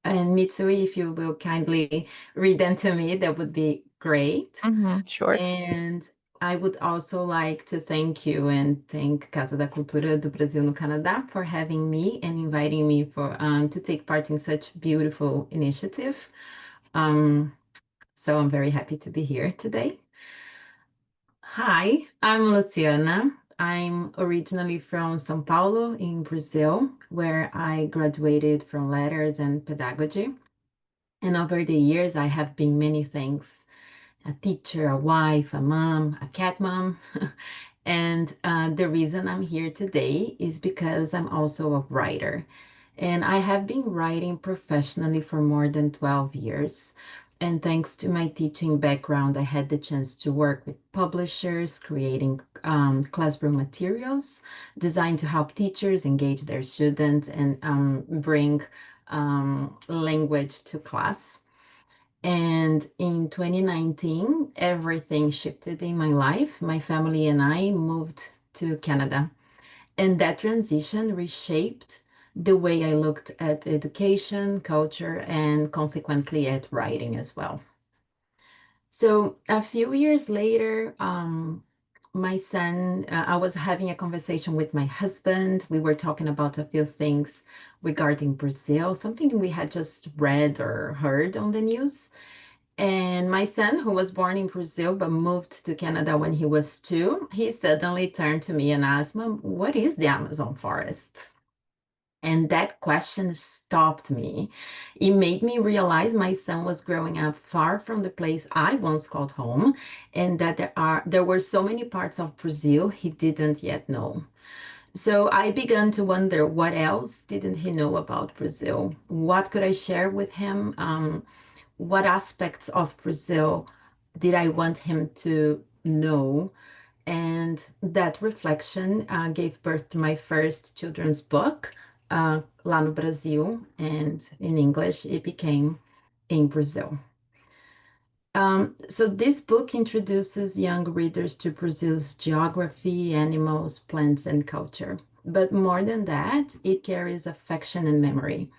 Speaker 7: And Mitsui, if you will kindly read them to me, that would be great.
Speaker 1: Sure.
Speaker 7: And I would also like to thank you and thank Casa da Cultura do Brasil no Canadá for having me and inviting me for to take part in such beautiful initiative. So I'm very happy to be here today. Hi, I'm Luciana. I'm originally from São Paulo in Brazil, where I graduated from letters and pedagogy. And over the years, I have been many things: a teacher, a wife, a mom, a cat mom. And the reason I'm here today is because I'm also a writer. And I have been writing professionally for more than 12 years. And thanks to my teaching background, I had the chance to work with publishers, creating classroom materials designed to help teachers engage their students and bring language to class. And in 2019, everything shifted in my life. My family and I moved to Canada. And that transition reshaped the way I looked at education, culture, and consequently at writing as well. So a few years later, my son, I was having a conversation with my husband. We were talking about a few things regarding Brazil, something we had just read or heard on the news. And my son, who was born in Brazil but moved to Canada when he was 2, he suddenly turned to me and asked, "Mom, what is the Amazon forest?" And that question stopped me. It made me realize my son was growing up far from the place I once called home, and that there were so many parts of Brazil he didn't yet know. So I began to wonder, what else didn't he know about Brazil? What could I share with him? What aspects of Brazil did I want him to know? And that reflection gave birth to my first children's book, Lá no Brasil, and in English it became In Brazil. So this book introduces young readers to Brazil's geography, animals, plants, and culture. But more than that, it carries affection and memory.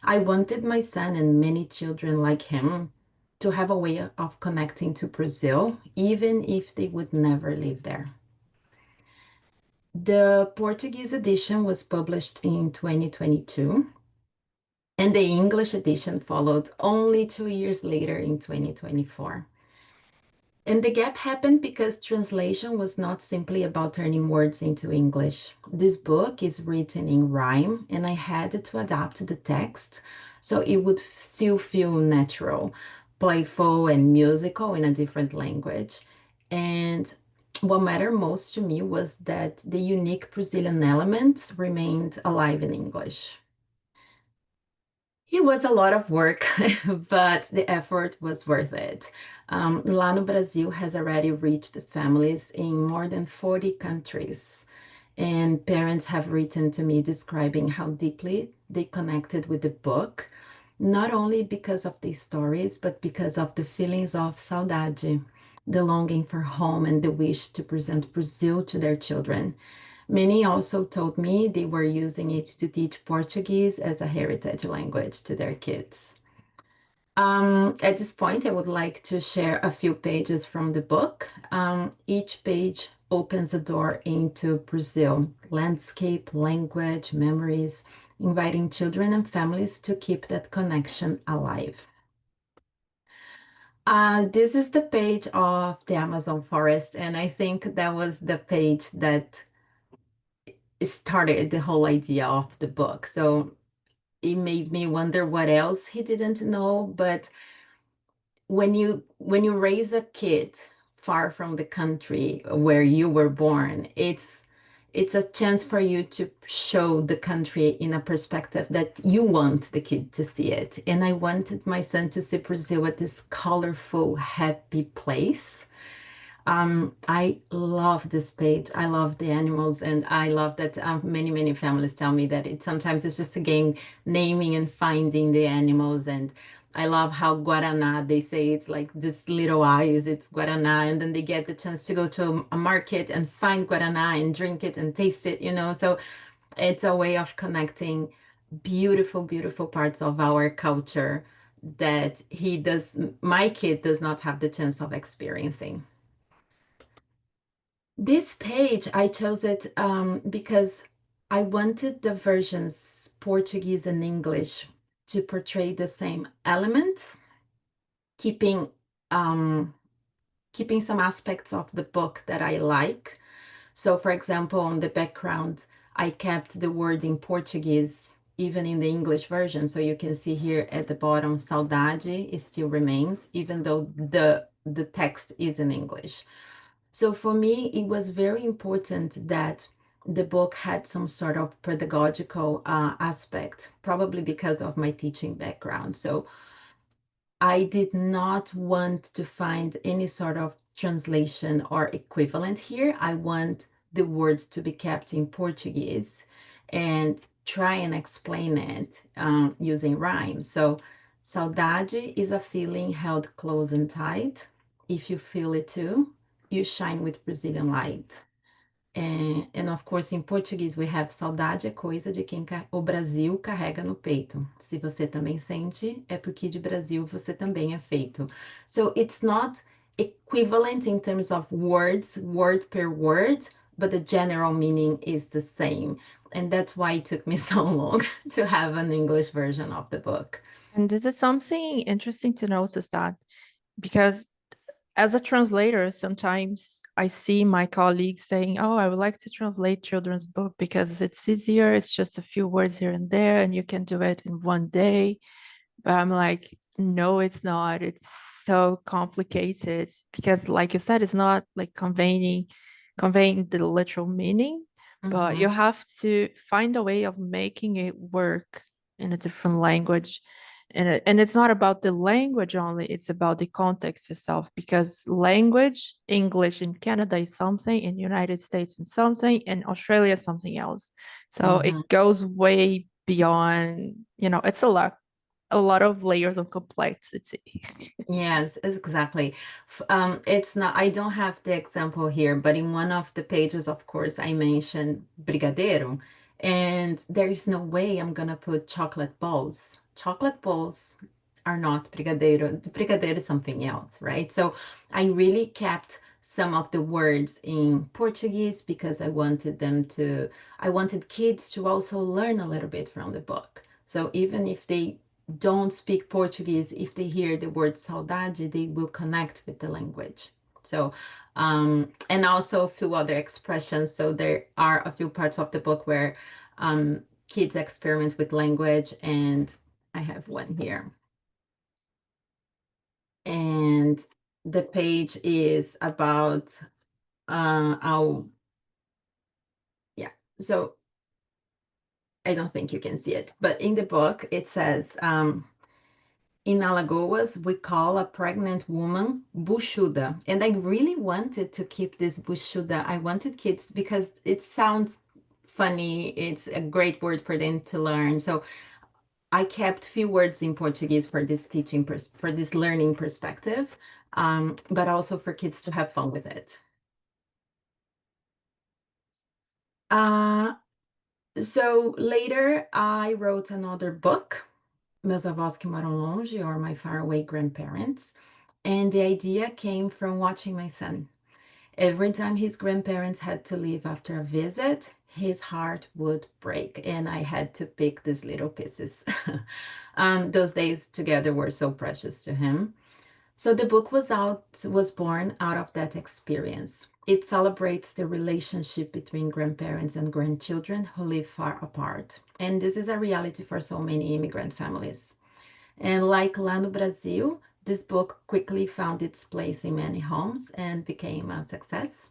Speaker 7: I wanted my son and many children like him to have a way of connecting to Brazil, even if they would never live there. The Portuguese edition was published in 2022, and the English edition followed only 2 years later in 2024. And the gap happened because translation was not simply about turning words into English. This book is written in rhyme, and I had to adapt the text so it would still feel natural, playful, and musical in a different language. And what mattered most to me was that the unique Brazilian elements remained alive in English. It was a lot of work, but the effort was worth it. Lá no Brasil has already reached families in more than 40 countries, and parents have written to me describing how deeply they connected with the book, not only because of the stories, but because of the feelings of saudade, the longing for home, and the wish to present Brazil to their children. Many also told me they were using it to teach Portuguese as a heritage language to their kids. At this point, I would like to share a few pages from the book. Each page opens a door into Brazil, landscape, language, memories, inviting children and families to keep that connection alive. This is the page of the Amazon forest, and I think that was the page that started the whole idea of the book. So it made me wonder what else he didn't know, but when you raise a kid far from the country where you were born, it's a chance for you to show the country in a perspective that you want the kid to see it. And I wanted my son to see Brazil as this colorful, happy place. I love this page. I love the animals, and I love that many families tell me that sometimes it's just a game naming and finding the animals. And I love how Guaraná, they say it's like this little eyes, it's Guaraná, and then they get the chance to go to a market and find Guaraná and drink it and taste it, you know. So it's a way of connecting beautiful parts of our culture that my kid does not have the chance of experiencing. This page, I chose it because I wanted the versions Portuguese and English to portray the same elements, keeping some aspects of the book that I like. So, for example, on the background, I kept the word in Portuguese, even in the English version. So you can see here at the bottom, saudade, it still remains, even though the text is in English. So for me, it was very important that the book had some sort of pedagogical aspect, probably because of my teaching background. So I did not want to find any sort of translation or equivalent here. I want the words to be kept in Portuguese and try and explain it using rhyme. So saudade is a feeling held close and tight. If you feel it too, you shine with Brazilian light. And of course, in Portuguese, we have saudade é coisa de quem o Brasil carrega no peito. Se você também sente, é porque de Brasil você também é feito. So it's not equivalent in terms of words, word per word, but the general meaning is the same. And that's why it took me so long to have an English version of the book.
Speaker 1: And this is something interesting to notice, that because as a translator, sometimes I see my colleagues saying, oh, I would like to translate children's book because it's easier. It's just a few words here and there, and you can do it in one day. But I'm like, no, it's not. It's so complicated because, like you said, it's not like conveying the literal meaning, but you have to find a way of making it work in a different language. And it's not about the language only, it's about the context itself, because language, English in Canada is something, in the United States is something, in Australia is something else. So it goes way beyond, it's a lot of layers of complexity.
Speaker 7: Yes, exactly. It's not, I don't have the example here, but in one of the pages, of course, I mentioned brigadeiro, and there is no way I'm gonna put chocolate balls. Chocolate balls are not brigadeiro. Brigadeiro is something else, right? So I really kept some of the words in Portuguese because I wanted kids to also learn a little bit from the book. So even if they don't speak Portuguese, if they hear the word saudade, they will connect with the language. So, and also a few other expressions. So there are a few parts of the book where kids experiment with language, and I have one here. And the page is about so I don't think you can see it, but in the book it says, in Alagoas, we call a pregnant woman buchuda. And I really wanted to keep this buchuda. I wanted kids because it sounds funny. It's a great word for them to learn. So I kept few words in Portuguese for this teaching, for this learning perspective, but also for kids to have fun with it. So later I wrote another book, Meus Avós que Moram Longe, or My Faraway Grandparents. And the idea came from watching my son. Every time his grandparents had to leave after a visit, his heart would break, and I had to pick these little pieces. Those days together were so precious to him. So the book was born out of that experience. It celebrates the relationship between grandparents and grandchildren who live far apart. And this is a reality for so many immigrant families. And like lá no Brasil, this book quickly found its place in many homes and became a success.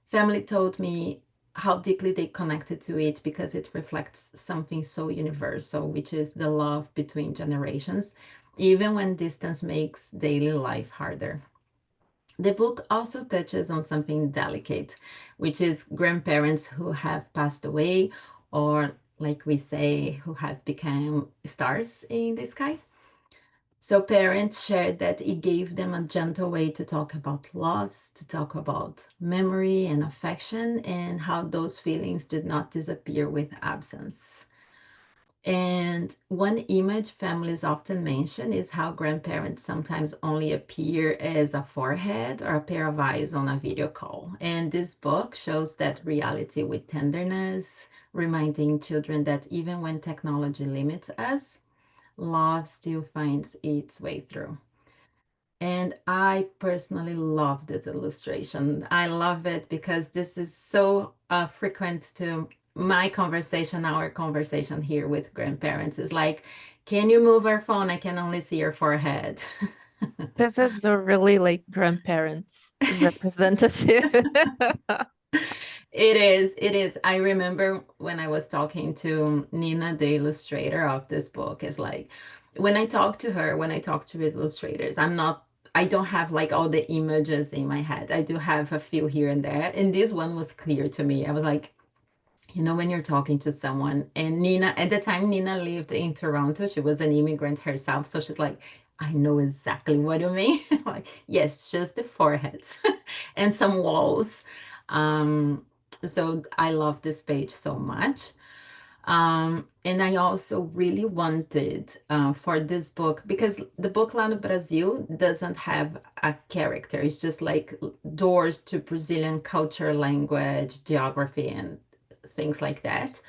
Speaker 7: Family told me how deeply they connected to it because it reflects something so universal, which is the love between generations, even when distance makes daily life harder. The book also touches on something delicate, which is grandparents who have passed away, or like we say, who have become stars in the sky. So parents shared that it gave them a gentle way to talk about loss, to talk about memory and affection, and how those feelings did not disappear with absence. And one image families often mention is how grandparents sometimes only appear as a forehead or a pair of eyes on a video call. And this book shows that reality with tenderness, reminding children that even when technology limits us, love still finds its way through. And I personally love this illustration. I love it because this is so frequent to my conversation, our conversation here with grandparents. Is like, can you move our phone? I can only see your forehead.
Speaker 1: This is a really like grandparents representative.
Speaker 7: It is. I remember when I was talking to Nina, the illustrator of this book, is like, when I talk to her, when I talk to illustrators, I don't have like all the images in my head. I do have a few here and there. And this one was clear to me. I was like, you know, when you're talking to someone, and Nina, at the time, Nina lived in Toronto. She was an immigrant herself. So she's like, I know exactly what you mean. Like, yes, just the foreheads and some walls. So I love this page so much. And I also really wanted for this book, because the book Lá no Brasil doesn't have a character. It's just like doors to Brazilian culture, language, geography, and things like that.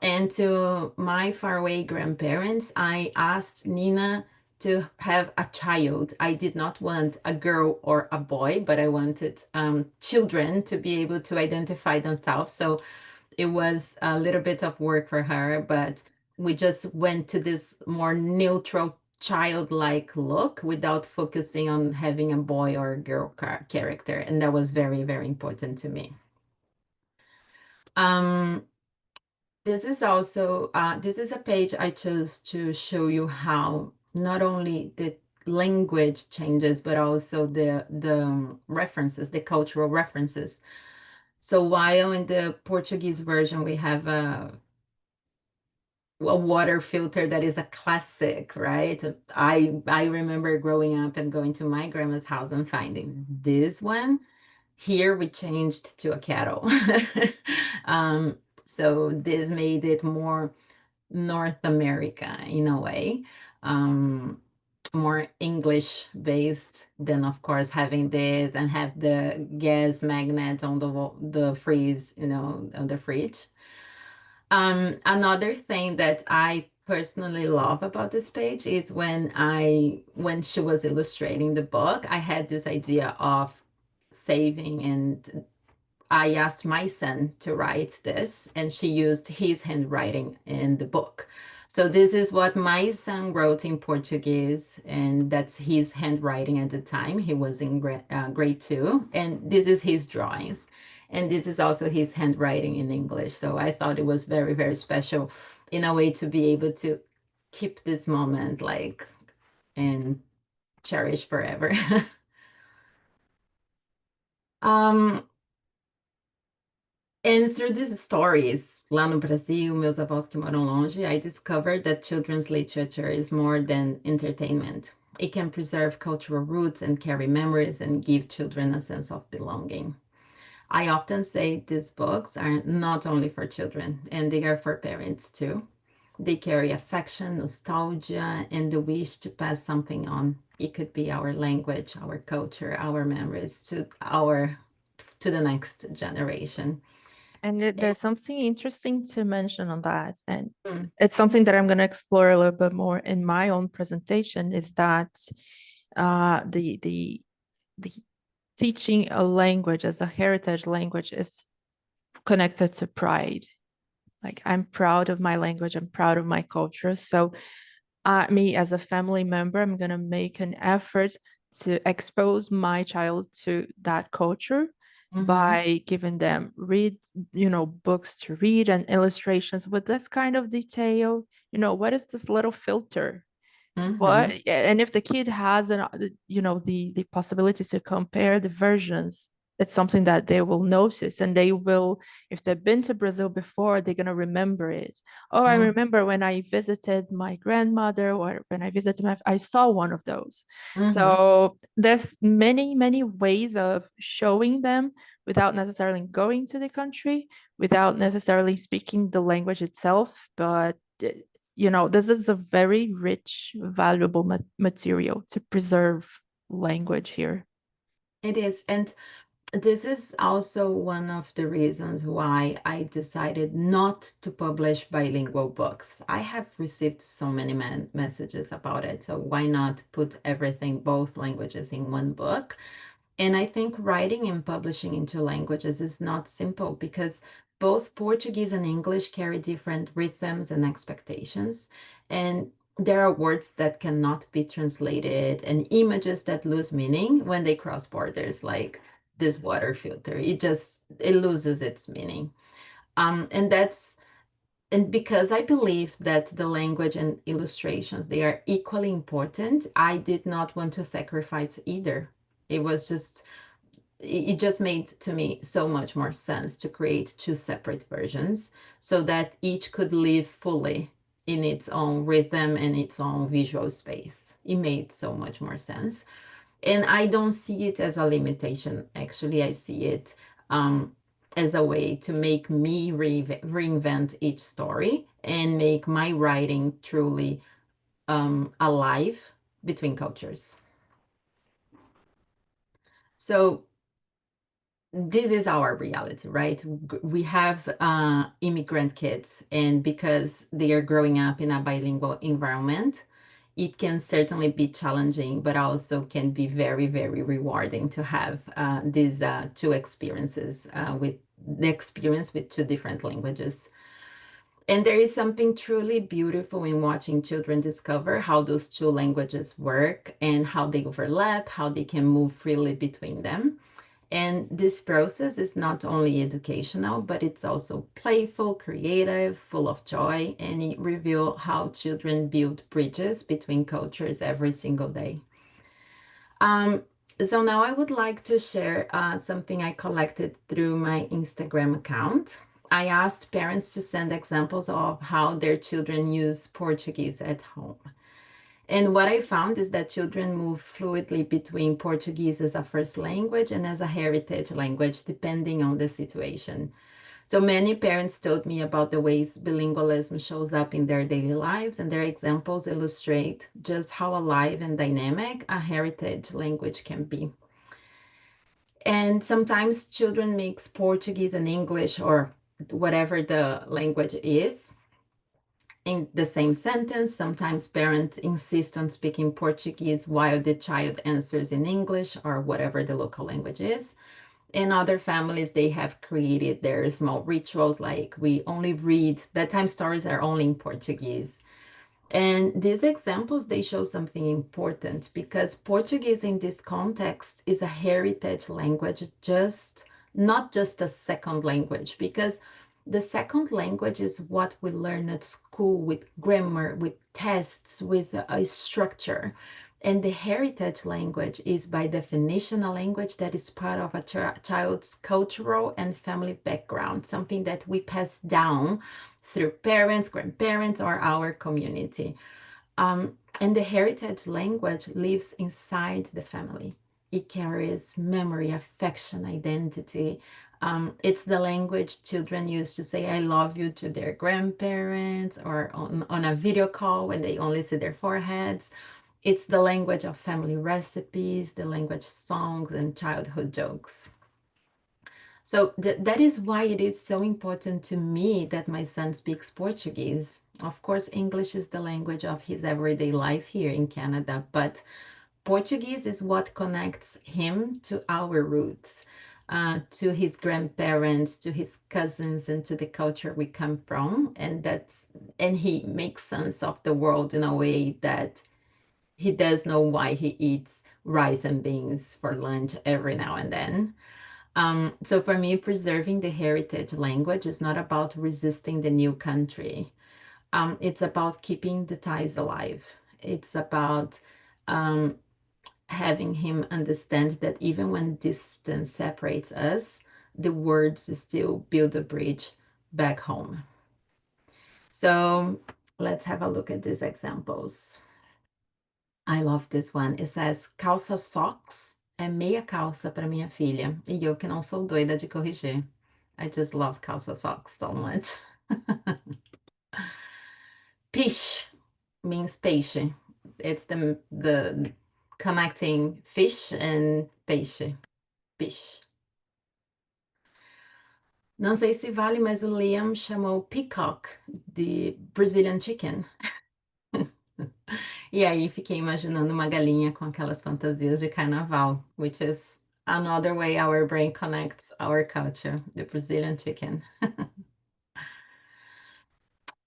Speaker 7: And to my faraway grandparents, I asked Nina to have a child. I did not want a girl or a boy, but I wanted children to be able to identify themselves. So it was a little bit of work for her, but we just went to this more neutral childlike look without focusing on having a boy or a girl character. And that was very, very important to me. This is also, this is a page I chose to show you how not only the language changes, but also the references, the cultural references. So while in the Portuguese version, we have a water filter that is a classic, right? I remember growing up and going to my grandma's house and finding this one. Here we changed to a kettle. So this made it more North America in a way. More English based than, of course, having this and have the gas magnets on the freeze, you know, on the fridge. Another thing that I personally love about this page is when she was illustrating the book, I had this idea of saving, and I asked my son to write this, and she used his handwriting in the book. So this is what my son wrote in Portuguese, and that's his handwriting at the time. He was in grade 2, and this is his drawings. And this is also his handwriting in English. So I thought it was very, very special in a way to be able to keep this moment like and cherish forever. And through these stories, lá no Brasil, Meus Avós que Moram Longe, I discovered that children's literature is more than entertainment. It can preserve cultural roots and carry memories and give children a sense of belonging. I often say these books are not only for children, and they are for parents too. They carry affection, nostalgia, and the wish to pass something on. It could be our language, our culture, our memories to the next generation.
Speaker 1: And there's something interesting to mention on that, and
Speaker 7: Mm.
Speaker 1: it's something that I'm going to explore a little bit more in my own presentation, is that the teaching a language as a heritage language is connected to pride. Like, I'm proud of my language, I'm proud of my culture. So me as a family member, I'm going to make an effort to expose my child to that culture by giving them books to read and illustrations with this kind of detail. What is this little filter? What, and if the kid has the possibility to compare the versions, it's something that they will notice, and they will, if they've been to Brazil before, they're going to remember it. Oh, I remember when I visited my grandmother, or when I visited I saw one of those. So there's many ways of showing them without necessarily going to the country, without necessarily speaking the language itself, but this is a very rich, valuable material to preserve language here.
Speaker 7: It is. And this is also one of the reasons why I decided not to publish bilingual books. I have received so many messages about it. So why not put everything, both languages, in one book? And I think writing and publishing in two languages is not simple, because both Portuguese and English carry different rhythms and expectations. And there are words that cannot be translated and images that lose meaning when they cross borders, like this water filter. It loses its meaning. And because I believe that the language and illustrations, they are equally important, I did not want to sacrifice either. It just made to me so much more sense to create two separate versions so that each could live fully in its own rhythm and its own visual space. It made so much more sense. And I don't see it as a limitation. Actually, I see it as a way to make me reinvent each story and make my writing truly alive between cultures. So this is our reality, right? We have immigrant kids, and because they are growing up in a bilingual environment, it can certainly be challenging, but also can be very, very rewarding to have these two experiences with the experience with two different languages. And there is something truly beautiful in watching children discover how those two languages work and how they overlap, how they can move freely between them. And this process is not only educational, but it's also playful, creative, full of joy, and it reveals how children build bridges between cultures every single day. So now I would like to share something I collected through my Instagram account. I asked parents to send examples of how their children use Portuguese at home. And what I found is that children move fluidly between Portuguese as a first language and as a heritage language, depending on the situation. So many parents told me about the ways bilingualism shows up in their daily lives, and their examples illustrate just how alive and dynamic a heritage language can be. And sometimes children mix Portuguese and English, or whatever the language is, in the same sentence. Sometimes parents insist on speaking Portuguese while the child answers in English or whatever the local language is. In other families, they have created their small rituals, like we only read bedtime stories are only in Portuguese. And these examples, they show something important, because Portuguese in this context is a heritage language, not just a second language, because the second language is what we learn at school with grammar, with tests, with a structure. And the heritage language is by definition a language that is part of a child's cultural and family background, something that we pass down through parents, grandparents, or our community. And the heritage language lives inside the family. It carries memory, affection, identity, It's the language children use to say I love you to their grandparents or on a video call when they only see their foreheads. It's the language of family recipes, the language songs and childhood jokes. So that is why it is so important to me that my son speaks Portuguese. Of course, English is the language of his everyday life here in Canada, but Portuguese is what connects him to our roots, to his grandparents, to his cousins, and to the culture we come from. And he makes sense of the world in a way that he does know why he eats rice and beans for lunch every now and then. So for me, preserving the heritage language is not about resisting the new country. It's about keeping the ties alive. It's about having him understand that even when distance separates us, the words still build a bridge back home. So let's have a look at these examples. I love this one. It says, calça socks é meia calça para minha filha. E eu que não sou doida de corrigir. I just love calça socks so much. Pish means peixe. It's the connecting fish and peixe. Pish. Não sei se vale, mas o Liam chamou peacock de Brazilian chicken. E aí fiquei imaginando uma galinha com aquelas fantasias de carnaval, which is another way our brain connects our culture, the Brazilian chicken.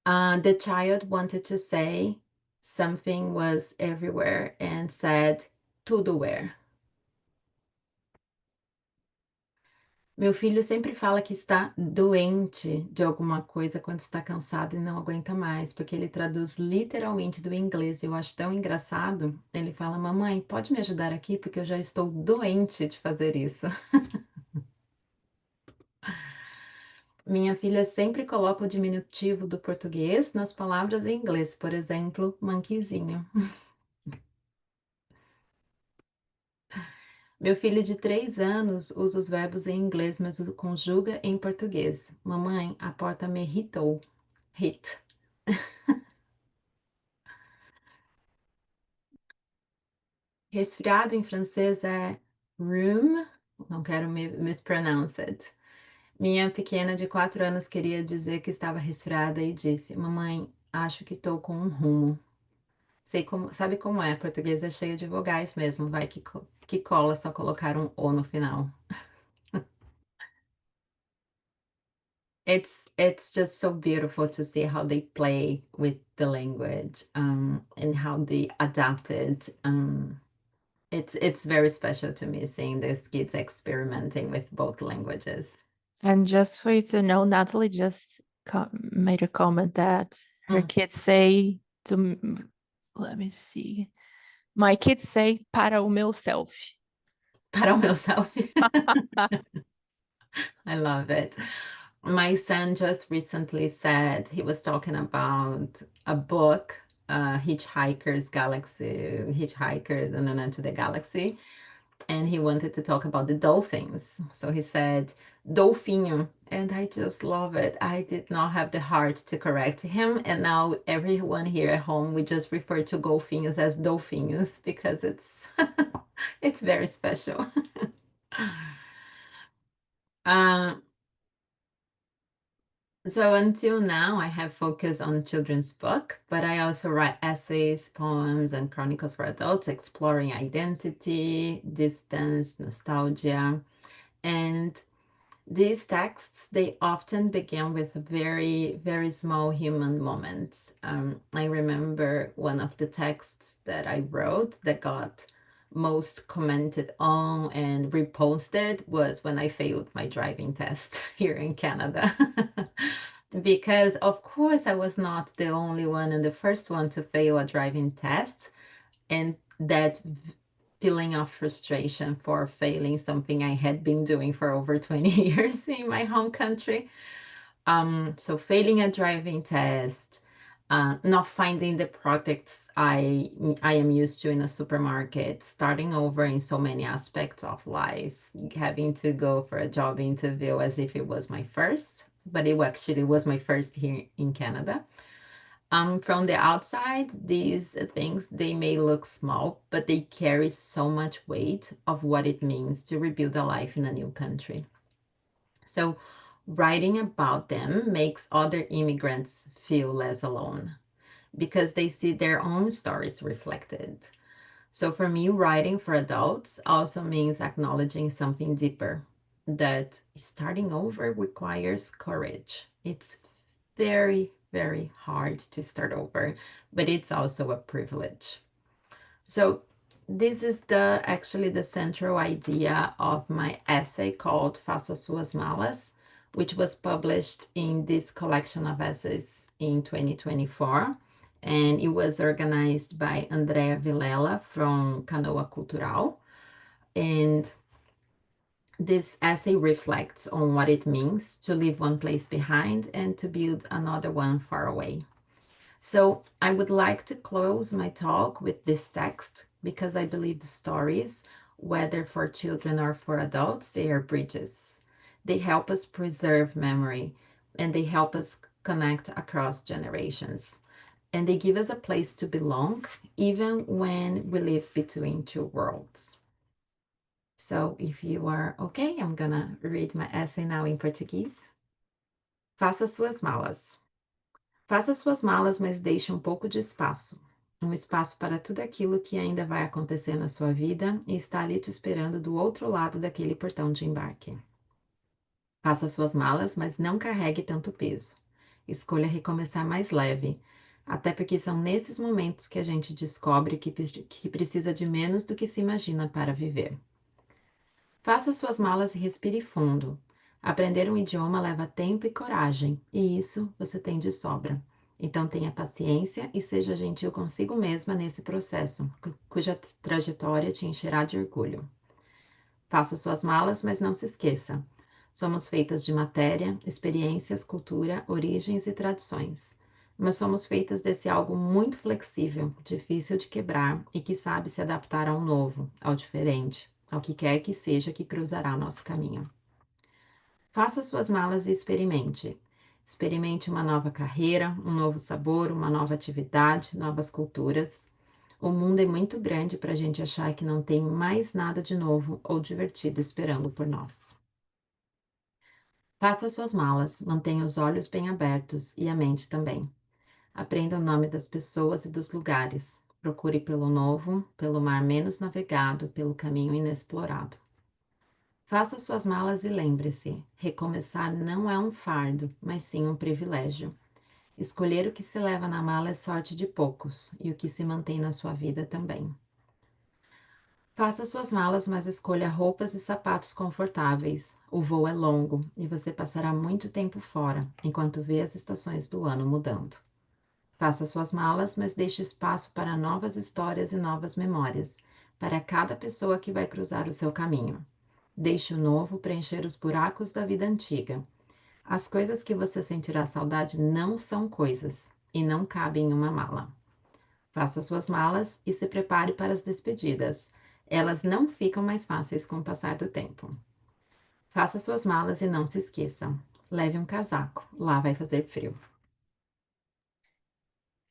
Speaker 7: The child wanted to say something was everywhere and said tudo where. Meu filho sempre fala que está doente de alguma coisa quando está cansado e não aguenta mais, porque ele traduz literalmente do inglês. Eu acho tão engraçado. Ele fala: mamãe, pode me ajudar aqui porque eu já estou doente de fazer isso. Minha filha sempre coloca o diminutivo do português nas palavras em inglês, por exemplo, manquizinho. Meu filho de 3 anos usa os verbos em inglês, mas o conjuga em português. Mamãe, a porta me irritou. Hit. Resfriado em francês é rhume. Não quero mispronounce it. Minha pequena de 4 anos queria dizer que estava resfriada e disse: mamãe, acho que estou com um rumo. Sabe como é? Português é cheio de vogais mesmo. Vai que cola só colocar um O no final. It's just so beautiful to see how they play with the language, and how they adapt it. It's very special to me seeing these kids experimenting with both languages.
Speaker 1: And just for you to know, Natalie just made a comment that her kids say let me see. My kids say para o meu selfie.
Speaker 7: Para o meu selfie. I love it. My son just recently said he was talking about a book, Hitchhiker's Galaxy, Hitchhiker to the Galaxy, and he wanted to talk about the dolphins. So he said, dolfinho, and I just love it. I did not have the heart to correct him, and now everyone here at home, we just refer to golfinhos as dolfinhos because it's it's very special. So until now, I have focused on children's book, but I also write essays, poems, and chronicles for adults, exploring identity, distance, nostalgia. And these texts, they often begin with very, very small human moments. I remember one of the texts that I wrote that got most commented on and reposted was when I failed my driving test here in Canada. Because of course I was not the only one and the first one to fail a driving test, and that feeling of frustration for failing something I had been doing for over 20 years in my home country. So failing a driving test, not finding the products I am used to in a supermarket, starting over in so many aspects of life, having to go for a job interview as if it was my first, but it actually was my first here in Canada. From the outside, these things, they may look small, but they carry so much weight of what it means to rebuild a life in a new country. So writing about them makes other immigrants feel less alone because they see their own stories reflected. So for me, writing for adults also means acknowledging something deeper, that starting over requires courage. It's very, very hard to start over, but it's also a privilege. So this is actually the central idea of my essay called Faça Suas Malas, which was published in this collection of essays in 2024. And it was organized by Andrea Vilela from Journada Cultural. And this essay reflects on what it means to leave one place behind and to build another one far away. So I would like to close my talk with this text because I believe the stories, whether for children or for adults, they are bridges. They help us preserve memory and they help us connect across generations. And they give us a place to belong, even when we live between two worlds. So if you are okay, I'm gonna read my essay now in Portuguese. Faça suas malas. Faça suas malas, mas deixe um pouco de espaço. Um espaço para tudo aquilo que ainda vai acontecer na sua vida e está ali te esperando do outro lado daquele portão de embarque. Faça suas malas, mas não carregue tanto peso. Escolha recomeçar mais leve, até porque são nesses momentos que a gente descobre que precisa de menos do que se imagina para viver. Faça suas malas e respire fundo. Aprender um idioma leva tempo e coragem, e isso você tem de sobra. Então tenha paciência e seja gentil consigo mesma nesse processo, cuja trajetória te encherá de orgulho. Faça suas malas, mas não se esqueça. Somos feitas de matéria, experiências, cultura, origens e tradições. Mas somos feitas desse algo muito flexível, difícil de quebrar e que sabe se adaptar ao novo, ao diferente, ao que quer que seja que cruzará nosso caminho. Faça suas malas e experimente. Experimente uma nova carreira, um novo sabor, uma nova atividade, novas culturas. O mundo é muito grande para a gente achar que não tem mais nada de novo ou divertido esperando por nós. Faça suas malas, mantenha os olhos bem abertos e a mente também. Aprenda o nome das pessoas e dos lugares. Procure pelo novo, pelo mar menos navegado, pelo caminho inexplorado. Faça suas malas e lembre-se, recomeçar não é um fardo, mas sim um privilégio. Escolher o que se leva na mala é sorte de poucos, e o que se mantém na sua vida também. Faça suas malas, mas escolha roupas e sapatos confortáveis. O voo é longo e você passará muito tempo fora, enquanto vê as estações do ano mudando. Faça suas malas, mas deixe espaço para novas histórias e novas memórias, para cada pessoa que vai cruzar o seu caminho. Deixe o novo preencher os buracos da vida antiga. As coisas que você sentirá saudade não são coisas e não cabem em uma mala. Faça suas malas e se prepare para as despedidas. Elas não ficam mais fáceis com o passar do tempo. Faça suas malas e não se esqueça. Leve um casaco, lá vai fazer frio.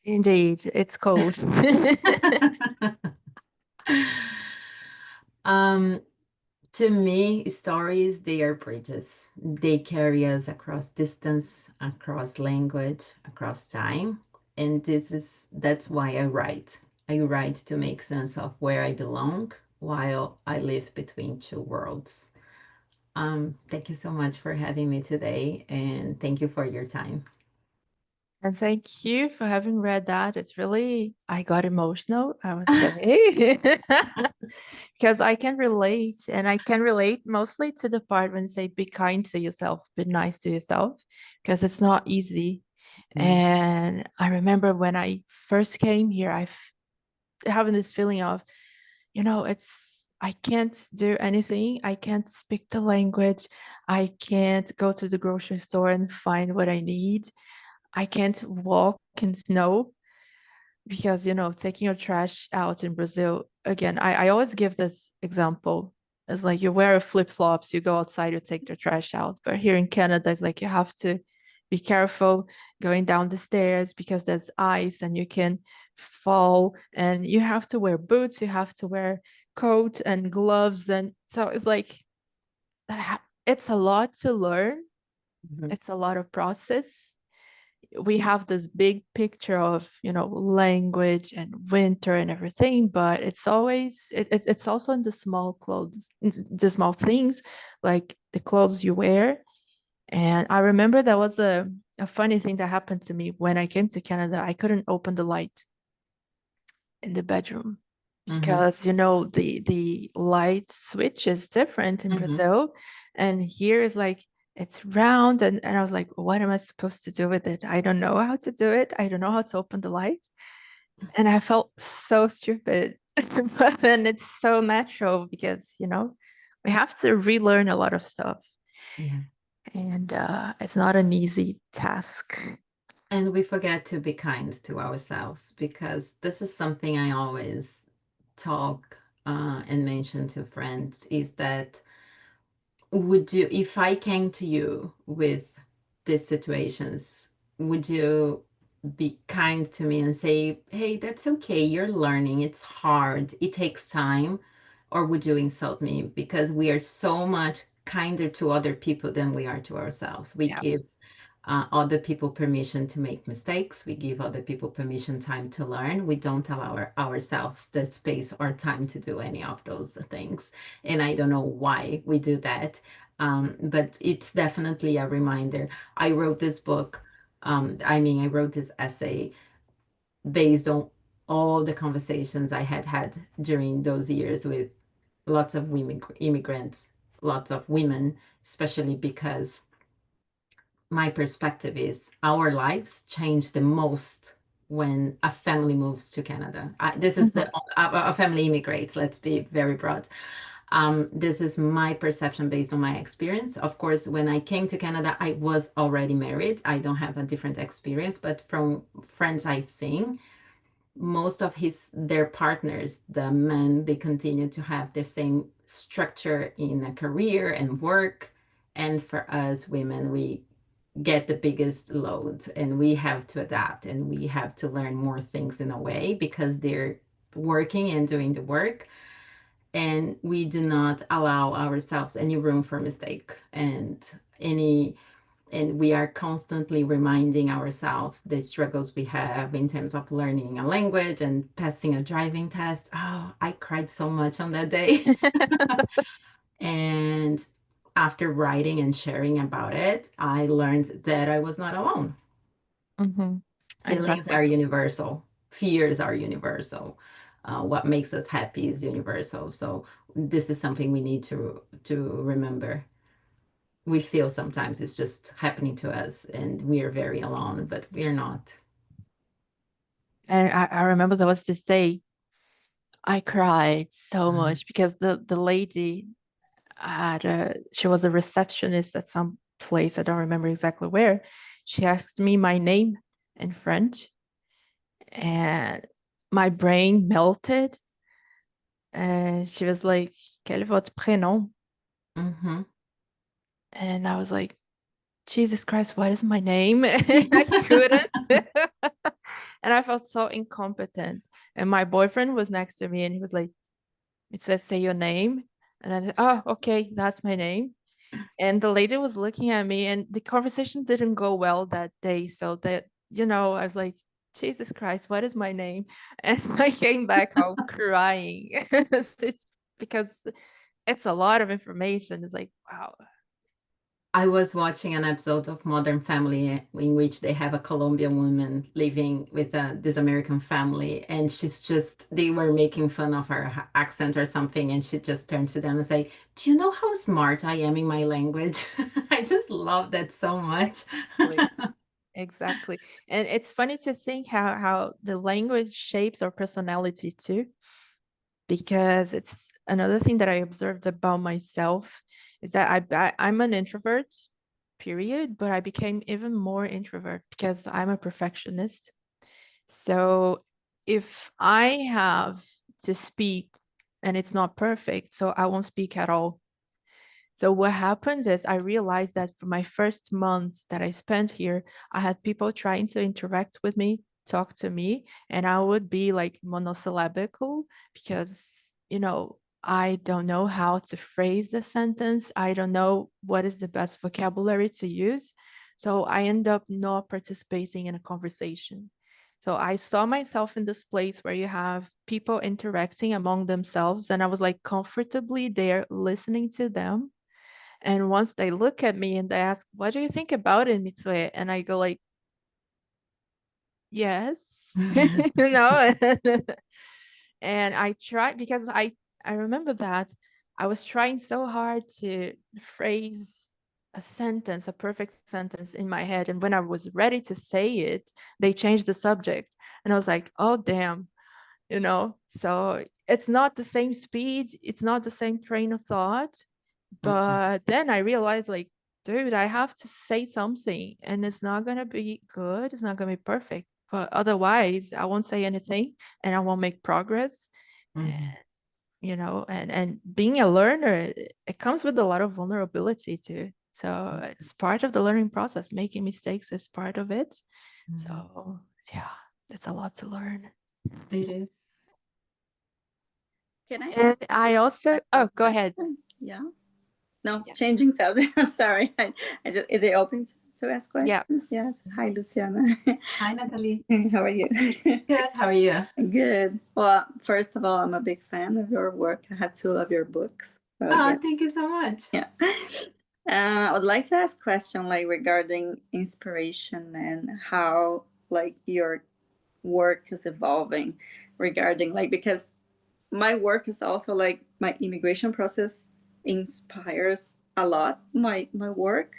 Speaker 1: Indeed, it's cold.
Speaker 7: To me, stories, they are bridges. They carry us across distance, across language, across time. And that's why I write. I write to make sense of where I belong while I live between two worlds. Thank you so much for having me today, and thank you for your time.
Speaker 1: And thank you for having read that. It's really, I got emotional, I would say, because I can relate, and I can relate mostly to the part when you say, be kind to yourself, be nice to yourself, because it's not easy. And I remember when I first came here, having this feeling of, I can't do anything. I can't speak the language. I can't go to the grocery store and find what I need. I can't walk in snow because, you know, taking your trash out in Brazil, again, I always give this example. It's like you wear flip-flops, you go outside, you take the trash out. But here in Canada, it's like you have to be careful going down the stairs because there's ice and you can fall, and you have to wear boots, you have to wear coat and gloves. And so it's like, it's a lot to learn. It's a lot of process. We have this big picture of, you know, language and winter and everything, but it's always it's also in the small clothes, the small things, like the clothes you wear. And I remember there was a funny thing that happened to me when I came to Canada. I couldn't open the light in the bedroom because, you know, the light switch is different in Brazil, and here is like it's round, and I was like, what am I supposed to do with it? I don't know how to do it. I don't know how to open the light. And I felt so stupid. But then it's so natural because, you know, we have to relearn a lot of stuff.
Speaker 7: Yeah.
Speaker 1: And it's not an easy task.
Speaker 7: And we forget to be kind to ourselves, because this is something I always talk and mention to friends, is that would you, if I came to you with these situations, would you be kind to me and say, hey, that's okay, you're learning, it's hard, it takes time? Or would you insult me? Because we are so much kinder to other people than we are to ourselves. We give other people permission to make mistakes. We give other people permission, time to learn. We don't allow ourselves the space or time to do any of those things. And I don't know why we do that. But it's definitely a reminder. I wrote this book. I wrote this essay based on all the conversations I had during those years with lots of women, immigrants, lots of women, especially because my perspective is our lives change the most when a family moves to Canada. This is a family immigrates, let's be very broad. This is my perception based on my experience. Of course, when I came to Canada, I was already married. I don't have a different experience, but from friends I've seen, most of their partners, the men, they continue to have the same structure in a career and work. And for us women, we get the biggest load, and we have to adapt, and we have to learn more things in a way because they're working and doing the work, and we do not allow ourselves any room for mistake and we are constantly reminding ourselves the struggles we have in terms of learning a language and passing a driving test. Oh, I cried so much on that day. And after writing and sharing about it, I learned that I was not alone. Feelings are universal. Fears are universal. What makes us happy is universal. So this is something we need to remember. We feel sometimes it's just happening to us and we are very alone, but we are not.
Speaker 1: And I remember there was this day I cried so much because the lady she was a receptionist at some place, I don't remember exactly where. She asked me my name in French, and my brain melted. And she was like, quel est votre prénom? And I was like, Jesus Christ, what is my name? And I couldn't. And I felt so incompetent. And my boyfriend was next to me and he was like, it says, say your name. And I said, oh, okay, that's my name. And the lady was looking at me, and the conversation didn't go well that day. So that, you know, I was like, Jesus Christ, what is my name? And I came back home crying. Because it's a lot of information. It's like, wow.
Speaker 7: I was watching an episode of Modern Family in which they have a Colombian woman living with this American family, and they were making fun of her accent or something, and she just turned to them and say, do you know how smart I am in my language? I just love that so much.
Speaker 1: Exactly. And it's funny to think how the language shapes our personality too, because it's another thing that I observed about myself is that I'm an introvert period, but I became even more introvert because I'm a perfectionist. So if I have to speak and it's not perfect, so I won't speak at all. So what happens is I realized that for my first months that I spent here, I had people trying to interact with me, talk to me, and I would be like monosyllabical because, you know, I don't know how to phrase the sentence. I don't know what is the best vocabulary to use. So I end up not participating in a conversation. So I saw myself in this place where you have people interacting among themselves, and I was like comfortably there listening to them. And once they look at me and they ask, "What do you think about it, Mitsue?" And I go like, "Yes," you know. And I tried because I remember that I was trying so hard to phrase a sentence, a perfect sentence in my head. And when I was ready to say it, they changed the subject. And I was like, "Oh, damn," you know. So it's not the same speed, it's not the same train of thought. But then I realized, like, dude, I have to say something and it's not going to be good. It's not going to be perfect. But otherwise, I won't say anything and I won't make progress. And, you know, and being a learner, it comes with a lot of vulnerability too. So it's part of the learning process. Making mistakes is part of it. So, yeah, it's a lot to learn.
Speaker 7: It is.
Speaker 2: Can I
Speaker 1: And I also, oh, go ahead.
Speaker 2: Yeah. No,
Speaker 1: Yeah.
Speaker 2: changing subject. I'm sorry. Is it open to ask questions?
Speaker 1: Yeah.
Speaker 2: Yes. Hi, Luciana.
Speaker 7: Hi, Natalie.
Speaker 2: How are you?
Speaker 7: Good. How are you?
Speaker 2: Good. Well, first of all, I'm a big fan of your work. I have 2 of your books. So,
Speaker 7: Oh,
Speaker 2: yeah.
Speaker 7: thank you so much.
Speaker 2: Yeah. I would like to ask a question like regarding inspiration and how like your work is evolving regarding like because my work is also like my immigration process inspires a lot my work,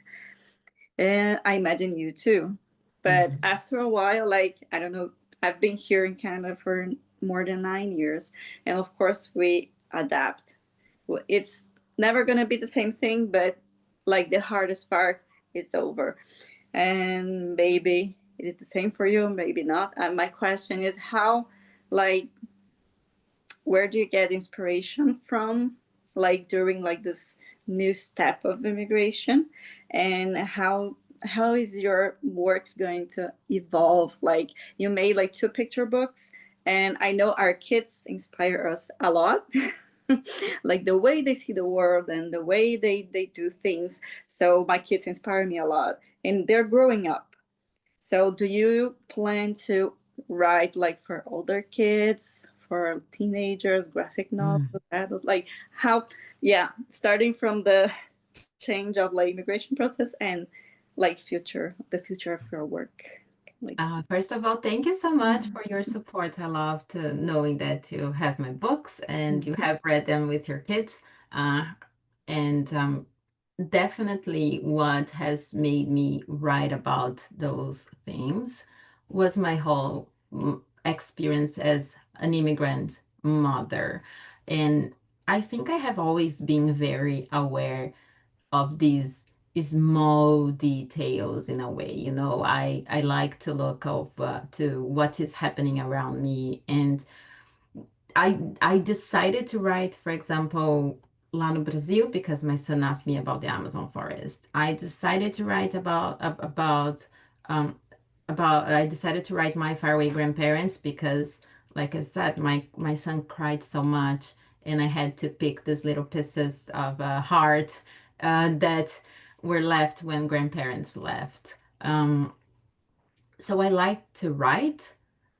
Speaker 2: and I imagine you too. But after a while, like I don't know, I've been here in Canada for more than 9 years, and of course we adapt. It's never going to be the same thing, but like the hardest part is over, and maybe it is the same for you, maybe not. And my question is how, like, where do you get inspiration from, like during like this new step of immigration, and how is your works going to evolve? Like you made like 2 picture books, and I know our kids inspire us a lot. Like the way they see the world and the way they do things. So my kids inspire me a lot, and they're growing up. So do you plan to write like for older kids, for teenagers, graphic novels, adults? Like how, yeah, starting from the change of like immigration process and like the future of your work. Like,
Speaker 7: First of all, thank you so much for your support. I love to knowing that you have my books and you have read them with your kids. And definitely what has made me write about those themes was my whole experience as an immigrant mother. And I think I have always been very aware of these small details in a way. You know, I like to look over to what is happening around me. And I decided to write, for example, lá no Brazil, because my son asked me about the Amazon forest. I decided to write I decided to write my faraway grandparents because, like I said, my son cried so much, and I had to pick these little pieces of heart that were left when grandparents left. So I like to write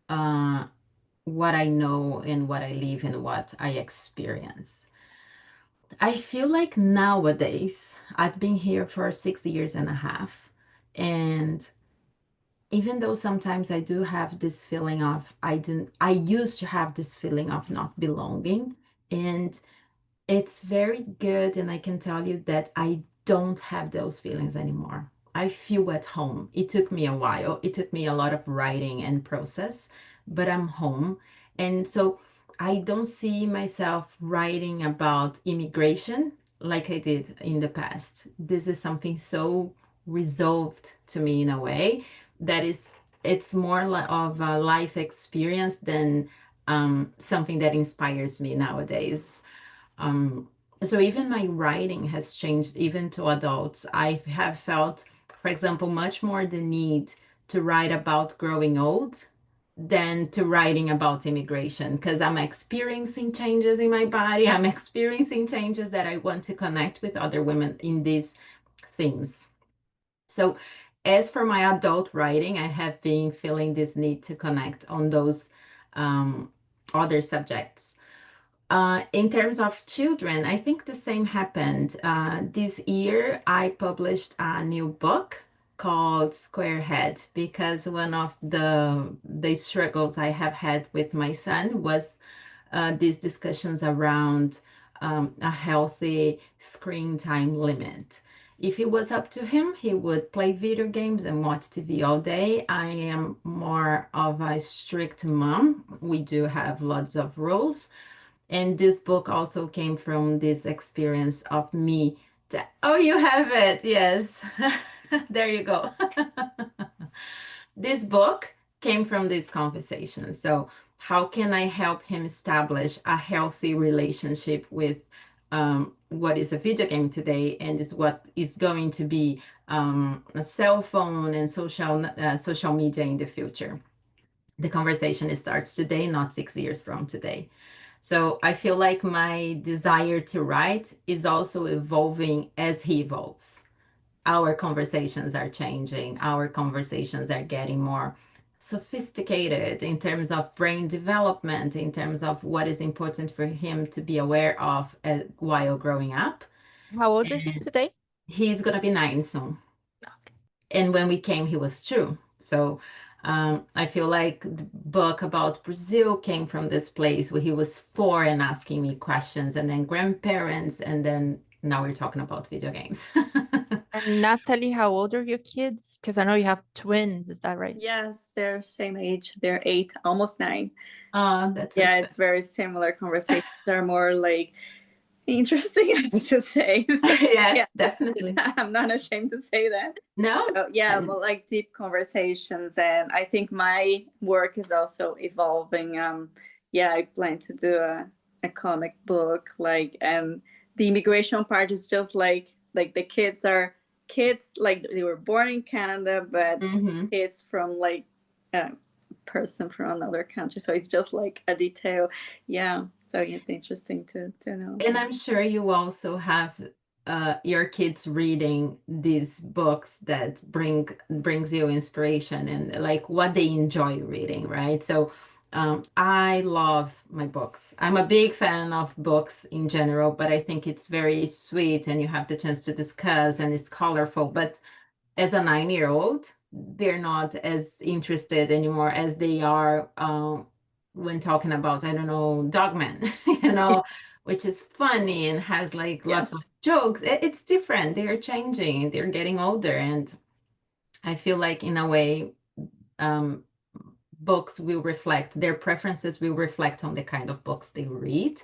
Speaker 7: what I know and what I live and what I experience. I feel like nowadays, I've been here for 6 years and a half, and even though sometimes I do have this feeling of I used to have this feeling of not belonging, and it's very good, and I can tell you that I don't have those feelings anymore. I feel at home. It took me a while. It took me a lot of writing and process, but I'm home. And so I don't see myself writing about immigration like I did in the past. This is something so resolved to me in a way that it's more of a life experience than something that inspires me nowadays. So even my writing has changed, even to adults. I have felt, for example, much more the need to write about growing old than to writing about immigration, because I'm experiencing changes in my body. I'm experiencing changes that I want to connect with other women in these themes. So as for my adult writing, I have been feeling this need to connect on those other subjects. In terms of children, I think the same happened. This year, I published a new book called Squarehead, because one of the struggles I have had with my son was these discussions around a healthy screen time limit. If it was up to him, he would play video games and watch TV all day. I am more of a strict mom. We do have lots of rules. And this book also came from this experience of me. Oh, you have it. Yes. There you go. This book came from this conversation. So how can I help him establish a healthy relationship with what is a video game today and is what is going to be a cell phone and social media in the future? The conversation starts today, not 6 years from today. So I feel like my desire to write is also evolving as he evolves. Our conversations are changing. Our conversations are getting more sophisticated in terms of brain development, in terms of what is important for him to be aware of while growing up.
Speaker 1: How old is he today?
Speaker 7: He's going to be 9 soon.
Speaker 1: Okay.
Speaker 7: And when we came, he was 2. So I feel like the book about Brazil came from this place where he was 4 and asking me questions, and then grandparents, and then now we're talking about video games.
Speaker 1: And Natalie, how old are your kids? Because I know you have twins, is that right?
Speaker 2: Yes, they're same age. They're 8, almost 9.
Speaker 7: That's
Speaker 2: Yeah, it's very similar. Conversations are more like interesting, I have to say. So,
Speaker 7: yes,
Speaker 2: yeah,
Speaker 7: definitely.
Speaker 2: I'm not ashamed to say that.
Speaker 7: No?
Speaker 2: So, yeah, but like deep conversations. And I think my work is also evolving. Yeah, I plan to do a comic book, like, and the immigration part is just like the kids are kids, like they were born in Canada, but kids from like a person from another country. So it's just like a detail. Yeah. So it's interesting to know.
Speaker 7: And I'm sure you also have your kids reading these books that brings you inspiration and like what they enjoy reading, right? So I love my books. I'm a big fan of books in general, but I think it's very sweet and you have the chance to discuss and it's colorful. But as a 9-year-old, they're not as interested anymore as they are when talking about, I don't know, Dogman, which is funny and has like lots of jokes. It's different. They're changing. They're getting older. And I feel like in a way, books will reflect, their preferences will reflect on the kind of books they read.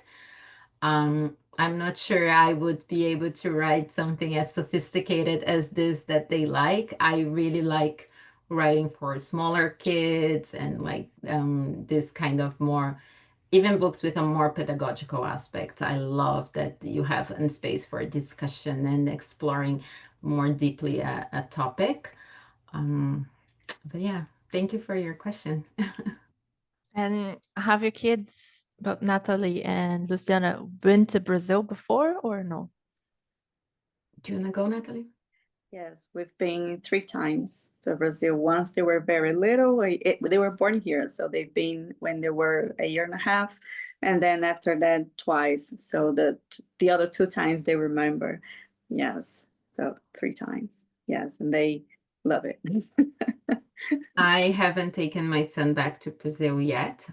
Speaker 7: I'm not sure I would be able to write something as sophisticated as this that they like. I really like writing for smaller kids and like this kind of more, even books with a more pedagogical aspect. I love that you have a space for discussion and exploring more deeply a topic. But yeah, thank you for your question.
Speaker 1: And have your kids, but Natalie and Luciana, been to Brazil before or no?
Speaker 7: Do you want to go, Natalie?
Speaker 2: Yes, we've been 3 times to Brazil. Once they were very little, they were born here. So they've been when they were 1.5 years. And then after that, twice. So the other 2 times they remember. Yes. So 3 times. Yes. And they love it.
Speaker 7: I haven't taken my son back to Brazil yet.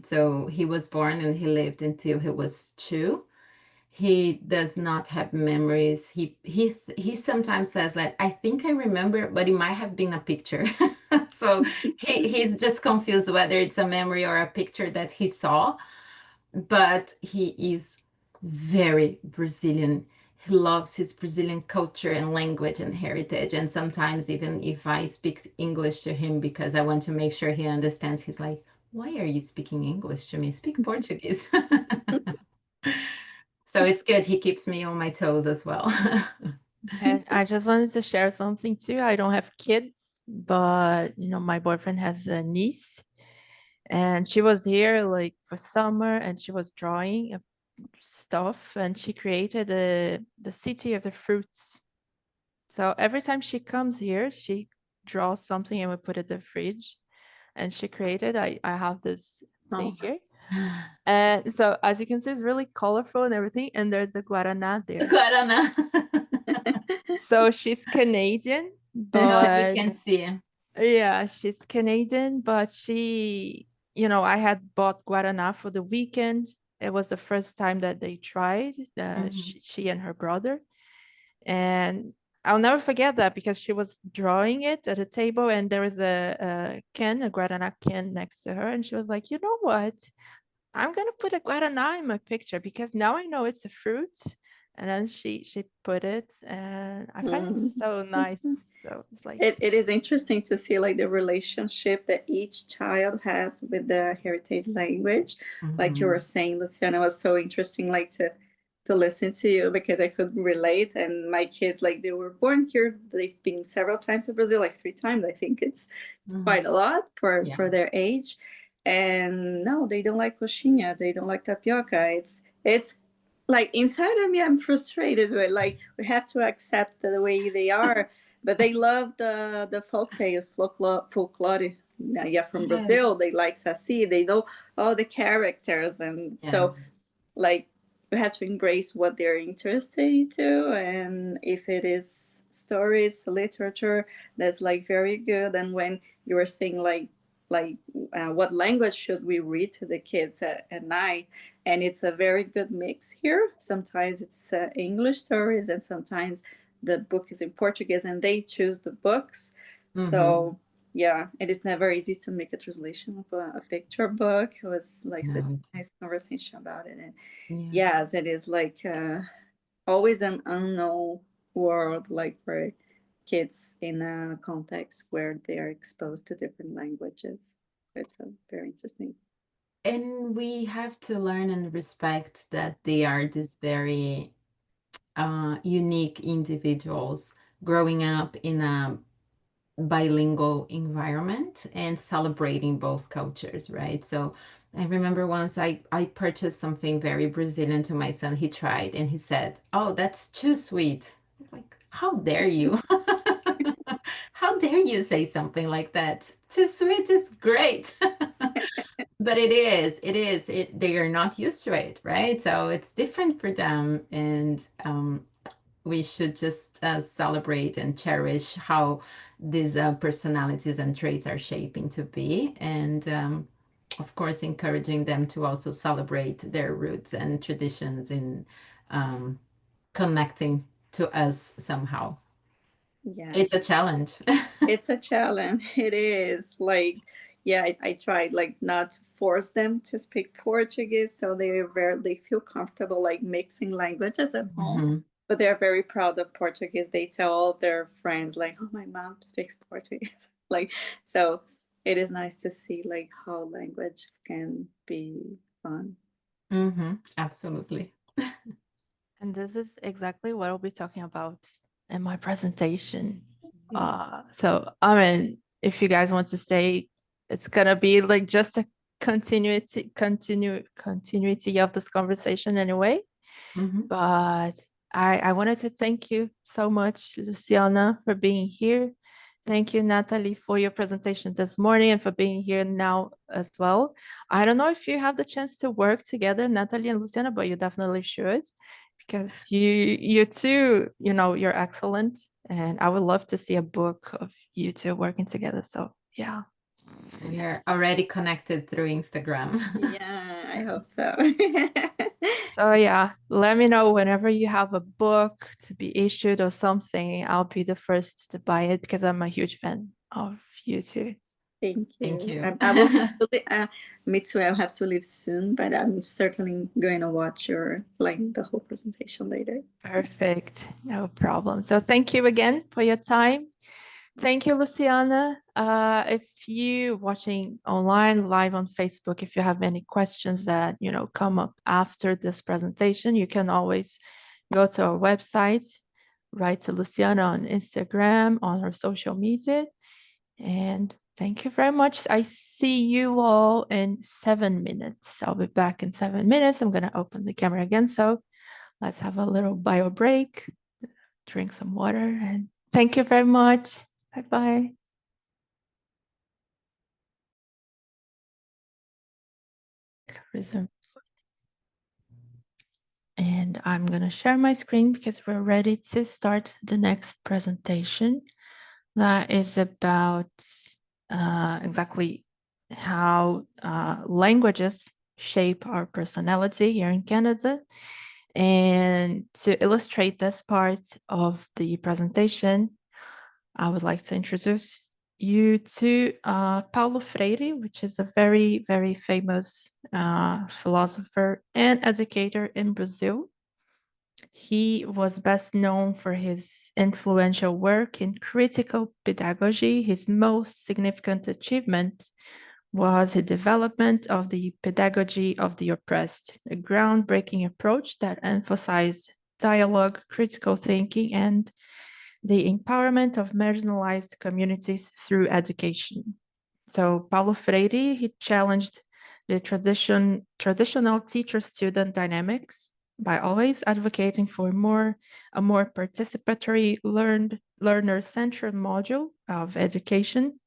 Speaker 7: So he was born and he lived until he was 2. He does not have memories. He sometimes says that I think I remember, but it might have been a picture. So he's just confused whether it's a memory or a picture that he saw. But he is very Brazilian. he loves his Brazilian culture and language and heritage. And sometimes even if I speak English to him because I want to make sure he understands, he's like, why are you speaking English to me? Speak Portuguese. So it's good. He keeps me on my toes as well.
Speaker 1: And I just wanted to share something too. I don't have kids, but my boyfriend has a niece, and she was here like for summer, and she was drawing stuff, and she created the city of the fruits. So every time she comes here, she draws something and we put it in the fridge. And she created, I have this thing here. And so as you can see, it's really colorful and everything. And there's the Guaraná there.
Speaker 7: Guaraná.
Speaker 1: So she's Canadian,
Speaker 7: We
Speaker 1: but
Speaker 7: can see.
Speaker 1: yeah, she's Canadian, but she, I had bought Guaraná for the weekend. It was the first time that they tried, she and her brother. And I'll never forget that because she was drawing it at a table and there was a Guaraná can next to her. And she was like, you know what? I'm going to put a Guaraná in my picture because now I know it's a fruit. And then she put it, and I find it so nice. So it's like
Speaker 2: it is interesting to see like the relationship that each child has with the heritage language. Like you were saying, Luciana, was so interesting like to listen to you because I could relate. And my kids, like they were born here, they've been several times to Brazil, like 3 times. I think it's quite a lot for their age. And no, they don't like coxinha, they don't like tapioca. It's like inside of me, I'm frustrated with like we have to accept the way they are, but they love the folklore. Yeah, from Brazil, they like Saci. They know all the characters, and so like we have to embrace what they're interested into. And if it is stories, literature, that's like very good. And when you were saying like what language should we read to the kids at night, and it's a very good mix here. Sometimes it's English stories, and sometimes the book is in Portuguese, and they choose the books. So yeah, it is never easy to make a translation of a picture book. It was like such a nice conversation about it. And yes, it is like always an unknown world, like for kids in a context where they are exposed to different languages. It's very interesting.
Speaker 7: And we have to learn and respect that they are these very unique individuals growing up in a bilingual environment and celebrating both cultures, right? So I remember once I purchased something very Brazilian to my son. He tried and he said, "Oh, that's too sweet." I'm like, how dare you? How dare you say something like that? Too sweet is great. But it is, they are not used to it, right? So it's different for them. And we should just celebrate and cherish how these personalities and traits are shaping to be. And of course, encouraging them to also celebrate their roots and traditions in connecting to us somehow.
Speaker 2: Yeah,
Speaker 7: It's a challenge.
Speaker 2: it's a challenge. It is like, yeah, I tried like not to force them to speak Portuguese, so they feel comfortable like mixing languages at home. But they're very proud of Portuguese. They tell all their friends like, "Oh, my mom speaks Portuguese." Like, so it is nice to see like how language can be fun.
Speaker 7: Absolutely.
Speaker 1: And this is exactly what I'll be talking about in my presentation. So, I mean, if you guys want to stay, it's gonna be like just a continuity of this conversation anyway. But I wanted to thank you so much, Luciana, for being here. Thank you, Natalie, for your presentation this morning and for being here now as well. I don't know if you have the chance to work together, Natalie and Luciana, but you definitely should, because you two, you're excellent. And I would love to see a book of you two working together. So yeah.
Speaker 7: We are already connected through Instagram.
Speaker 2: Yeah, I hope so.
Speaker 1: So yeah, let me know whenever you have a book to be issued or something. I'll be the first to buy it because I'm a huge fan of you two.
Speaker 2: Thank you.
Speaker 7: Thank you.
Speaker 2: I will have to me too. I'll have to leave soon, but I'm certainly going to watch the whole presentation later.
Speaker 1: Perfect. No problem. So thank you again for your time. Thank you, Luciana. If you watching online, live on Facebook, if you have any questions that, come up after this presentation, you can always go to our website, write to Luciana on Instagram, on her social media. And thank you very much. I see you all in 7 minutes. I'll be back in 7 minutes. I'm going to open the camera again. So let's have a little bio break, drink some water, and thank you very much. Bye-bye. Resume. And I'm going to share my screen because we're ready to start the next presentation. That is about exactly how languages shape our personality here in Canada. And to illustrate this part of the presentation, I would like to introduce you to Paulo Freire, which is a very, very famous philosopher and educator in Brazil. He was best known for his influential work in critical pedagogy. His most significant achievement was the development of the pedagogy of the oppressed, a groundbreaking approach that emphasized dialogue, critical thinking, and the empowerment of marginalized communities through education. So Paulo Freire, he challenged the traditional teacher-student dynamics by always advocating for a more participatory, learner-centered module of education.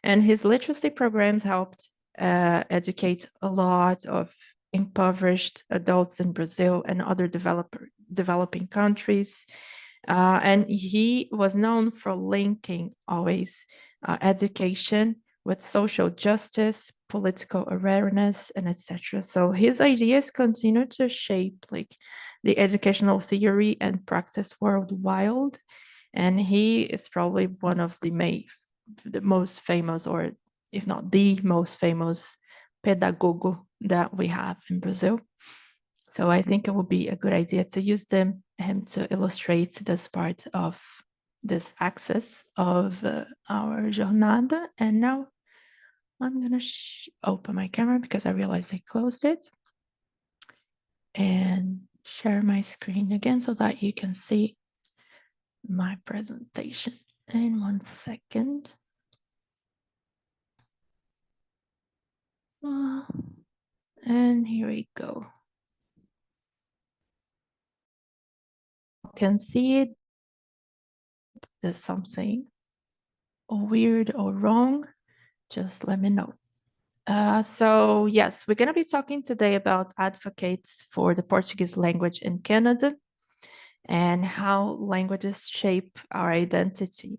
Speaker 1: And his literacy programs helped educate a lot of impoverished adults in Brazil and other developing countries. And he was known for linking always education with social justice, political awareness, and etc. So his ideas continue to shape the educational theory and practice worldwide. And he is probably one of the most famous, or if not the most famous, pedagogo that we have in Brazil. So I think it would be a good idea to use him to illustrate this part of this axis of our jornada. And now I'm going to open my camera because I realized I closed it, and share my screen again so that you can see my presentation. In 1 second. And here we go. You can see it. There's something weird or wrong, just let me know. So yes, we're going to be talking today about advocates for the Portuguese language in Canada and how languages shape our identity.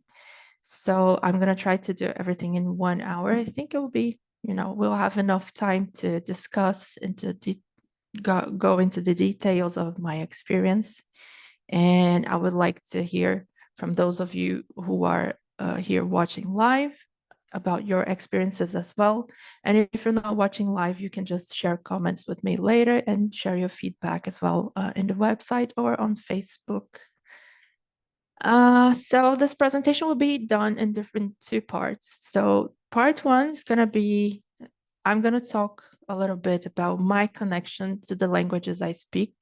Speaker 1: So I'm going to try to do everything in 1 hour. I think it will be, we'll have enough time to discuss and to go into the details of my experience. And I would like to hear from those of you who are here watching live about your experiences as well. And if you're not watching live, you can just share comments with me later and share your feedback as well in the website or on Facebook. So this presentation will be done in different 2 parts. So part 1 is going to be, I'm going to talk a little bit about my connection to the languages I speak.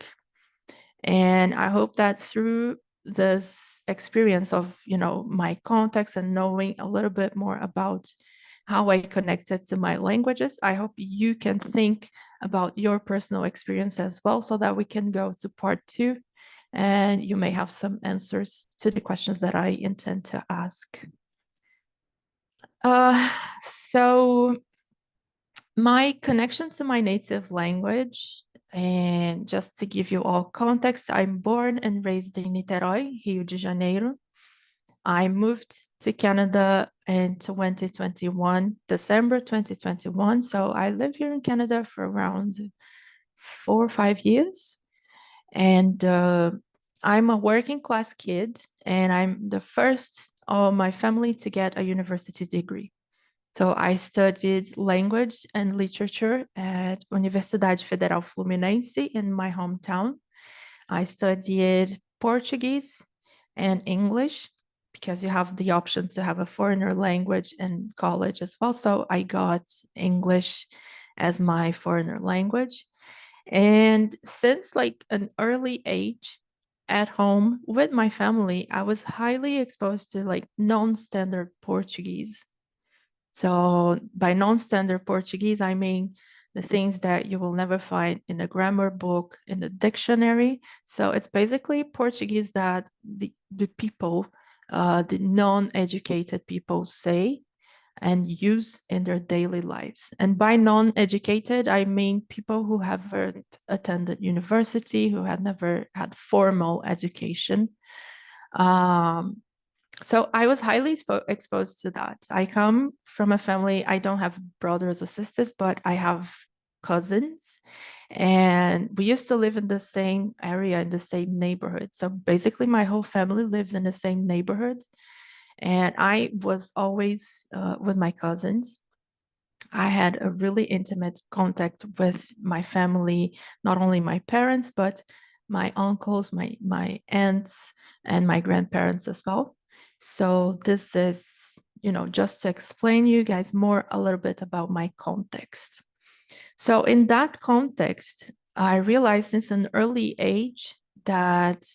Speaker 1: And I hope that through this experience of, my context and knowing a little bit more about how I connected to my languages, I hope you can think about your personal experience as well, so that we can go to part 2 and you may have some answers to the questions that I intend to ask. So my connection to my native language, and just to give you all context, I'm born and raised in Niterói, Rio de Janeiro. I moved to Canada in 2021, December 2021. So I lived here in Canada for around 4 or 5 years. And I'm a working class kid, and I'm the first of my family to get a university degree. So I studied language and literature at Universidade Federal Fluminense in my hometown. I studied Portuguese and English because you have the option to have a foreigner language in college as well. So I got English as my foreigner language. And since like an early age at home with my family, I was highly exposed to like non-standard Portuguese. So by non-standard Portuguese, I mean the things that you will never find in a grammar book, in the dictionary. So it's basically Portuguese that the people, the non-educated people say and use in their daily lives. And by non-educated, I mean people who haven't attended university, who have never had formal education. So I was highly exposed to that. I come from a family, I don't have brothers or sisters, but I have cousins. And we used to live in the same area, in the same neighborhood. So basically my whole family lives in the same neighborhood. And I was always with my cousins. I had a really intimate contact with my family, not only my parents, but my uncles, my aunts, and my grandparents as well. So this is, just to explain you guys more a little bit about my context. So in that context, I realized since an early age that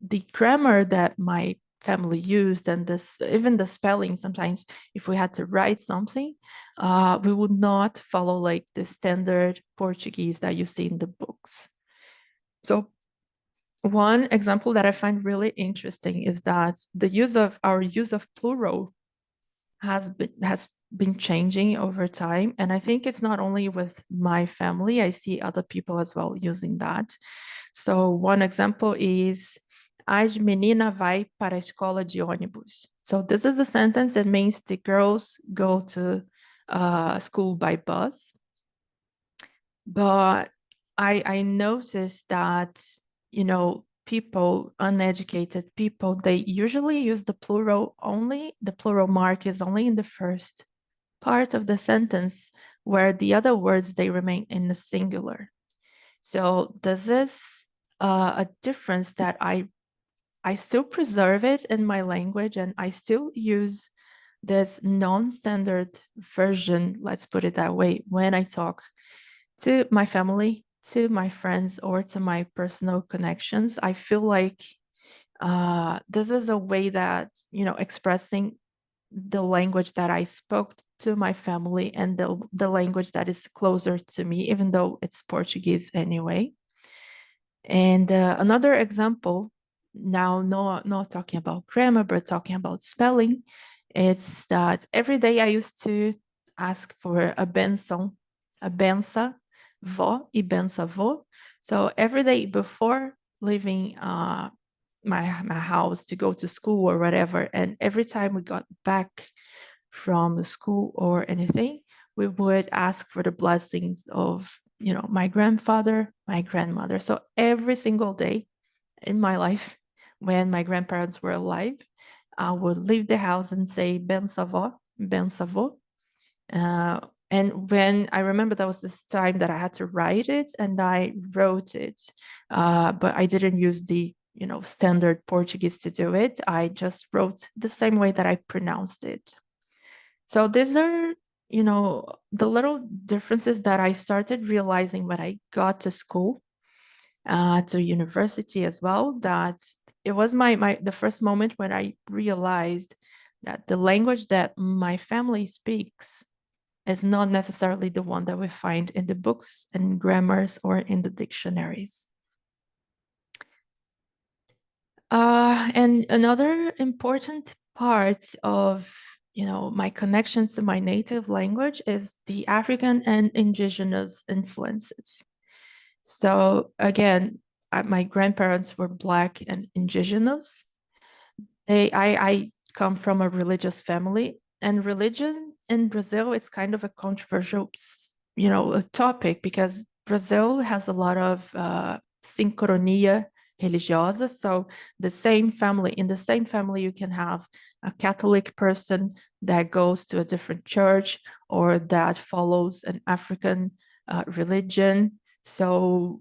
Speaker 1: the grammar that my family used and even the spelling, sometimes if we had to write something, we would not follow like the standard Portuguese that you see in the books. So one example that I find really interesting is that our use of plural has been changing over time. And I think it's not only with my family, I see other people as well using that. So one example is a menina vai para a escola de ônibus. So this is a sentence that means the girls go to school by bus. But I noticed that, people, uneducated people, they usually use the plural only, the plural mark is only in the first part of the sentence, where the other words, they remain in the singular. So this is a difference that I still preserve it in my language, and I still use this non-standard version, let's put it that way, when I talk to my family, to my friends, or to my personal connections. I feel like this is a way that, expressing the language that I spoke to my family and the language that is closer to me, even though it's Portuguese anyway. And another example, now not talking about grammar, but talking about spelling, it's that every day I used to ask for a benção, a benção, vó e benção vó. So every day before leaving my house to go to school or whatever, and every time we got back from the school or anything, we would ask for the blessings of, my grandfather, my grandmother. So every single day in my life, when my grandparents were alive, I would leave the house and say benção vó, benção vó. And when I remember, there was this time that I had to write it, and I wrote it, but I didn't use the standard Portuguese to do it. I just wrote the same way that I pronounced it. So these are, the little differences that I started realizing when I got to school, to university as well, that it was the first moment when I realized that the language that my family speaks is not necessarily the one that we find in the books and grammars or in the dictionaries. And another important part of my connections to my native language is the African and indigenous influences. So again, my grandparents were Black and indigenous. I come from a religious family, and religion in Brazil is kind of a controversial, a topic, because Brazil has a lot of synchronia religiosa. So in the same family, you can have a Catholic person that goes to a different church or that follows an African religion. So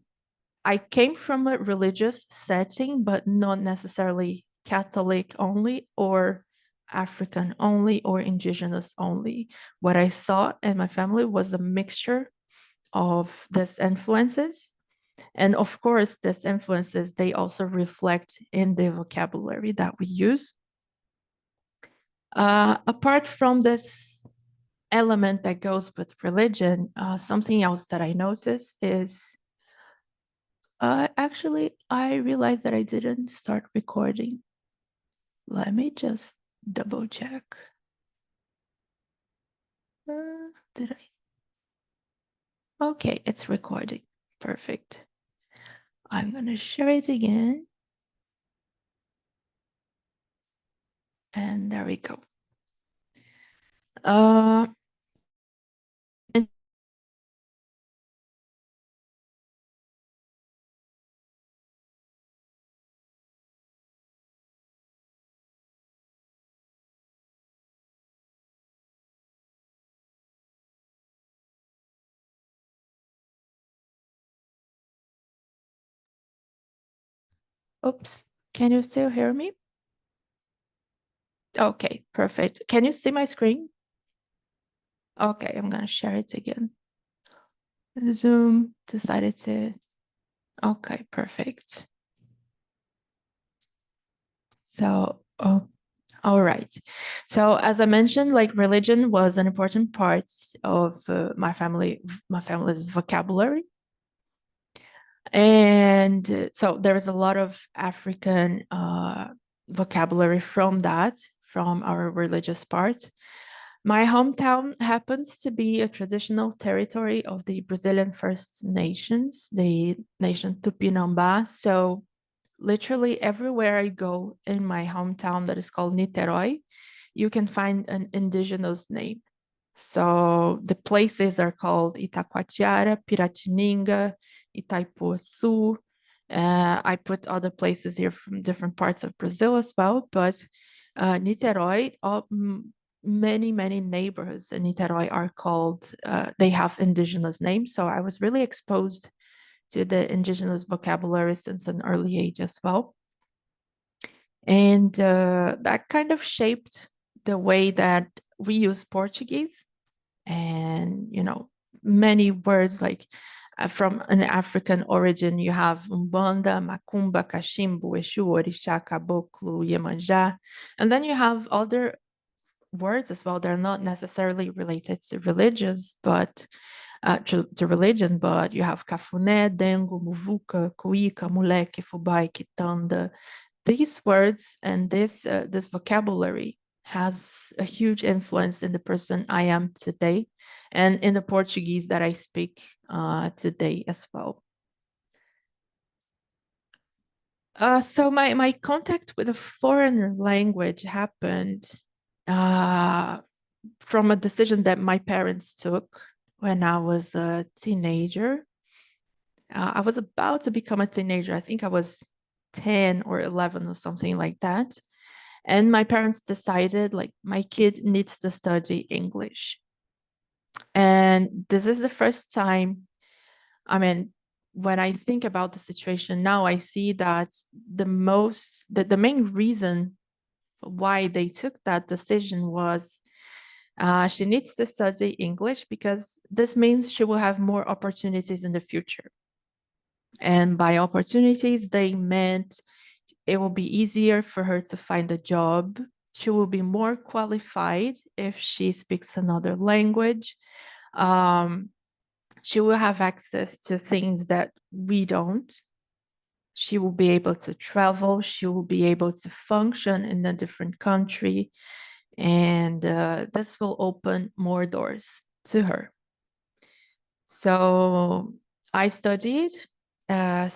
Speaker 1: I came from a religious setting, but not necessarily Catholic only or African only or indigenous only. What I saw in my family was a mixture of these influences. And of course, these influences, they also reflect in the vocabulary that we use. Apart from this element that goes with religion, something else that I noticed is actually, I realized that I didn't start recording. Let me just double check. Did I? Okay, it's recording. Perfect. I'm gonna share it again. And there we go. Oops, can you still hear me? Okay, perfect. Can you see my screen? Okay, I'm gonna share it again. Zoom decided to, okay, perfect. So, all right. So as I mentioned, like religion was an important part of my family's vocabulary. And so there is a lot of African vocabulary from our religious part. My hometown happens to be a traditional territory of the Brazilian First Nations, the nation Tupinambá. So literally everywhere I go in my hometown that is called Niterói, you can find an indigenous name. So the places are called Itacoatiara, Piratininga, Itaipuaçu. I put other places here from different parts of Brazil as well, but Niterói, many neighborhoods in Niterói are called, they have indigenous names. So I was really exposed to the indigenous vocabulary since an early age as well. And that kind of shaped the way that we use Portuguese. And, you know, many words like from an African origin, you have Umbanda, Macumba, Cachimbo, Exu, Orixá, Caboclo, Iemanjá. And then you have other words as well. They're not necessarily related to religions, but to religion, but you have Cafuné, Dengo, Muvuca, Cuíca, Moleque, Fubai, Quitanda. These words and this vocabulary has a huge influence in the person I am today and in the Portuguese that I speak today as well. So my contact with a foreign language happened from a decision that my parents took when I was a teenager. I was about to become a teenager. I think I was 10 or 11 or something like that. And my parents decided, like, my kid needs to study English. And this is the first time, I mean, when I think about the situation now, I see that the main reason why they took that decision was she needs to study English because this means she will have more opportunities in the future. And by opportunities, they meant it will be easier for her to find a job. She will be more qualified if she speaks another language. She will have access to things that we don't. She will be able to travel. She will be able to function in a different country. And this will open more doors to her. So I studied, I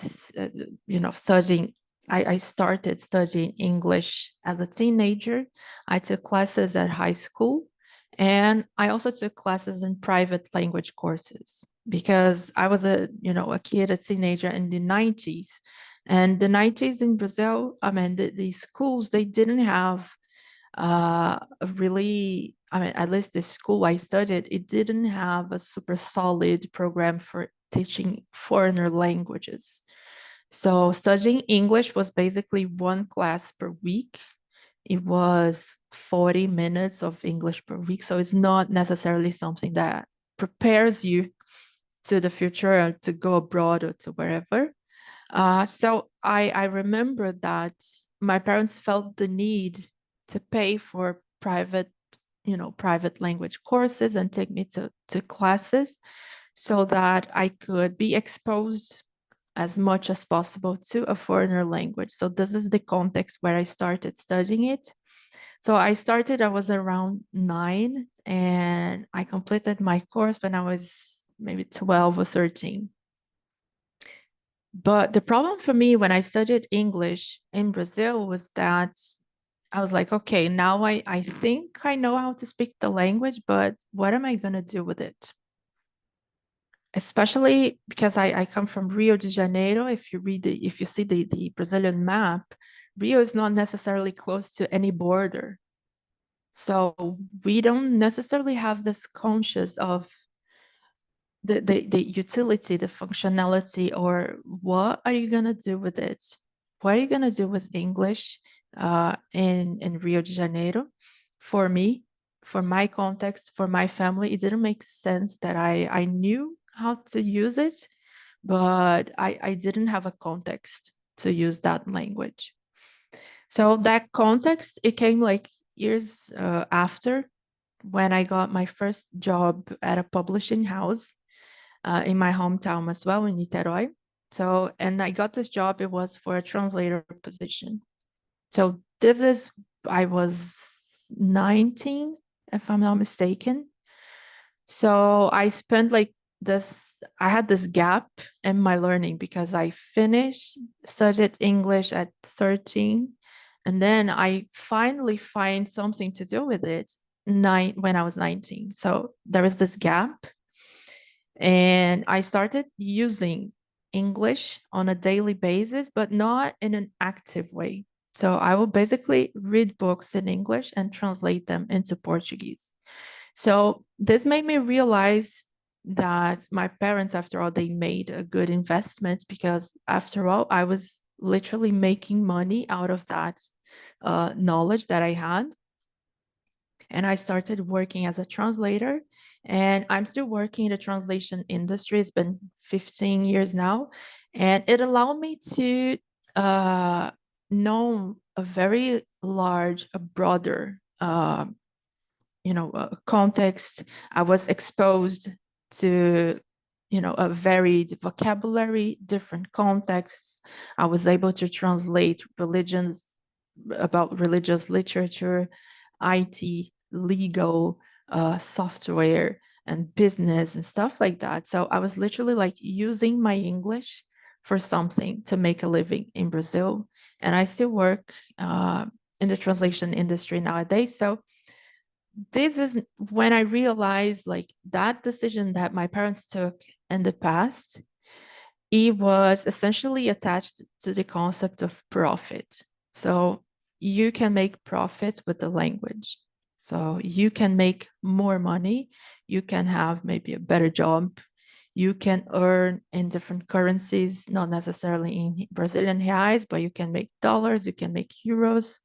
Speaker 1: started studying English as a teenager. I took classes at high school, and I also took classes in private language courses because I was a teenager in the 90s. And the 90s in Brazil, I mean, the schools, they didn't have really, I mean, at least the school I studied, it didn't have a super solid program for teaching foreigner languages. So studying English was basically one class per week. It was 40 minutes of English per week. So it's not necessarily something that prepares you to the future or to go abroad or to wherever. So I remember that my parents felt the need to pay for private language courses and take me to classes so that I could be exposed as much as possible to a foreigner language. So this is the context where I started studying it. So I was around 9 and I completed my course when I was maybe 12 or 13. But the problem for me when I studied English in Brazil was that I was like, okay, now I think I know how to speak the language, but what am I going to do with it? Especially because I come from Rio de Janeiro. If you see the Brazilian map, Rio is not necessarily close to any border. So we don't necessarily have this conscious of the utility, the functionality, or what are you gonna do with it? What are you gonna do with English in Rio de Janeiro? For me, for my context, for my family, it didn't make sense that I knew how to use it, but I didn't have a context to use that language. So that context, it came like years after, when I got my first job at a publishing house in my hometown as well, in Niterói. So, and I got this job, it was for a translator position. So I was 19, if I'm not mistaken. So I spent I had this gap in my learning because I studied English at 13, and then I finally find something to do with it when I was 19. So there was this gap, and I started using English on a daily basis, but not in an active way. So I will basically read books in English and translate them into Portuguese. So this made me realize that my parents, after all, they made a good investment, because after all, I was literally making money out of that knowledge that I had. And I started working as a translator, and I'm still working in the translation industry. It's been 15 years now, and it allowed me to know a very large, a broader context. I was exposed to a varied vocabulary, different contexts. I was able to translate about religious literature, IT, legal, software, and business and stuff like that. So I was literally using my English for something to make a living in Brazil. And I still work in the translation industry nowadays. So this is when I realized that decision that my parents took in the past, it was essentially attached to the concept of profit. So you can make profit with the language. So you can make more money. You can have maybe a better job. You can earn in different currencies, not necessarily in Brazilian reais, but you can make dollars, you can make euros.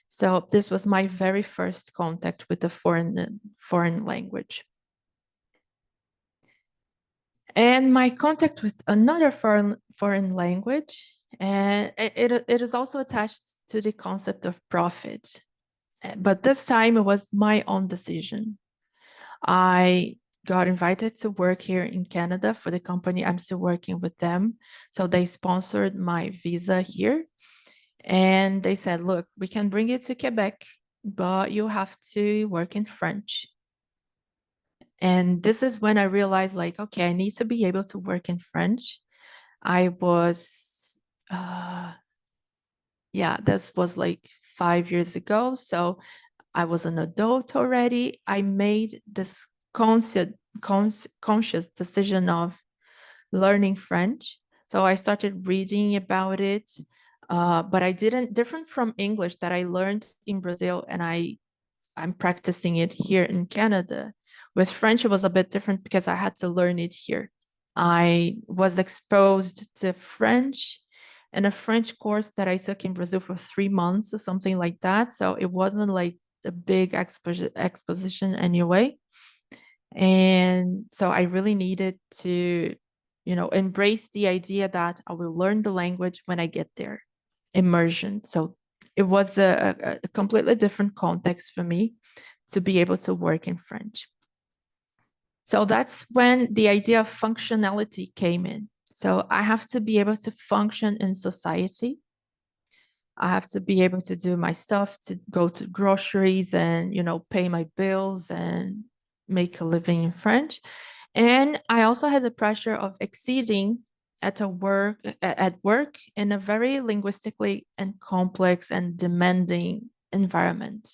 Speaker 1: So this was my very first contact with the foreign language. And my contact with another foreign language, and it is also attached to the concept of profit. But this time it was my own decision. I got invited to work here in Canada for the company. I'm still working with them. So they sponsored my visa here. And they said, look, we can bring you to Quebec, but you have to work in French. And this is when I realized, okay, I need to be able to work in French. I was, this was 5 years ago. So I was an adult already. I made this conscious decision of learning French, So I started reading about it, but I didn't, different from English that I learned in Brazil, and I'm practicing it here in Canada. With French, it was a bit different because I had to learn it here. I was exposed to French in a French course that I took in Brazil for 3 months or something like that. So it wasn't like a big exposition anyway. And so I really needed to, embrace the idea that I will learn the language when I get there, immersion. So it was a completely different context for me to be able to work in French. So that's when the idea of functionality came in. So I have to be able to function in society. I have to be able to do my stuff, to go to groceries and, pay my bills and make a living in French. And I also had the pressure of exceeding at work in a very linguistically and complex and demanding environment.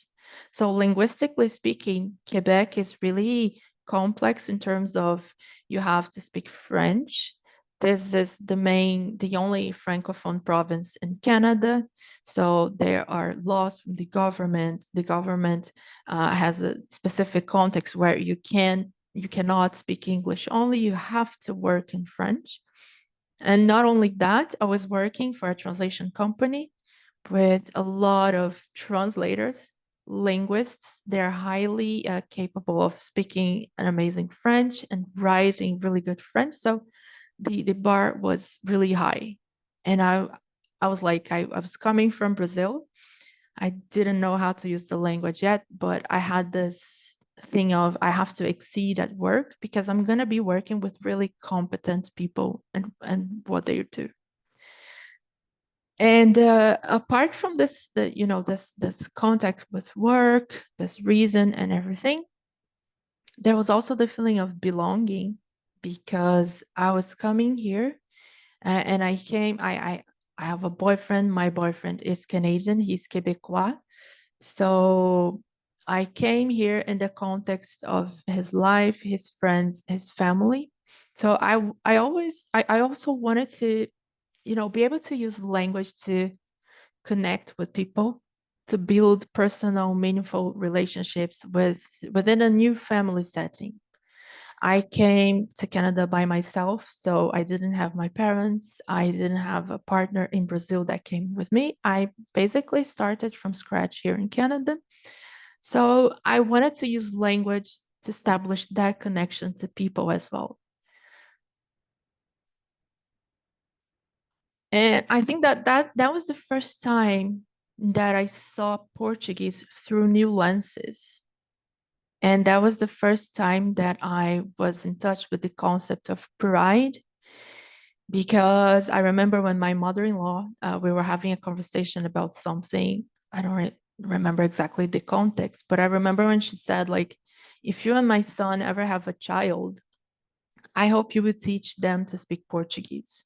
Speaker 1: So linguistically speaking, Quebec is really complex in terms of you have to speak French. This is the only Francophone province in Canada. So there are laws from the government. The government has a specific context where you cannot speak English only, you have to work in French. And not only that, I was working for a translation company with a lot of translators, linguists. They're highly capable of speaking an amazing French and writing really good French. So the bar was really high. And I was like, I was coming from Brazil. I didn't know how to use the language yet, but I had this thing of I have to exceed at work because I'm going to be working with really competent people and what they do. And apart from this, this contact with work, this reason and everything, there was also the feeling of belonging because I was coming here and I have a boyfriend. My boyfriend is Canadian. He's Quebecois. So I came here in the context of his life, his friends, his family. So I also wanted to, be able to use language to connect with people, to build personal, meaningful relationships within a new family setting. I came to Canada by myself, so I didn't have my parents. I didn't have a partner in Brazil that came with me. I basically started from scratch here in Canada. So I wanted to use language to establish that connection to people as well. And I think that was the first time that I saw Portuguese through new lenses. And that was the first time that I was in touch with the concept of pride, because I remember when my mother-in-law, we were having a conversation about something. I don't remember exactly the context, but I remember when she said, like, if you and my son ever have a child, I hope you would teach them to speak Portuguese.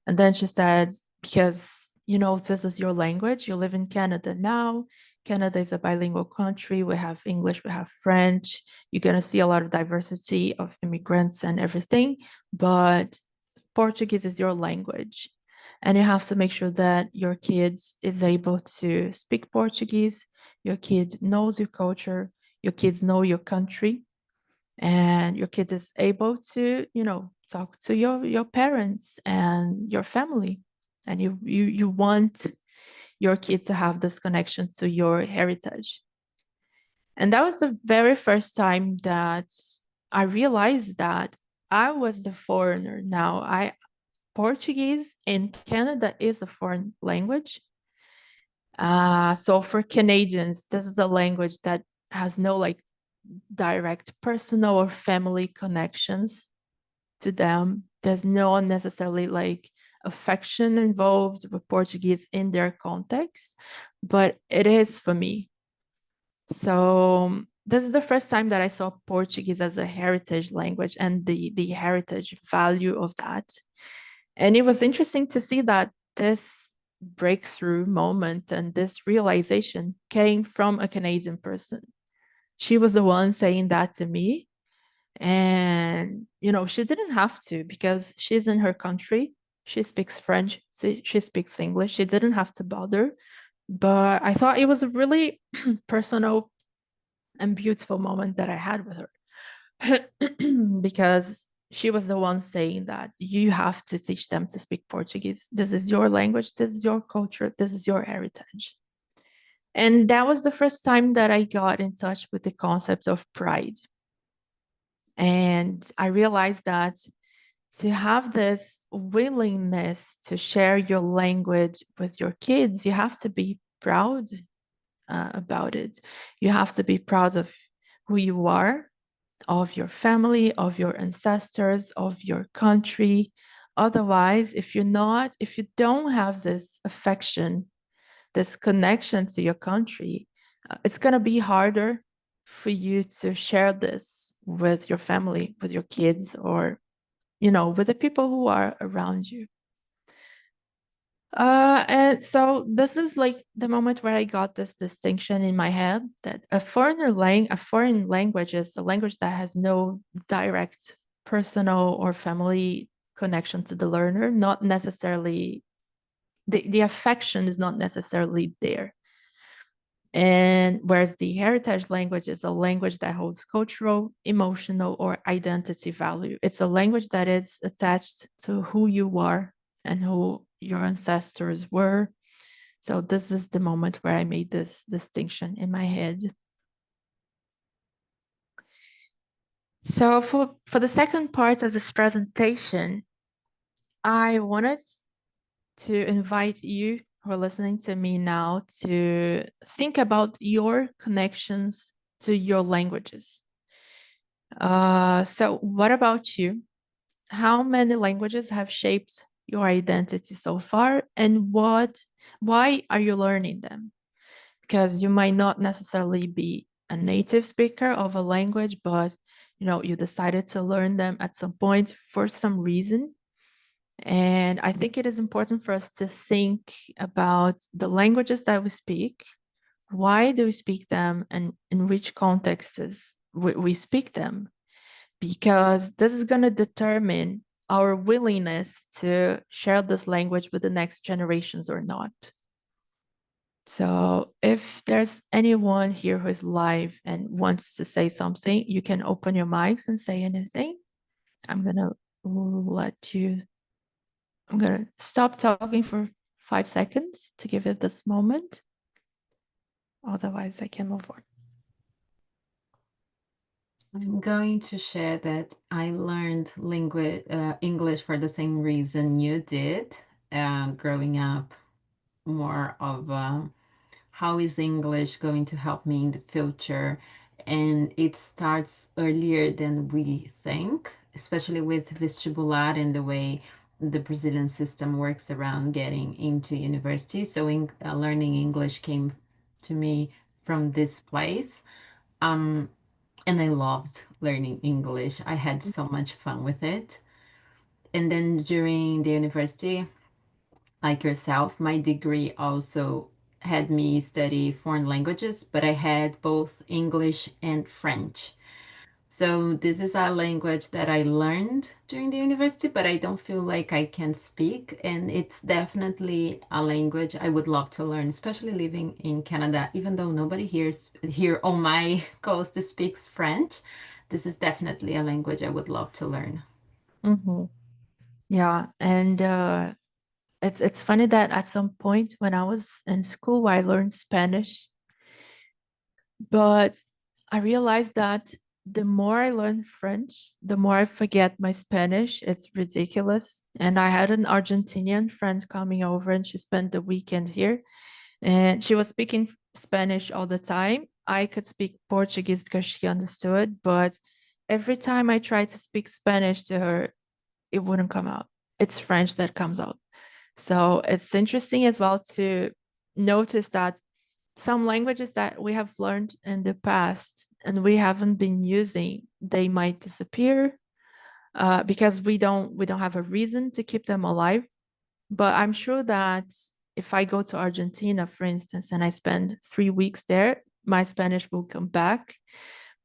Speaker 1: And then she said, because, this is your language. You live in Canada now. Canada is a bilingual country. We have English, we have French. You're going to see a lot of diversity of immigrants and everything, but Portuguese is your language. And you have to make sure that your kid is able to speak Portuguese. Your kid knows your culture. Your kids know your country. And your kid is able to, talk to your parents and your family. And you want your kid to have this connection to your heritage. And that was the very first time that I realized that I was the foreigner. Now, Portuguese in Canada is a foreign language. So for Canadians, this is a language that has no like direct personal or family connections to them. There's no necessarily like affection involved with Portuguese in their context, but it is for me. So this is the first time that I saw Portuguese as a heritage language and the heritage value of that. And it was interesting to see that this breakthrough moment and this realization came from a Canadian person. She was the one saying that to me. And, she didn't have to because she's in her country. She speaks French. She speaks English. She didn't have to bother. But I thought it was a really personal and beautiful moment that I had with her because she was the one saying that you have to teach them to speak Portuguese. This is your language. This is your culture. This is your heritage. And that was the first time that I got in touch with the concept of pride. And I realized that to have this willingness to share your language with your kids, you have to be proud about it. You have to be proud of who you are, of your family, of your ancestors, of your country. Otherwise, if you don't have this affection, this connection to your country, it's going to be harder for you to share this with your family, with your kids, or with the people who are around you. And so this is like the moment where I got this distinction in my head that a foreign language is a language that has no direct personal or family connection to the learner, not necessarily, the affection is not necessarily there. And whereas the heritage language is a language that holds cultural, emotional, or identity value. It's a language that is attached to who you are and who your ancestors were. So this is the moment where I made this distinction in my head. So for the second part of this presentation, I wanted to invite you who are listening to me now to think about your connections to your languages. So what about you? How many languages have shaped your identity so far, and why are you learning them? Because you might not necessarily be a native speaker of a language, but you decided to learn them at some point for some reason. And I think it is important for us to think about the languages that we speak. Why do we speak them, and in which contexts we speak them? Because this is going to determine our willingness to share this language with the next generations or not. So if there's anyone here who is live and wants to say something, you can open your mics and say anything. I'm going to stop talking for 5 seconds to give it this moment. Otherwise, I can move on.
Speaker 7: I'm going to share that I learned English for the same reason you did, growing up, more of how is English going to help me in the future? And it starts earlier than we think, especially with vestibular and the way the Brazilian system works around getting into university. So learning English came to me from this place. And I loved learning English. I had so much fun with it. And then during the university, like yourself, my degree also had me study foreign languages, but I had both English and French. So this is a language that I learned during the university, but I don't feel like I can speak. And it's definitely a language I would love to learn, especially living in Canada. Even though nobody here on my coast speaks French, this is definitely a language I would love to learn.
Speaker 1: Mm-hmm. Yeah, and it's funny that at some point when I was in school, I learned Spanish, but I realized that the more I learn French, the more I forget my Spanish. It's ridiculous. And I had an Argentinian friend coming over, and she spent the weekend here, and she was speaking Spanish all the time. I could speak Portuguese because she understood, but every time I tried to speak Spanish to her, it wouldn't come out. It's French that comes out. So it's interesting as well to notice that some languages that we have learned in the past and we haven't been using, they might disappear because we don't have a reason to keep them alive. But I'm sure that if I go to Argentina, for instance, and I spend 3 weeks there, my Spanish will come back.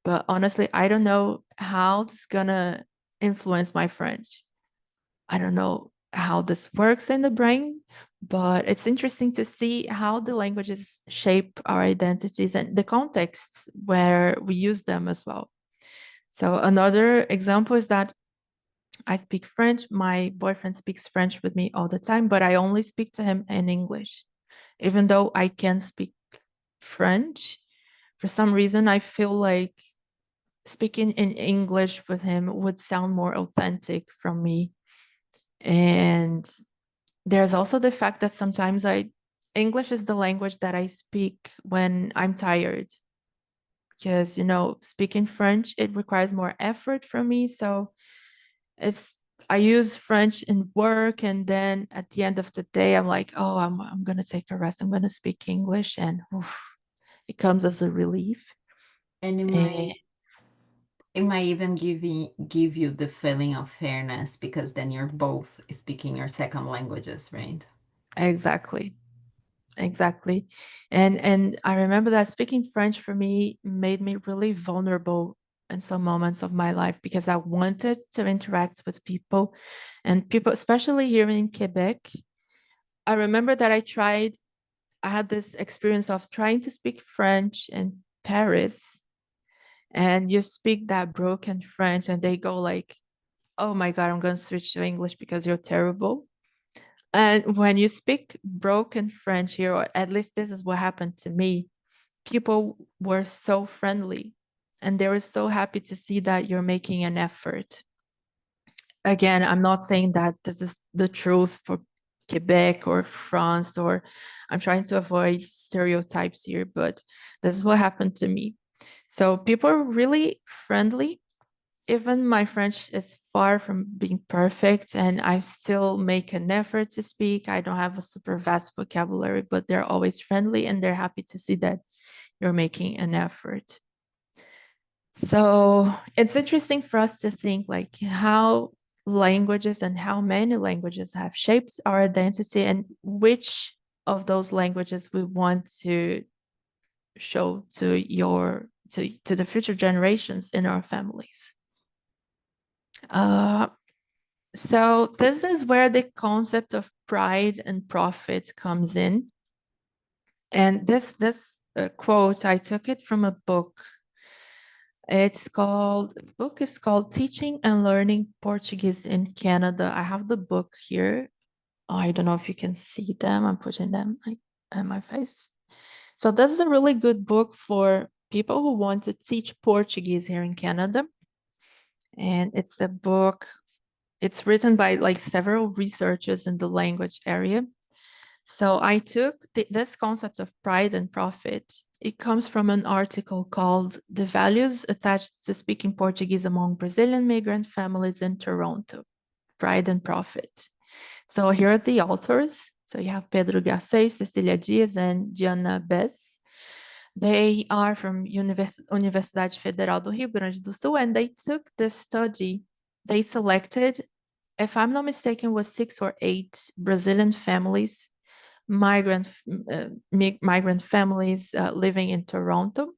Speaker 1: But honestly, I don't know how it's gonna influence my French. I don't know how this works in the brain, but it's interesting to see how the languages shape our identities and the contexts where we use them as well. So another example is that I speak French. My boyfriend speaks French with me all the time, but I only speak to him in English. Even though I can speak French, for some reason, I feel like speaking in English with him would sound more authentic from me. And there's also the fact that sometimes English is the language that I speak when I'm tired. Because, speaking French, it requires more effort from me. So I use French in work, and then at the end of the day, I'm like, oh, I'm gonna take a rest. I'm gonna speak English, and it comes as a relief.
Speaker 7: And it might even give you the feeling of fairness, because then you're both speaking your second languages, right?
Speaker 1: Exactly. And I remember that speaking French for me made me really vulnerable in some moments of my life, because I wanted to interact with people, and people, especially here in Quebec. I remember that I had this experience of trying to speak French in Paris, and you speak that broken French, and they go like, oh my God, I'm going to switch to English because you're terrible. And when you speak broken French here, or at least this is what happened to me, people were so friendly, and they were so happy to see that you're making an effort. Again, I'm not saying that this is the truth for Quebec or France, or I'm trying to avoid stereotypes here, but this is what happened to me. So people are really friendly. Even my French is far from being perfect, and I still make an effort to speak. I don't have a super vast vocabulary, but they're always friendly, and they're happy to see that you're making an effort. So it's interesting for us to think like how languages and how many languages have shaped our identity, and which of those languages we want to show to the future generations in our families. So this is where the concept of pride and profit comes in. And this quote, I took it from a book. The book is called Teaching and Learning Portuguese in Canada. I have the book here. I don't know if you can see them. I'm putting them in my face. So this is a really good book for people who want to teach Portuguese here in Canada. And it's a book, it's written by like several researchers in the language area. So I took this concept of pride and profit. It comes from an article called The Values Attached to Speaking Portuguese Among Brazilian Migrant Families in Toronto, Pride and Profit. So here are the authors. So you have Pedro Garcês, Cecília Dias, and Diana Bess. They are from Universidade Federal do Rio Grande do Sul, and they took this study. They selected, if I'm not mistaken, was 6 or 8 Brazilian families, migrant families living in Toronto.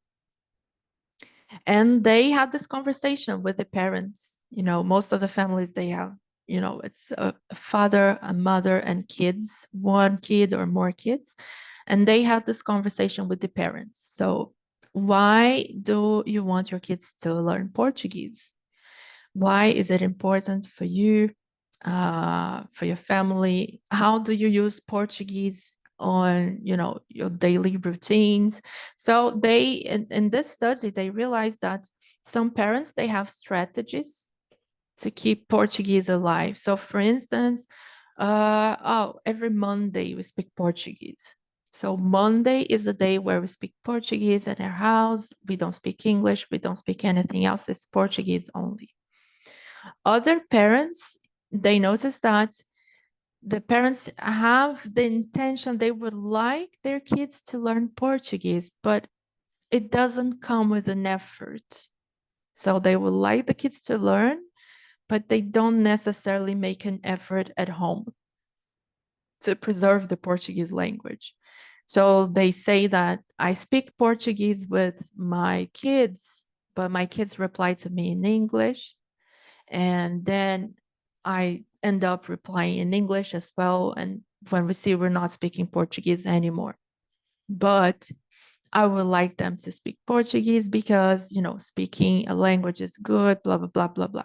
Speaker 1: And they had this conversation with the parents. Most of the families, they have, it's a father, a mother, and kids, one kid or more kids. And they had this conversation with the parents. So why do you want your kids to learn Portuguese? Why is it important for you, for your family? How do you use Portuguese on, your daily routines? So they, in this study, they realized that some parents, they have strategies to keep Portuguese alive. So for instance, every Monday we speak Portuguese. So Monday is the day where we speak Portuguese at our house. We don't speak English. We don't speak anything else. It's Portuguese only. Other parents, they notice that the parents have the intention, they would like their kids to learn Portuguese, but it doesn't come with an effort. So they would like the kids to learn, but they don't necessarily make an effort at home to preserve the Portuguese language. So they say that I speak Portuguese with my kids, but my kids reply to me in English. And then end up replying in English as well. And when we see we're not speaking Portuguese anymore. But I would like them to speak Portuguese because, you know, speaking a language is good, blah, blah, blah, blah, blah.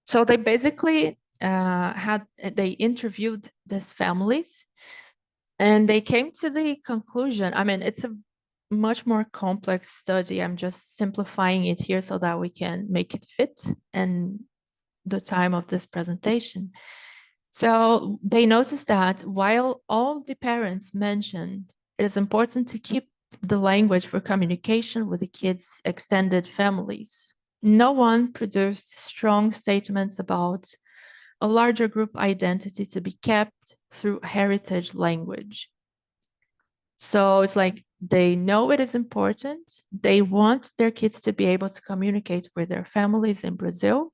Speaker 1: So they basically they interviewed these families, and they came to the conclusion. I mean, it's a much more complex study. I'm just simplifying it here so that we can make it fit in the time of this presentation. So they noticed that while all the parents mentioned it is important to keep the language for communication with the kids' extended families, no one produced strong statements about a larger group identity to be kept through heritage language. So it's like they know it is important. They want their kids to be able to communicate with their families in Brazil.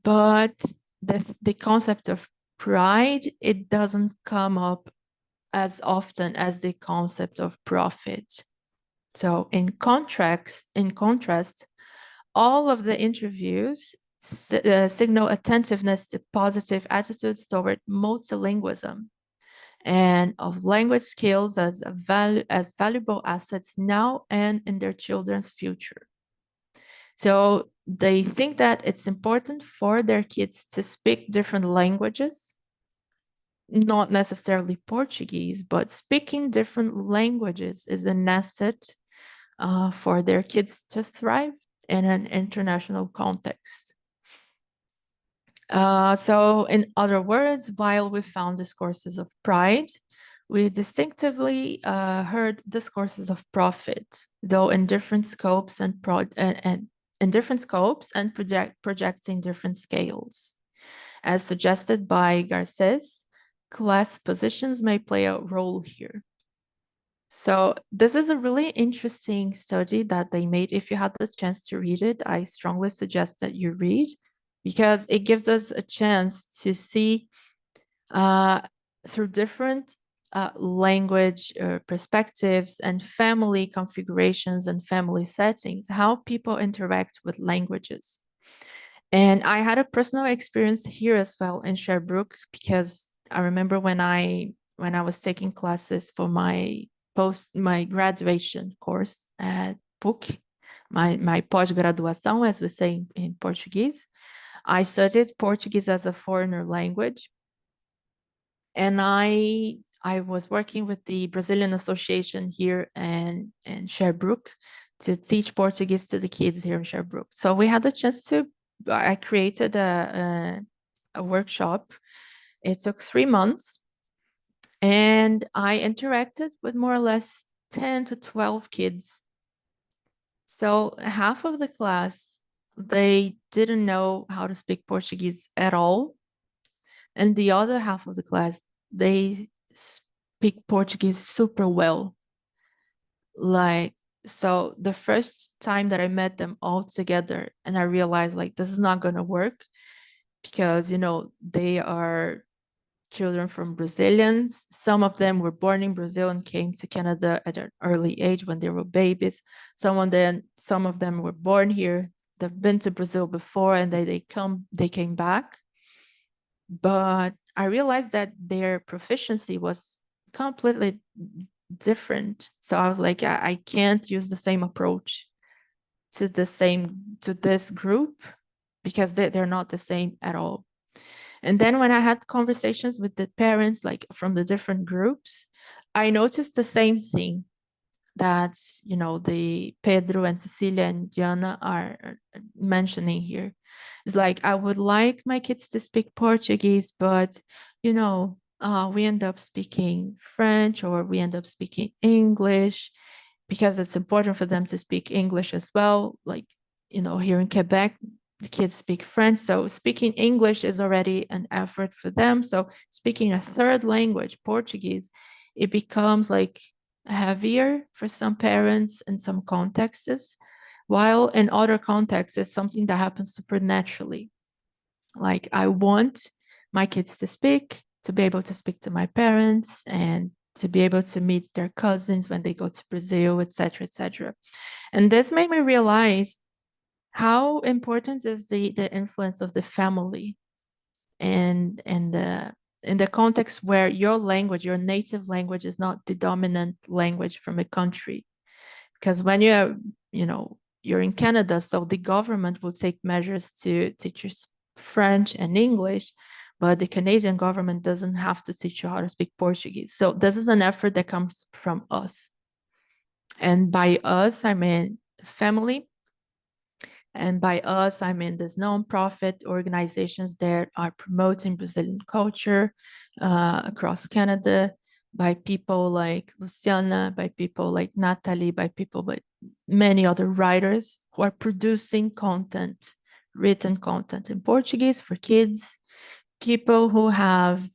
Speaker 1: But the concept of pride, it doesn't come up as often as the concept of profit. So in contrast, all of the interviews signal attentiveness to positive attitudes toward multilingualism and of language skills as valuable assets now and in their children's future. So they think that it's important for their kids to speak different languages, not necessarily Portuguese, but speaking different languages is an asset for their kids to thrive in an international context. So in other words, while we found discourses of pride, we distinctively heard discourses of profit, though in different scopes and projecting different scales. As suggested by Garcés, class positions may play a role here. So this is a really interesting study that they made. If you had the chance to read it, I strongly suggest that you read, because it gives us a chance to see through different language perspectives and family configurations and family settings, how people interact with languages. And I had a personal experience here as well in Sherbrooke, because I remember when I was taking classes for my graduation course at PUC, my pós-graduação, as we say in Portuguese. I studied Portuguese as a foreigner language, and I was working with the Brazilian Association here in Sherbrooke to teach Portuguese to the kids here in Sherbrooke. So we had the chance to, I created a workshop. It took 3 months, and I interacted with more or less 10 to 12 kids. So half of the class, they didn't know how to speak Portuguese at all. And the other half of the class, they speak Portuguese super well. Like, so the first time that I met them all together, and I realized like, this is not gonna work, because, you know, they are children from Brazilians. Some of them were born in Brazil and came to Canada at an early age when they were babies. Some of them were born here. They've been to Brazil before, and they came back. But I realized that their proficiency was completely different. So I was like, I can't use the same approach to this group, because they're not the same at all. And then when I had conversations with the parents, like from the different groups, I noticed the same thing that, you know, the Pedro and Cecilia and Diana are mentioning here. It's like, I would like my kids to speak Portuguese, but, you know, we end up speaking French, or we end up speaking English, because it's important for them to speak English as well. Like, you know, here in Quebec, the kids speak French, so speaking English is already an effort for them. So speaking a third language, Portuguese, it becomes like heavier for some parents in some contexts, while in other contexts, it's something that happens supernaturally. Like, I want my kids to be able to speak to my parents, and to be able to meet their cousins when they go to Brazil, etc., etc. And this made me realize how important is the influence of the family and in the context where your language, your native language, is not the dominant language from a country. Because when you're in Canada, so the government will take measures to teach you French and English, but the Canadian government doesn't have to teach you how to speak Portuguese. So this is an effort that comes from us. And by us, I mean family. And by us, I mean these nonprofit organizations that are promoting Brazilian culture across Canada, by people like Luciana, by people like Natalie, by people like many other writers who are producing content, written content in Portuguese for kids, people who have,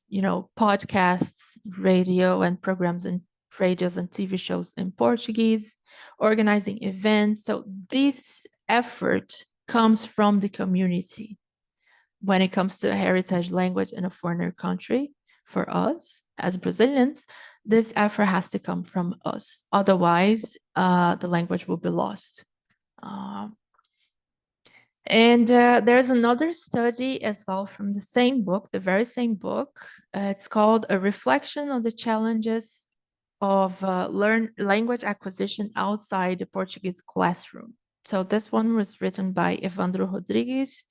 Speaker 1: podcasts, radio and programs in radios and TV shows in Portuguese, organizing events. So this effort comes from the community. When it comes to a heritage language in a foreigner country, for us as Brazilians, this effort has to come from us. Otherwise, the language will be lost. And there's another study as well from the same book, the very same book. It's called A Reflection on the Challenges of Language Acquisition Outside the Portuguese Classroom. So this one was written by Evandro Rodrigues.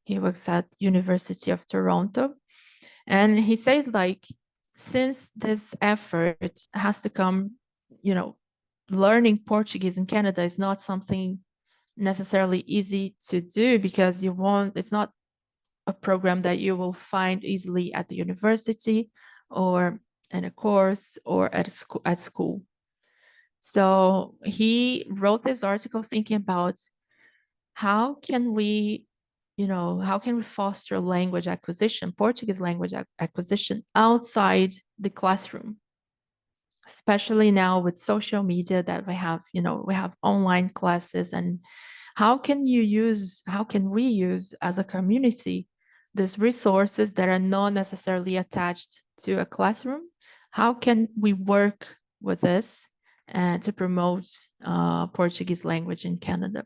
Speaker 1: He works at University of Toronto. And he says, since this effort has to come, learning Portuguese in Canada is not something necessarily easy to do, because it's not a program that you will find easily at the university or in a course or at school. So he wrote this article thinking about how can we foster language acquisition, Portuguese language acquisition outside the classroom, especially now with social media that we have online classes. And how can we use as a community these resources that are not necessarily attached to a classroom? How can we work with this to promote Portuguese language in Canada?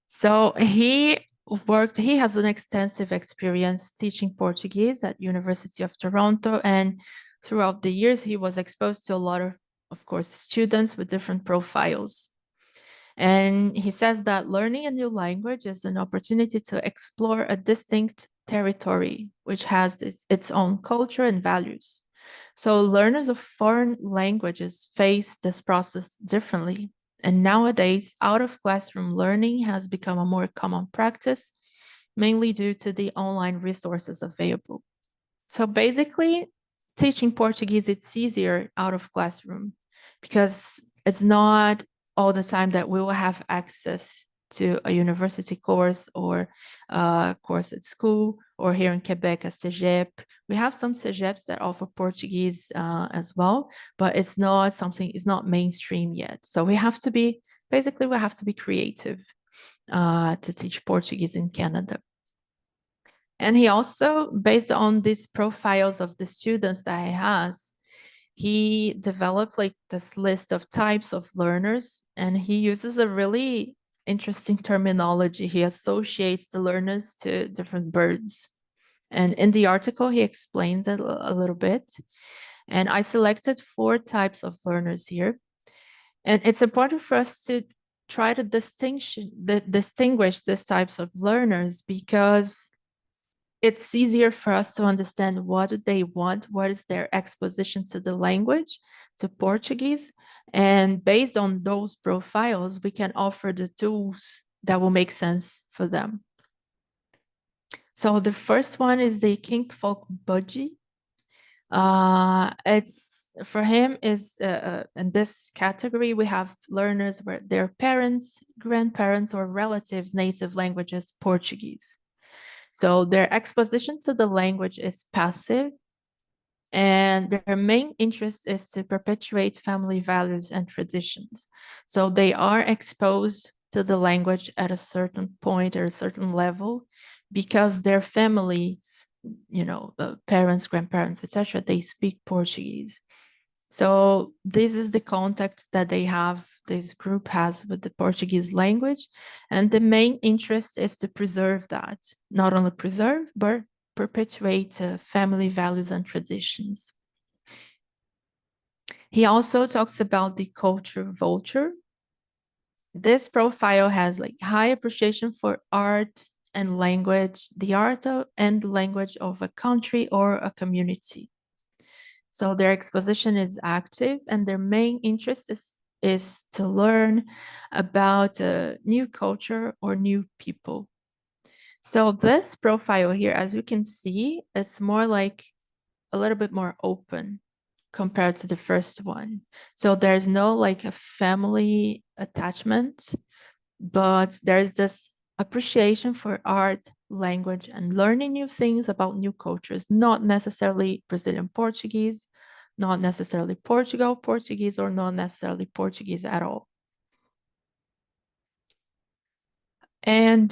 Speaker 1: So he has an extensive experience teaching Portuguese at University of Toronto, and throughout the years, he was exposed to a lot of course, students with different profiles. And he says that learning a new language is an opportunity to explore a distinct territory, which has its own culture and values. So learners of foreign languages face this process differently. And nowadays, out-of-classroom learning has become a more common practice, mainly due to the online resources available. So basically, teaching Portuguese, it's easier out of classroom because it's not all the time that we will have access to a university course or a course at school, or here in Quebec, a CEGEP. We have some CEGEPs that offer Portuguese as well, but it's not mainstream yet. So we have to be creative to teach Portuguese in Canada. And he also, based on these profiles of the students that he has, he developed this list of types of learners, and he uses a really interesting terminology. He associates the learners to different birds. And in the article, he explains it a little bit. And I selected 4 types of learners here. And it's important for us to try to distinguish these types of learners, because it's easier for us to understand what do they want, what is their exposition to the language, to Portuguese. And based on those profiles, we can offer the tools that will make sense for them. So the first one is the Kinkfolk Budgie. It's for him is in this category, we have learners where their parents, grandparents, or relatives' native language is Portuguese. So their exposition to the language is passive, and their main interest is to perpetuate family values and traditions. So they are exposed to the language at a certain point or a certain level because their families, parents, grandparents, etc., they speak Portuguese. So this is the contact that this group has with the Portuguese language. And the main interest is to preserve that, not only preserve, but perpetuate family values and traditions. He also talks about the culture vulture. This profile has like high appreciation for art and language, the art and language of a country or a community. So their exposition is active, and their main interest is to learn about a new culture or new people. So this profile here, as you can see, it's more like a little bit more open compared to the first one. So there's no like a family attachment, but there's this appreciation for art, language, and learning new things about new cultures, not necessarily Brazilian Portuguese, not necessarily Portugal Portuguese, or not necessarily Portuguese at all. And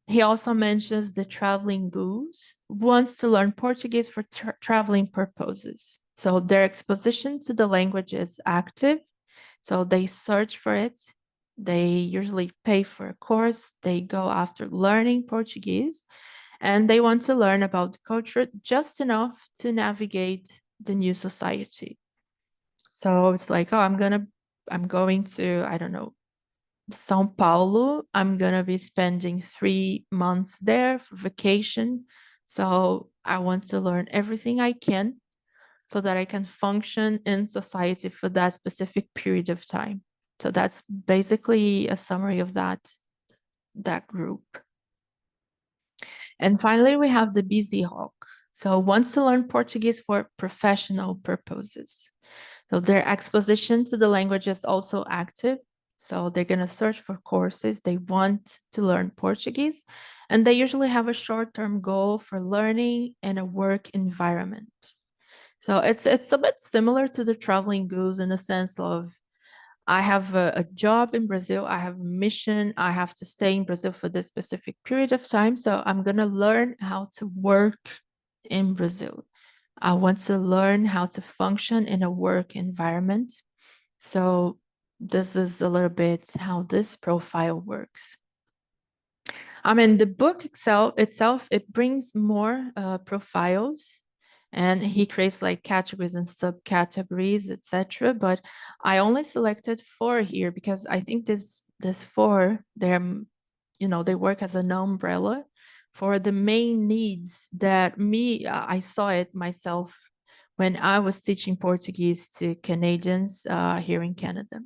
Speaker 1: he also mentions the traveling goose wants to learn Portuguese for traveling purposes. So their exposition to the language is active. So they search for it. They usually pay for a course. They go after learning Portuguese, and they want to learn about the culture just enough to navigate the new society. So it's like, oh, I'm going to, I don't know, São Paulo. I'm gonna be spending 3 months there for vacation. So I want to learn everything I can so that I can function in society for that specific period of time. So that's basically a summary of that group. And finally, we have the busy hawk. So wants to learn Portuguese for professional purposes. So their exposition to the language is also active. So they're going to search for courses. They want to learn Portuguese, and they usually have a short-term goal for learning in a work environment. So it's a bit similar to the traveling goose in the sense of, I have a job in Brazil, I have a mission, I have to stay in Brazil for this specific period of time, so I'm going to learn how to work in Brazil. I want to learn how to function in a work environment. So this is a little bit how this profile works. I mean, the book itself, it brings more profiles, and he creates like categories and subcategories, etc. But I only selected 4 here because I think this 4, they're, they work as an umbrella for the main needs that I saw it myself when I was teaching Portuguese to Canadians here in Canada.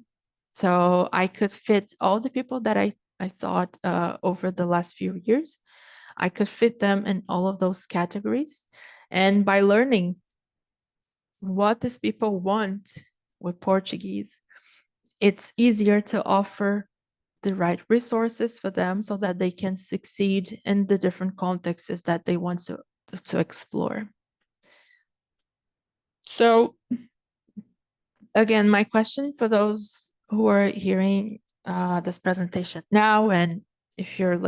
Speaker 1: So I could fit all the people that I thought over the last few years. I could fit them in all of those categories. And by learning what these people want with Portuguese, it's easier to offer the right resources for them so that they can succeed in the different contexts that they want to explore. So again, my question for those who are hearing this presentation now, and if you're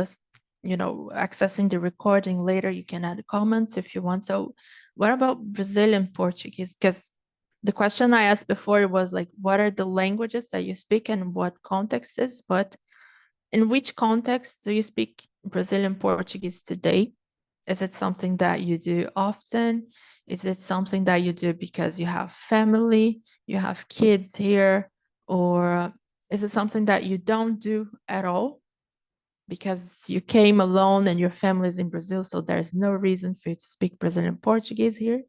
Speaker 1: accessing the recording later, you can add comments if you want. So what about Brazilian Portuguese? Because the question I asked before was like, what are the languages that you speak and what context is? But in which context do you speak Brazilian Portuguese today? Is it something that you do often? Is it something that you do because you have family, you have kids here? Or is it something that you don't do at all because you came alone and your family is in Brazil, so there's no reason for you to speak Brazilian Portuguese here?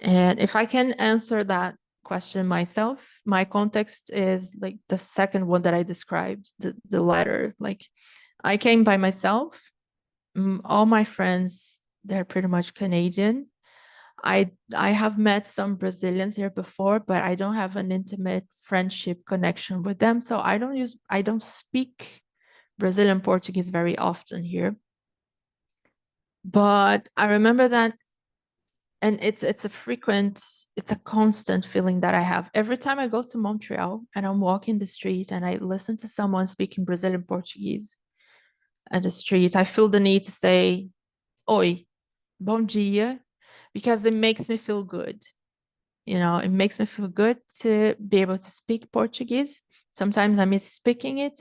Speaker 1: And if I can answer that question myself, my context is like the second one that I described, the latter. Like, I came by myself. All my friends, they're pretty much Canadian. I have met some Brazilians here before, but I don't have an intimate friendship connection with them. So I don't speak Brazilian Portuguese very often here. But I remember that, and it's a constant feeling that I have every time I go to Montreal and I'm walking the street and I listen to someone speaking Brazilian Portuguese at the street. I feel the need to say, "Oi, bom dia," because it makes me feel good. It makes me feel good to be able to speak Portuguese. Sometimes I miss speaking it.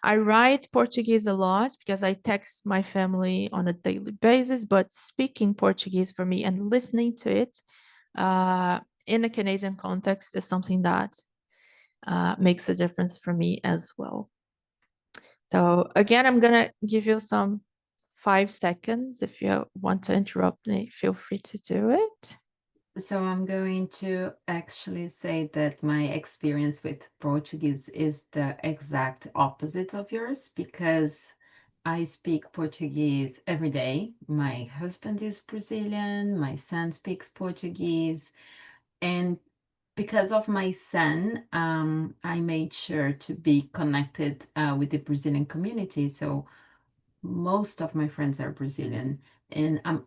Speaker 1: I write Portuguese a lot because I text my family on a daily basis, but speaking Portuguese for me and listening to it in a Canadian context is something that makes a difference for me as well. So again, I'm gonna give you some 5 seconds. If you want to interrupt me, feel free to do it.
Speaker 7: So I'm going to actually say that my experience with Portuguese is the exact opposite of yours, because I speak Portuguese every day. My husband is Brazilian, my son speaks Portuguese, and because of my son, I made sure to be connected with the Brazilian community. So most of my friends are Brazilian, and I'm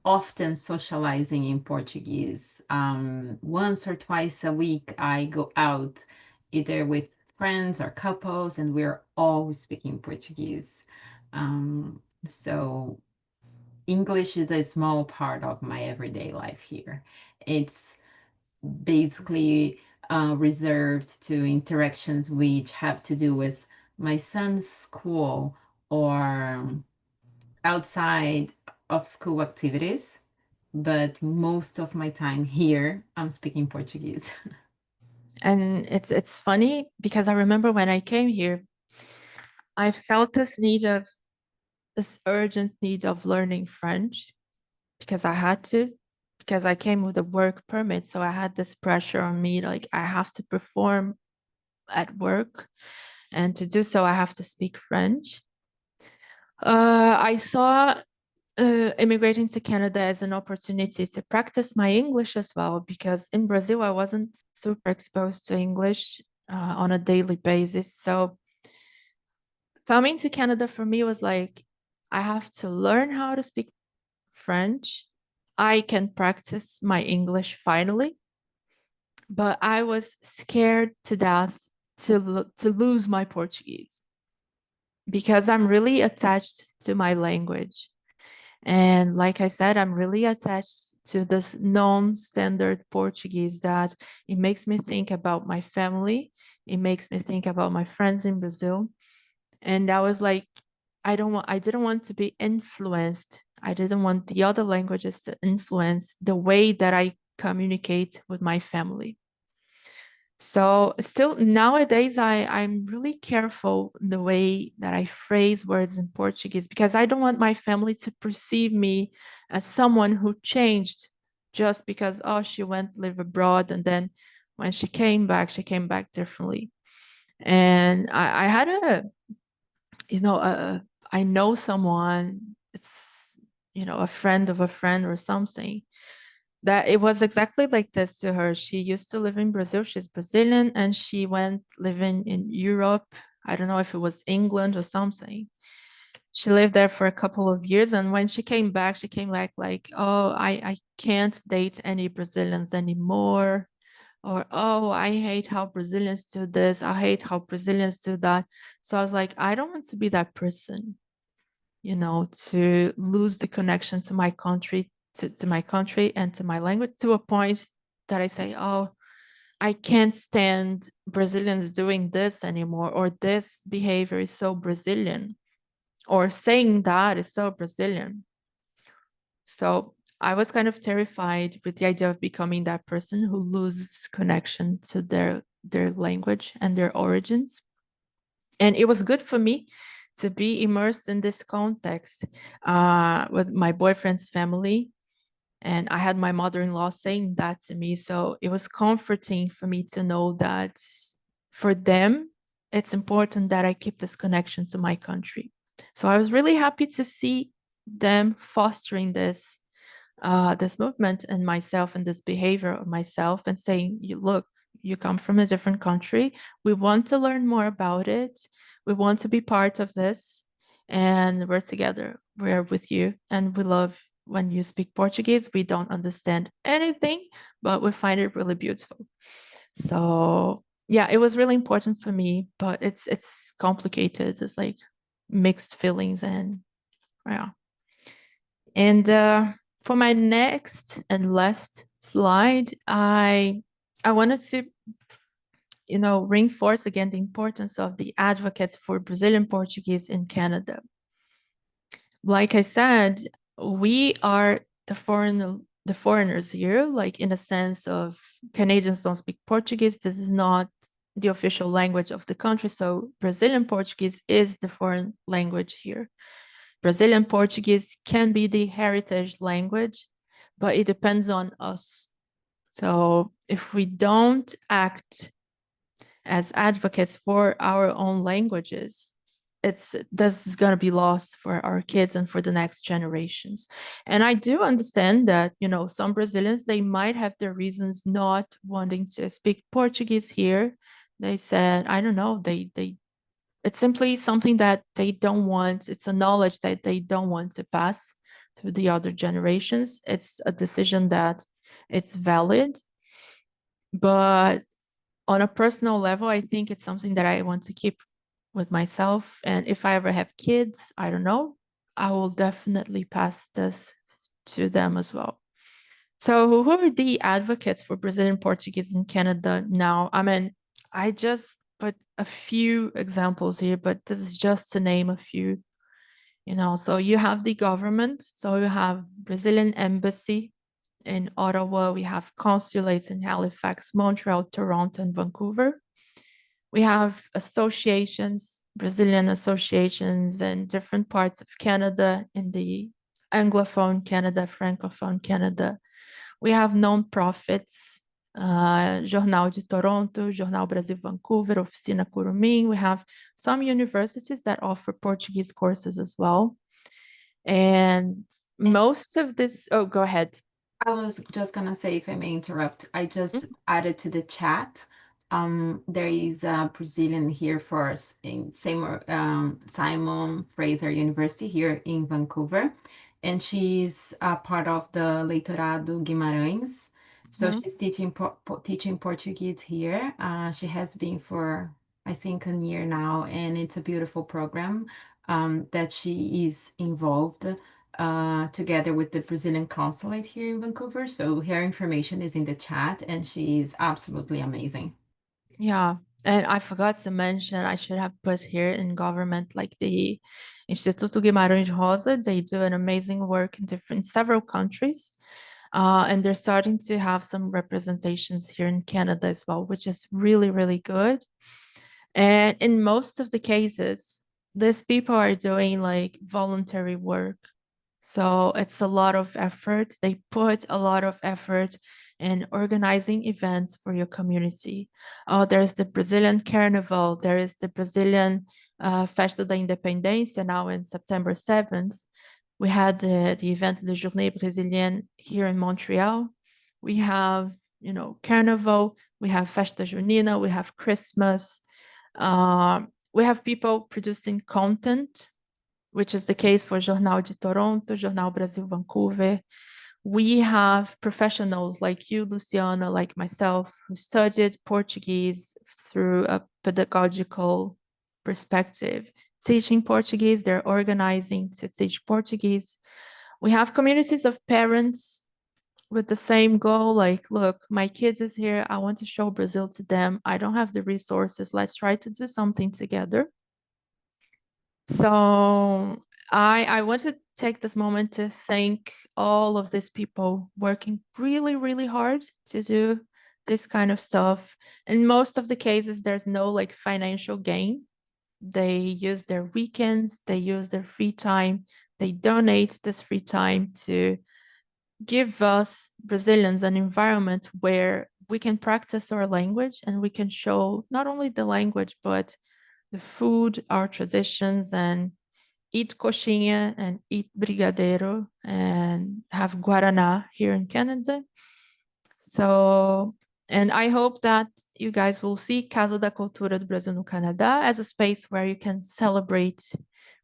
Speaker 7: often socializing in Portuguese. Once or twice a week, I go out either with friends or couples, and we're always speaking Portuguese. So English is a small part of my everyday life here. It's basically reserved to interactions which have to do with my son's school or outside of school activities. But most of my time here, I'm speaking Portuguese.
Speaker 1: And it's funny because I remember when I came here, I felt this urgent need of learning French because I had to, because I came with a work permit. So I had this pressure on me, like I have to perform at work, and to do so, I have to speak French. I saw immigrating to Canada as an opportunity to practice my English as well, because in Brazil, I wasn't super exposed to English on a daily basis. So coming to Canada for me was like, I have to learn how to speak French. I can practice my English finally, but I was scared to death to lose my Portuguese because I'm really attached to my language. And like I said, I'm really attached to this non-standard Portuguese that it makes me think about my family. It makes me think about my friends in Brazil. And I was like, I didn't want to be influenced. I didn't want the other languages to influence the way that I communicate with my family. So still nowadays, I'm really careful in the way that I phrase words in Portuguese because I don't want my family to perceive me as someone who changed just because, oh, she went live abroad and then when she came back differently. And I had I know someone, it's, a friend of a friend or something, that it was exactly like this to her. She used to live in Brazil. She's Brazilian, and she went living in Europe. I don't know if it was England or something. She lived there for a couple of years, and when she came back like, oh, I can't date any Brazilians anymore. Or, oh, I hate how Brazilians do this. I hate how Brazilians do that. So I was like, I don't want to be that person, to lose the connection to my country, to my country and to my language, to a point that I say, oh, I can't stand Brazilians doing this anymore, or this behavior is so Brazilian, or saying that is so Brazilian. So I was kind of terrified with the idea of becoming that person who loses connection to their language and their origins. And it was good for me to be immersed in this context with my boyfriend's family. And I had my mother-in-law saying that to me. So it was comforting for me to know that for them, it's important that I keep this connection to my country. So I was really happy to see them fostering this movement in myself and this behavior of myself, and saying, look, you come from a different country. We want to learn more about it. We want to be part of this. And we're together. We're with you. And we love when you speak Portuguese. We don't understand anything, but we find it really beautiful. So yeah, it was really important for me, but it's complicated. It's like mixed feelings, and yeah. And for my next and last slide, I wanted to reinforce again the importance of the advocates for Brazilian Portuguese in Canada. Like I said, we are the foreigners here, like in a sense of Canadians don't speak Portuguese. This is not the official language of the country. So Brazilian Portuguese is the foreign language here. Brazilian Portuguese can be the heritage language, but it depends on us. So if we don't act as advocates for our own languages, this is going to be lost for our kids and for the next generations. And I do understand that, some Brazilians, they might have their reasons not wanting to speak Portuguese here. They said, I don't know, it's simply something that they don't want. It's a knowledge that they don't want to pass to the other generations. It's a decision that it's valid. But on a personal level, I think it's something that I want to keep with myself. And if I ever have kids, I don't know, I will definitely pass this to them as well. So who are the advocates for Brazilian Portuguese in Canada now? I mean, I just put a few examples here, but this is just to name a few. So you have the government. So you have Brazilian embassy in Ottawa. We have consulates in Halifax, Montreal, Toronto, and Vancouver. We have associations, Brazilian associations in different parts of Canada, in the Anglophone Canada, Francophone Canada. We have non-profits, Jornal de Toronto, Jornal Brasil Vancouver, Oficina Curumim. We have some universities that offer Portuguese courses as well. And most of this, oh, go ahead.
Speaker 7: I was just gonna say, if I may interrupt, I just added to the chat. There is a Brazilian here for us in Simon Fraser University here in Vancouver, and she's a part of the Leitorado Guimarães. So she's teaching Portuguese here. She has been for, I think, a year now, and it's a beautiful program that she is involved together with the Brazilian consulate here in Vancouver. So her information is in the chat, and she is absolutely amazing.
Speaker 1: Yeah, and I forgot to mention, I should have put here in government, like the Instituto Guimarães Rosa. They do an amazing work in several countries. And they're starting to have some representations here in Canada as well, which is really, really good. And in most of the cases, these people are doing like voluntary work. So it's a lot of effort. They put a lot of effort in organizing events for your community. There's the Brazilian Carnival. There is the Brazilian Festa da Independência now in September 7th. We had the event, the Journée Brésilienne here in Montreal. We have, Carnival. We have Festa Junina. We have Christmas. We have people producing content, which is the case for Jornal de Toronto, Jornal Brasil Vancouver. We have professionals like you, Luciana, like myself, who studied Portuguese through a pedagogical perspective, teaching Portuguese. They're organizing to teach Portuguese. We have communities of parents with the same goal, like, look, my kids is here. I want to show Brazil to them. I don't have the resources. Let's try to do something together. So I want to take this moment to thank all of these people working really, really hard to do this kind of stuff. In most of the cases, there's no like financial gain. They use their weekends, they use their free time, they donate this free time to give us Brazilians an environment where we can practice our language and we can show not only the language, but the food, our traditions, and eat coxinha and eat brigadeiro and have guaraná here in Canada. So, and I hope that you guys will see Casa da Cultura do Brasil no Canadá as a space where you can celebrate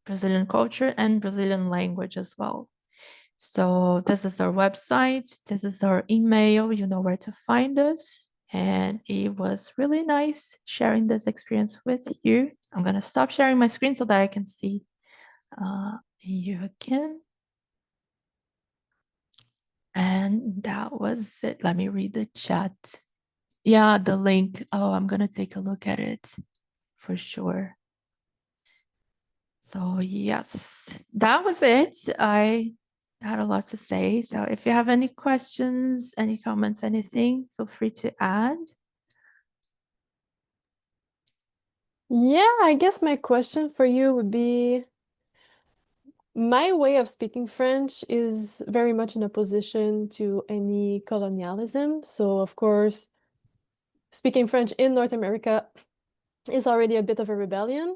Speaker 1: Brazilian culture and Brazilian language as well. So this is our website, this is our email, you know where to find us. And it was really nice sharing this experience with you. I'm gonna stop sharing my screen so that I can see you again. And that was it. Let me read the chat. Yeah, the link. Oh, I'm gonna take a look at it for sure. So yes, that was it. I had a lot to say. So if you have any questions, any comments, anything, feel free to add.
Speaker 4: Yeah, I guess my question for you would be, my way of speaking French is very much in opposition to any colonialism. So, of course, speaking French in North America is already a bit of a rebellion.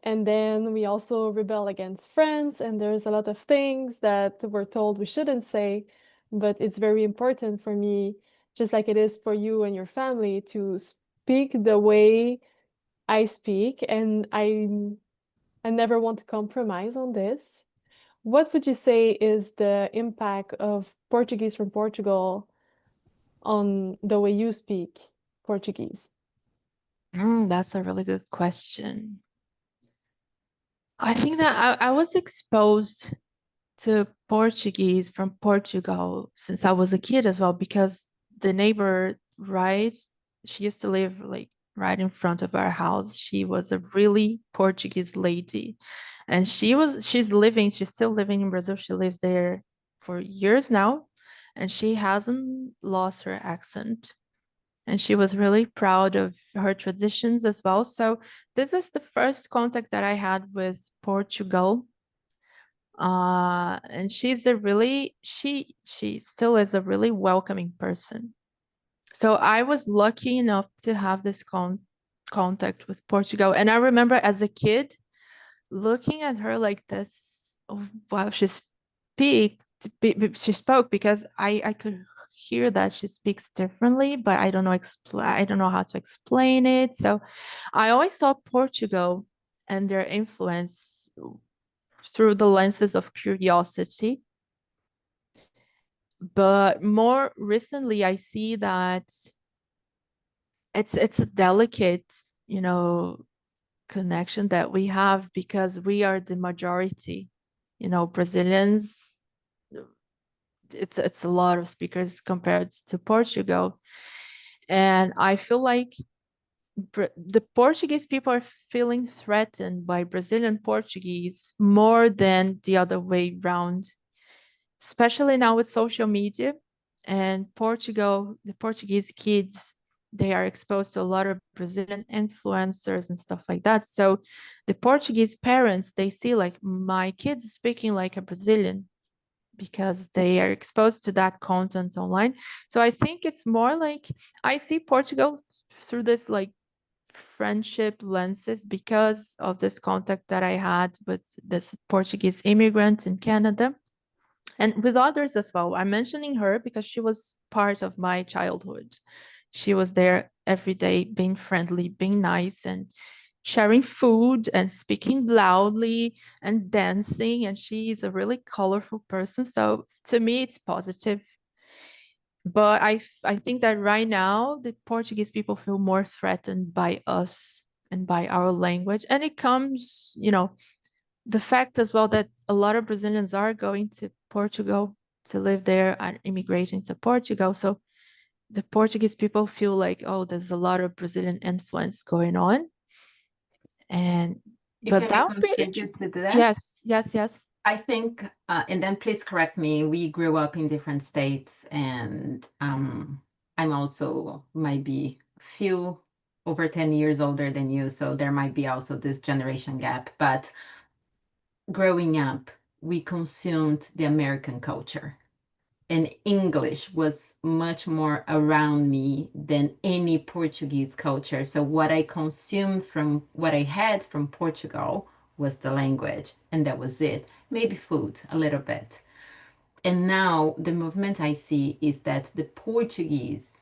Speaker 4: And then we also rebel against France, and there's a lot of things that we're told we shouldn't say. But it's very important for me, just like it is for you and your family, to speak the way I speak, and I never want to compromise on this. What would you say is the impact of Portuguese from Portugal on the way you speak Portuguese?
Speaker 1: That's a really good question. I think that I was exposed to Portuguese from Portugal since I was a kid as well, because the neighbor, right, she used to live like right in front of our house. She was a really Portuguese lady, and she's still living in Brazil. She lives there for years now, and she hasn't lost her accent. And she was really proud of her traditions as well. So this is the first contact that I had with Portugal. And she still is a really welcoming person. So I was lucky enough to have this contact with Portugal. And I remember as a kid looking at her like this, oh, wow, she spoke, because I could hear that she speaks differently, but I don't know how to explain it. So I always saw Portugal and their influence through the lenses of curiosity. But more recently, I see that it's a delicate, connection that we have, because we are the majority. Brazilians, it's a lot of speakers compared to Portugal. And I feel like the Portuguese people are feeling threatened by Brazilian Portuguese more than the other way around, especially now with social media. And the Portuguese kids, they are exposed to a lot of Brazilian influencers and stuff like that. So the Portuguese parents, they see like my kids speaking like a Brazilian, because they are exposed to that content online. So I think it's more like I see Portugal through this like friendship lenses, because of this contact that I had with this Portuguese immigrant in Canada, and with others as well. I'm mentioning her because she was part of my childhood. She was there every day, being friendly, being nice, and sharing food and speaking loudly and dancing. And she is a really colorful person. So to me, it's positive. But I think that right now, the Portuguese people feel more threatened by us and by our language. And it comes, the fact as well that a lot of Brazilians are going to Portugal to live there, are immigrating to Portugal. So the Portuguese people feel like, oh, there's a lot of Brazilian influence going on. And but that would be interesting. Yes.
Speaker 7: I think, and then please correct me, we grew up in different states, and I'm also might be few over 10 years older than you, so there might be also this generation gap. But growing up, we consumed the American culture, and English was much more around me than any Portuguese culture. So what I consumed from what I had from Portugal was the language, and that was it. Maybe food a little bit. And now the movement I see is that the Portuguese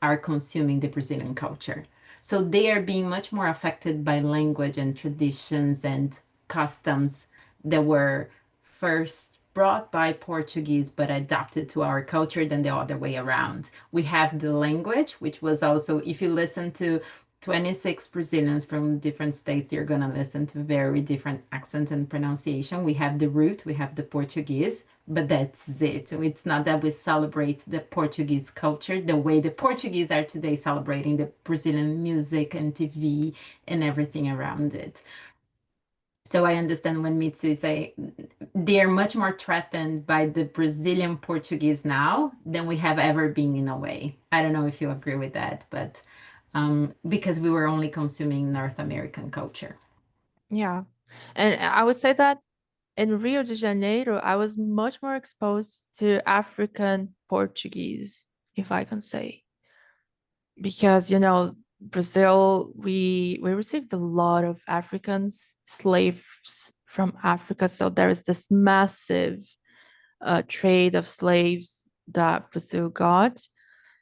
Speaker 7: are consuming the Brazilian culture. So they are being much more affected by language and traditions and customs that were first brought by Portuguese but adapted to our culture than the other way around. We have the language, which was also, if you listen to 26 Brazilians from different states, you're going to listen to very different accents and pronunciation. We have the root, we have the Portuguese, but that's it. It's not that we celebrate the Portuguese culture the way the Portuguese are today celebrating the Brazilian music and TV and everything around it. So I understand when Mitsu say they are much more threatened by the Brazilian Portuguese now than we have ever been in a way. I don't know if you agree with that, but because we were only consuming North American culture.
Speaker 1: Yeah. And I would say that in Rio de Janeiro, I was much more exposed to African Portuguese, if I can say. Because, you know, Brazil, we received a lot of Africans, slaves from Africa. So there is this massive trade of slaves that Brazil got.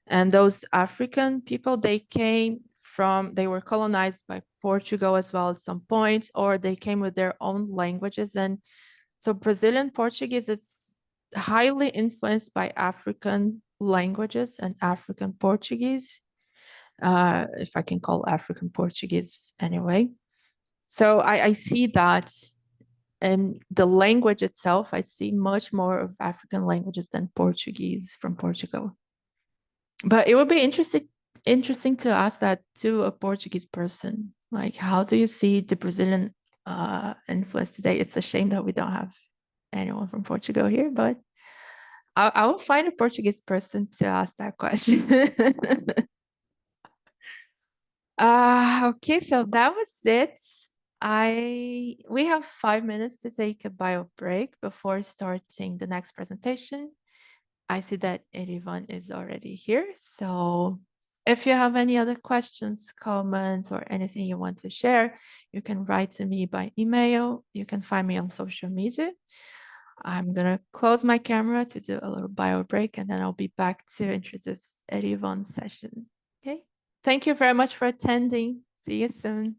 Speaker 1: And those African people, they were colonized by Portugal as well at some point, or they came with their own languages. And so Brazilian Portuguese is highly influenced by African languages and African Portuguese, if I can call African Portuguese anyway. So I see that in the language itself, I see much more of African languages than Portuguese from Portugal. But it would be interesting to ask that to a Portuguese person. Like, how do you see the Brazilian influence today? It's a shame that we don't have anyone from Portugal here, but I will find a Portuguese person to ask that question. Okay, so that was it. We have 5 minutes to take a bio break before starting the next presentation. I see that Erivan is already here. So if you have any other questions, comments, or anything you want to share, you can write to me by email. You can find me on social media. I'm going to close my camera to do a little bio break, and then I'll be back to introduce Erivan's session. Okay. Thank you very much for attending. See you soon.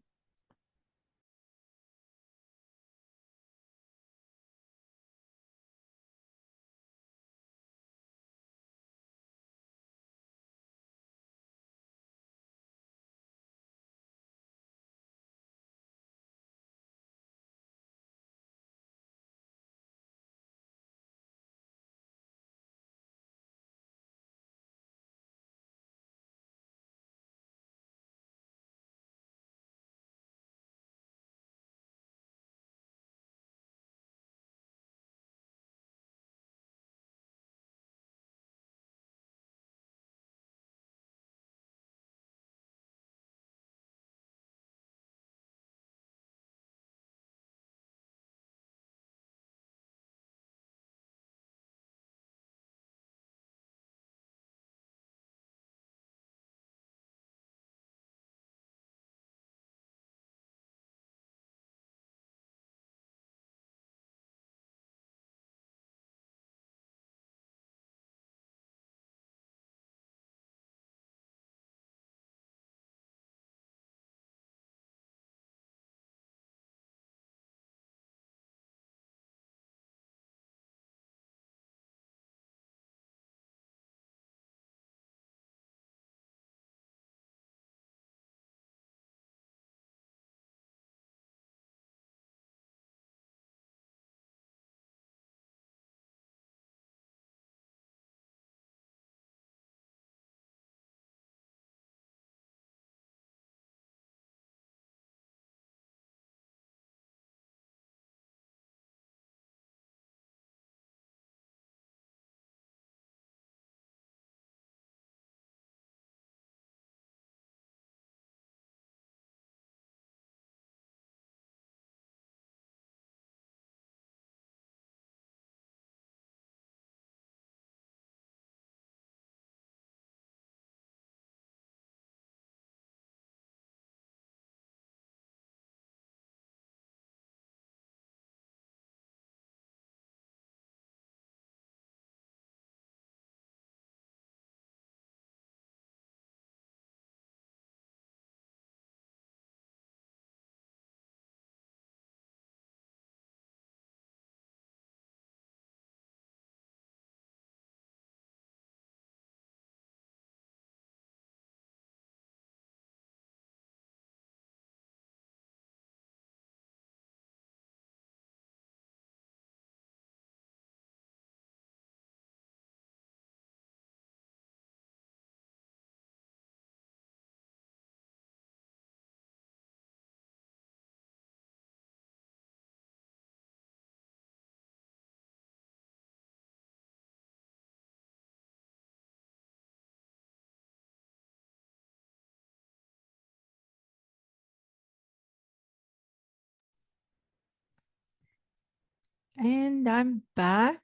Speaker 1: And I'm back.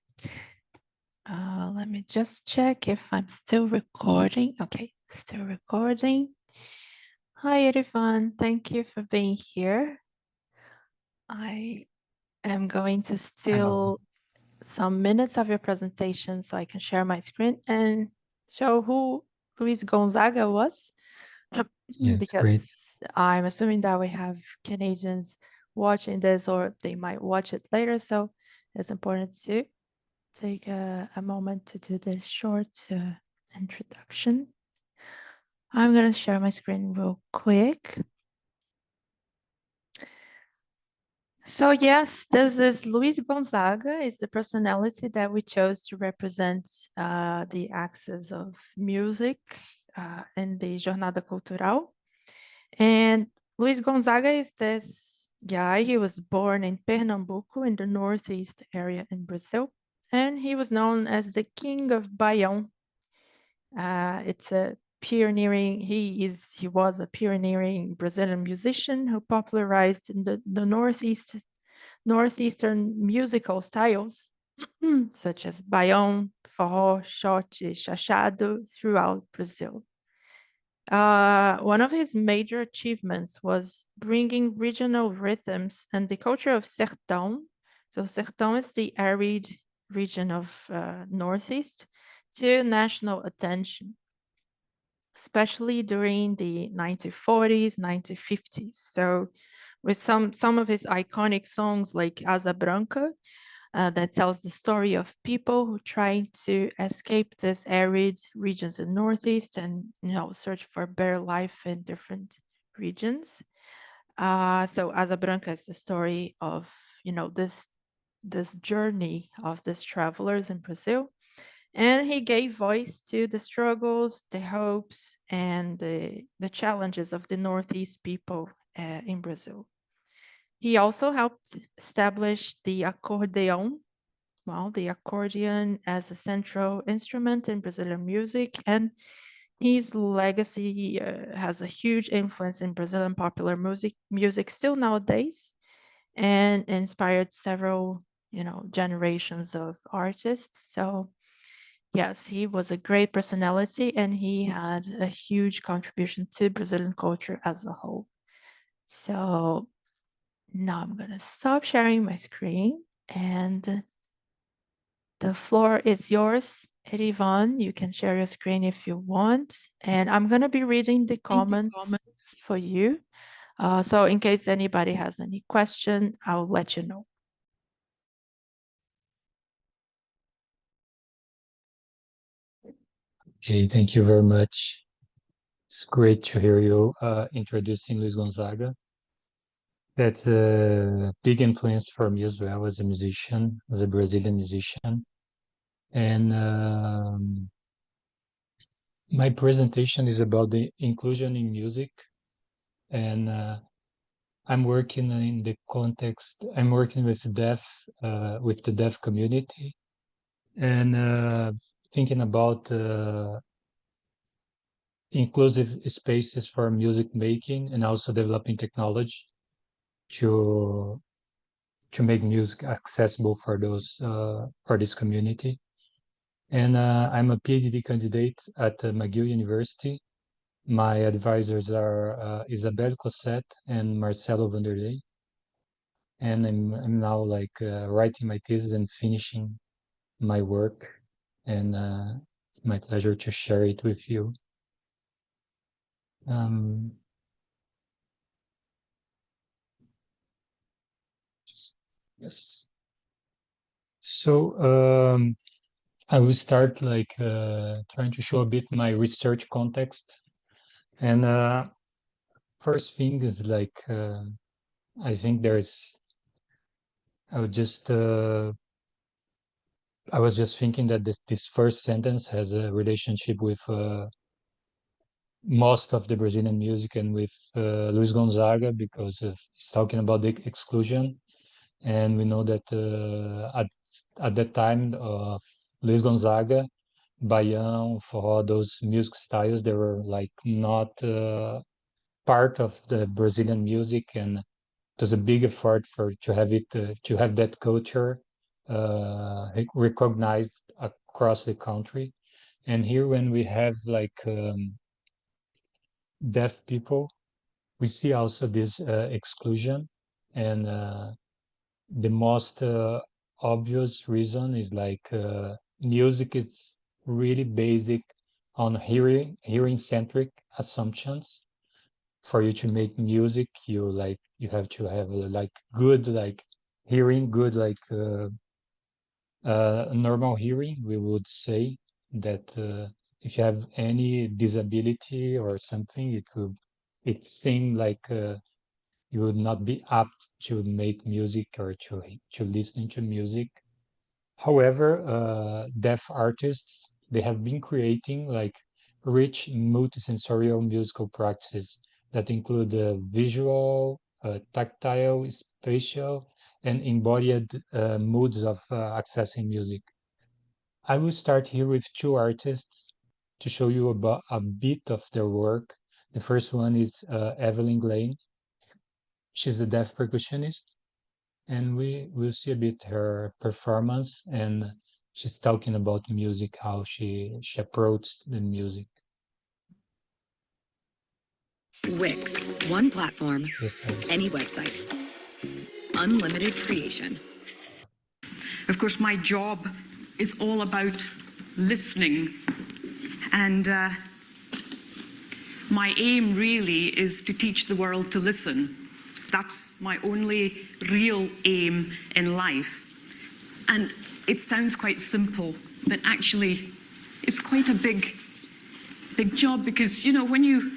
Speaker 1: Let me just check if I'm still recording. Okay, still recording. Hi, everyone. Thank you for being here. I am going to steal some minutes of your presentation so I can share my screen and show who Luis Gonzaga was.
Speaker 8: Yes,
Speaker 1: Because
Speaker 8: great.
Speaker 1: I'm assuming that we have Canadians watching this or they might watch it later. So it's important to take a moment to do this short introduction. I'm going to share my screen real quick. So yes, this is Luis Gonzaga, is the personality that we chose to represent the axis of music in the Jornada Cultural. And Luis Gonzaga is this guy. He was born in Pernambuco in the northeast area in Brazil. And he was known as the King of Baião. It's a pioneering, he was a pioneering Brazilian musician who popularized in the northeastern musical styles, such as baião, forró, shot, chachado throughout Brazil. One of his major achievements was bringing regional rhythms and the culture of sertão. So sertão is the arid region of Northeast to national attention, especially during the 1940s, 1950s. So with some of his iconic songs like Asa Branca, that tells the story of people who try to escape this arid regions in Northeast and search for better life in different regions. So Asa Branca is the story of this journey of these travelers in Brazil, and he gave voice to the struggles, the hopes, and the challenges of the Northeast people in Brazil. He also helped establish the accordion, the accordion as a central instrument in Brazilian music, and his legacy has a huge influence in Brazilian popular music still nowadays, and inspired several, generations of artists. So yes, he was a great personality, and he had a huge contribution to Brazilian culture as a whole. So now I'm going to stop sharing my screen, and the floor is yours, Erivan. You can share your screen if you want. And I'm going to be reading the comments for you. So in case anybody has any question, I'll let you know.
Speaker 8: Okay, thank you very much. It's great to hear you introducing Luis Gonzaga. That's a big influence for me as well as a musician, as a Brazilian musician. And my presentation is about the inclusion in music. And I'm working in the context, I'm working with the deaf community, and thinking about inclusive spaces for music making, and also developing technology to make music accessible for those for this community. And I'm a PhD candidate at McGill University. My advisors are Isabelle Cosset and Marcelo Vanderlei. And I'm now writing my thesis and finishing my work. And it's my pleasure to share it with you. Yes. So I will start trying to show a bit my research context. And first thing is I think I was just thinking that this first sentence has a relationship with most of the Brazilian music and with Luis Gonzaga, because he's talking about the exclusion. And we know that at that time of Luis Gonzaga, baião, forró, those music styles, they were not part of the Brazilian music, and it was a big effort to have that culture recognized across the country. And here, when we have like deaf people, we see also this exclusion. And the most obvious reason is like music is really basic on hearing-centric assumptions. For you to make music, you have to have like good hearing, good normal hearing. We would say that if you have any disability or something, it seems like you would not be apt to make music or to listen to music. However, deaf artists, they have been creating like rich multisensorial musical practices that include visual, tactile, spatial, and embodied moods of accessing music. I will start here with two artists to show you about a bit of their work. The first one is Evelyn Glane. She's a deaf percussionist, and we will see a bit her performance, and she's talking about music, how she approached the music.
Speaker 9: Wix, one platform, any website, unlimited creation.
Speaker 10: Of course, my job is all about listening, and my aim really is to teach the world to listen. That's my only real aim in life. And it sounds quite simple, but actually it's quite a big job, because, you know, when you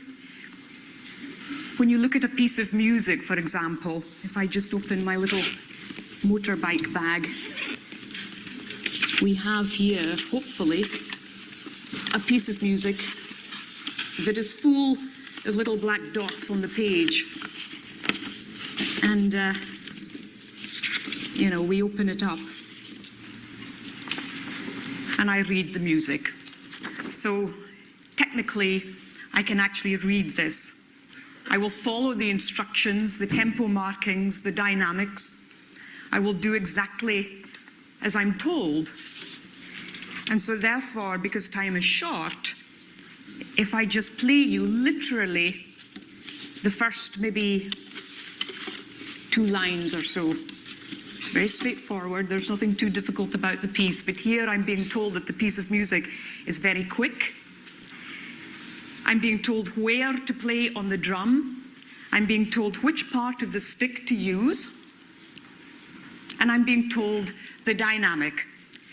Speaker 10: look at a piece of music, for example, if I just open my little motorbike bag, we have here, hopefully, a piece of music that is full of little black dots on the page. And, you know, we open it up and I read the music. So technically, I can actually read this. I will follow the instructions, the tempo markings, the dynamics. I will do exactly as I'm told. And so therefore, because time is short, if I just play you literally the first maybe 2 lines or so, it's very straightforward. There's nothing too difficult about the piece. But here I'm being told that the piece of music is very quick. I'm being told where to play on the drum. I'm being told which part of the stick to use. And I'm being told the dynamic.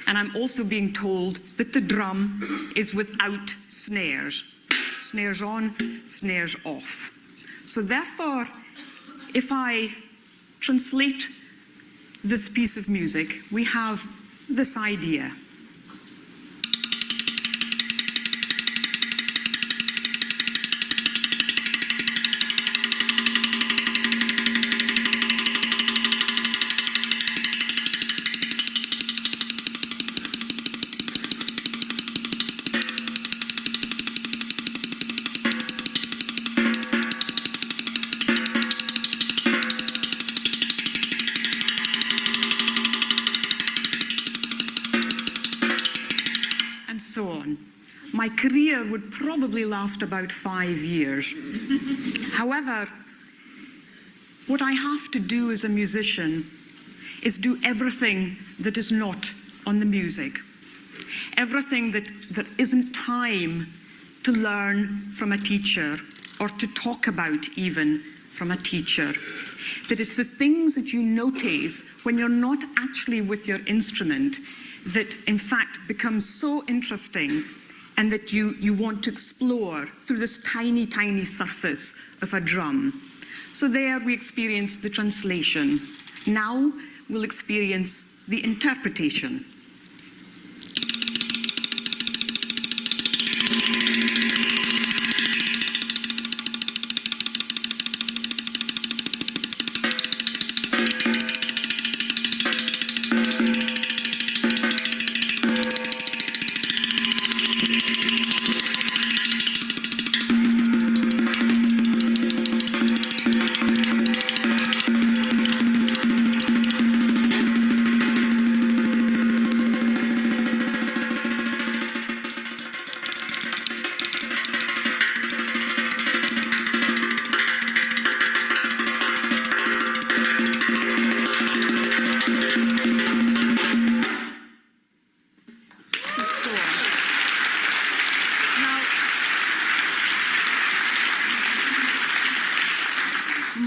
Speaker 10: And I'm also being told that the drum is without snares. Snares on, snares off. So therefore, if I translate this piece of music, we have this idea. So on. My career would probably last about 5 years. However, what I have to do as a musician is do everything that is not on the music. Everything that isn't time to learn from a teacher or to talk about even from a teacher. But it's the things that you notice when you're not actually with your instrument that in fact becomes so interesting and that you want to explore through this tiny, tiny surface of a drum. So there we experience the translation. Now we'll experience the interpretation.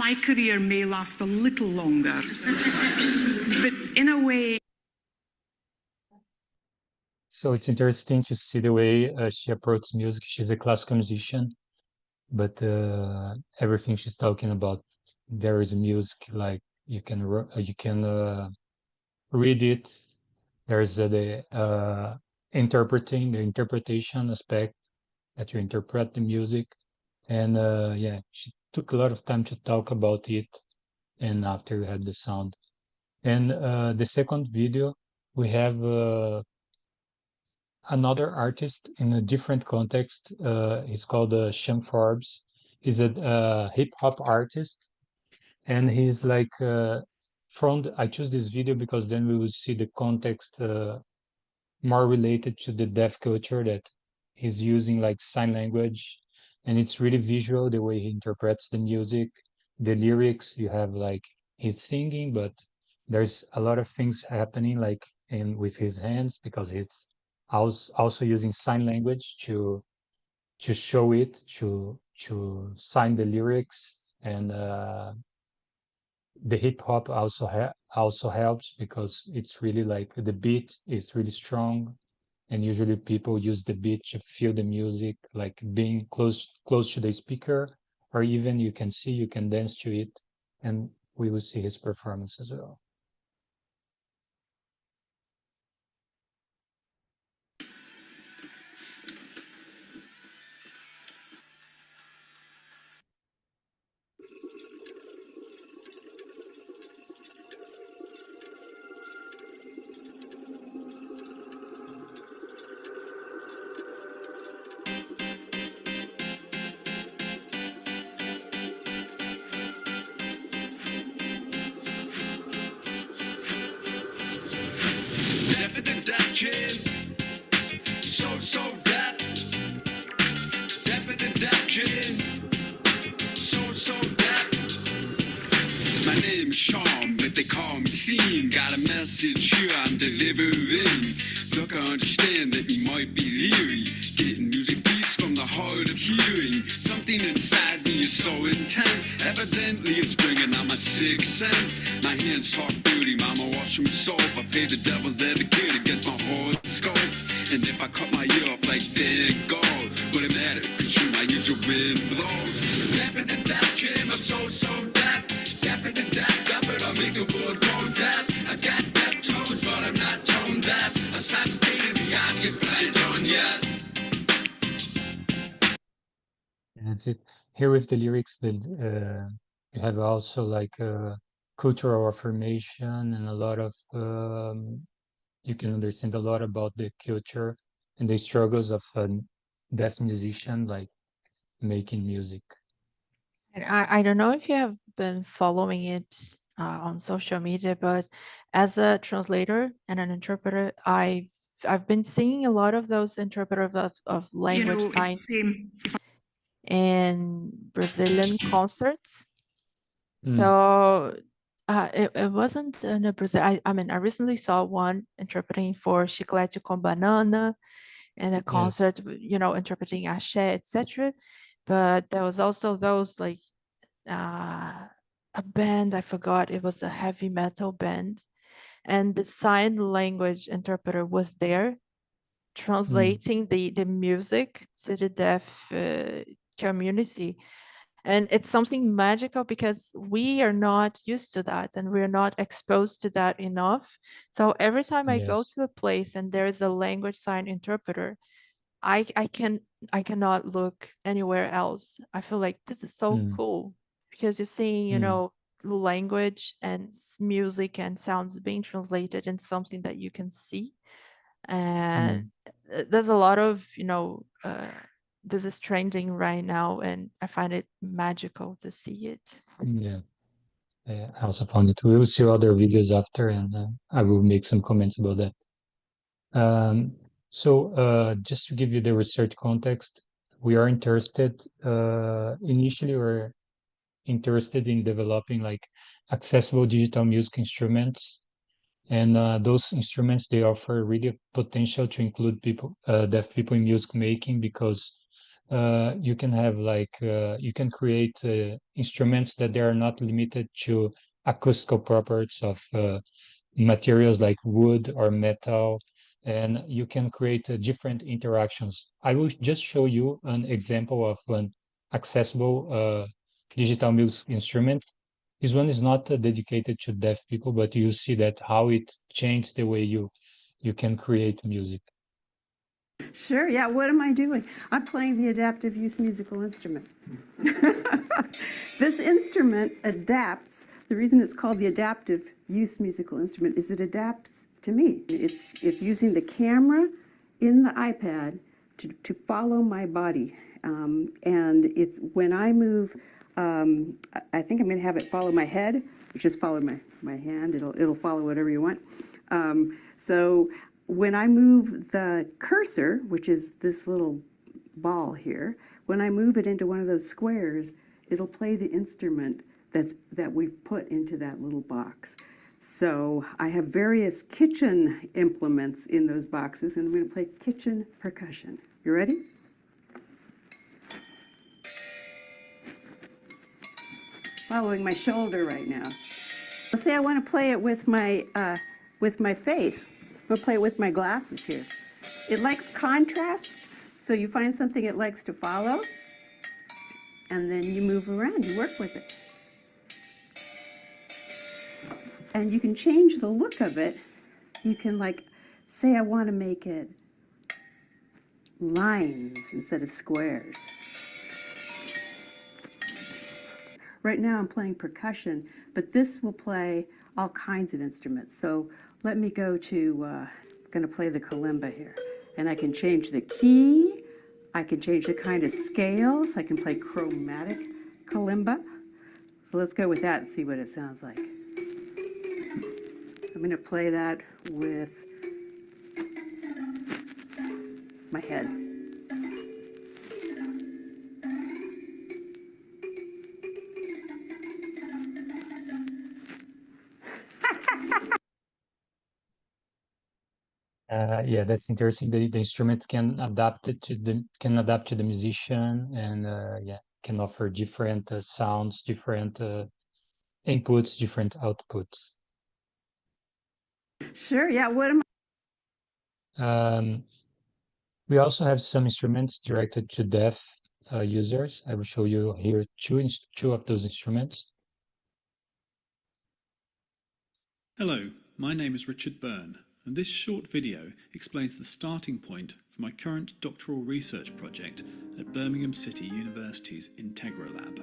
Speaker 10: my career may last a little longer. But in a way...
Speaker 8: So it's interesting to see the way she approaches music. She's a classical musician, but everything she's talking about, there is music, like you can read it. There's the interpretation aspect, that you interpret the music. And yeah, she took a lot of time to talk about it, and after we had the sound. And the second video, we have another artist in a different context. He's called Shem Forbes. He's a hip-hop artist, and he's like I choose this video because then we will see the context more related to the deaf culture, that he's using like sign language, and it's really visual the way he interprets the music, the lyrics. You have like he's singing, but there's a lot of things happening like with his hands, because he's also using sign language to show it, to sign the lyrics. And the hip hop also helps, because it's really like the beat is really strong, and usually people use the beat to feel the music, like being close to the speaker, or even you can dance to it, and we will see his performance as well.
Speaker 11: My name is Sean, but they call me Scene. Got a message here I'm delivering. Look, I understand that you might be leery, getting music beats from the heart of hearing. Something inside me is so intense. Evidently it's bringing out my sixth sense. My hands talk beauty, mama wash them with soap. I play the devil's advocate against my horoscope. And if I cut my ear off like Van Gogh, would it matter? Cause you my usual wind blows. Deaf in the deaf, Jim, I'm so deaf. Deaf in the deaf, but I'll make the world go deaf. I got deaf tones, but I'm not tone deaf. I stop to say to the obvious, but I ain't done yet.
Speaker 8: And that's it. Here with the lyrics, you have also like cultural affirmation, and a lot of you can understand a lot about the culture and the struggles of a deaf musician, like making music.
Speaker 1: And I don't know if you have been following it on social media, but as a translator and an interpreter, I've been seeing a lot of those interpreters of language signs in Brazilian concerts. So it wasn't in a Brazil. I mean, I recently saw one interpreting for Chiclete com Banana in a concert, you know, interpreting axé, etc. But there was also those like a band, I forgot, it was a heavy metal band, and the sign language interpreter was there translating the music to the deaf community. And it's something magical because we are not used to that and we're not exposed to that enough. So every time I go to a place and there is a language sign interpreter, I cannot look anywhere else. I feel like this is so cool because you're seeing, you know, language and music and sounds being translated in something that you can see. And there's a lot of, you know, this is trending right now, and I find it magical to see it.
Speaker 8: Yeah, I also found it. We will see other videos after, and I will make some comments about that. So just to give you the research context, we are interested, initially we're interested in developing like accessible digital music instruments. And those instruments, they offer really potential to include people, deaf people in music making, because you can have like you can create instruments that they are not limited to acoustical properties of materials like wood or metal, and you can create different interactions. I will just show you an example of an accessible digital music instrument. This one is not dedicated to deaf people, but you see that how it changed the way you can create music.
Speaker 12: Sure, yeah, what am I doing? I'm playing the adaptive youth musical instrument. This instrument adapts. The reason it's called the adaptive youth musical instrument is it adapts to me. It's using the camera in the iPad to follow my body. And it's when I move, I think I'm going to have it follow my head, just follow my hand. It'll follow whatever you want. So when I move the cursor, which is this little ball here, when I move it into one of those squares, it'll play the instrument that we've put into that little box. So I have various kitchen implements in those boxes, and I'm going to play kitchen percussion. You ready? Following my shoulder right now. Let's say I want to play it with my face. I'm going to play it with my glasses here. It likes contrast, so you find something it likes to follow, and then you move around, you work with it. And you can change the look of it. You can like, say I want to make it lines instead of squares. Right now I'm playing percussion, but this will play all kinds of instruments. So let me go to, I'm going to play the kalimba here. And I can change the key. I can change the kind of scales. I can play chromatic kalimba. So let's go with that and see what it sounds like. I'm going to play that with my head.
Speaker 8: Yeah, that's interesting. The instrument can adapt it to the musician, and yeah, can offer different sounds, different inputs, different outputs.
Speaker 12: Sure, yeah, what am
Speaker 8: we also have some instruments directed to deaf users. I will show you here two of those instruments.
Speaker 13: Hello, my name is Richard Byrne, and this short video explains the starting point for my current doctoral research project at Birmingham City University's Integra Lab.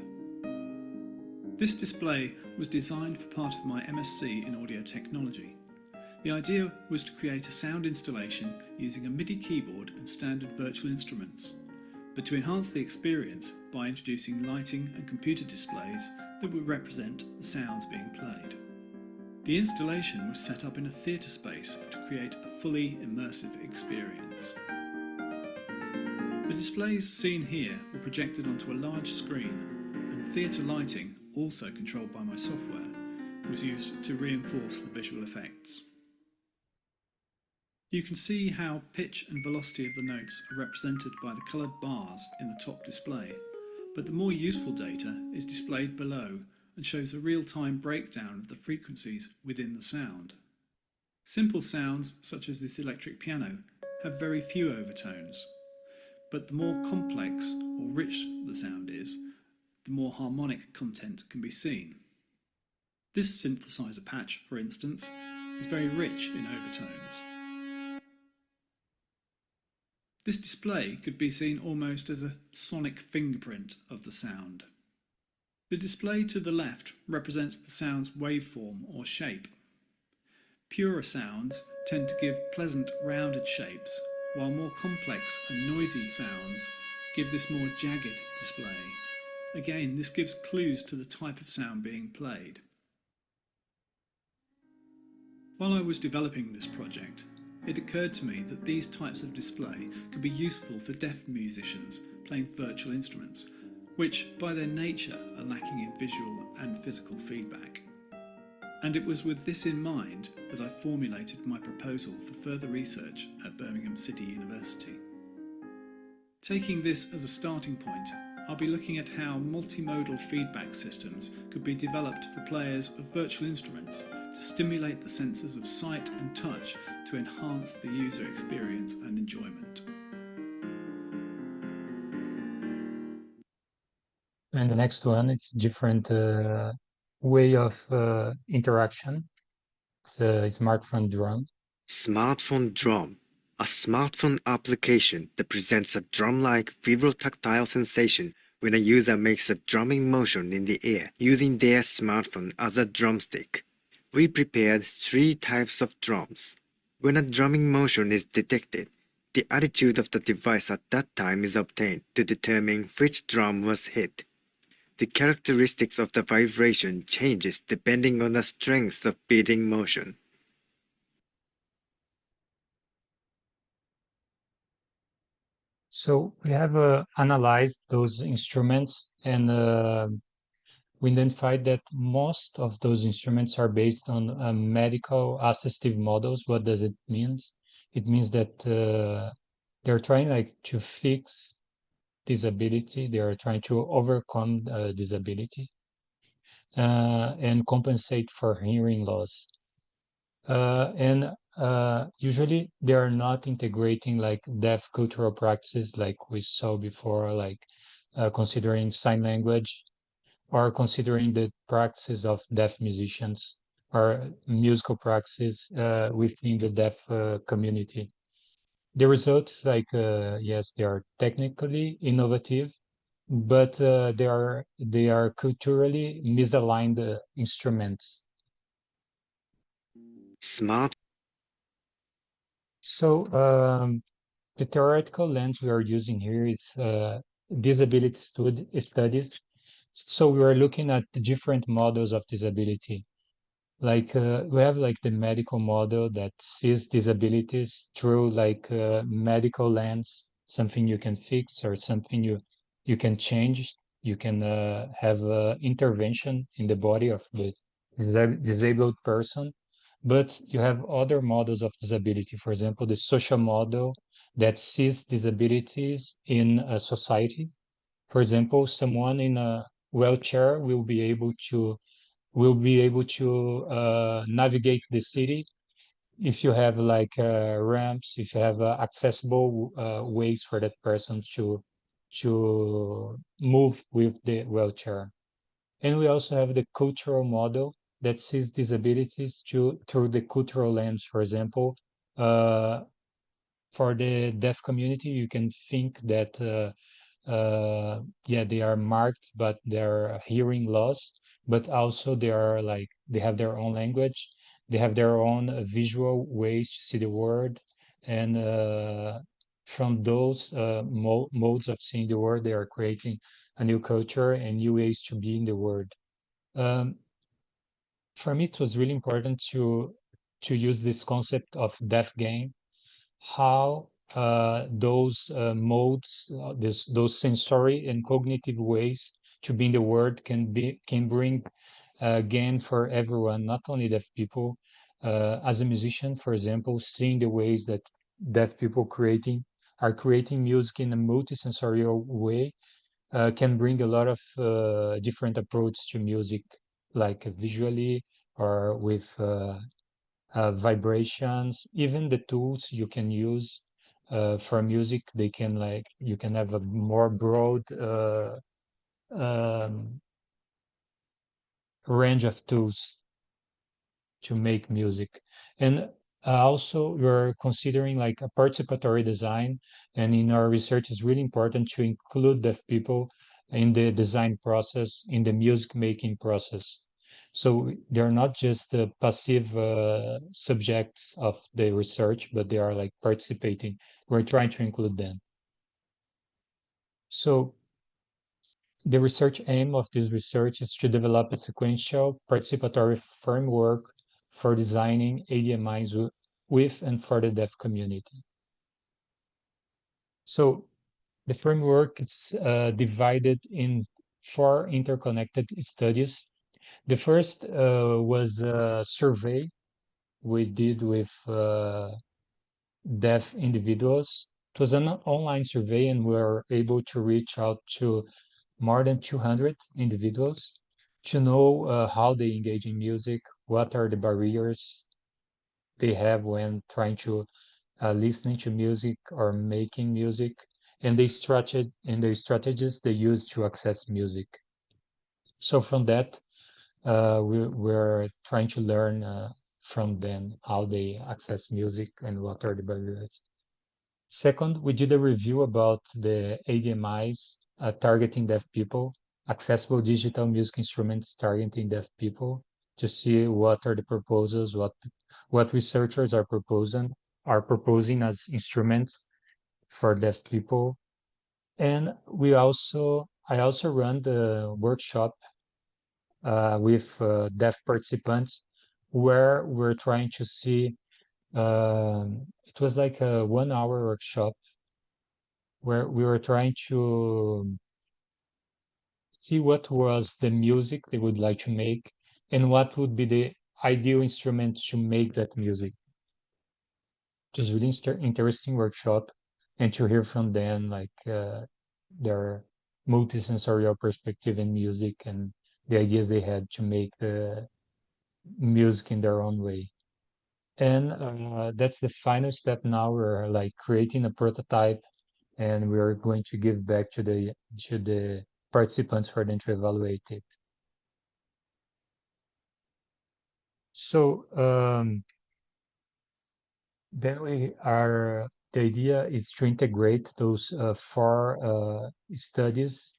Speaker 13: This display was designed for part of my MSc in audio technology. The idea was to create a sound installation using a MIDI keyboard and standard virtual instruments, but to enhance the experience by introducing lighting and computer displays that would represent the sounds being played. The installation was set up in a theatre space to create a fully immersive experience. The displays seen here were projected onto a large screen, and theatre lighting, also controlled by my software, was used to reinforce the visual effects. You can see how pitch and velocity of the notes are represented by the coloured bars in the top display, but the more useful data is displayed below and shows a real-time breakdown of the frequencies within the sound. Simple sounds, such as this electric piano, have very few overtones, but the more complex or rich the sound is, the more harmonic content can be seen. This synthesizer patch, for instance, is very rich in overtones. This display could be seen almost as a sonic fingerprint of the sound. The display to the left represents the sound's waveform or shape. Purer sounds tend to give pleasant rounded shapes, while more complex and noisy sounds give this more jagged display. Again, this gives clues to the type of sound being played. While I was developing this project, it occurred to me that these types of display could be useful for deaf musicians playing virtual instruments, which by their nature are lacking in visual and physical feedback. And it was with this in mind that I formulated my proposal for further research at Birmingham City University. Taking this as a starting point, I'll be looking at how multimodal feedback systems could be developed for players of virtual instruments to stimulate the senses of sight and touch to enhance the user experience and enjoyment.
Speaker 8: And the next one is different way of interaction. It's a smartphone drum.
Speaker 14: Smartphone drum, a smartphone application that presents a drum-like vibro-tactile sensation when a user makes a drumming motion in the air using their smartphone as a drumstick. We prepared 3 types of drums. When a drumming motion is detected, the attitude of the device at that time is obtained to determine which drum was hit. The characteristics of the vibration changes depending on the strength of beating motion.
Speaker 8: So we have analyzed those instruments, and we identified that most of those instruments are based on medical assistive models. What does it mean? It means that they're trying to fix disability. They are trying to overcome disability and compensate for hearing loss. And usually they are not integrating deaf cultural practices like we saw before, considering sign language or considering the practices of deaf musicians or musical practices within the deaf community. The results, yes, they are technically innovative, but they are culturally misaligned instruments.
Speaker 14: Smart.
Speaker 8: So the theoretical lens we are using here is disability studies. So we are looking at the different models of disability. We have the medical model that sees disabilities through medical lens, something you can fix or something you can change. You can have intervention in the body of the disabled person. But you have other models of disability, for example, the social model that sees disabilities in a society. For example, someone in a wheelchair will be able to navigate the city if you have ramps, if you have accessible ways for that person to move with the wheelchair. And we also have the cultural model that sees disabilities through the cultural lens. For example, for the deaf community, you can think that yeah, they are marked, but they're hearing loss, but also they have their own language, they have their own visual ways to see the world, and from those modes of seeing the world, they are creating a new culture and new ways to be in the world. For me, it was really important to use this concept of deaf game, how those modes, those sensory and cognitive ways to be in the world can bring gain for everyone, not only deaf people. As a musician, for example, seeing the ways that deaf people are creating music in a multisensorial way can bring a lot of different approach to music, like visually or with vibrations. Even the tools you can use for music, you can have a more broad range of tools to make music. And also we're considering a participatory design, and in our research it's really important to include deaf people in the design process, in the music making process. So they're not just the passive subjects of the research, but they are participating. We're trying to include them. So the research aim of this research is to develop a sequential participatory framework for designing ADMIs with and for the deaf community. So the framework is divided in 4 interconnected studies. The first was a survey we did with deaf individuals, it was an online survey, and we were able to reach out to more than 200 individuals to know how they engage in music, what are the barriers they have when trying to listening to music or making music, and the strategies they use to access music. So from that, we're trying to learn from them how they access music and what are the barriers. Second, we did a review about the ADMIs targeting deaf people, accessible digital music instruments targeting deaf people, to see what are the proposals, what researchers are proposing as instruments for deaf people. And I also run the workshop with deaf participants, where we're trying to see, it was like a 1 hour workshop where we were trying to see what was the music they would like to make and what would be the ideal instrument to make that music. It was really interesting workshop, and to hear from them like their multisensorial perspective in music and the ideas they had to make the music in their own way. And that's the final step now. We're like creating a prototype, and we're going to give back to the participants for them to evaluate it. So then the idea is to integrate those 4 studies.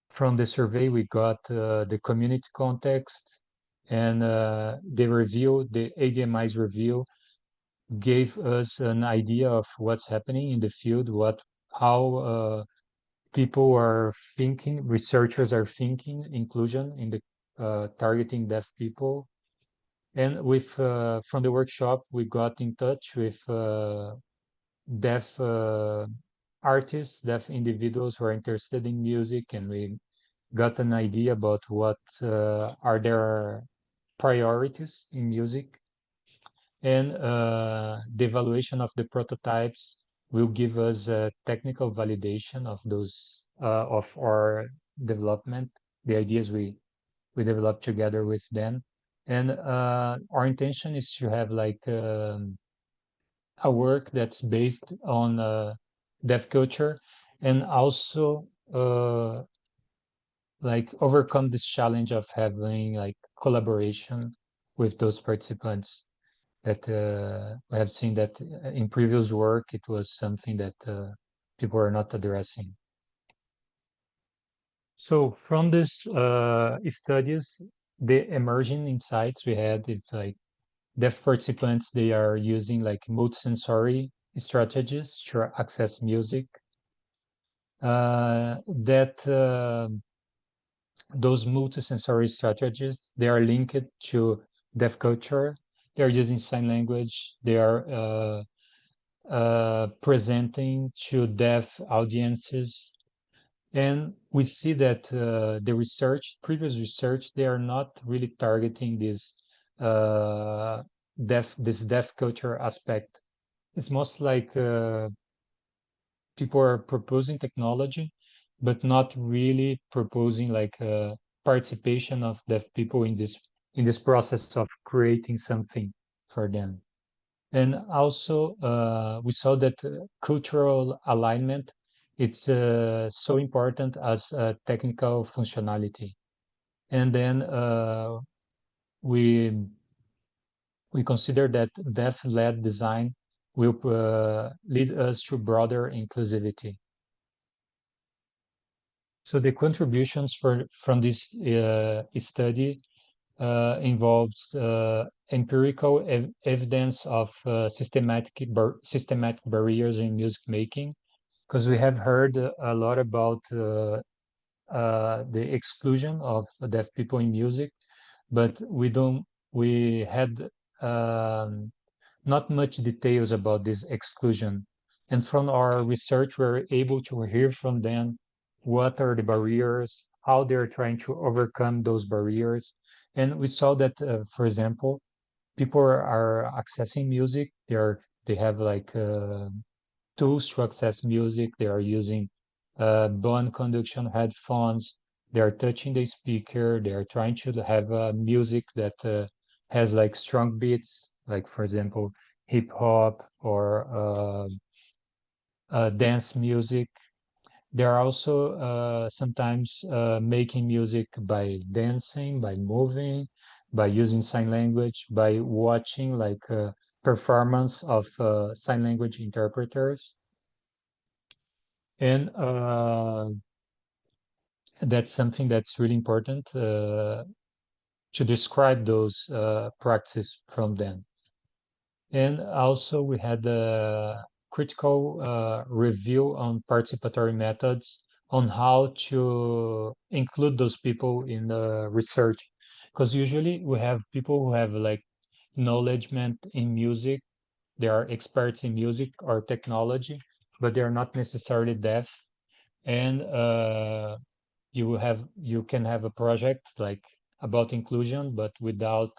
Speaker 8: From the survey, we got the community context, and the ADMI's review gave us an idea of what's happening in the field, how people are thinking, researchers are thinking inclusion in the targeting deaf people. And from the workshop, we got in touch with deaf artists, deaf individuals who are interested in music, and we got an idea about what are their priorities in music. And the evaluation of the prototypes will give us a technical validation of those of our development, the ideas we developed together with them. And our intention is to have like a work that's based on deaf culture, and also like overcome this challenge of having like collaboration with those participants. That I have seen that in previous work, it was something that people are not addressing. So from these studies, the emerging insights we had is like deaf participants, they are using like multisensory strategies to access music. Those multisensory strategies, they are linked to deaf culture. They are using sign language. They are presenting to deaf audiences. And we see that previous research, they are not really targeting this deaf culture aspect. It's most like people are proposing technology, but not really proposing like participation of deaf people in this process of creating something for them. And also we saw that cultural alignment, it's so important as technical functionality. And then we consider that deaf-led design will lead us to broader inclusivity. So the contributions from this study involves empirical evidence of systematic barriers in music making, because we have heard a lot about the exclusion of deaf people in music, but we had not much details about this exclusion. And from our research, we're able to hear from them what are the barriers, how they're trying to overcome those barriers. And we saw that, for example, people are accessing music, they're They have like tools to access music. They are using bone conduction headphones. They are touching the speaker. They are trying to have music that has like strong beats, like for example, hip hop or dance music. They are also sometimes making music by dancing, by moving, by using sign language, by watching like performance of sign language interpreters. And that's something that's really important to describe those practices from them. And also we had a critical review on participatory methods on how to include those people in the research. Because usually we have people who have like knowledgement in music, they are experts in music or technology, but they are not necessarily deaf. And you can have a project like about inclusion, but without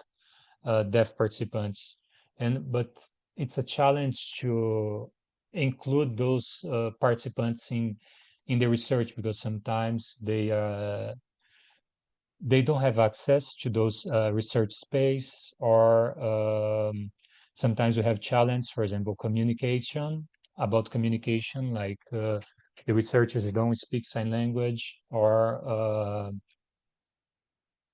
Speaker 8: deaf participants. But it's a challenge to include those participants in the research because sometimes they don't have access to those research space, or sometimes we have challenge, for example, communication, like the researchers don't speak sign language, or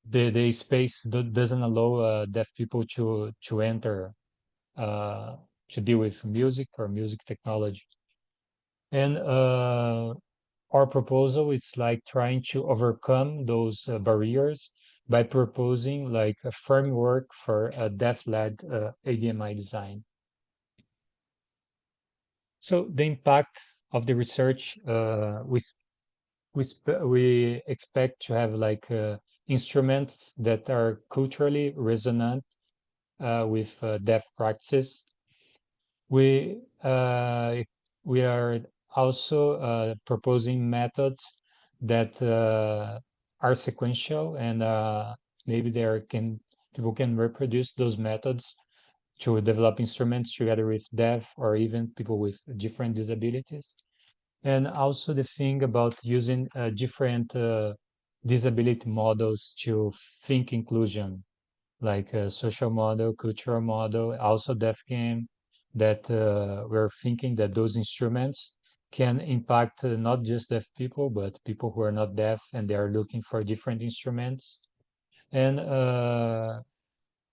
Speaker 8: the space doesn't allow deaf people to enter to deal with music or music technology. And our proposal is like trying to overcome those barriers by proposing like a framework for a deaf-led ADMI design. So the impact of the research, we expect to have like instruments that are culturally resonant with deaf practices. We are also proposing methods that are sequential, and maybe people can reproduce those methods to develop instruments together with deaf or even people with different disabilities. And also the thing about using different disability models to think inclusion, like a social model, cultural model, also deaf game, that we're thinking that those instruments can impact not just deaf people, but people who are not deaf and they are looking for different instruments. And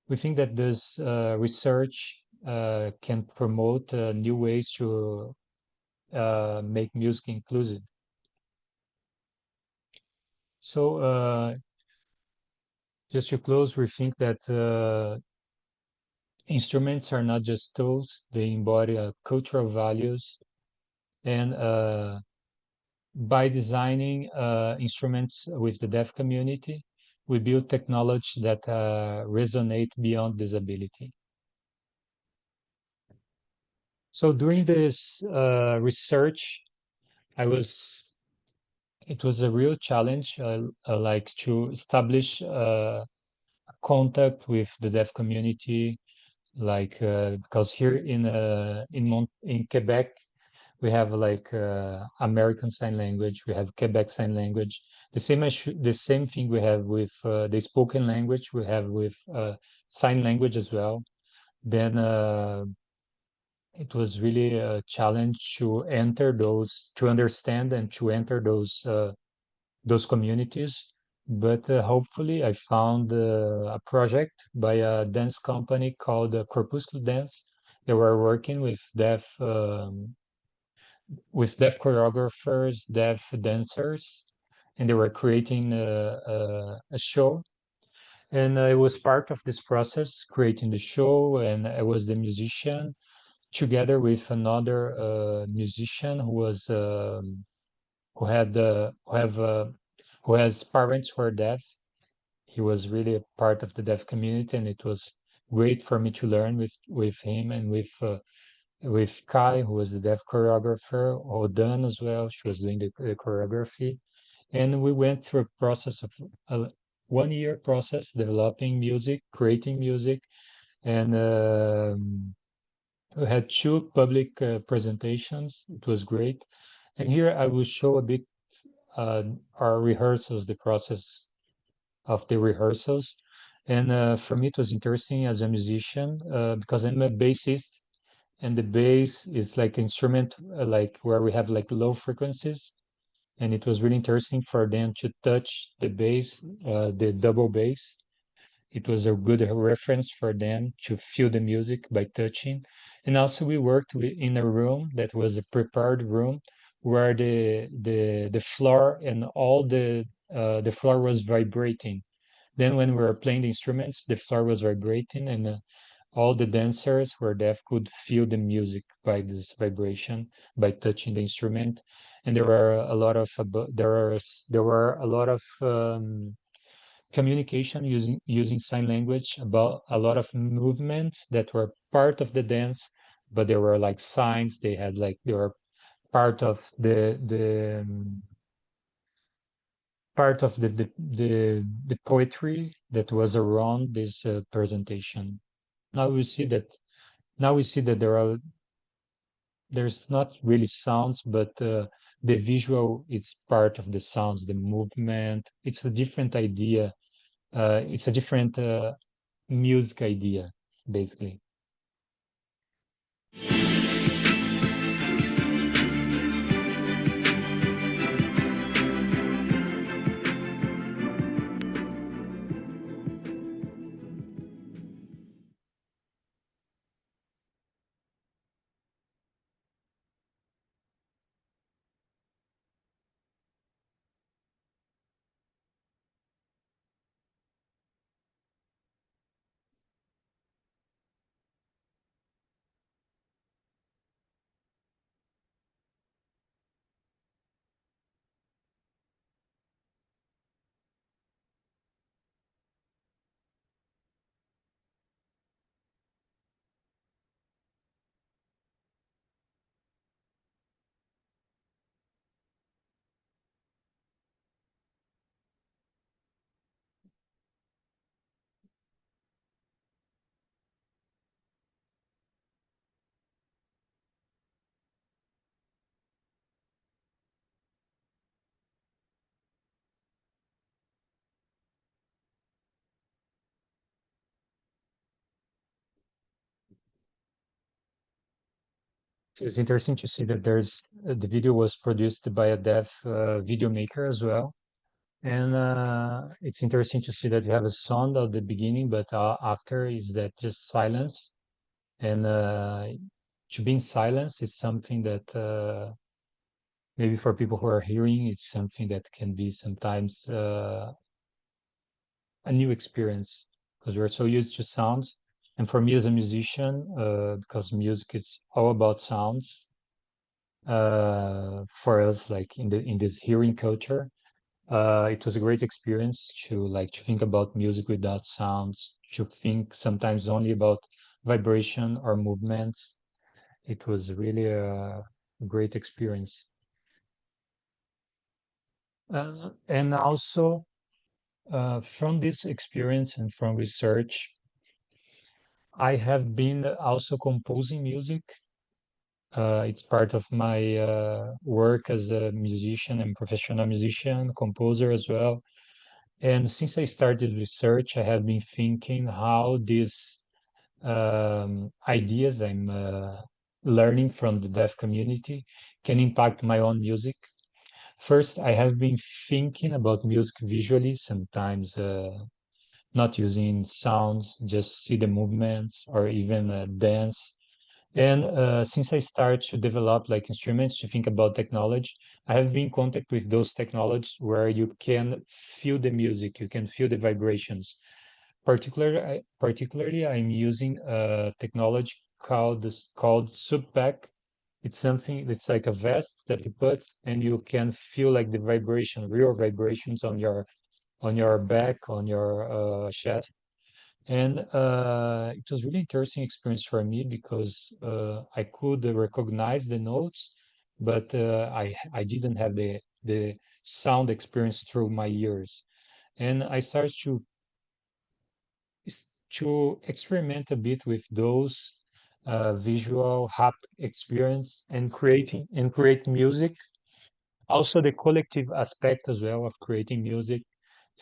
Speaker 8: we think that this research can promote new ways to make music inclusive. So just to close, we think that instruments are not just tools, they embody cultural values. And by designing instruments with the deaf community, we build technology that resonate beyond disability. So during this research, it was a real challenge, like to establish contact with the deaf community, like because here in Quebec we have like American Sign Language, we have Quebec Sign Language, the same thing we have with the spoken language, we have with sign language as well. Then it was really a challenge to understand and to enter those communities. But hopefully I found a project by a dance company called Corpuscle Dance. They were working with deaf choreographers, deaf dancers, and they were creating a show. And I was part of this process, creating the show, and I was the musician, together with another musician who was who has parents who are deaf. He was really a part of the deaf community, and it was great for me to learn with him and with Kai, who was the deaf choreographer, Odan as well. She was doing the choreography, and we went through a process of a 1 year process, developing music, creating music, and We had two public presentations. It was great. And here I will show a bit our rehearsals, the process of the rehearsals. And for me, it was interesting as a musician because I'm a bassist, and the bass is like instrument like where we have like low frequencies, and it was really interesting for them to touch the bass, the double bass. It was a good reference for them to feel the music by touching. And also we worked in a room that was a prepared room where the floor and all the floor was vibrating. Then when we were playing the instruments, the floor was vibrating, and all the dancers who were deaf could feel the music by this vibration, by touching the instrument. And there were a lot of there were a lot of communication using sign language about a lot of movements that were part of the dance, but they were like signs. They had like they were part of the poetry that was around this presentation. Now we see that there's not really sounds, but the visual is part of the sounds, the movement. It's a different idea. It's a different music idea, basically. So it's interesting to see that there's the video was produced by a deaf video maker as well. And it's interesting to see that you have a sound at the beginning, but after is that just silence. And to be in silence is something that maybe for people who are hearing, it's something that can be sometimes a new experience because we're so used to sounds. And for me as a musician, because music is all about sounds, for us, like in this hearing culture, it was a great experience to think about music without sounds, to think sometimes only about vibration or movements. It was really a great experience. And also from this experience and from research, I have been also composing music. It's part of my work as a musician and professional musician, composer as well. And since I started research, I have been thinking how these ideas I'm learning from the deaf community can impact my own music. First, I have been thinking about music visually, sometimes not using sounds, just see the movements or even dance. And since I started to develop like instruments to think about technology, I have been in contact with those technologies where you can feel the music, you can feel the vibrations. Particularly, I'm using a technology called Subpack. It's something that's like a vest that you put, and you can feel like the vibration, real vibrations on your back, on your chest. And it was really interesting experience for me because I could recognize the notes, but I didn't have the sound experience through my ears. And I started to experiment a bit with those visual haptic experience and create music. Also the collective aspect as well of creating music,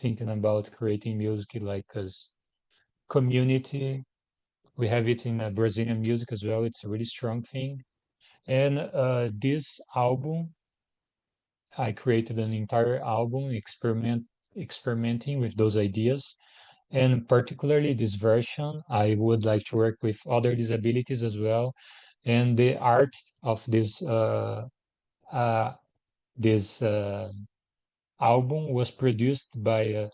Speaker 8: thinking about creating music like as community. We have it in Brazilian music as well. It's a really strong thing. And this album, I created an entire album experimenting with those ideas. And particularly this version, I would like to work with other disabilities as well. And the art of this album was produced by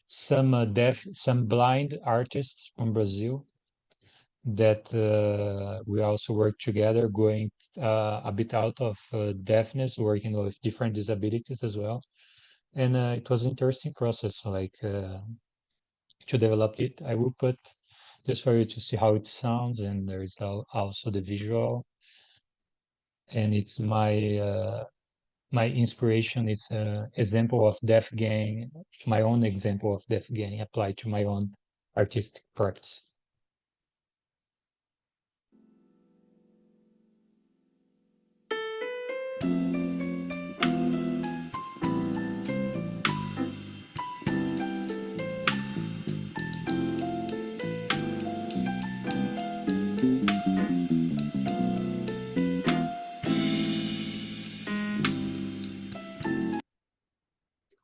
Speaker 8: some blind artists from Brazil that we also work together, going a bit out of deafness, working with different disabilities as well. And it was an interesting process, like to develop it. I will put just for you to see how it sounds, and there is also the visual. And it's my inspiration is an example of deaf gang, my own example of deaf gang applied to my own artistic practice.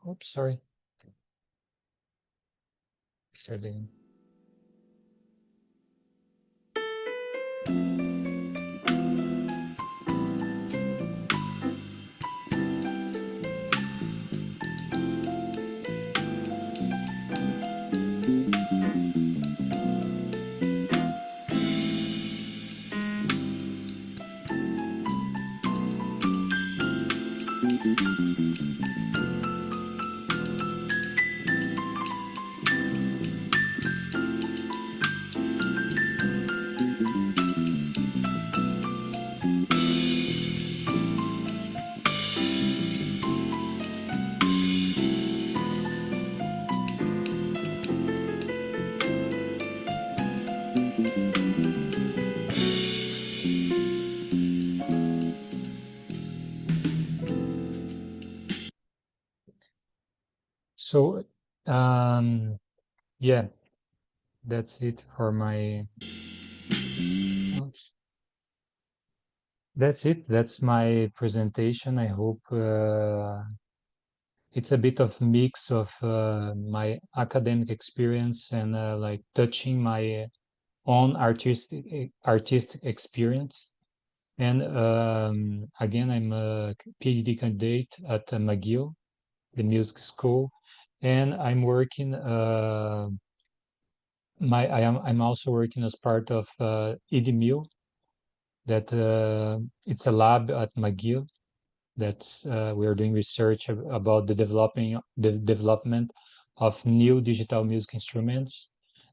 Speaker 8: Oops, sorry. Starting. So, yeah, that's it for my. Oops. That's it. That's my presentation. I hope it's a bit of mix of my academic experience and like touching my own artistic experience. And again, I'm a PhD candidate at McGill, the music school, and I'm working. I'm also working as part of EDMU. That it's a lab at McGill. That's we are doing research about the development of new digital music instruments,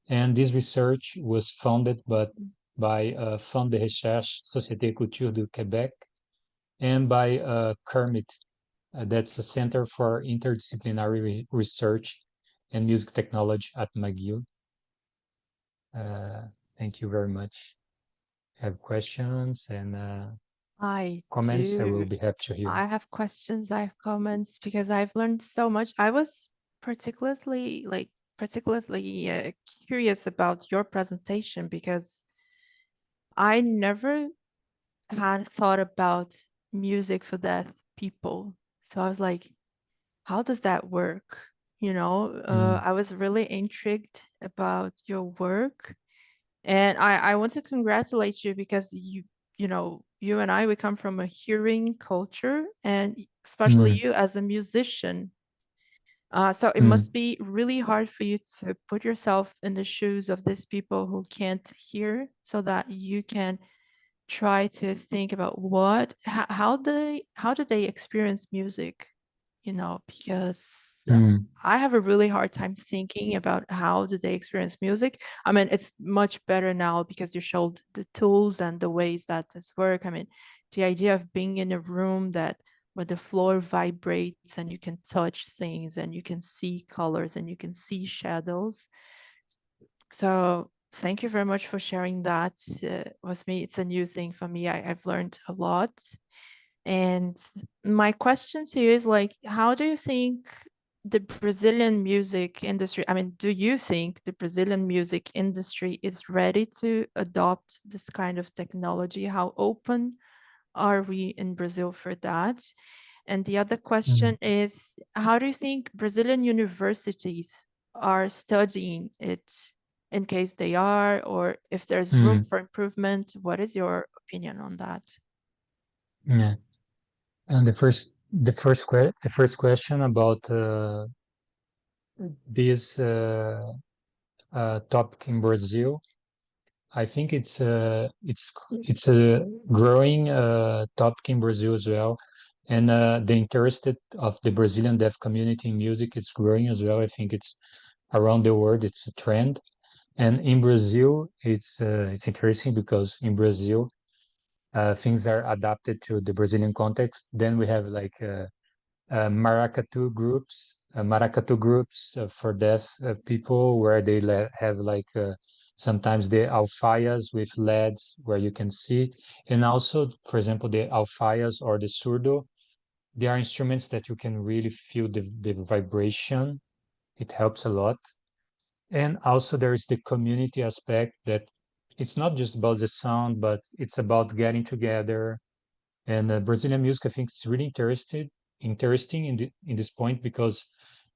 Speaker 8: and this research was funded by Fonds de Recherche Société Culture du Québec and by CERMIT. That's a Center for Interdisciplinary Research and Music Technology at McGill. Thank you very much. Have questions and comments? I will be happy to hear.
Speaker 1: I have questions, I have comments, because I've learned so much. I was particularly curious about your presentation because I never had thought about music for deaf people. So I was like, how does that work? I was really intrigued about your work. And I want to congratulate you because you and I, we come from a hearing culture, and especially you as a musician. So it must be really hard for you to put yourself in the shoes of these people who can't hear, so that you can try to think about how do they experience music, because I have a really hard time thinking about how do they experience music. I mean, it's much better now because you showed the tools and the ways that this work. I mean, the idea of being in a room where the floor vibrates and you can touch things and you can see colors and you can see shadows. So thank you very much for sharing that with me. It's a new thing for me. I've learned a lot. And my question to you is like, how do you think the Brazilian music industry, I mean, do you think the Brazilian music industry is ready to adopt this kind of technology? How open are we in Brazil for that? And the other question is, how do you think Brazilian universities are studying it, in case they are, or if there's room for improvement? What is your opinion on that?
Speaker 8: Yeah. And the first question about this topic in Brazil, I think it's a growing topic in Brazil as well, and the interest of the Brazilian deaf community in music is growing as well. I think it's around the world, it's a trend, and in Brazil, it's interesting because in Brazil, things are adapted to the Brazilian context. Then we have like maracatu groups for deaf people, where they have like sometimes the alfaias with LEDs where you can see, and also, for example, the alfaias or the surdo, they are instruments that you can really feel the vibration. It helps a lot. And also there is the community aspect, that it's not just about the sound, but it's about getting together. And Brazilian music, I think, is really interesting in this point, because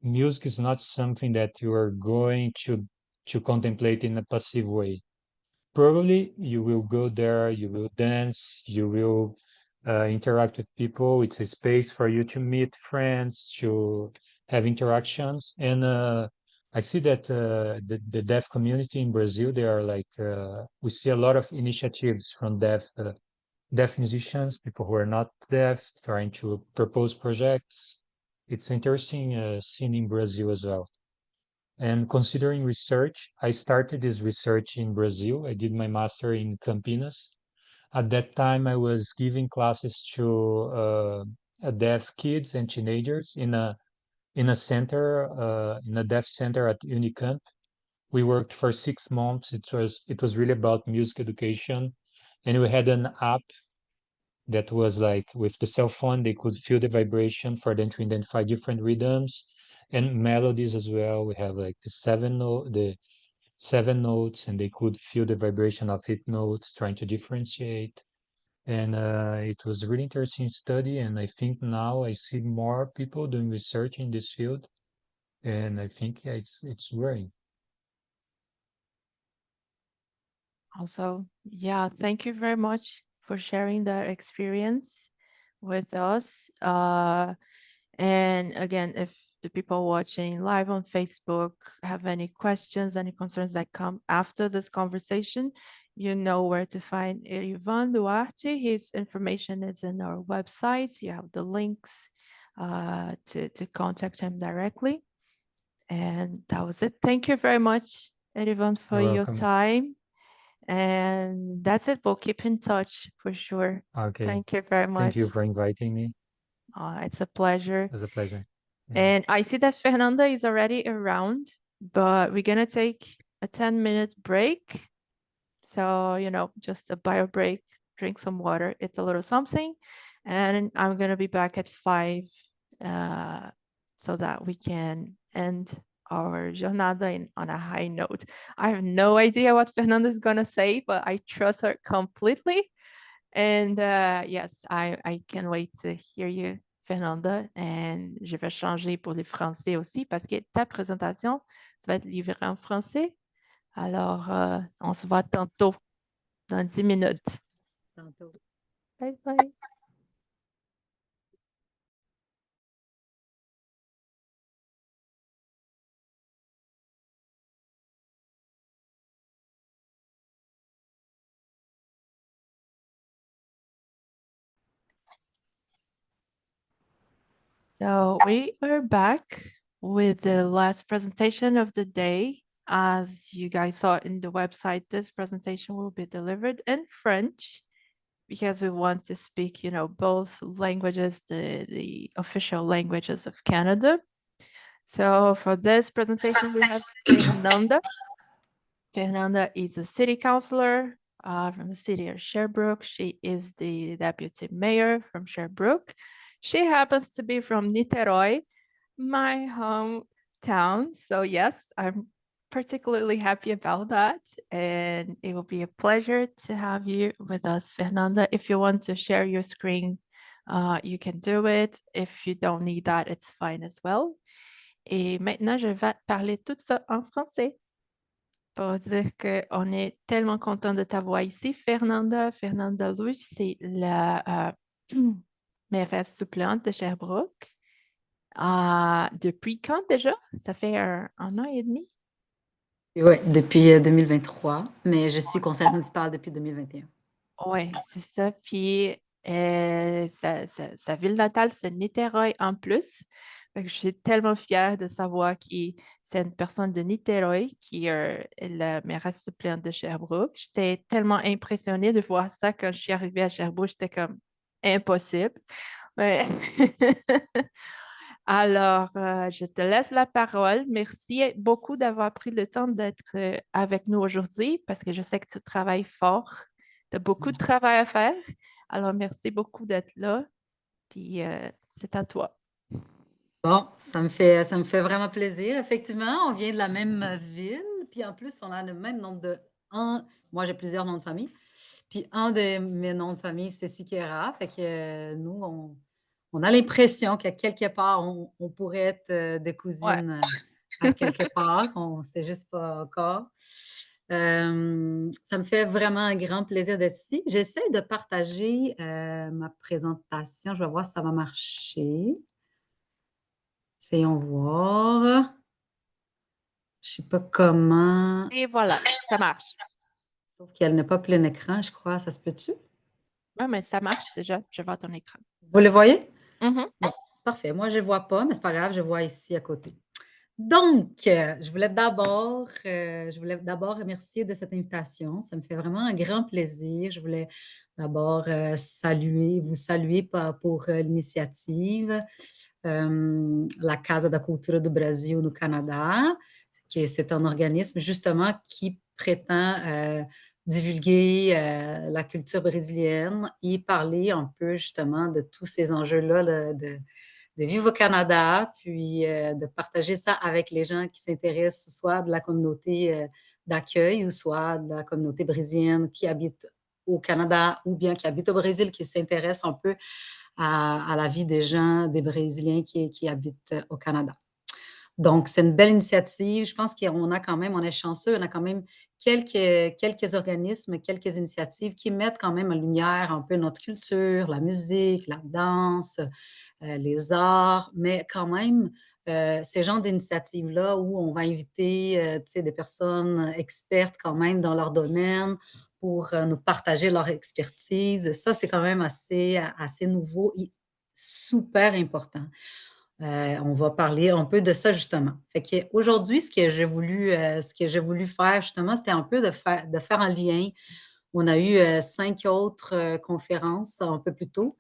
Speaker 8: music is not something that you are going to contemplate in a passive way. Probably you will go there, you will dance, you will interact with people. It's a space for you to meet friends, to have interactions. And I see that the deaf community in Brazil, they are like, we see a lot of initiatives from deaf musicians, people who are not deaf, trying to propose projects. It's interesting scene in Brazil as well. And considering research, I started this research in Brazil. I did my master in Campinas. At that time, I was giving classes to deaf kids and teenagers in a center, in a deaf center at Unicamp. We worked for 6 months. It was really about music education, and we had an app that was like, with the cell phone, they could feel the vibration for them to identify different rhythms and melodies as well. We have like the seven notes, and they could feel the vibration of 8 notes, trying to differentiate. And it was a really interesting study. And I think now I see more people doing research in this field. And I think, yeah, it's growing.
Speaker 1: Also, yeah, thank you very much for sharing that experience with us. And again, if the people watching live on Facebook have any questions, any concerns that come after this conversation, you know where to find Ivan Duarte. His information is in our website. You have the links to contact him directly. And that was it. Thank you very much, Ivan, for your time. And that's it. We'll keep in touch for sure.
Speaker 8: Okay.
Speaker 1: Thank you very much.
Speaker 8: Thank you for inviting me.
Speaker 1: It's a pleasure.
Speaker 8: It's a pleasure. Yeah.
Speaker 1: And I see that Fernanda is already around, but we're going to take a 10-minute break. So, you know, just a bio break, drink some water, eat a little something. And I'm going to be back at 5 so that we can end our jornada on a high note. I have no idea what Fernanda is going to say, but I trust her completely. And yes, I can't wait to hear you, Fernanda. And je vais changer pour le français aussi, parce que ta présentation, ça va être livrée en français. Alors, on se voit tantôt, dans 10 minutes.
Speaker 2: Tantôt.
Speaker 1: Bye bye. So we are back with the last presentation of the day. As you guys saw in the website, this presentation will be delivered in French because we want to speak, you know, both languages, the official languages of Canada. So for this presentation, we have Fernanda. Fernanda is a city councilor from the city of Sherbrooke. She is the deputy mayor from Sherbrooke. She happens to be from Niterói, my hometown. So yes, I'm particularly happy about that. And it will be a pleasure to have you with us, Fernanda. If you want to share your screen, you can do it. If you don't need that, it's fine as well. Et maintenant, je vais parler tout ça en français pour dire qu'on est tellement content de t'avoir ici, Fernanda. Fernanda Luz, c'est la mairesse suppléante de Sherbrooke. Depuis quand déjà? Ça fait un an et demi?
Speaker 15: Oui, depuis 2023, mais je suis conseillère municipale depuis 2021.
Speaker 1: Oui, c'est ça. Puis sa ville natale, c'est Niterói en plus. Fait que je suis tellement fière de savoir que c'est une personne de Niterói qui est la mairesse suppléante de Sherbrooke. J'étais tellement impressionnée de voir ça quand je suis arrivée à Sherbrooke. J'étais comme impossible. Mais alors, je te laisse la parole. Merci beaucoup d'avoir pris le temps d'être avec nous aujourd'hui parce que je sais que tu travailles fort. Tu as beaucoup de travail à faire. Alors, merci beaucoup d'être là. Puis, c'est à toi.
Speaker 15: Bon, ça me fait vraiment plaisir. Effectivement, on vient de la même ville. Puis en plus, on a le même nom de... Moi, j'ai plusieurs noms de famille. Puis un de mes noms de famille, c'est Sikera. Fait que nous, on a l'impression qu'à quelque part, on pourrait être des cousines à quelque part. On ne sait juste pas encore. Ça me fait vraiment un grand plaisir d'être ici. J'essaie de partager ma présentation. Je vais voir si ça va marcher. Essayons voir. Je ne sais pas comment.
Speaker 1: Et voilà, ça marche.
Speaker 15: Sauf qu'elle n'a pas plein écran, je crois. Ça se peut-tu?
Speaker 1: Oui, mais ça marche déjà. Je vois ton écran.
Speaker 15: Vous le voyez?
Speaker 1: Mm-hmm.
Speaker 15: Bon, c'est parfait. Moi, je ne vois pas, mais ce n'est pas grave. Je vois ici à côté. Donc, je voulais d'abord remercier de cette invitation. Ça me fait vraiment un grand plaisir. Je voulais d'abord vous saluer pour l'initiative la Casa da Cultura do Brasil no Canadá, c'est un organisme justement qui prétend divulguer la culture brésilienne et parler un peu justement de tous ces enjeux-là de vivre au Canada, puis de partager ça avec les gens qui s'intéressent soit de la communauté d'accueil ou soit de la communauté brésilienne qui habite au Canada ou bien qui habite au Brésil, qui s'intéresse un peu à la vie des gens, des Brésiliens qui habitent au Canada. Donc, c'est une belle initiative. Je pense qu'on est chanceux, on a quand même quelques organismes, quelques initiatives qui mettent quand même en lumière un peu notre culture, la musique, la danse, les arts, mais quand même, ces genres d'initiatives-là où on va inviter des personnes expertes quand même dans leur domaine pour nous partager leur expertise, ça, c'est quand même assez nouveau et super important. On va parler un peu de ça justement. Fait qu'aujourd'hui, ce que j'ai voulu faire justement, c'était un peu de faire un lien. On a eu 5 autres conférences un peu plus tôt.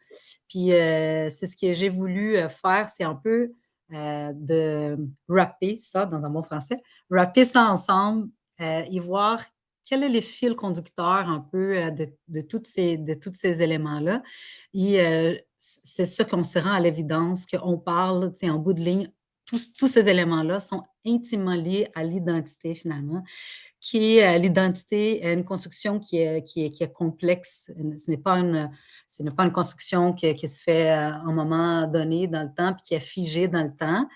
Speaker 15: Puis c'est ce que j'ai voulu faire, c'est un peu de wrapper ça dans un mot français, wrapper ça ensemble et voir quels sont les fils conducteurs un peu de tous ces éléments-là. Et c'est sûr qu'on se rend à l'évidence qu'on parle, en bout de ligne, tous ces éléments-là sont intimement liés à l'identité finalement, qui est l'identité, une construction qui est complexe. Ce n'est pas une construction qui se fait à un moment donné dans le temps puis qui est figée dans le temps.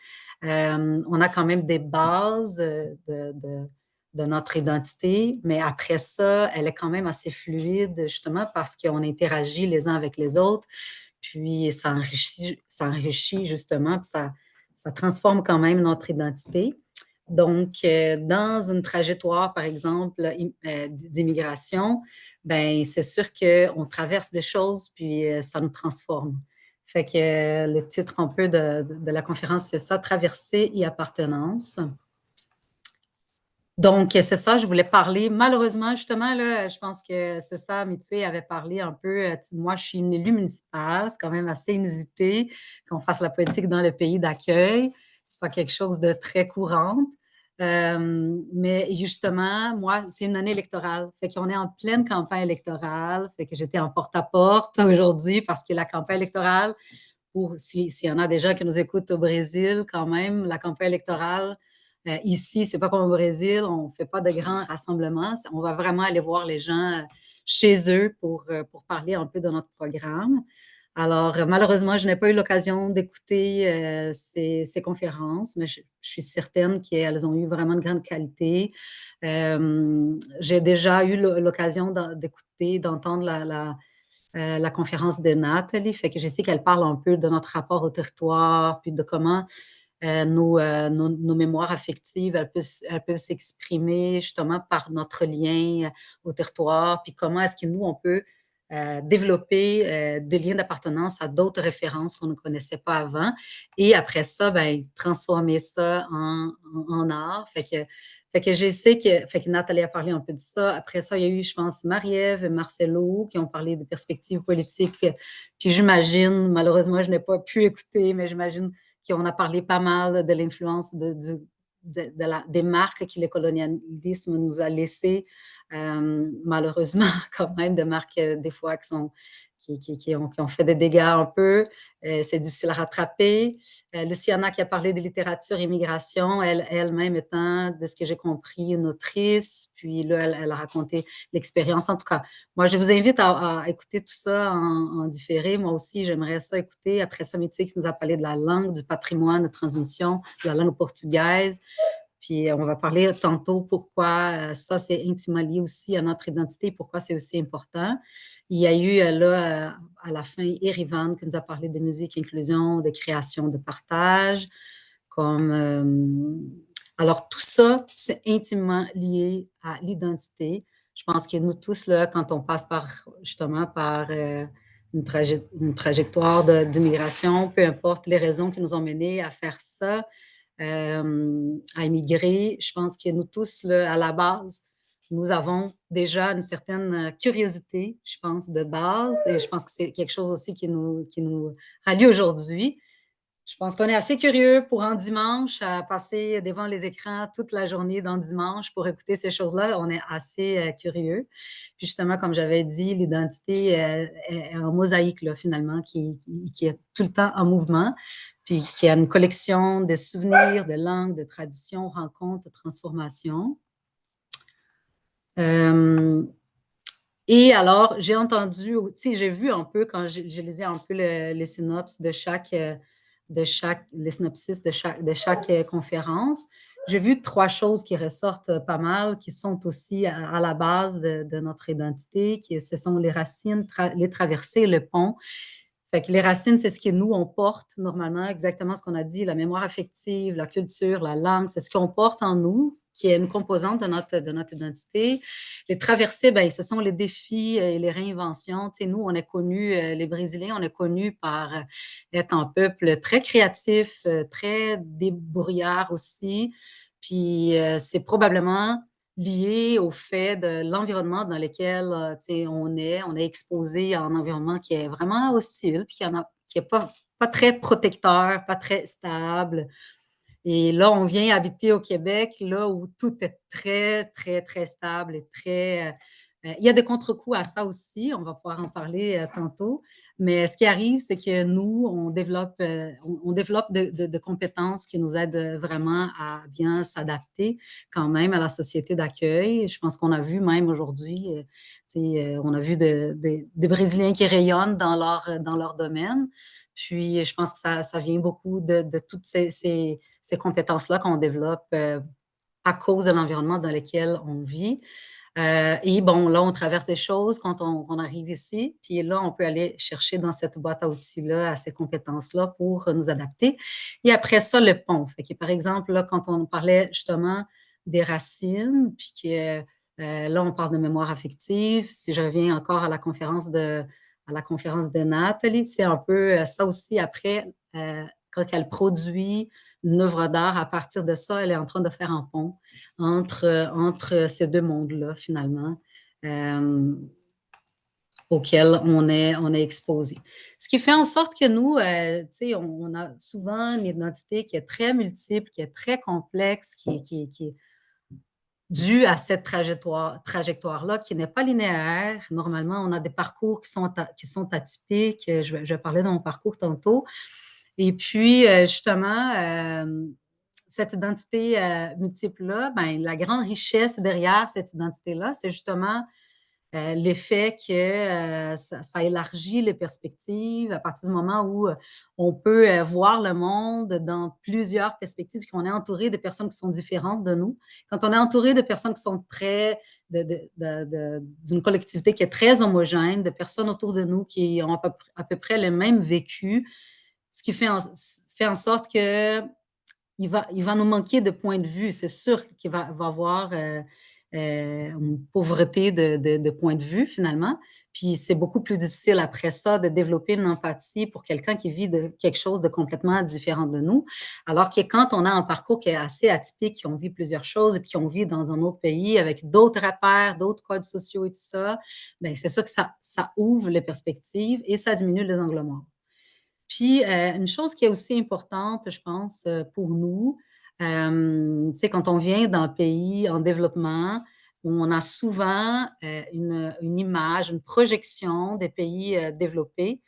Speaker 15: On a quand même des bases de notre identité, mais après ça, elle est quand même assez fluide, justement, parce qu'on interagit les uns avec les autres, puis ça enrichit justement, puis ça transforme quand même notre identité. Donc, dans une trajectoire, par exemple, d'immigration, ben c'est sûr qu'on traverse des choses, puis ça nous transforme. Fait que le titre un peu de la conférence, c'est ça, Traversée et appartenance. Donc, c'est ça, je voulais parler. Malheureusement, justement, là, je pense que c'est ça, Mitsui avait parlé un peu. Moi, je suis une élue municipale, c'est quand même assez inusité qu'on fasse la politique dans le pays d'accueil. C'est pas quelque chose de très courant. Mais justement, moi, c'est une année électorale. Fait qu'on est en pleine campagne électorale. Fait que j'étais en porte-à-porte aujourd'hui parce que la campagne électorale, s'il y en a des gens qui nous écoutent au Brésil, quand même, la campagne électorale, ici, c'est pas comme au Brésil, on ne fait pas de grands rassemblements. On va vraiment aller voir les gens chez eux pour parler un peu de notre programme. Alors, malheureusement, je n'ai pas eu l'occasion d'écouter ces conférences, mais je suis certaine qu'elles ont eu vraiment de grande qualité. J'ai déjà eu l'occasion d'écouter, d'entendre la conférence de Nathalie, fait que je sais qu'elle parle un peu de notre rapport au territoire, puis de comment nos mémoires affectives, elles peuvent s'exprimer justement par notre lien au territoire, puis comment est-ce que nous, on peut développer des liens d'appartenance à d'autres références qu'on ne connaissait pas avant, et après ça, ben, transformer ça en art. Fait que je sais que Nathalie a parlé un peu de ça. Après ça, il y a eu, je pense, Marie-Ève et Marcelo qui ont parlé de perspectives politiques. Puis j'imagine, malheureusement, je n'ai pas pu écouter, mais j'imagine qu'on a parlé pas mal de l'influence des marques que le colonialisme nous a laissées, malheureusement, quand même, de marques des fois qui ont fait des dégâts un peu. C'est difficile à rattraper. Luciana qui a parlé de littérature et migration, elle-même étant, de ce que j'ai compris, une autrice. Puis là, elle a raconté l'expérience. En tout cas, moi, je vous invite à écouter tout ça en différé. Moi aussi, j'aimerais ça écouter. Après ça, Mathieu qui nous a parlé de la langue, du patrimoine de transmission, de la langue portugaise. Puis on va parler tantôt pourquoi ça, c'est intimement lié aussi à notre identité, pourquoi c'est aussi important. Il y a eu là, à la fin, Erivan qui nous a parlé de musique, inclusion, de création, de partage. Alors tout ça, c'est intimement lié à l'identité. Je pense que nous tous, là, quand on passe justement par une trajectoire d'immigration, peu importe les raisons qui nous ont menés à faire ça, à immigrer, je pense que nous tous, là, à la base, nous avons déjà une certaine curiosité, je pense, de base, et je pense que c'est quelque chose aussi qui nous rallie aujourd'hui. Je pense qu'on est assez curieux pour un dimanche, à passer devant les écrans toute la journée dans dimanche pour écouter ces choses-là. On est assez curieux. Puis justement, comme j'avais dit, l'identité est un mosaïque, là, finalement, qui est tout le temps en mouvement, puis qui a une collection de souvenirs, de langues, de traditions, rencontres, de transformations. Et alors, j'ai entendu, j'ai vu un peu, quand je lisais un peu les synopsis les synopsis de chaque conférence, j'ai vu 3 choses qui ressortent pas mal, qui sont aussi à la base de notre identité, ce sont les racines, les traversées, le pont. Fait que les racines, c'est ce que nous, on porte normalement, exactement ce qu'on a dit, la mémoire affective, la culture, la langue, c'est ce qu'on porte en nous, qui est une composante de notre identité. Les traversées, ben, ce sont les défis et les réinventions. Tu sais, nous, on est connus, les Brésiliens, on est connus par être un peuple très créatif, très débrouillard aussi. Puis c'est probablement lié au fait de l'environnement dans lequel on est exposé à un environnement qui est vraiment hostile, puis qui n'est pas très protecteur, pas très stable. Et là, on vient habiter au Québec, là où tout est très, très, très stable et très... il y a des contre-coups à ça aussi, on va pouvoir en parler tantôt. Mais ce qui arrive, c'est que nous, on développe de compétences qui nous aident vraiment à bien s'adapter quand même à la société d'accueil. Je pense qu'on a vu même aujourd'hui, on a vu des Brésiliens qui rayonnent dans leur domaine. Puis, je pense que ça vient beaucoup de toutes ces compétences-là qu'on développe à cause de l'environnement dans lequel on vit. Et bon, là, on traverse des choses quand on arrive ici, puis là, on peut aller chercher dans cette boîte à outils-là, à ces compétences-là pour nous adapter. Et après ça, le pont. Fait que, par exemple, là, quand on parlait justement des racines, puis que là, on parle de mémoire affective, si je reviens encore à la conférence de Nathalie, c'est un peu ça aussi après, quand elle produit une œuvre d'art, à partir de ça, elle est en train de faire un pont entre ces deux mondes-là, finalement. auxquelles on est exposé. Ce qui fait en sorte que nous, on a souvent une identité qui est très multiple, qui est très complexe, qui est due à cette trajectoire-là qui n'est pas linéaire. Normalement, on a des parcours qui sont atypiques. Je vais parler de mon parcours tantôt. Et puis, justement, cette identité multiple-là, ben, la grande richesse derrière cette identité-là, c'est justement l'effet que ça élargit les perspectives à partir du moment où on peut voir le monde dans plusieurs perspectives, qu'on est entouré de personnes qui sont différentes de nous. Quand on est entouré de personnes qui sont d'une collectivité qui est très homogène, de personnes autour de nous qui ont à peu près les mêmes vécus, ce qui fait en sorte que il va nous manquer de points de vue. C'est sûr qu'il va avoir une pauvreté de points de vue, finalement. Puis c'est beaucoup plus difficile après ça de développer une empathie pour quelqu'un qui vit de quelque chose de complètement différent de nous. Alors que quand on a un parcours qui est assez atypique, qu'on vit plusieurs choses et puis qu'on vit dans un autre pays avec d'autres repères, d'autres codes sociaux et tout ça, bien, c'est sûr que ça ouvre les perspectives et ça diminue les angles morts. Puis, une chose qui est aussi importante, je pense, pour nous, tu sais, quand on vient d'un pays en développement, on a souvent une image, une projection des pays développés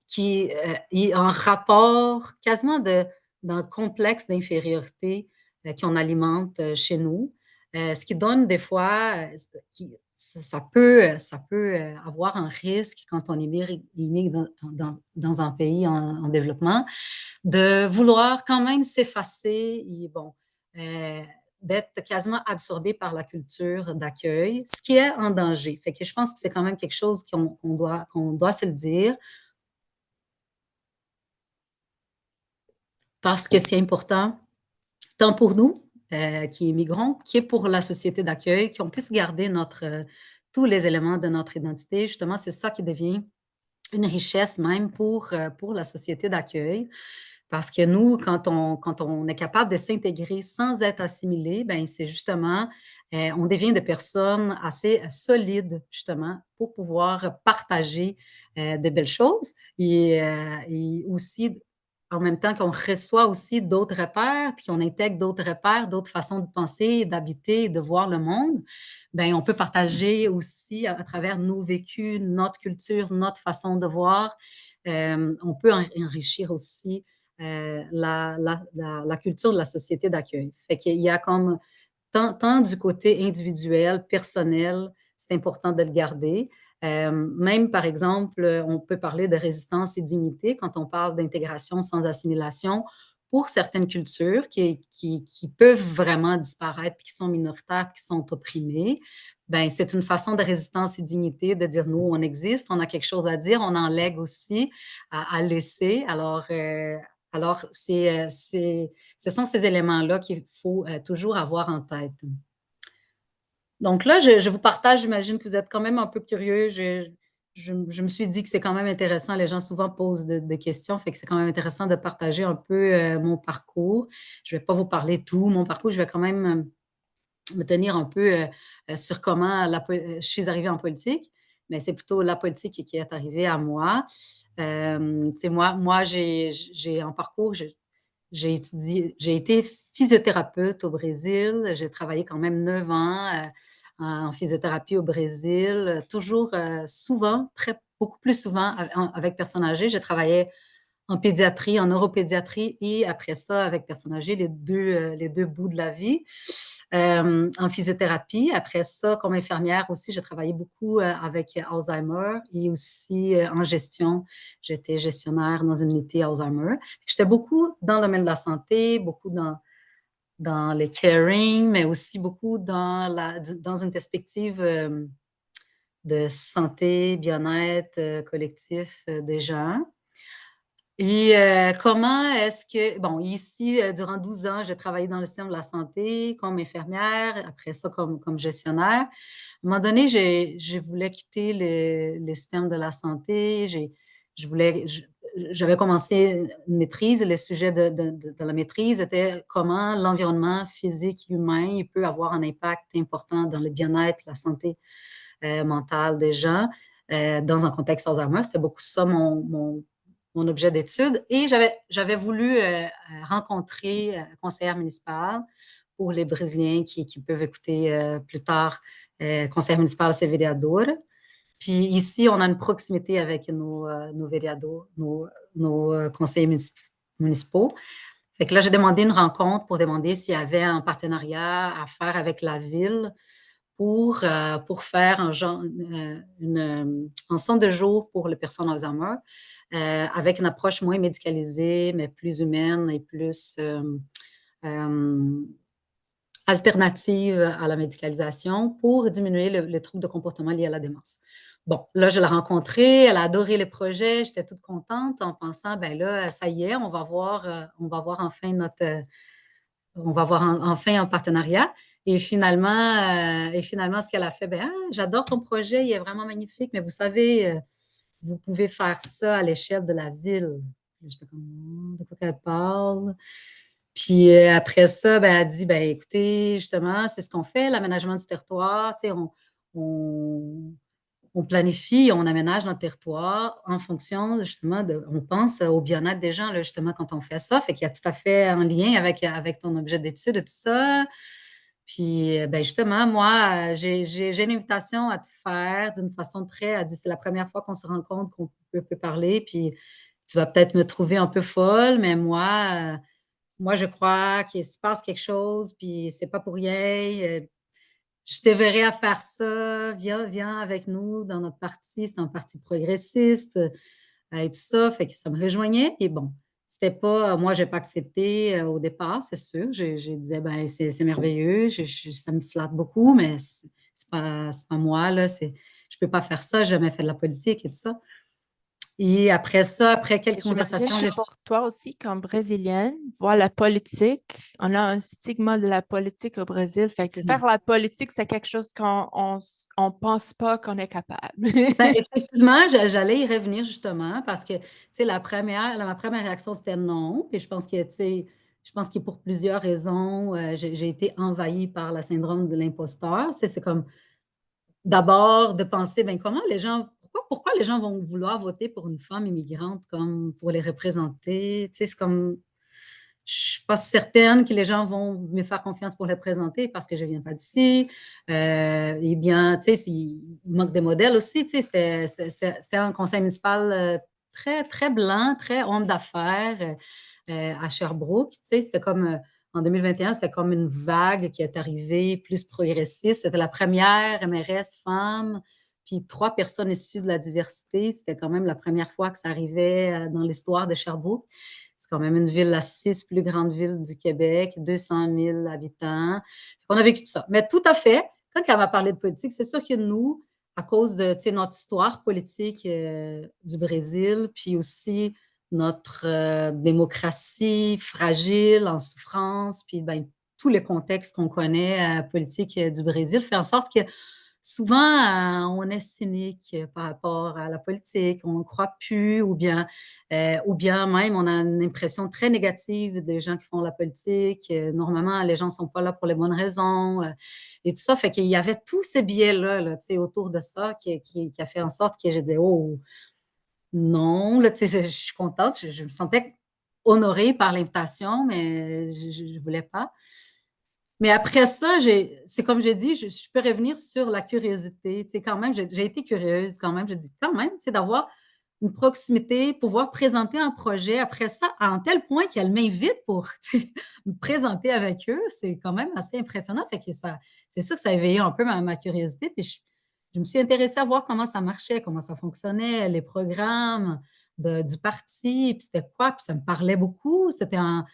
Speaker 15: qui est en rapport quasiment d'un complexe d'infériorité qu'on alimente chez nous, ce qui donne des fois, ça peut avoir un risque quand on immigre dans un pays en développement, de vouloir quand même s'effacer et d'être quasiment absorbé par la culture d'accueil, ce qui est en danger. Fait que je pense que c'est quand même quelque chose qu'on doit se le dire. Parce que c'est important, tant pour nous, qui immigrons, qui est pour la société d'accueil, qu'on puisse garder tous les éléments de notre identité. Justement, c'est ça qui devient une richesse même pour la société d'accueil. Parce que nous, quand on est capable de s'intégrer sans être assimilé, ben c'est justement, on devient des personnes assez solides, justement, pour pouvoir partager de belles choses et aussi en même temps qu'on reçoit aussi d'autres repères, puis qu'on intègre d'autres repères, d'autres façons de penser, d'habiter, de voir le monde, bien, on peut partager aussi à travers nos vécus, notre culture, notre façon de voir. On peut enrichir aussi la culture de la société d'accueil. Fait qu'il y a comme tant du côté individuel, personnel, c'est important de le garder. Même, par exemple, on peut parler de résistance et dignité quand on parle d'intégration sans assimilation pour certaines cultures qui peuvent vraiment disparaître, puis qui sont minoritaires, puis qui sont opprimées. Ben, c'est une façon de résistance et dignité de dire, nous, on existe, on a quelque chose à dire, on en lègue aussi à laisser. Alors, ce sont ces éléments-là qu'il faut toujours avoir en tête. Donc là, je vous partage, j'imagine que vous êtes quand même un peu curieux. Je me suis dit que c'est quand même intéressant. Les gens souvent posent des questions, fait que c'est quand même intéressant de partager un peu mon parcours. Je ne vais pas vous parler tout mon parcours, je vais quand même me tenir un peu sur comment je suis arrivée en politique, mais c'est plutôt la politique qui est arrivée à moi. Moi, j'ai un parcours, j'ai été physiothérapeute au Brésil. J'ai travaillé quand même 9 ans en physiothérapie au Brésil, toujours souvent, beaucoup plus souvent avec personnes âgées. J'ai travaillé en pédiatrie, en neuropédiatrie et après ça, avec personnes âgées, les deux bouts de la vie. En physiothérapie. Après ça, comme infirmière aussi, j'ai travaillé beaucoup avec Alzheimer et aussi en gestion. J'étais gestionnaire dans une unité Alzheimer. J'étais beaucoup dans le domaine de la santé, beaucoup dans les caring, mais aussi beaucoup dans une perspective de santé, bien-être collectif des gens. Et comment est-ce que, bon, ici, durant 12 ans, j'ai travaillé dans le système de la santé comme infirmière, après ça comme gestionnaire. À un moment donné, je voulais quitter le système de la santé. J'avais commencé une maîtrise. Le sujet de la maîtrise était comment l'environnement physique humain il peut avoir un impact important dans le bien-être, la santé mentale des gens. dans un contexte Alzheimer. C'était beaucoup ça mon objet d'étude. Et j'avais voulu rencontrer conseillère municipale pour les Brésiliens qui peuvent écouter plus tard, conseillère municipale, c'est vereadora. Puis ici, on a une proximité avec nos vereadores, nos conseillers municipaux. Fait que là, j'ai demandé une rencontre pour demander s'il y avait un partenariat à faire avec la ville pour faire un centre de jour pour les personnes Alzheimer avec une approche moins médicalisée, mais plus humaine et plus alternative à la médicalisation pour diminuer les troubles de comportement liés à la démence. Bon, là, je l'ai rencontrée, elle a adoré le projet, j'étais toute contente en pensant, ben là, ça y est, on va voir enfin enfin un partenariat. Et finalement, ce qu'elle a fait, ben, j'adore ton projet, il est vraiment magnifique, mais vous savez, vous pouvez faire ça à l'échelle de la ville. J'étais comme, de quoi qu'elle parle? Puis après ça, ben, elle dit, ben, écoutez, justement, c'est ce qu'on fait, l'aménagement du territoire, tu sais, on planifie, on aménage notre territoire en fonction, justement, on pense au bien-être des gens, là, justement, quand on fait ça. Fait qu'il y a tout à fait un lien avec ton objet d'étude et tout ça. Puis, ben, justement, moi, j'ai une invitation à te faire d'une façon elle dit, c'est la première fois qu'on se rencontre, qu'on peut parler, puis tu vas peut-être me trouver un peu folle, mais moi, je crois qu'il se passe quelque chose, puis c'est pas pour rien. Je te verrai à faire ça, viens avec nous dans notre parti, c'est un parti progressiste et tout ça, fait que ça me rejoignait. Et bon, c'était pas, moi, j'ai pas accepté au départ, c'est sûr. Je disais, ben, c'est merveilleux, ça me flatte beaucoup, mais c'est pas moi, là, je peux pas faire ça, j'ai jamais fait de la politique et tout ça. Et après ça, après quelques conversations...
Speaker 1: J'imagine que pour toi aussi, comme Brésilienne, voir la politique, on a un stigma de la politique au Brésil. Fait que faire la politique, c'est quelque chose qu'on on pense pas qu'on est capable.
Speaker 15: Ben, effectivement, j'allais y revenir justement parce que, tu sais, ma première réaction, c'était non. Puis je pense que pour plusieurs raisons, j'ai été envahie par le syndrome de l'imposteur. Tu sais, c'est comme d'abord de penser, ben comment les gens, pourquoi les gens vont vouloir voter pour une femme immigrante comme pour les représenter? Tu sais, c'est comme, je suis pas certaine que les gens vont me faire confiance pour les présenter parce que je viens pas d'ici. Eh bien, tu sais, il manque des modèles aussi. Tu sais, c'était un conseil municipal très, très blanc, très homme d'affaires à Sherbrooke. Tu sais, c'était comme en 2021, c'était comme une vague qui est arrivée plus progressiste. C'était la première MRS femme, puis 3 personnes issues de la diversité. C'était quand même la première fois que ça arrivait dans l'histoire de Sherbrooke. C'est quand même une ville, la 6 plus grande ville du Québec, 200 000 habitants. On a vécu tout ça. Mais tout à fait, quand elle m'a parlé de politique, c'est sûr que nous, à cause de notre histoire politique du Brésil, puis aussi notre démocratie fragile, en souffrance, puis ben, tous les contextes qu'on connaît politiques du Brésil, fait en sorte que souvent, on est cynique par rapport à la politique, on ne croit plus, ou bien même on a une impression très négative des gens qui font la politique. Normalement, les gens ne sont pas là pour les bonnes raisons et tout ça. Fait qu'il y avait tous ces biais-là là, autour de ça qui a fait en sorte que j'ai dit, oh, non, là, je suis contente, je me sentais honorée par l'invitation, mais je ne voulais pas. Mais après ça, c'est comme j'ai dit, je peux revenir sur la curiosité. Tu sais, quand même, j'ai été curieuse quand même. Je dis quand même, c'est d'avoir une proximité, pouvoir présenter un projet. Après ça, à un tel point qu'elle m'invite pour me présenter avec eux, c'est quand même assez impressionnant. Fait que c'est sûr que ça a éveillé un peu ma curiosité. Puis je me suis intéressée à voir comment ça marchait, comment ça fonctionnait, les programmes du parti, puis c'était quoi, puis ça me parlait beaucoup. C'était un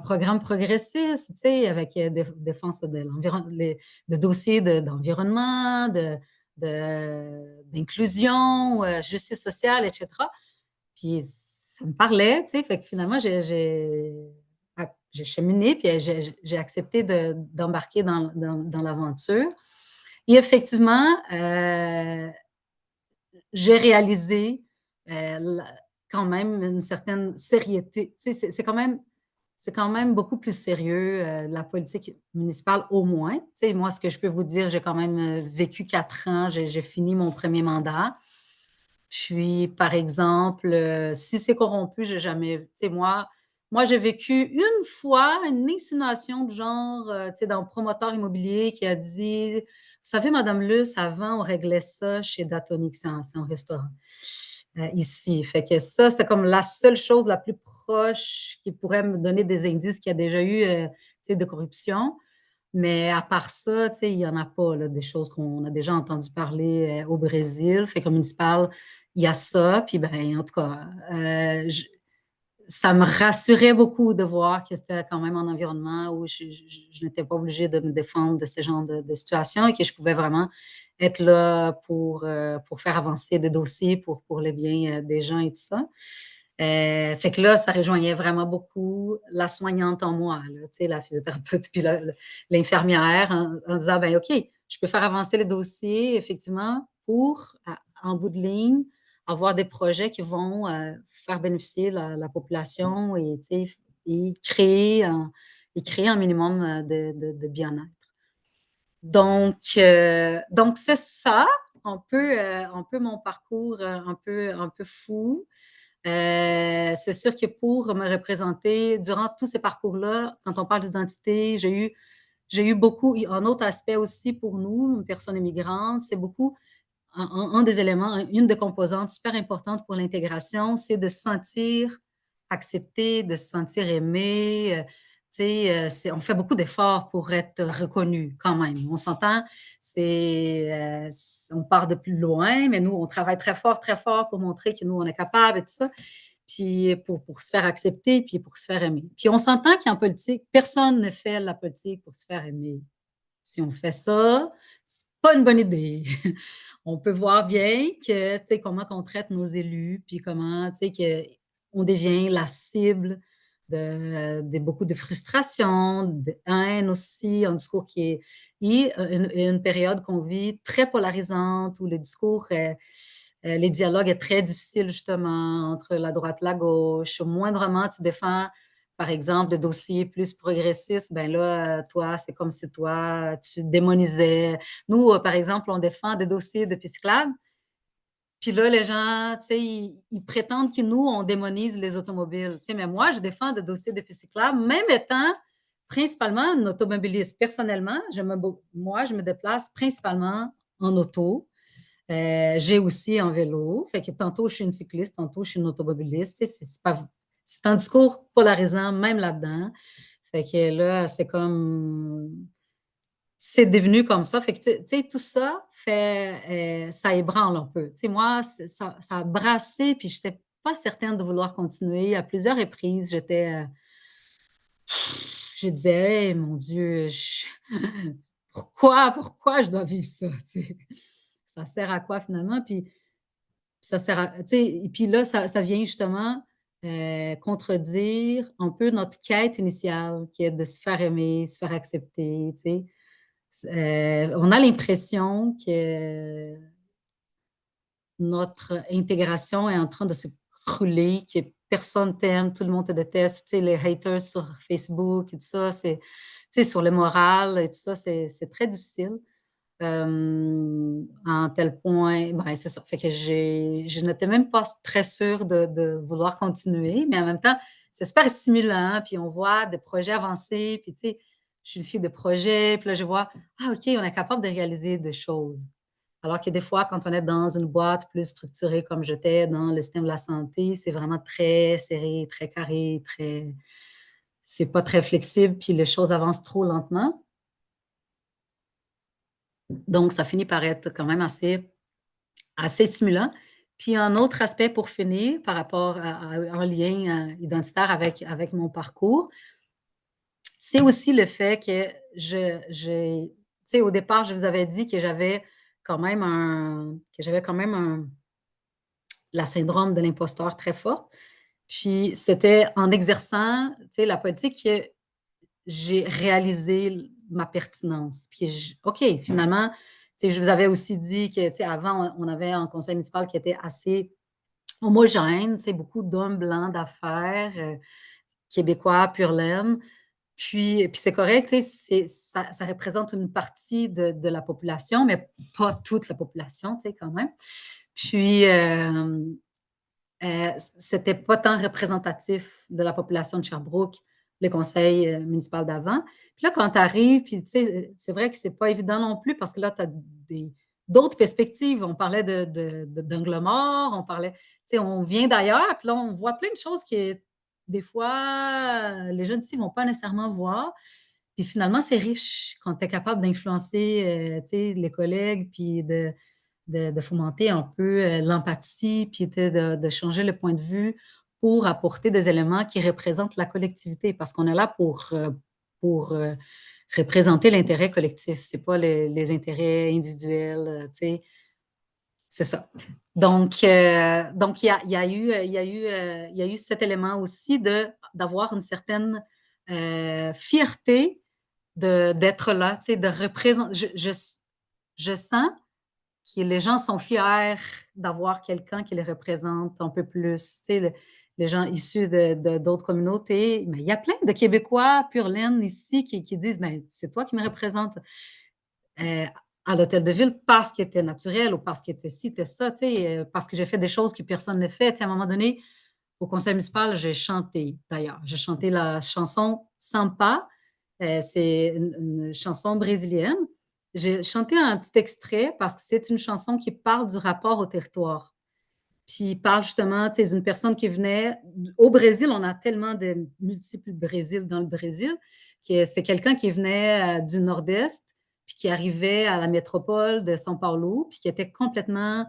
Speaker 15: programme progressiste, tu sais, avec défense de dossiers d'environnement, d'inclusion, justice sociale, etc. Puis ça me parlait, tu sais, fait que finalement, j'ai cheminé, puis j'ai accepté d'embarquer dans l'aventure. Et effectivement, j'ai réalisé quand même une certaine sérieuxité. Tu sais, c'est quand même beaucoup plus sérieux, la politique municipale au moins. Tu sais, moi, ce que je peux vous dire, j'ai quand même vécu 4 ans, j'ai fini mon premier mandat. Puis, par exemple, si c'est corrompu, j'ai jamais... Tu sais, moi, j'ai vécu une fois une insinuation du genre, tu sais, d'un promoteur immobilier qui a dit, vous savez, Madame Luce, avant, on réglait ça chez Datonic, c'est un restaurant ici. Fait que ça, c'était comme la seule chose la plus proche qui pourrait me donner des indices qu'il y a déjà eu, tu sais, de corruption. Mais à part ça, tu sais, il n'y en a pas, là, des choses qu'on a déjà entendu parler au Brésil. Fait qu'au municipal, il y a ça. Puis, ben, en tout cas, ça me rassurait beaucoup de voir que c'était quand même un environnement où je n'étais pas obligée de me défendre de ce genre de situation et que je pouvais vraiment être là pour faire avancer des dossiers pour le bien des gens et tout ça. Fait que là, ça rejoignait vraiment beaucoup la soignante en moi, là, tu sais, la physiothérapeute puis l'infirmière en disant, ben OK, je peux faire avancer les dossiers, effectivement, pour, en bout de ligne, avoir des projets qui vont faire bénéficier la population et, tu sais, et créer un minimum de bien-être. Donc c'est ça, un peu mon parcours un peu fou. C'est sûr que pour me représenter, durant tous ces parcours-là, quand on parle d'identité, j'ai eu beaucoup, un autre aspect aussi pour nous, une personne immigrante, c'est beaucoup, un des éléments, une des composantes super importantes pour l'intégration, c'est de se sentir accepté, de se sentir aimé. Tu sais, on fait beaucoup d'efforts pour être reconnu quand même. On s'entend, on part de plus loin, mais nous, on travaille très fort pour montrer que nous, on est capable et tout ça, puis pour se faire accepter, puis pour se faire aimer. Puis on s'entend qu'en politique, personne ne fait la politique pour se faire aimer. Si on fait ça, c'est pas une bonne idée. On peut voir bien que, tu sais, comment on traite nos élus, puis comment, tu sais, qu'on devient la cible de beaucoup de frustration, de haine aussi, un discours qui est... Et une période qu'on vit très polarisante, où le discours, les dialogues est très difficile justement entre la droite et la gauche. Au moindrement, tu défends par exemple, de dossiers plus progressistes, ben là, toi, c'est comme si toi, tu démonisais. Nous, par exemple, on défend des dossiers de pistes cyclables. Puis là, les gens, tu sais, ils prétendent que nous, on démonise les automobiles. Tu sais, mais moi, je défends des dossiers de pistes cyclables, même étant principalement une automobiliste. Personnellement, moi, je me déplace principalement en auto. J'ai aussi un vélo. Fait que tantôt, je suis une cycliste, tantôt, je suis une automobiliste. Tu sais, c'est un discours polarisant, même là-dedans. Fait que là, c'est comme... C'est devenu comme ça. Fait que, tu sais, tout ça ça ébranle un peu. Tu sais, moi, ça a brassé, puis je n'étais pas certaine de vouloir continuer. À plusieurs reprises, je disais, hey, mon Dieu, pourquoi je dois vivre ça? Tu sais? Ça sert à quoi finalement? Puis ça sert à, tu sais, et puis là, ça vient justement contredire un peu notre quête initiale, qui est de se faire aimer, se faire accepter, tu sais. On a l'impression que notre intégration est en train de s'écrouler, que personne t'aime, tout le monde te déteste, tu sais, les haters sur Facebook et tout ça, tu sais, sur le moral et tout ça, c'est très difficile. En tel point, ben, c'est ça. Fait que je n'étais même pas très sûre de vouloir continuer, mais en même temps, c'est super stimulant, puis on voit des projets avancer, puis tu sais, je suis une fille de projet, puis là, je vois, OK, on est capable de réaliser des choses. Alors que des fois, quand on est dans une boîte plus structurée comme j'étais dans le système de la santé, c'est vraiment très serré, très carré, c'est pas très flexible, puis les choses avancent trop lentement. Donc, ça finit par être quand même assez stimulant. Puis, un autre aspect pour finir, par rapport à un lien identitaire avec mon parcours, c'est aussi le fait que tu sais, au départ, je vous avais dit que j'avais quand même la syndrome de l'imposteur très fort. Puis, c'était en exerçant, tu sais, la politique que j'ai réalisé ma pertinence. Puis, OK, finalement, tu sais, je vous avais aussi dit que, tu sais, avant, on avait un conseil municipal qui était assez homogène, tu sais, beaucoup d'hommes blancs d'affaires, québécois, pur laine. Puis c'est correct, tu sais, ça représente une partie de la population, mais pas toute la population, tu sais, quand même. Puis, c'était pas tant représentatif de la population de Sherbrooke, le conseil municipal d'avant. Puis là, quand tu arrives, puis tu sais, c'est vrai que c'est pas évident non plus parce que là, tu as d'autres perspectives. On parlait d'angle mort, on parlait, tu sais, on vient d'ailleurs, puis là, on voit plein de choses qui, des fois, les jeunes ici vont pas nécessairement voir. Puis finalement, c'est riche quand tu es capable d'influencer, tu sais, les collègues, puis de fomenter un peu l'empathie, puis de changer le point de vue pour apporter des éléments qui représentent la collectivité, parce qu'on est là pour représenter l'intérêt collectif, c'est pas les intérêts individuels, tu sais, c'est ça. Donc, il y a eu cet élément aussi d'avoir une certaine fierté d'être là, tu sais, de représenter. Je sens que les gens sont fiers d'avoir quelqu'un qui les représente un peu plus. Tu sais, les gens issus d'autres communautés. Mais il y a plein de Québécois pur laine ici qui disent ben, c'est toi qui me représente à l'hôtel de ville parce qu'il était naturel ou parce qu'il était ci, était ça, tu sais, parce que j'ai fait des choses que personne ne fait. Tu sais, à un moment donné, au conseil municipal, j'ai chanté d'ailleurs. J'ai chanté la chanson Sampa. C'est une chanson brésilienne. J'ai chanté un petit extrait parce que c'est une chanson qui parle du rapport au territoire. Puis il parle justement d'une personne qui venait au Brésil. On a tellement de multiples Brésils dans le Brésil. C'est quelqu'un qui venait du nord-est puis qui arrivait à la métropole de São Paulo puis qui était complètement...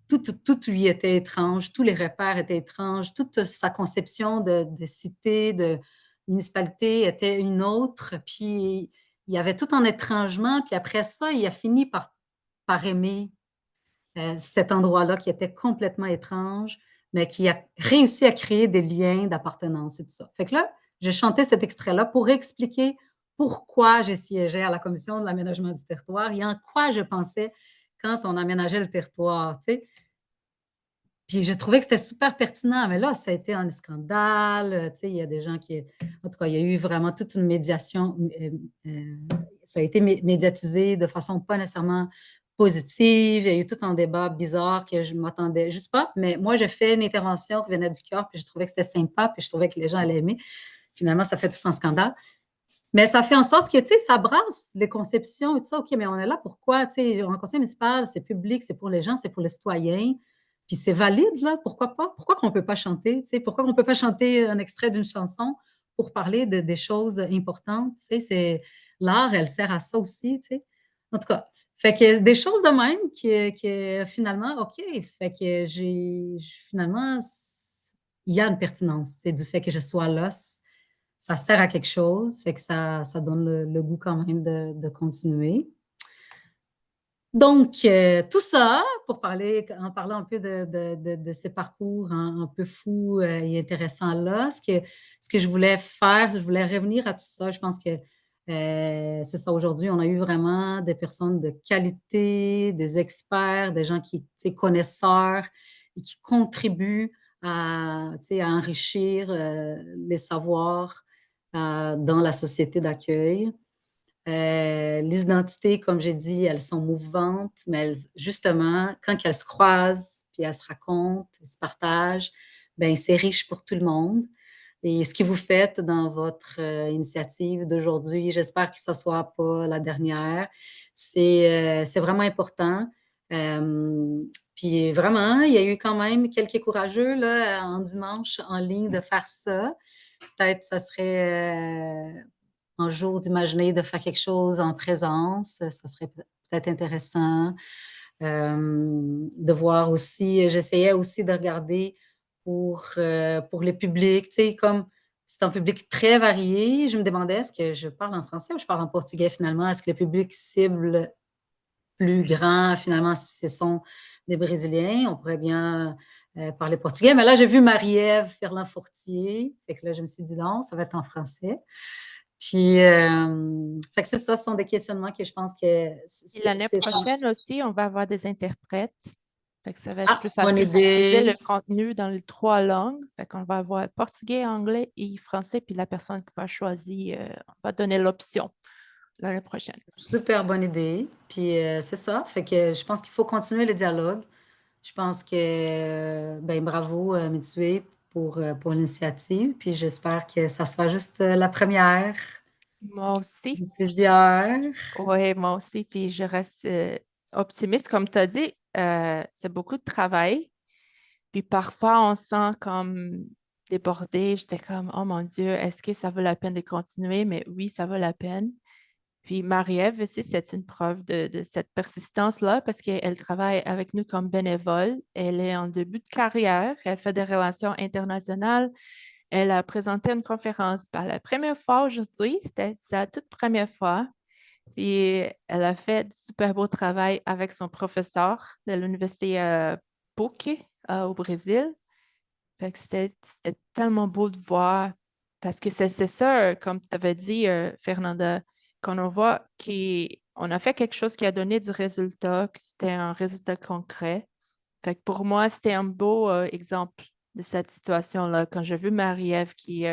Speaker 15: Tout lui était étrange, tous les repères étaient étranges, toute sa conception de cité, de municipalité était une autre. Puis il y avait tout un étrangement. Puis après ça, il a fini par aimer cet endroit-là qui était complètement étrange, mais qui a réussi à créer des liens d'appartenance et tout ça. Fait que là, j'ai chanté cet extrait-là pour expliquer pourquoi j'ai siégé à la commission de l'aménagement du territoire et en quoi je pensais quand on aménageait le territoire, tu sais. Puis je trouvais que c'était super pertinent, mais là, ça a été un scandale, tu sais, il y a des gens qui... En tout cas, il y a eu vraiment toute une médiation, ça a été médiatisé de façon pas nécessairement positive, il y a eu tout un débat bizarre que je m'attendais juste pas, mais moi, j'ai fait une intervention qui venait du cœur, puis je trouvais que c'était sympa, puis je trouvais que les gens allaient aimer. Finalement, ça fait tout un scandale. Mais ça fait en sorte que, tu sais, ça brasse les conceptions et tout ça. OK, mais on est là pourquoi? Tu sais, un conseil municipal, c'est public, c'est pour les gens, c'est pour les citoyens. Puis c'est valide, là, pourquoi pas? Pourquoi qu'on ne peut pas chanter? Tu sais, pourquoi qu'on ne peut pas chanter un extrait d'une chanson pour parler des choses importantes? Tu sais, c'est l'art, elle sert à ça aussi, tu sais. En tout cas, fait que des choses de même qui finalement, OK, fait que finalement, il y a une pertinence, tu sais, du fait que je sois là. Ça sert à quelque chose, fait que ça donne le goût quand même de continuer. Donc, tout ça, en parlant un peu de ces parcours un peu fous et intéressants là, ce que je voulais faire, je voulais revenir à tout ça. Je pense que c'est ça, aujourd'hui, on a eu vraiment des personnes de qualité, des experts, des gens qui, tu sais, connaisseurs et qui contribuent à, tu sais, à enrichir les savoirs dans la société d'accueil. Les identités, comme j'ai dit, elles sont mouvantes, mais justement, quand elles se croisent, puis elles se racontent, elles se partagent, ben c'est riche pour tout le monde. Et ce que vous faites dans votre initiative d'aujourd'hui, j'espère que ça ne soit pas la dernière. C'est vraiment important. Puis vraiment, il y a eu quand même quelques courageux là, en dimanche en ligne de faire ça. Peut-être ça serait un jour d'imaginer de faire quelque chose en présence, ça serait peut-être intéressant. De voir aussi, j'essayais aussi de regarder pour les publics, tu sais, comme c'est un public très varié, je me demandais est-ce que je parle en français ou je parle en portugais finalement, est-ce que le public cible plus grand, finalement, si ce sont des Brésiliens, on pourrait bien parler portugais, mais là, j'ai vu Marie-Ève Ferland-Fortier, fait que là, je me suis dit non, ça va être en français. Puis, fait que ça, ce sont des questionnements que je pense que...
Speaker 1: Et l'année prochaine aussi, on va avoir des interprètes. Fait que ça va être plus
Speaker 15: bonne
Speaker 1: facile d'utiliser
Speaker 15: idée.
Speaker 1: le contenu dans les 3 langues. Fait qu'on va avoir portugais, anglais et français. Puis la personne qui va choisir, on va donner l'option l'année prochaine.
Speaker 15: Super bonne idée. Puis c'est ça. Fait que je pense qu'il faut continuer le dialogue Je pense que, ben, bravo, Mitsue, pour l'initiative. Puis j'espère que ça sera juste la première
Speaker 1: Moi aussi.
Speaker 15: de plusieurs.
Speaker 1: Oui, moi aussi. Puis je reste optimiste. Comme tu as dit, c'est beaucoup de travail. Puis parfois, on se sent comme débordé. J'étais comme, oh mon Dieu, est-ce que ça vaut la peine de continuer? Mais oui, ça vaut la peine. Puis Marie-Ève aussi, c'est une preuve de cette persistance-là parce qu'elle travaille avec nous comme bénévole. Elle est en début de carrière. Elle fait des relations internationales. Elle a présenté une conférence pour la première fois aujourd'hui. C'était sa toute première fois. Puis elle a fait du super beau travail avec son professeur de l'université PUC au Brésil. Fait que c'était tellement beau de voir parce que c'est ça, comme tu avais dit, Fernanda, qu'on en voit qu'on a fait quelque chose qui a donné du résultat, que c'était un résultat concret. Fait que pour moi, c'était un beau exemple de cette situation-là. Quand j'ai vu Marie-Ève qui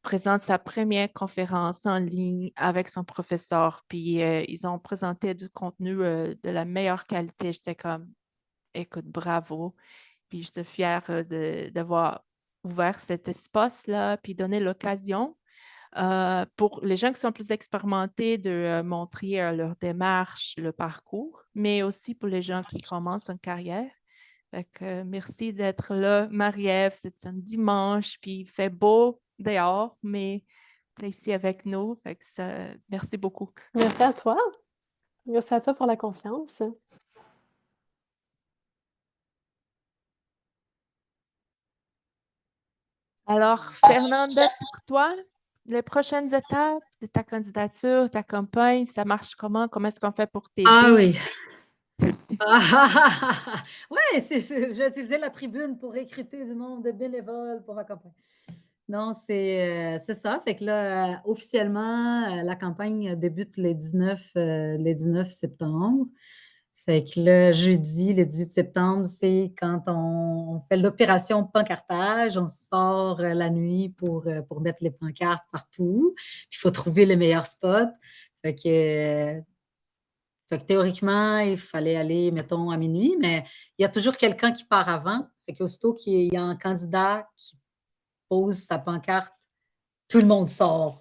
Speaker 1: présente sa première conférence en ligne avec son professeur, puis ils ont présenté du contenu de la meilleure qualité, j'étais comme, écoute, bravo. Puis je suis fière d'avoir ouvert cet espace-là, puis donné l'occasion pour les gens qui sont plus expérimentés de montrer leur démarche, le parcours, mais aussi pour les gens qui commencent en carrière. Fait que, merci d'être là, Marie-Ève. C'est un dimanche, puis il fait beau dehors, mais tu es ici avec nous. Fait que merci beaucoup.
Speaker 4: Merci à toi. Merci à toi pour la confiance.
Speaker 1: Alors, Fernanda, pour toi, les prochaines étapes de ta candidature, ta campagne, ça marche comment? Comment est-ce qu'on fait pour t'aider?
Speaker 15: Ah oui. Oui, j'ai utilisé la tribune pour recruter du monde de bénévoles pour ma campagne. Non, c'est ça. Fait que là, officiellement, la campagne débute le 19 septembre. Fait que le jeudi, le 18 septembre, c'est quand on fait l'opération pancartage. On sort la nuit pour mettre les pancartes partout. Il faut trouver les meilleurs spots. Fait que théoriquement, il fallait aller, mettons, à minuit, mais il y a toujours quelqu'un qui part avant. Fait qu'aussitôt qu'il y a un candidat qui pose sa pancarte, tout le monde sort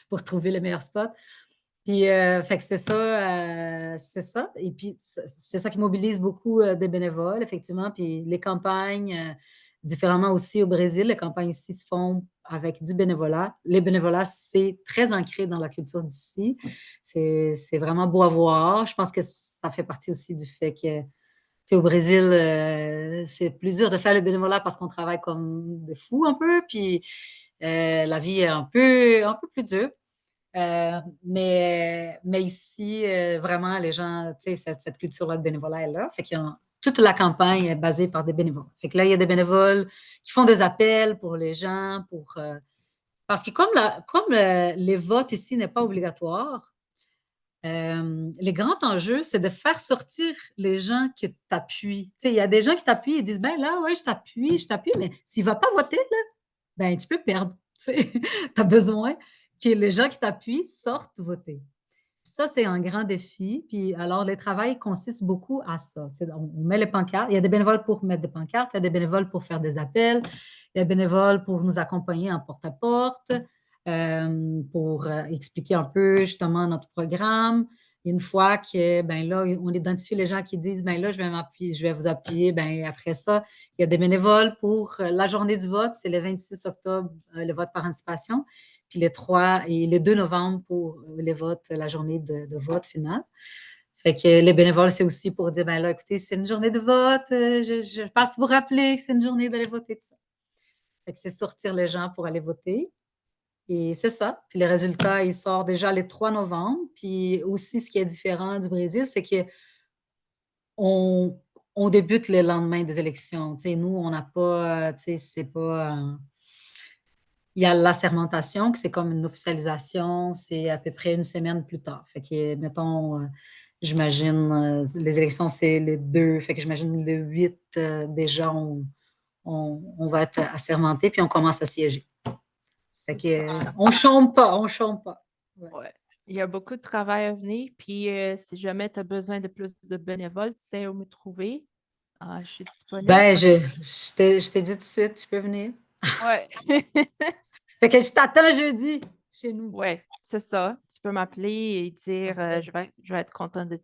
Speaker 15: pour trouver le meilleur spot. Puis, fait que c'est ça. Et puis, c'est ça qui mobilise beaucoup des bénévoles, effectivement. Puis, les campagnes, différemment aussi au Brésil, les campagnes ici se font avec du bénévolat. Les bénévolats, c'est très ancré dans la culture d'ici. C'est vraiment beau à voir. Je pense que ça fait partie aussi du fait que, tu sais, au Brésil, c'est plus dur de faire le bénévolat parce qu'on travaille comme des fous un peu. Puis, la vie est un peu plus dure. Mais ici, vraiment, les gens, tu sais, cette culture-là de bénévolat est là. Fait qu'il y a toute la campagne est basée par des bénévoles. Fait que là, il y a des bénévoles qui font des appels pour les gens, parce que comme les votes ici n'est pas obligatoire, les grands enjeux, c'est de faire sortir les gens qui t'appuient. Tu sais, il y a des gens qui t'appuient et disent, ben là, ouais, je t'appuie, mais s'il ne va pas voter, là, ben tu peux perdre. Tu as besoin que les gens qui t'appuient sortent voter. Ça, c'est un grand défi. Puis alors, le travail consiste beaucoup à ça. On met les pancartes. Il y a des bénévoles pour mettre des pancartes, il y a des bénévoles pour faire des appels, il y a des bénévoles pour nous accompagner en porte-à-porte, pour expliquer un peu justement notre programme. Une fois que, ben là, on identifie les gens qui disent, ben là, je vais vous appuyer. Ben après ça, il y a des bénévoles pour la journée du vote, c'est le 26 octobre, le vote par anticipation, puis les 3 et les 2 novembre pour les votes, la journée de vote finale. Fait que les bénévoles, c'est aussi pour dire, ben là, écoutez, c'est une journée de vote, je passe vous rappeler que c'est une journée d'aller voter, tout ça. Fait que c'est sortir les gens pour aller voter. Et c'est ça. Puis les résultats, ils sortent déjà le 3 novembre. Puis aussi, ce qui est différent du Brésil, c'est qu'on débute le lendemain des élections. Tu sais, nous, on n'a pas, tu sais, c'est pas... il y a l'assermentation, que c'est comme une officialisation, c'est à peu près une semaine plus tard. Fait que, mettons, j'imagine, les élections, c'est les 2. Fait que j'imagine le 8, déjà, on va être assermenté, puis on commence à siéger. Fait que, on chôme pas.
Speaker 1: Ouais. Il y a beaucoup de travail à venir. Puis si jamais tu as besoin de plus de bénévoles, tu sais où me trouver. Je suis disponible.
Speaker 15: Ben, je t'ai dit tout de suite, tu peux venir.
Speaker 1: Ouais.
Speaker 15: Fait que je t'attends jeudi chez nous.
Speaker 1: Ouais, c'est ça. Tu peux m'appeler et dire je vais être contente de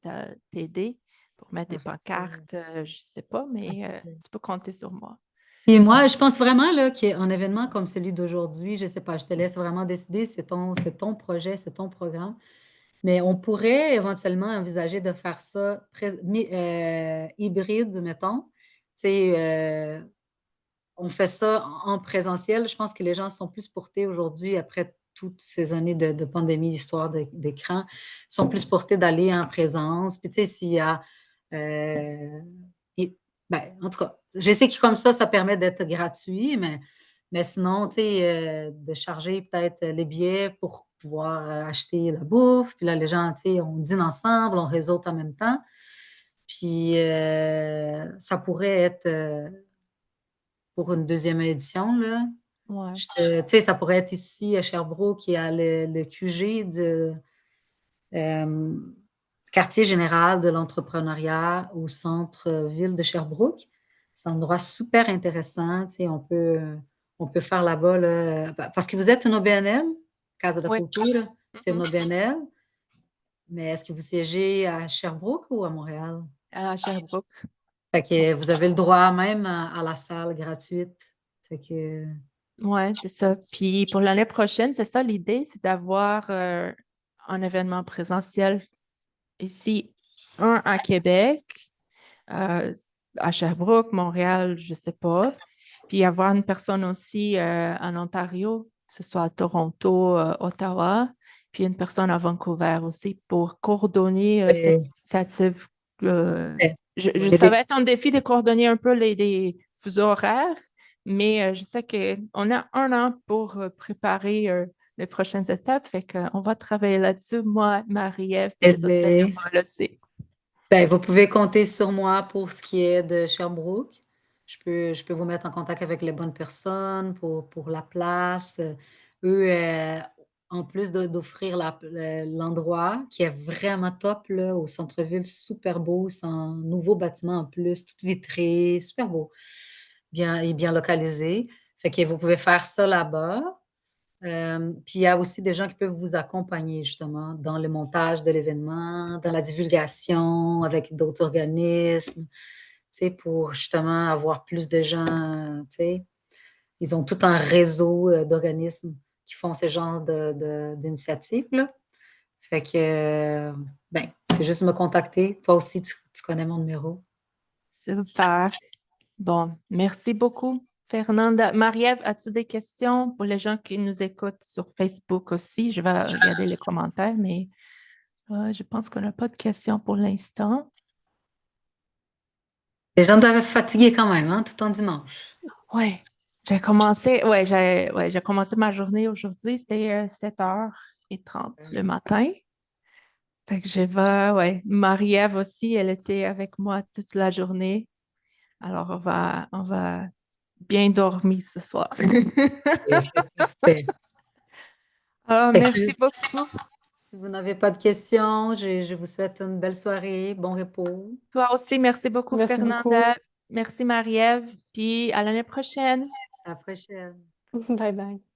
Speaker 1: t'aider pour mettre des pancartes, je sais pas, mais tu peux compter sur moi.
Speaker 15: Et moi, je pense vraiment là, qu'un événement comme celui d'aujourd'hui, je ne sais pas, je te laisse vraiment décider, c'est ton projet, c'est ton programme. Mais on pourrait éventuellement envisager de faire ça hybride, mettons. Tu sais, on fait ça en présentiel. Je pense que les gens sont plus portés aujourd'hui, après toutes ces années de pandémie, d'histoire d'écran, sont plus portés d'aller en présence. Puis tu sais, s'il y a... ben, en tout cas, je sais que comme ça permet d'être gratuit, mais sinon, tu sais, de charger peut-être les billets pour pouvoir acheter la bouffe. Puis là, les gens, tu sais, on dîne ensemble, on réseaute en même temps. Puis ça pourrait être pour une deuxième édition, là.
Speaker 1: Ouais.
Speaker 15: Tu sais, ça pourrait être ici à Sherbrooke, qui a le QG du quartier général de l'entrepreneuriat au centre-ville de Sherbrooke. C'est un endroit super intéressant. Tu sais, on peut faire là-bas, là, parce que vous êtes une OBNL, Casa da
Speaker 1: Oui.
Speaker 15: Cultura, c'est une OBNL. Mais est-ce que vous siégez à Sherbrooke ou à Montréal?
Speaker 1: À Sherbrooke.
Speaker 15: Fait que vous avez le droit même à la salle gratuite. Fait que...
Speaker 1: Oui, c'est ça. Puis pour l'année prochaine, c'est ça l'idée, c'est d'avoir un événement présentiel ici, un à Québec, à Sherbrooke, Montréal, je ne sais pas. Puis avoir une personne aussi en Ontario, que ce soit à Toronto, Ottawa, puis une personne à Vancouver aussi pour coordonner cette initiative. Ça va être un défi de coordonner un peu les fuseaux horaires, mais je sais qu'on a un an pour préparer les prochaines étapes, fait qu'on va travailler là-dessus, moi, Marie-Ève, et les autres bénévoles aussi.
Speaker 15: Ben, vous pouvez compter sur moi pour ce qui est de Sherbrooke. Je peux vous mettre en contact avec les bonnes personnes pour la place. Eux, en plus d'offrir l'endroit qui est vraiment top là, au centre-ville, super beau. C'est un nouveau bâtiment en plus, tout vitré, super beau, bien localisé. Fait que vous pouvez faire ça là-bas. Puis il y a aussi des gens qui peuvent vous accompagner justement dans le montage de l'événement, dans la divulgation avec d'autres organismes, tu sais, pour justement avoir plus de gens, tu sais. Ils ont tout un réseau d'organismes qui font ce genre d'initiatives, là. Fait que, ben, c'est juste me contacter. Toi aussi, tu connais mon numéro.
Speaker 1: Super. Bon, merci beaucoup, Fernanda. Marie-Ève, as-tu des questions pour les gens qui nous écoutent sur Facebook aussi? Je vais regarder les commentaires, mais je pense qu'on n'a pas de questions pour l'instant.
Speaker 15: Les gens doivent être fatigués quand même, hein, tout en dimanche.
Speaker 1: Oui, j'ai commencé ma journée aujourd'hui, c'était 7h30 le matin. Fait que Marie-Ève aussi, elle était avec moi toute la journée. Alors, on va bien dormir ce soir.
Speaker 15: C'est parfait.
Speaker 1: Merci beaucoup.
Speaker 15: Si vous n'avez pas de questions, je vous souhaite une belle soirée, bon repos.
Speaker 1: Toi aussi, merci beaucoup,
Speaker 4: Merci
Speaker 1: Fernanda.
Speaker 4: beaucoup.
Speaker 1: Merci, Marie-Ève. Puis à l'année prochaine.
Speaker 15: À la prochaine.
Speaker 4: Bye bye.